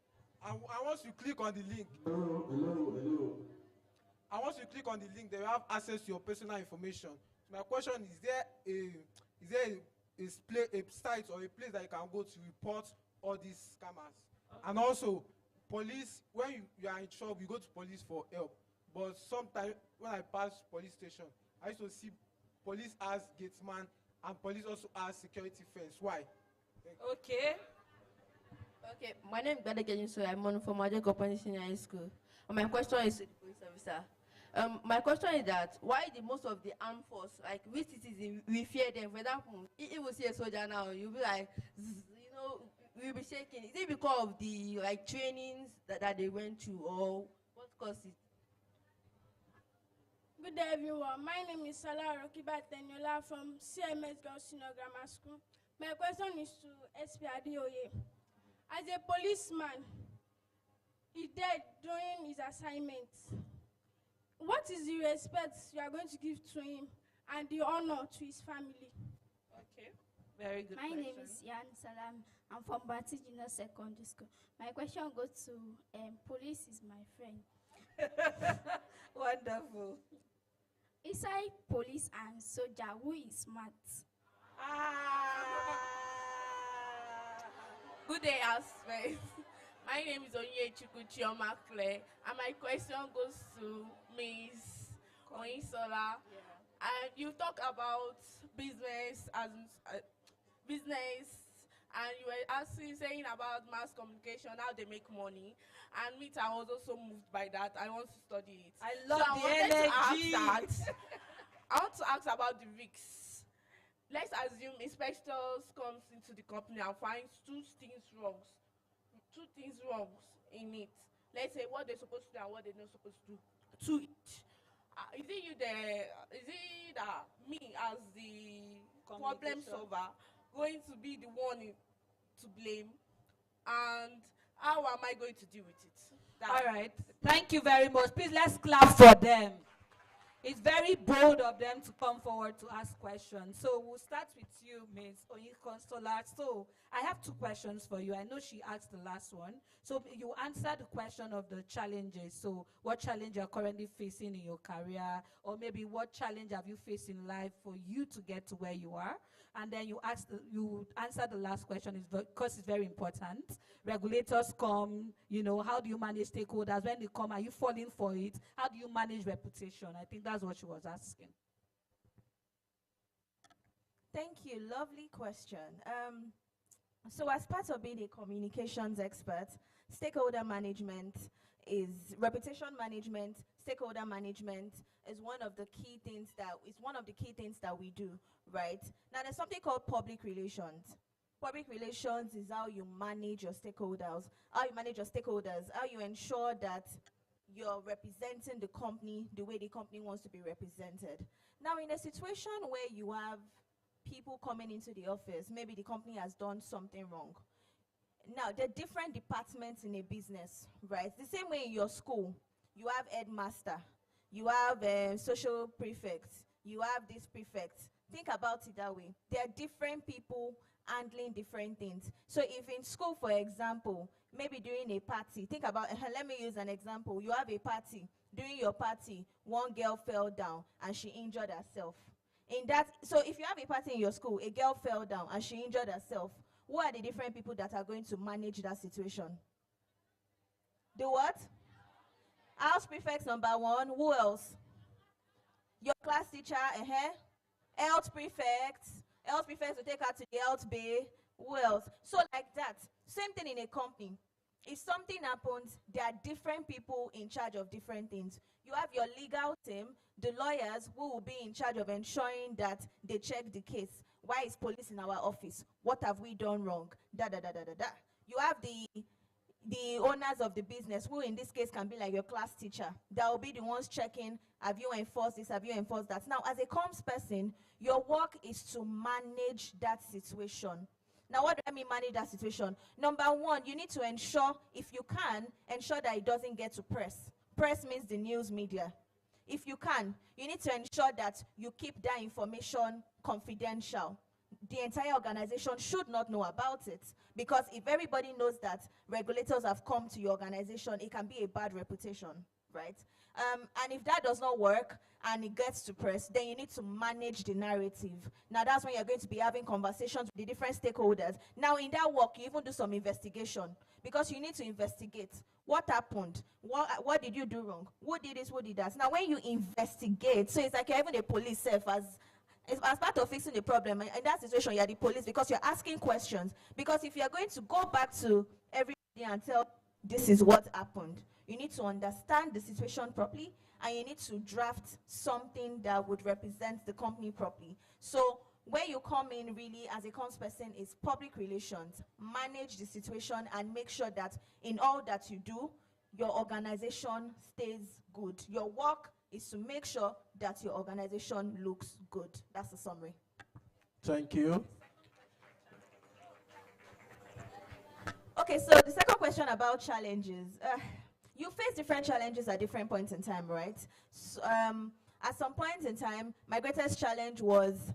And once you click on the link, and once you click on the link, they will have access to your personal information. So my question is there a site or a place that you can go to report all these scammers? Okay. And also, police, when you are in trouble, you go to police for help. But sometimes when I pass police station, I used to see police as gatesman and police also as security fence. Why? Okay. Okay, my name is Badeke so I'm from Major Company Senior High School. And my question is to the police officer. My question is that why the most of the armed force, like we citizens, we fear them. For example, if you see a soldier now, you'll be like, we'll be shaking. Is it because of the trainings that they went through, or what caused it? Good day, everyone. My name is Salah Rokiba Tenyola from CMS Girls Senior Grammar School. My question is to SP Adeoye. As a policeman, he died during his assignment. What is the respect you are going to give to him and the honor to his family? Okay, very good My question. name is Yan Salam. I'm from Bati Junior Secondary School. My question goes to police is my friend. Wonderful. Inside police and soldier, who is smart? Good day, housewife. My name is Onye Chukwuchioma Claire, and my question goes to Ms. Koinsola. And you talk about business, and you were saying about mass communication, how they make money. And me, I was also moved by that. I want to study it. I love so the energy. I want to ask about the risks. Let's assume inspectors comes into the company and finds two things wrong in it. Let's say what they're supposed to do and what they're not supposed to do to it. Is it that me as the problem solver going to be the one to blame, and how am I going to deal with it? All right. Thank you very much. Please let's clap for them. It's very bold of them to come forward to ask questions. So we'll start with you, Ms. Oyikonsola. So I have two questions for you. I know she asked the last one. So you answer the question of the challenges. So what challenge you're currently facing in your career, or maybe what challenge have you faced in life for you to get to where you are? And then you answer the last question because it's very important. Regulators come, how do you manage stakeholders? When they come, are you falling for it? How do you manage reputation? I think that's what she was asking. Thank you. Lovely question. So as part of being a communications expert, stakeholder management is reputation management, stakeholder management is one of the key things that we do, right? Now there's something called public relations. Public relations is how you manage your stakeholders, how you ensure that you're representing the company the way the company wants to be represented. Now in a situation where you have people coming into the office, maybe the company has done something wrong. Now, there are different departments in a business, right? The same way in your school, you have headmaster, you have social prefects, you have this prefect. Think about it that way. There are different people handling different things. So if in school, for example, maybe during a party, think about, let me use an example. You have a party. During your party, one girl fell down and she injured herself. So if you have a party in your school, a girl fell down and she injured herself, who are the different people that are going to manage that situation? The what? House prefects number one. Who else? Your class teacher, health prefects. Health prefects will take her to the health bay. Who else? So like that. Same thing in a company. If something happens, there are different people in charge of different things. You have your legal team, the lawyers who will be in charge of ensuring that they check the case. Why is police in our office? What have we done wrong? You have the owners of the business, who in this case can be like your class teacher. That will be the ones checking, have you enforced this, have you enforced that? Now, as a comms person, your work is to manage that situation. Now, what do I mean manage that situation? Number one, you need to ensure, if you can, ensure that it doesn't get to press. Press means the news media. If you can, you need to ensure that you keep that information confidential. The entire organization should not know about it, because if everybody knows that regulators have come to your organization, it can be a bad reputation, right? And if that does not work and it gets to press, then you need to manage the narrative. Now that's when you're going to be having conversations with the different stakeholders. Now in that work, you even do some investigation, because you need to investigate what happened, what did you do wrong, who did this, who did that. Now when you investigate, so it's like you're even the police self as part of fixing the problem. In that situation, you're the police, because you're asking questions. Because if you're going to go back to everybody and tell this is what happened, you need to understand the situation properly, and you need to draft something that would represent the company properly. So where you come in really as a comms person is public relations. Manage the situation and make sure that in all that you do, your organization stays good. Your work is to make sure that your organization looks good. That's the summary. Thank you. Okay, so the second question about challenges. You face different challenges at different points in time, right? So, at some point in time, my greatest challenge was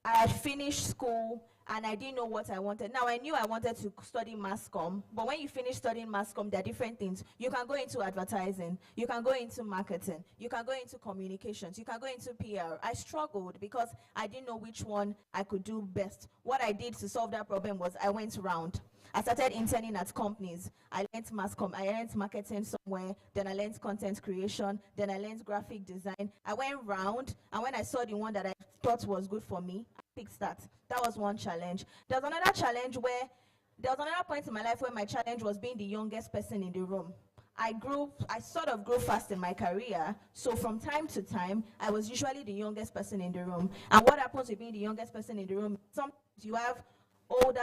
I had finished school and I didn't know what I wanted. Now, I knew I wanted to study mass comm, but when you finish studying mass comm, there are different things. You can go into advertising, you can go into marketing, you can go into communications, you can go into PR. I struggled because I didn't know which one I could do best. What I did to solve that problem was I went round. I started interning at companies. I learned mass comm, I learned marketing somewhere, then I learned content creation, then I learned graphic design. I went round, and when I saw the one that I thought was good for me, I picked that. That was one challenge. There was another challenge where, there was another point in my life where my challenge was being the youngest person in the room. I sort of grew fast in my career, so from time to time, I was usually the youngest person in the room. And what happens with being the youngest person in the room, sometimes you have older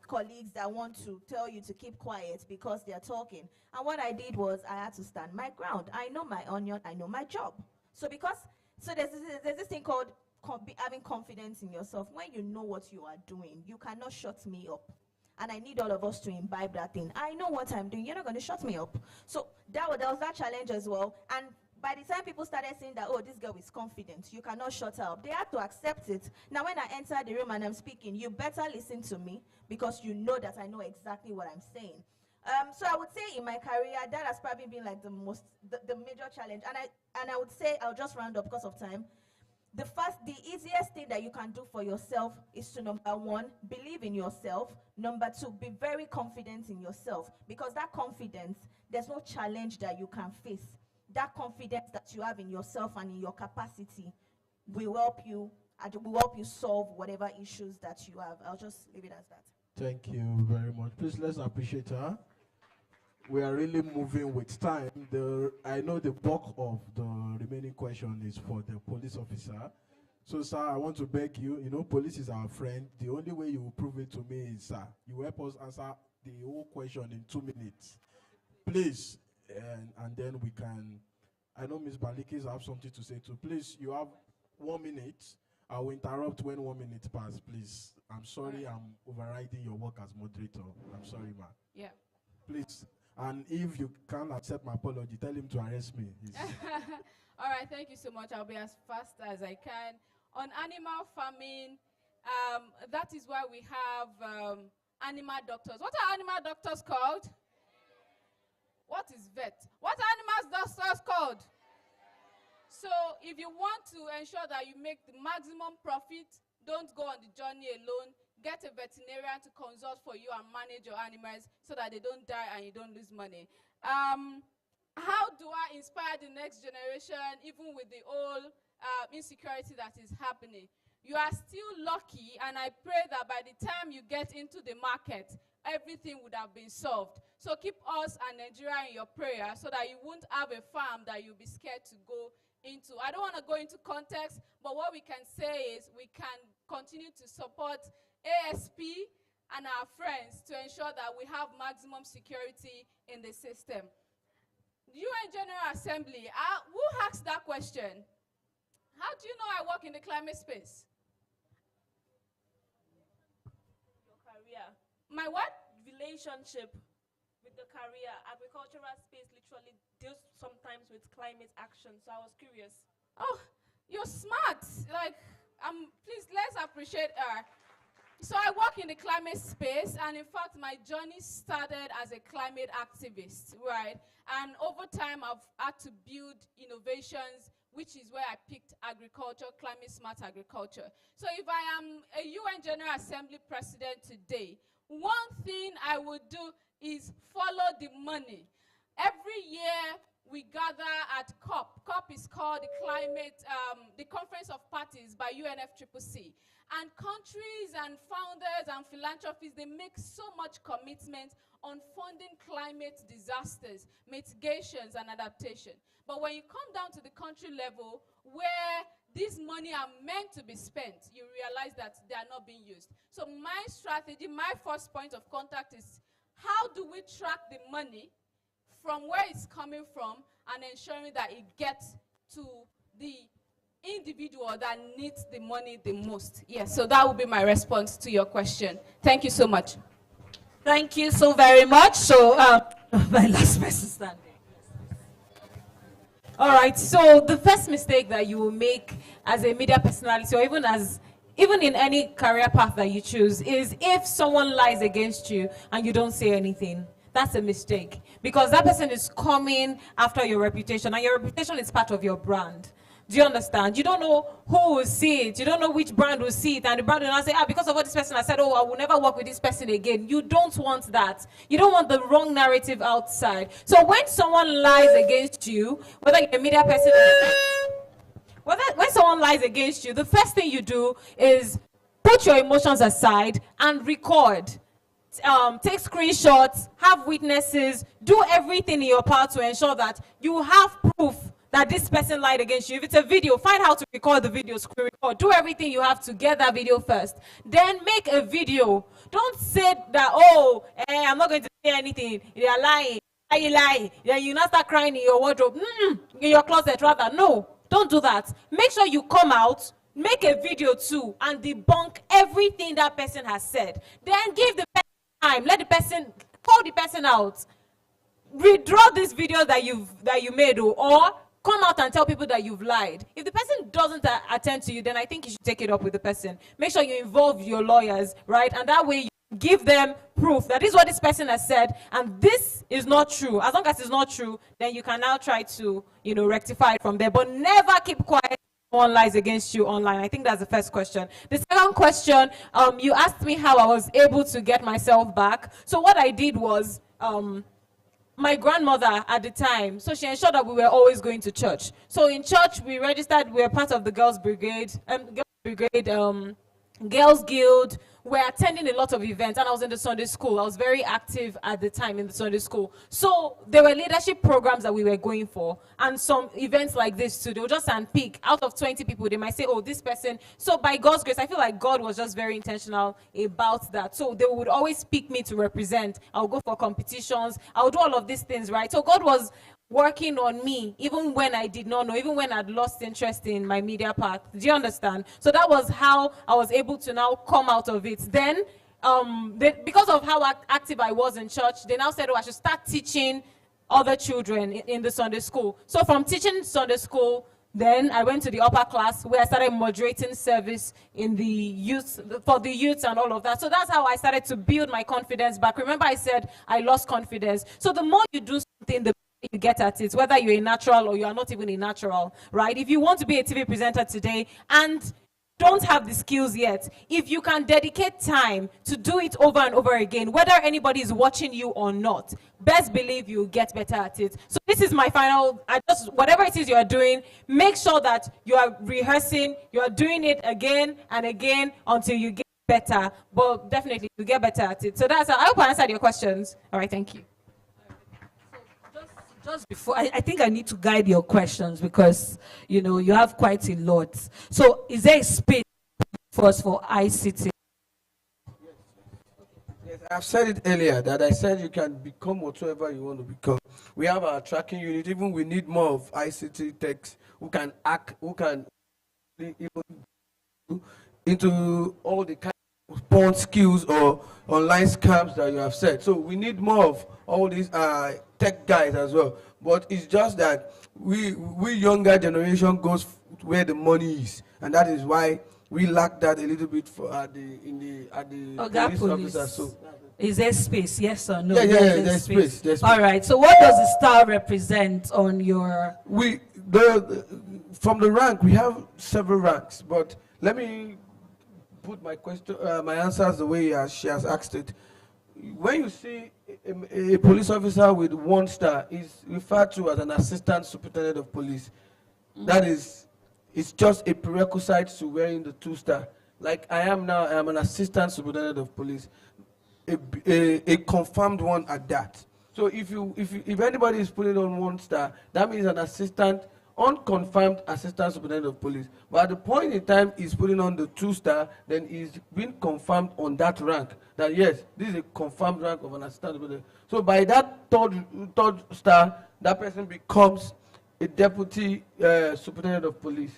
colleagues that want to tell you to keep quiet because they're talking. And what I did was I had to stand my ground. I know my onion, I know my job. So there's this thing called having confidence in yourself. When you know what you are doing, you cannot shut me up. And I need all of us to imbibe that thing. I know what I'm doing, you're not going to shut me up. So there was that challenge as well. And by the time people started saying that, oh, this girl is confident, you cannot shut her up, they had to accept it. Now, when I enter the room and I'm speaking, you better listen to me, because you know that I know exactly what I'm saying. So I would say in my career, that has probably been like the major challenge. And I would say, I'll just round up because of time. The easiest thing that you can do for yourself is to, number one, believe in yourself. Number two, be very confident in yourself, because that confidence, there's no challenge that you can face. That confidence that you have in yourself and in your capacity will help you solve whatever issues that you have. I'll just leave it as that. Thank you very much. Please, let's appreciate her. We are really moving with time. I know the bulk of the remaining question is for the police officer. So, sir, I want to beg you, police is our friend. The only way you will prove it to me is, sir, you help us answer the whole question in 2 minutes. Please. And then we can, I know Ms. Balikis have something to say too. Please, you have 1 minute. I will interrupt when 1 minute passes, please. I'm sorry, I'm overriding your work as moderator. I'm sorry, ma'am. Yeah. Please, And if you can't accept my apology, tell him to arrest me. All right, thank you so much. I'll be as fast as I can. On animal farming, that is why we have animal doctors. What are animal doctors called? What is vet? What are animal doctors called? So if you want to ensure that you make the maximum profit, don't go on the journey alone. Get a veterinarian to consult for you and manage your animals so that they don't die and you don't lose money. How do I inspire the next generation, even with the whole insecurity that is happening? You are still lucky, and I pray that by the time you get into the market, everything would have been solved. So keep us and Nigeria in your prayer so that you won't have a farm that you'll be scared to go into. I don't want to go into context, but what we can say is we can continue to support ASP and our friends to ensure that we have maximum security in the system. UN General Assembly, who asked that question? How do you know I work in the climate space? Your career. My what? Relationship with the career. Agricultural space literally deals sometimes with climate action, so I was curious. Oh, you're smart. Like, please, let's appreciate her. So I work in the climate space, and in fact, my journey started as a climate activist, right? And over time, I've had to build innovations, which is where I picked agriculture, climate smart agriculture. So if I am a UN General Assembly president today, one thing I would do is follow the money. Every year, we gather at COP. COP is called the Climate, the Conference of Parties by UNFCCC. And countries and founders and philanthropists, they make so much commitment on funding climate disasters, mitigations, and adaptation. But when you come down to the country level, where these money are meant to be spent, you realize that they are not being used. So my strategy, my first point of contact is, how do we track the money from where it's coming from and ensuring that it gets to the individual that needs the money the most? Yes, so that will be my response to your question. Thank you so much. Thank you so very much. So, my last person standing. All right, so the first mistake that you will make as a media personality, or even in any career path that you choose, is if someone lies against you and you don't say anything. That's a mistake, because that person is coming after your reputation, and your reputation is part of your brand. Do you understand? You don't know who will see it. You don't know which brand will see it. And the brand will not say, because of what this person has said, I will never work with this person again. You don't want that. You don't want the wrong narrative outside. So when someone lies against you, whether you're a media person or when someone lies against you, the first thing you do is put your emotions aside and record. Take screenshots, have witnesses, do everything in your power to ensure that you have proof that this person lied against you. If it's a video, find how to record the video, screen record. Do everything you have to get that video first. Then make a video. Don't say that, I'm not going to say anything. You're lying. Are you lying? Then you not start crying in your wardrobe, in your closet rather. No, don't do that. Make sure you come out, make a video too, and debunk everything that person has said. Then give the person time. Let the person, call the person out. Withdraw this video that you made, or come out and tell people that you've lied. If the person doesn't attend to you, then I think you should take it up with the person. Make sure you involve your lawyers, right? And that way you give them proof that this is what this person has said, and this is not true. As long as it's not true, then you can now try to, rectify it from there. But never keep quiet when someone lies against you online. I think that's the first question. The second question, you asked me how I was able to get myself back. So what I did was, my grandmother at the time, so she ensured that we were always going to church. So in church, we registered, we were part of the Girls Brigade, Girls Guild. We're attending a lot of events, and I was in the Sunday school. I was very active at the time in the Sunday school. So there were leadership programs that we were going for, and some events like this too. They would just unpick out of 20 people. They might say, this person. So by God's grace, I feel like God was just very intentional about that. So they would always pick me to represent. I'll go for competitions. I'll do all of these things, right? So God was working on me, even when I did not know, even when I'd lost interest in my media path. Do you understand? So that was how I was able to now come out of it. Then because of how active I was in church, they now said, oh, I should start teaching other children in the Sunday school. So from teaching Sunday school, then I went to the upper class where I started moderating service in the youth, for the youth and all of that. So that's how I started to build my confidence back. Remember I said I lost confidence. So the more you do something, the more you get at it, whether you're a natural or you are not even a natural, right? If you want to be a TV presenter today and don't have the skills yet, if you can dedicate time to do it over and over again, whether anybody is watching you or not, best believe you'll get better at it. So this is my final, whatever it is you're doing, make sure that you are rehearsing, you are doing it again and again until you get better, but definitely you get better at it. So that's, I hope I answered your questions. All right, thank you. Just before, I think I need to guide your questions because, you know, you have quite a lot. So is there a space for us for ICT? Yes, I've said it earlier that I said you can become whatsoever you want to become. We have our tracking unit. Even we need more of ICT techs who can act, who can even into all the kind of porn skills or online scams that you have said. So we need more of all these tech guys as well. But it's just that we younger generation goes where the money is, and that is why we lack that a little bit for at the police officer. So is there space? Yes or no? Yeah, there's space. There's space. All right. So what does the star represent on your? From the rank we have several ranks, but let me put my question, my answers the way she has asked it. When you see a police officer with 1 star, is referred to as an assistant superintendent of police. That is, it's just a prerequisite to wearing the 2 star. Like I am now, I am an assistant superintendent of police, a confirmed one at that. So if anybody is putting on 1 star, that means an assistant, unconfirmed assistant superintendent of police. But at the point in time he's putting on the 2 star, then he's been confirmed on that rank. That yes, this is a confirmed rank of an assistant superintendent. So by that third star, that person becomes a deputy superintendent of police.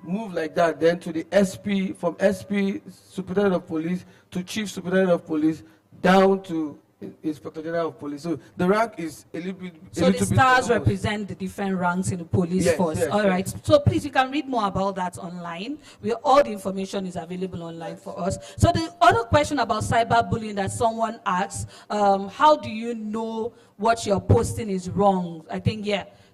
Move like that, then to the SP, from SP superintendent of police to chief superintendent of police, down to Inspector General of Police. So the rank is a little bit. So the stars represent the different ranks in the police force. Yes, all right. So please, you can read more about that online. All the information is available online for us. So the other question about cyberbullying that someone asks, how do you know what you're posting is wrong? I think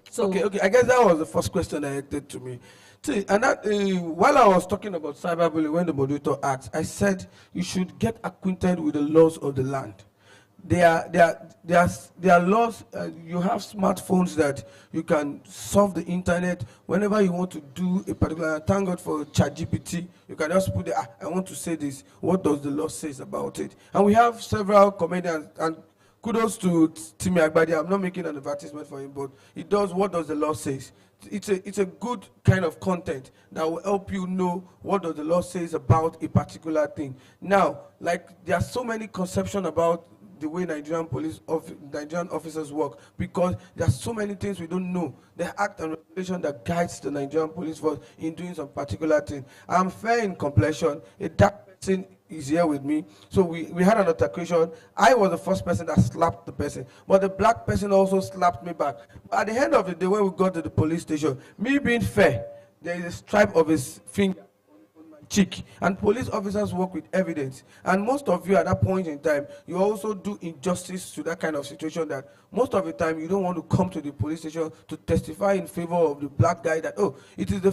So okay. I guess that was the first question directed to me. See, and that, while I was talking about cyberbullying, when the moderator asked, I said you should get acquainted with the laws of the land. There are laws. You have smartphones that you can surf the internet whenever you want to do a particular. Thank God for ChatGPT. You can just put I want to say this. What does the law says about it? And we have several comedians. And kudos to Timi Agbadi. I'm not making an advertisement for him, but he does. What does the law says? It's a good kind of content that will help you know what does the law says about a particular thing. Now, like there are so many conceptions about the way Nigerian officers work, because there are so many things we don't know. The act and regulation that guides the Nigerian police force in doing some particular thing. I'm fair in complexion. A dark person is here with me. So we had an altercation. I was the first person that slapped the person, but the black person also slapped me back. But at the end of the day, when we got to the police station, me being fair, there is a stripe of his finger cheek, and police officers work with evidence, and most of you at that point in time, you also do injustice to that kind of situation, that most of the time you don't want to come to the police station to testify in favor of the black guy that, oh, it is the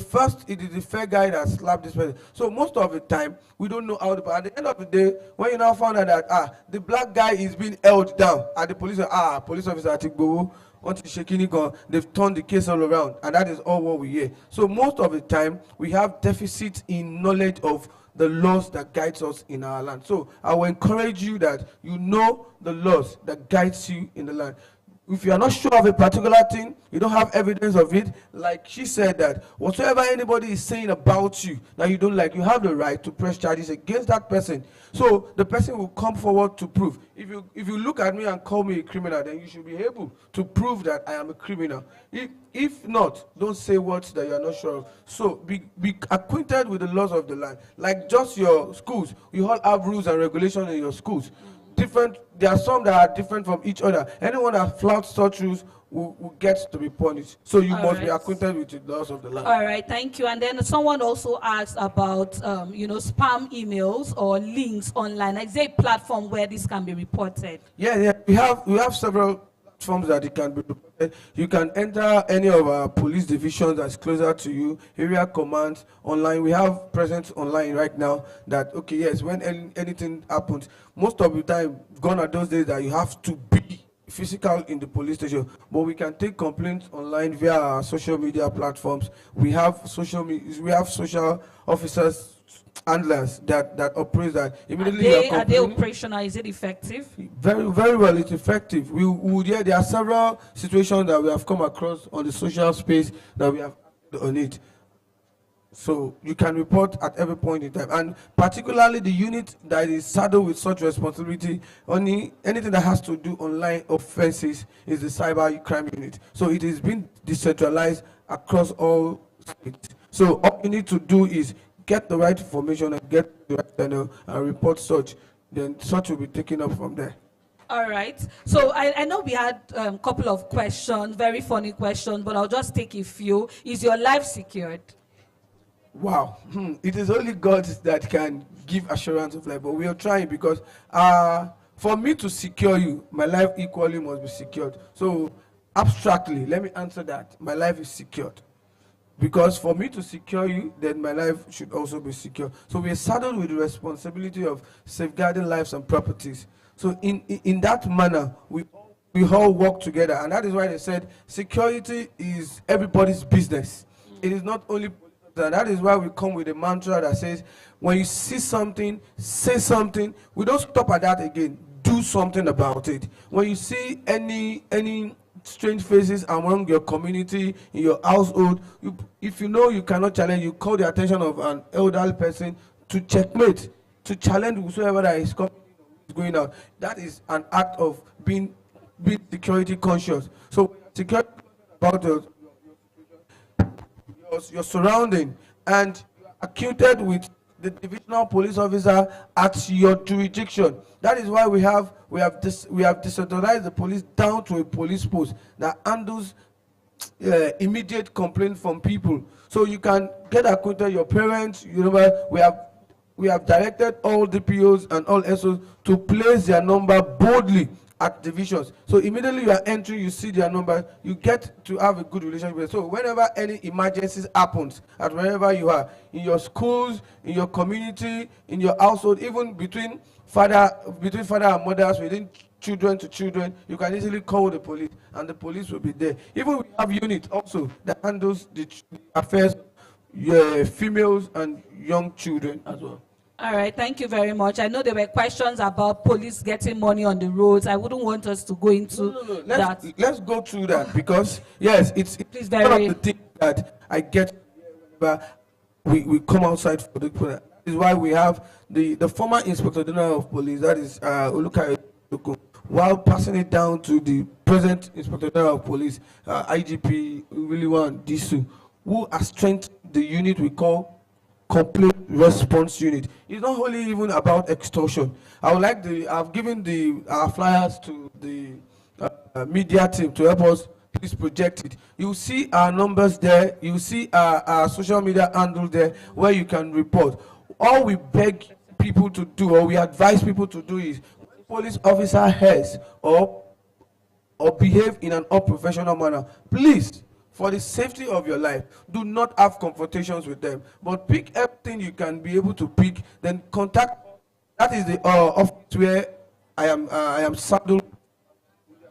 fair guy that slapped this person. So most of the time we don't know how to, but at the end of the day, when you now found out that the black guy is being held down at the police officer at Igboho, they've turned the case all around, and that is all what we hear. So most of the time we have deficit in knowledge of the laws that guides us in our land. So I will encourage you that you know the laws that guides you in the land. if you are not sure of a particular thing, you don't have evidence of it, like she said, that whatsoever anybody is saying about you that you don't like, you have the right to press charges against that person. So the person will come forward to prove. If you look at me and call me a criminal, then you should be able to prove that I am a criminal. If not, don't say words that you are not sure of. So be acquainted with the laws of the land. Like just your schools, you all have rules and regulations in your schools. There are some that are different from each other. Anyone that flouts such rules will get to be punished. So you must be acquainted with the laws of the land. All right, thank you. And then someone also asked about, spam emails or links online. Is there a platform where this can be reported? Yeah. We have several platforms that it can be reported. You can enter any of our police divisions that's closer to you, area commands online. We have presence online right now that, okay, yes, when anything happens, most of the time, gone are those days that you have to be physical in the police station, but we can take complaints online via our social media platforms. We have social officers, handlers that operate that immediately. Are they operational? Is it effective? Very, very well. It's effective. There are several situations that we have come across on the social space that we have on it. So you can report at every point in time, and particularly the unit that is saddled with such responsibility, only anything that has to do online offenses is the cyber crime unit. So it is being decentralized across all states. So all you need to do is get the right information and get the right channel and report such. Then such will be taken up from there. All right. So I know we had a couple of questions, very funny questions, but I'll just take a few. Is your life secured? Wow. It is only God that can give assurance of life, but we are trying because for me to secure you, my life equally must be secured. So abstractly, let me answer that. My life is secured. Because for me to secure you, then my life should also be secure. So we are saddled with the responsibility of safeguarding lives and properties. So in that manner, we all work together. And that is why they said security is everybody's business. It is not only. That is why we come with a mantra that says, when you see something, say something. We don't stop at that again. Do something about it. When you see any strange faces among your community, in your household, if you know you cannot challenge, you call the attention of an elderly person to checkmate, to challenge whosoever that is going out. That is an act of being security conscious. So security about your surrounding, and acquainted with the divisional police officer at your jurisdiction. That is why we have decentralized the police down to a police post that handles immediate complaint from people. So you can get acquainted your parents. We have directed all DPOs and all SOs to place their number boldly at divisions. So immediately you are entering, you see their number, you get to have a good relationship with them. So whenever any emergencies happens, at wherever you are, in your schools, in your community, in your household, even between father and mothers, within children to children, you can easily call the police, and the police will be there. Even we have unit also that handles the affairs of females and young children as well. All right, thank you very much. I know there were questions about police getting money on the roads. I wouldn't want us to go into that. Let's go through that, because yes, it's one of the things that I get. But we come outside for the. That is why we have the former Inspector General of Police, that is Oluka, while passing it down to the present Inspector General of Police, IGP Williwan Disu, who has strengthened the unit we call Complaint Response Unit. It's not only even about extortion. I've given our flyers to the media team to help us please project it. You see our numbers there. You see our social media handle there where you can report. All we beg people to do, or we advise people to do, is when police officer has or behave in an unprofessional manner, please, for the safety of your life, do not have confrontations with them, but pick everything you can be able to pick, then contact. That is the office where I am saddled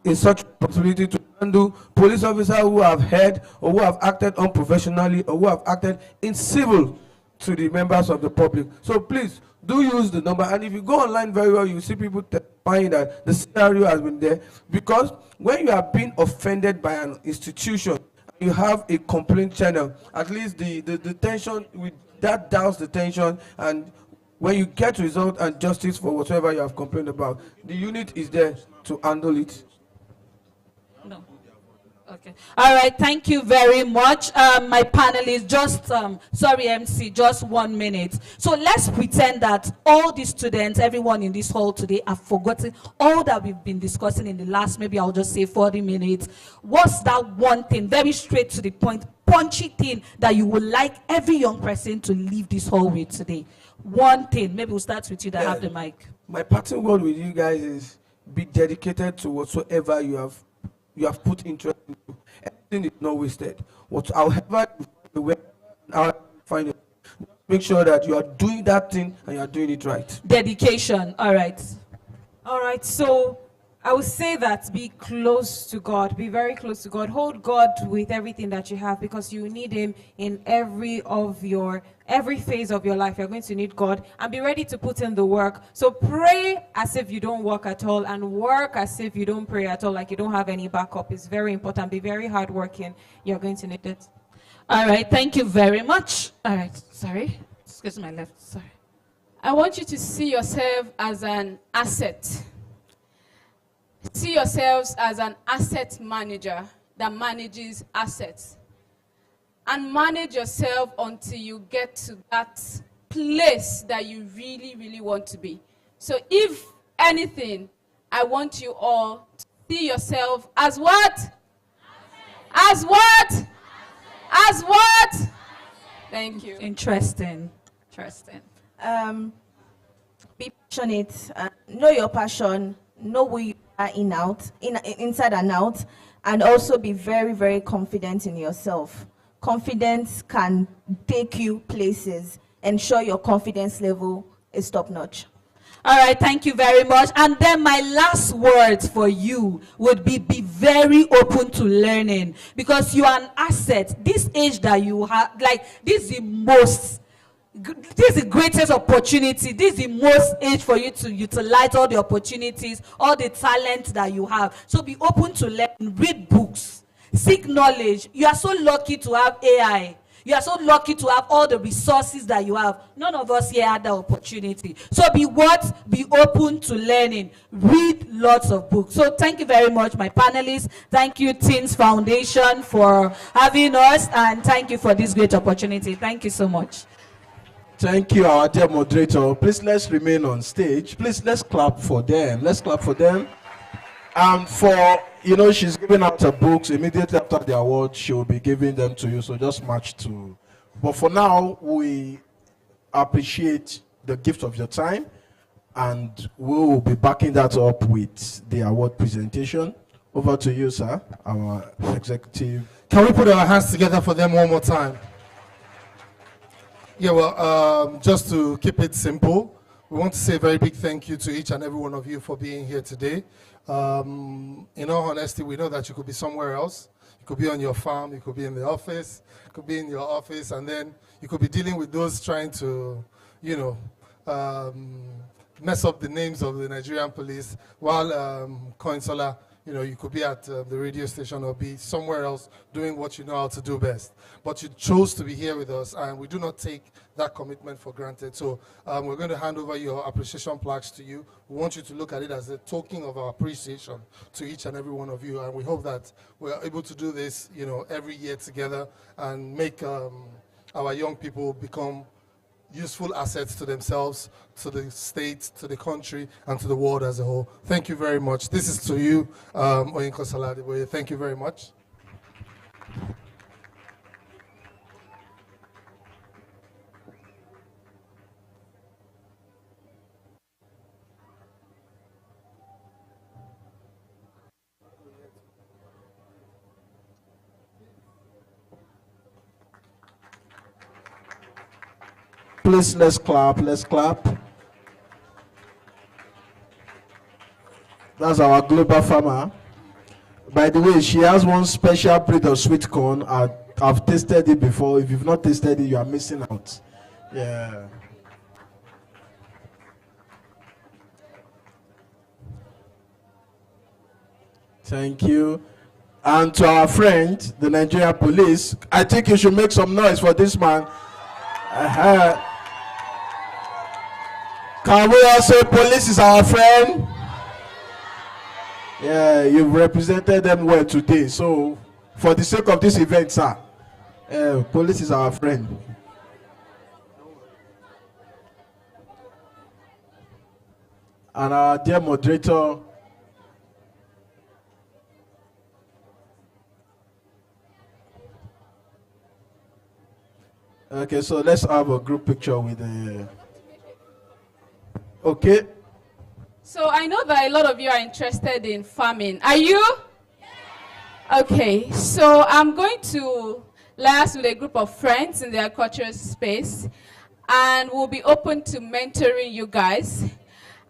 in such responsibility to handle police officers who have heard or who have acted unprofessionally or who have acted in civil to the members of the public. So please do use the number. And if you go online very well, you see people find that the scenario has been there. Because when you are being offended by an institution, you have a complaint channel, at least the tension, with that downs the tension, and when you get result and justice for whatever you have complained about, the unit is there to handle it. No. Okay. All right. Thank you very much. My panelists, just, sorry, MC, just 1 minute. So let's pretend that all the students, everyone in this hall today, have forgotten all that we've been discussing in the last, maybe I'll just say 40 minutes. What's that one thing, very straight to the point, punchy thing that you would like every young person to leave this hall with today? One thing. Maybe we'll start with you that have the mic. My parting word with you guys is be dedicated to whatsoever you have put interest into. Everything is not wasted. However you find it, make sure that you are doing that thing and you are doing it right. Dedication. All right. All right, so I would say that be close to God, be very close to God. Hold God with everything that you have, because you need him in every phase of your life. You're going to need God, and be ready to put in the work. So pray as if you don't work at all, and work as if you don't pray at all, like you don't have any backup. It's very important. Be very hardworking. You're going to need it. All right, thank you very much. All right, sorry. Excuse my left, sorry. I want you to see yourself as an asset. See yourselves as an asset manager that manages assets. And manage yourself until you get to that place that you really, really want to be. So if anything, I want you all to see yourself as what? As what? As what? Thank you. Interesting. Be passionate. Know your passion. Know who you are inside and out, and also be very, very confident in yourself. Confidence can take you places. Ensure your confidence level is top notch. All right, thank you very much. And then my last words for you would be very open to learning, because you are an asset. This age that you have, like, this is the greatest opportunity. This is the most age for you to utilize all the opportunities, all the talent that you have. So be open to learn, read books, seek knowledge. You are so lucky to have AI. You are so lucky to have all the resources that you have. None of us here had that opportunity. So be open to learning. Read lots of books. So thank you very much, my panelists. Thank you, Teens Foundation, for having us, and thank you for this great opportunity. Thank you so much. Thank you, our dear moderator. Please, let's remain on stage. Please, let's clap for them. Let's clap for them. And she's giving out her books. Immediately after the award, she will be giving them to you. So just match to. But for now, we appreciate the gift of your time, and we will be backing that up with the award presentation. Over to you, sir, our executive. Can we put our hands together for them one more time? Yeah, well, just to keep it simple, we want to say a very big thank you to each and every one of you for being here today. In all honesty, we know that you could be somewhere else. You could be on your farm, you could be in the office, you could be in your office, and then you could be dealing with those trying to, mess up the names of the Nigerian police, while Koinsola, you could be at the radio station or be somewhere else doing what you know how to do best. But you chose to be here with us, and we do not take that commitment for granted. So we're going to hand over your appreciation plaques to you. We want you to look at it as a token of our appreciation to each and every one of you, and we hope that we're able to do this, every year together, and make our young people become useful assets to themselves, to the state, to the country, and to the world as a whole. Thank you very much. This is to you, Oyinkansola Adeboye. Thank you very much. Please, let's clap. That's our global farmer. By the way, she has one special breed of sweet corn. I've tasted it before. If you've not tasted it, you are missing out. Yeah. Thank you. And to our friend, the Nigerian police, I think you should make some noise for this man. Can we all say police is our friend? Yeah, you've represented them well today. So, for the sake of this event, sir, police is our friend. And our dear moderator, okay, so let's have a group picture with the. Okay. So I know that a lot of you are interested in farming. Are you? Okay, so I'm going to liaise with a group of friends in the agricultural space, and we'll be open to mentoring you guys.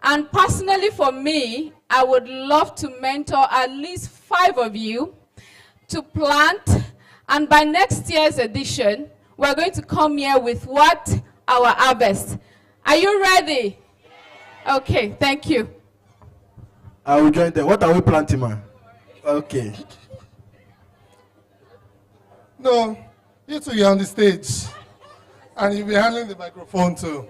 And personally for me, I would love to mentor at least 5 of you to plant, and by next year's edition, we're going to come here with what? Our harvest. Are you ready? Okay, thank you. I will join them. What are we planting, man? Okay. No, you two, you're on the stage. And you'll be handling the microphone too.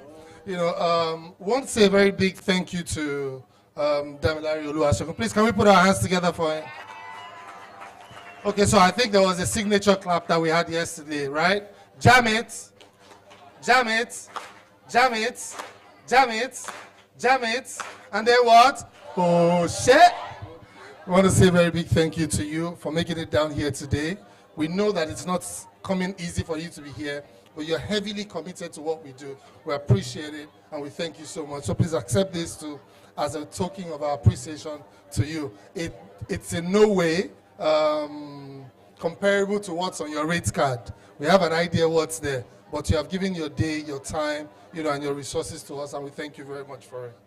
You know, want to say a very big thank you to Damilare Oluwasegun. Please, can we put our hands together for him? Okay, so I think there was a signature clap that we had yesterday, right? Jam it, jam it, jam it, jam it, jam it, and then what? Oh, shit. We want to say a very big thank you to you for making it down here today. We know that it's not coming easy for you to be here, but you're heavily committed to what we do. We appreciate it, and we thank you so much. So please accept this too as a token of our appreciation to you. It's in no way comparable to what's on your rate card. We have an idea what's there, but you have given your day, your time, you know, and your resources to us, and we thank you very much for it.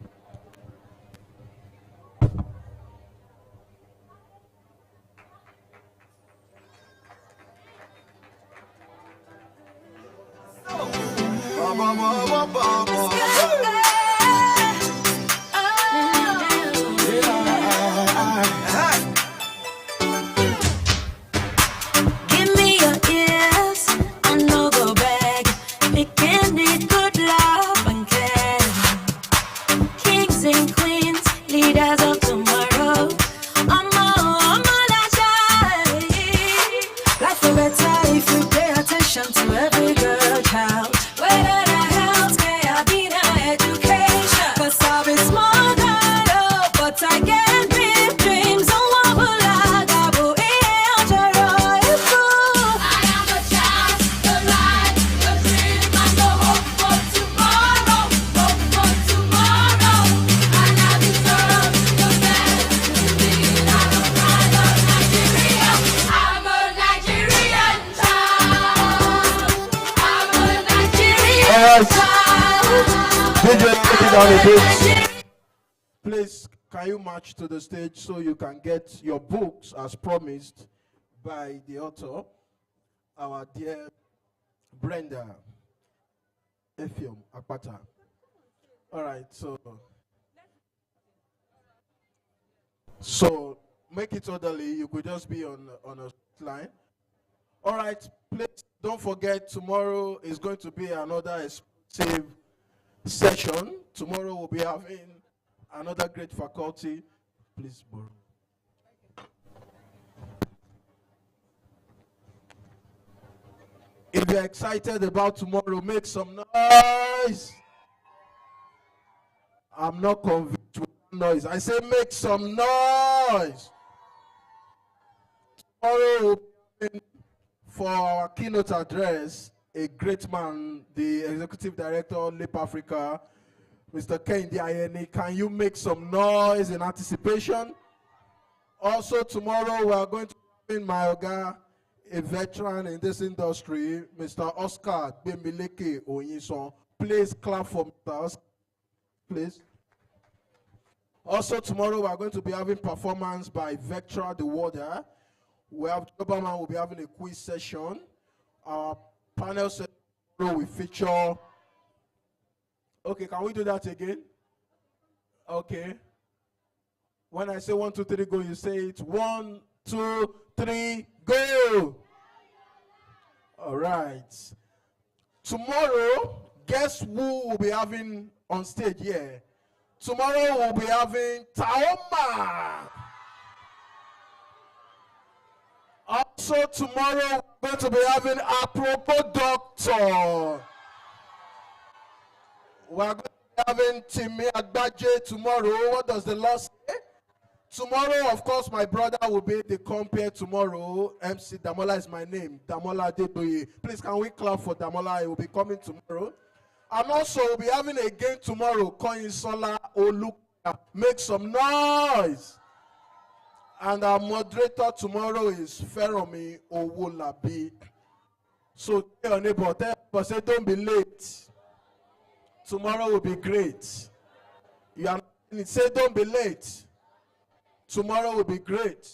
Give me your ears, I no go beg. Picking it good love and care. Kings and queens, leaders of tomorrow. Life for better if you pay attention to every girl child. Whether the health care, be the education. 'Cause I've been small girl, but I get big dreams. I am a child, the light, the dream, and the hope for tomorrow. Hope for tomorrow. And I deserve the best. Being out of pride of Nigeria. I'm a Nigerian child. I'm a Nigerian child. DJ, take it down a bit. Please, can you march to the stage so you can get your books as promised by the author, our dear Brenda Efiom Akpata. All right, so make it orderly. You could just be on a line. All right, please don't forget tomorrow is going to be another exclusive session. Tomorrow we'll be having another great faculty. Please borrow. If you're excited about tomorrow, make some noise. I'm not convinced with noise. I say make some noise. Tomorrow we'll be for our keynote address, a great man, the Executive Director, LIP Africa, Mr. Kehinde Ayeni. Can you make some noise in anticipation? Also tomorrow we are going to bring my Oga, a veteran in this industry, Mr. Oscar Bemileke Oyinson. Please clap for Mr. Oscar, please. Also tomorrow we are going to be having performance by Vectra the Warder. We have Obama will be having a quiz session. Our panel session will feature. Okay, can we do that again? Okay. When I say 1, 2, 3, go, you say it. 1, 2, 3, go. All right. Tomorrow, guess who will be having on stage here? Tomorrow we'll be having Taoma. Also tomorrow we're going to be having Apropos Doctor. We're going to be having Timi Agbaje tomorrow. What does the law say? Tomorrow, of course, my brother will be the compare tomorrow. MC Damola is my name. Damola Adeboye. Please, can we clap for Damola? He will be coming tomorrow. And also, we'll be having again tomorrow. Koinsola Oluka. Make some noise. And our moderator tomorrow is Feromi Owolabi. So tell your neighbor, say don't be late. Tomorrow will be great. You are say don't be late. Tomorrow will be great.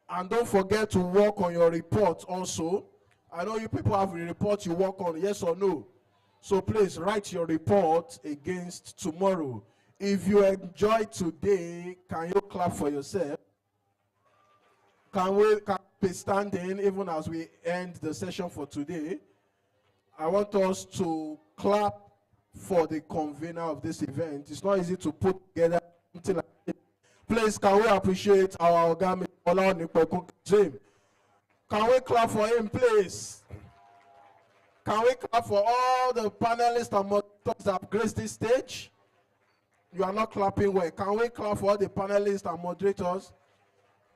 And don't forget to work on your report also. I know you people have a report you work on, yes or no? So please write your report against tomorrow. If you enjoy today, can you clap for yourself? Can we be standing even as we end the session for today? I want us to clap for the convener of this event. It's not easy to put together something like this. Please, can we appreciate our Ogami Jim? Can we clap for him, please? Can we clap for all the panelists and moderators that have graced this stage? You are not clapping well. Can we clap for all the panelists and moderators?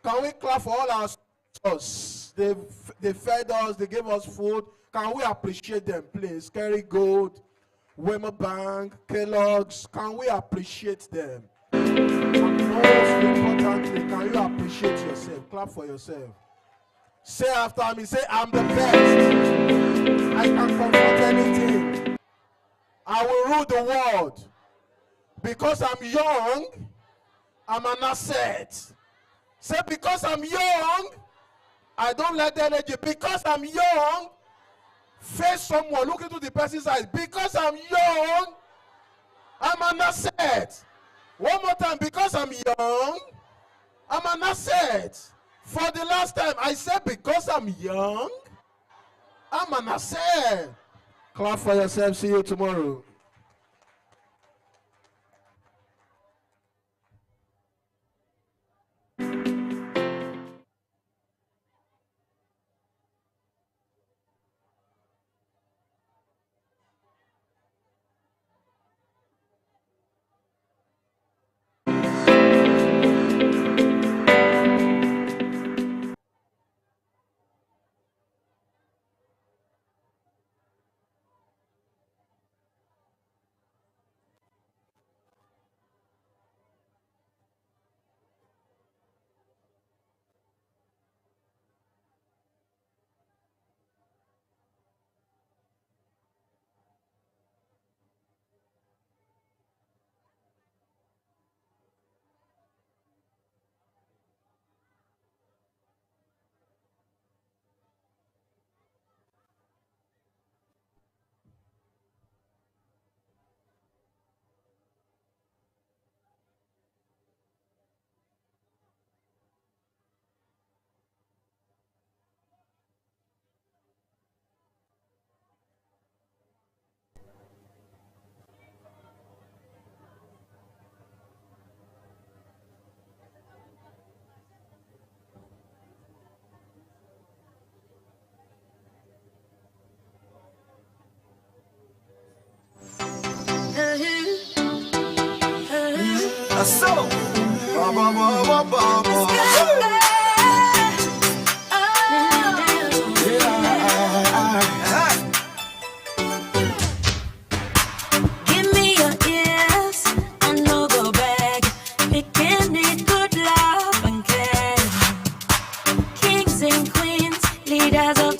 Can we clap for all our sponsors? They fed us, they gave us food. Can we appreciate them, please? Kerry Gold, Wema Bank, Kellogg's. Can we appreciate them? And most importantly, can you appreciate yourself? Clap for yourself. Say after me, say, I'm the best. I can confront anything. I will rule the world. Because I'm young, I'm an asset. Say, because I'm young, I don't let the energy. Because I'm young, face someone, look into the person's eyes. Because I'm young, I'm an asset. One more time, because I'm young, I'm an asset. For the last time, I said because I'm young, I'm an asset. Clap for yourself. See you tomorrow. So, give me your ears, I know go back. Picking it good love and care. Kings and queens, leaders of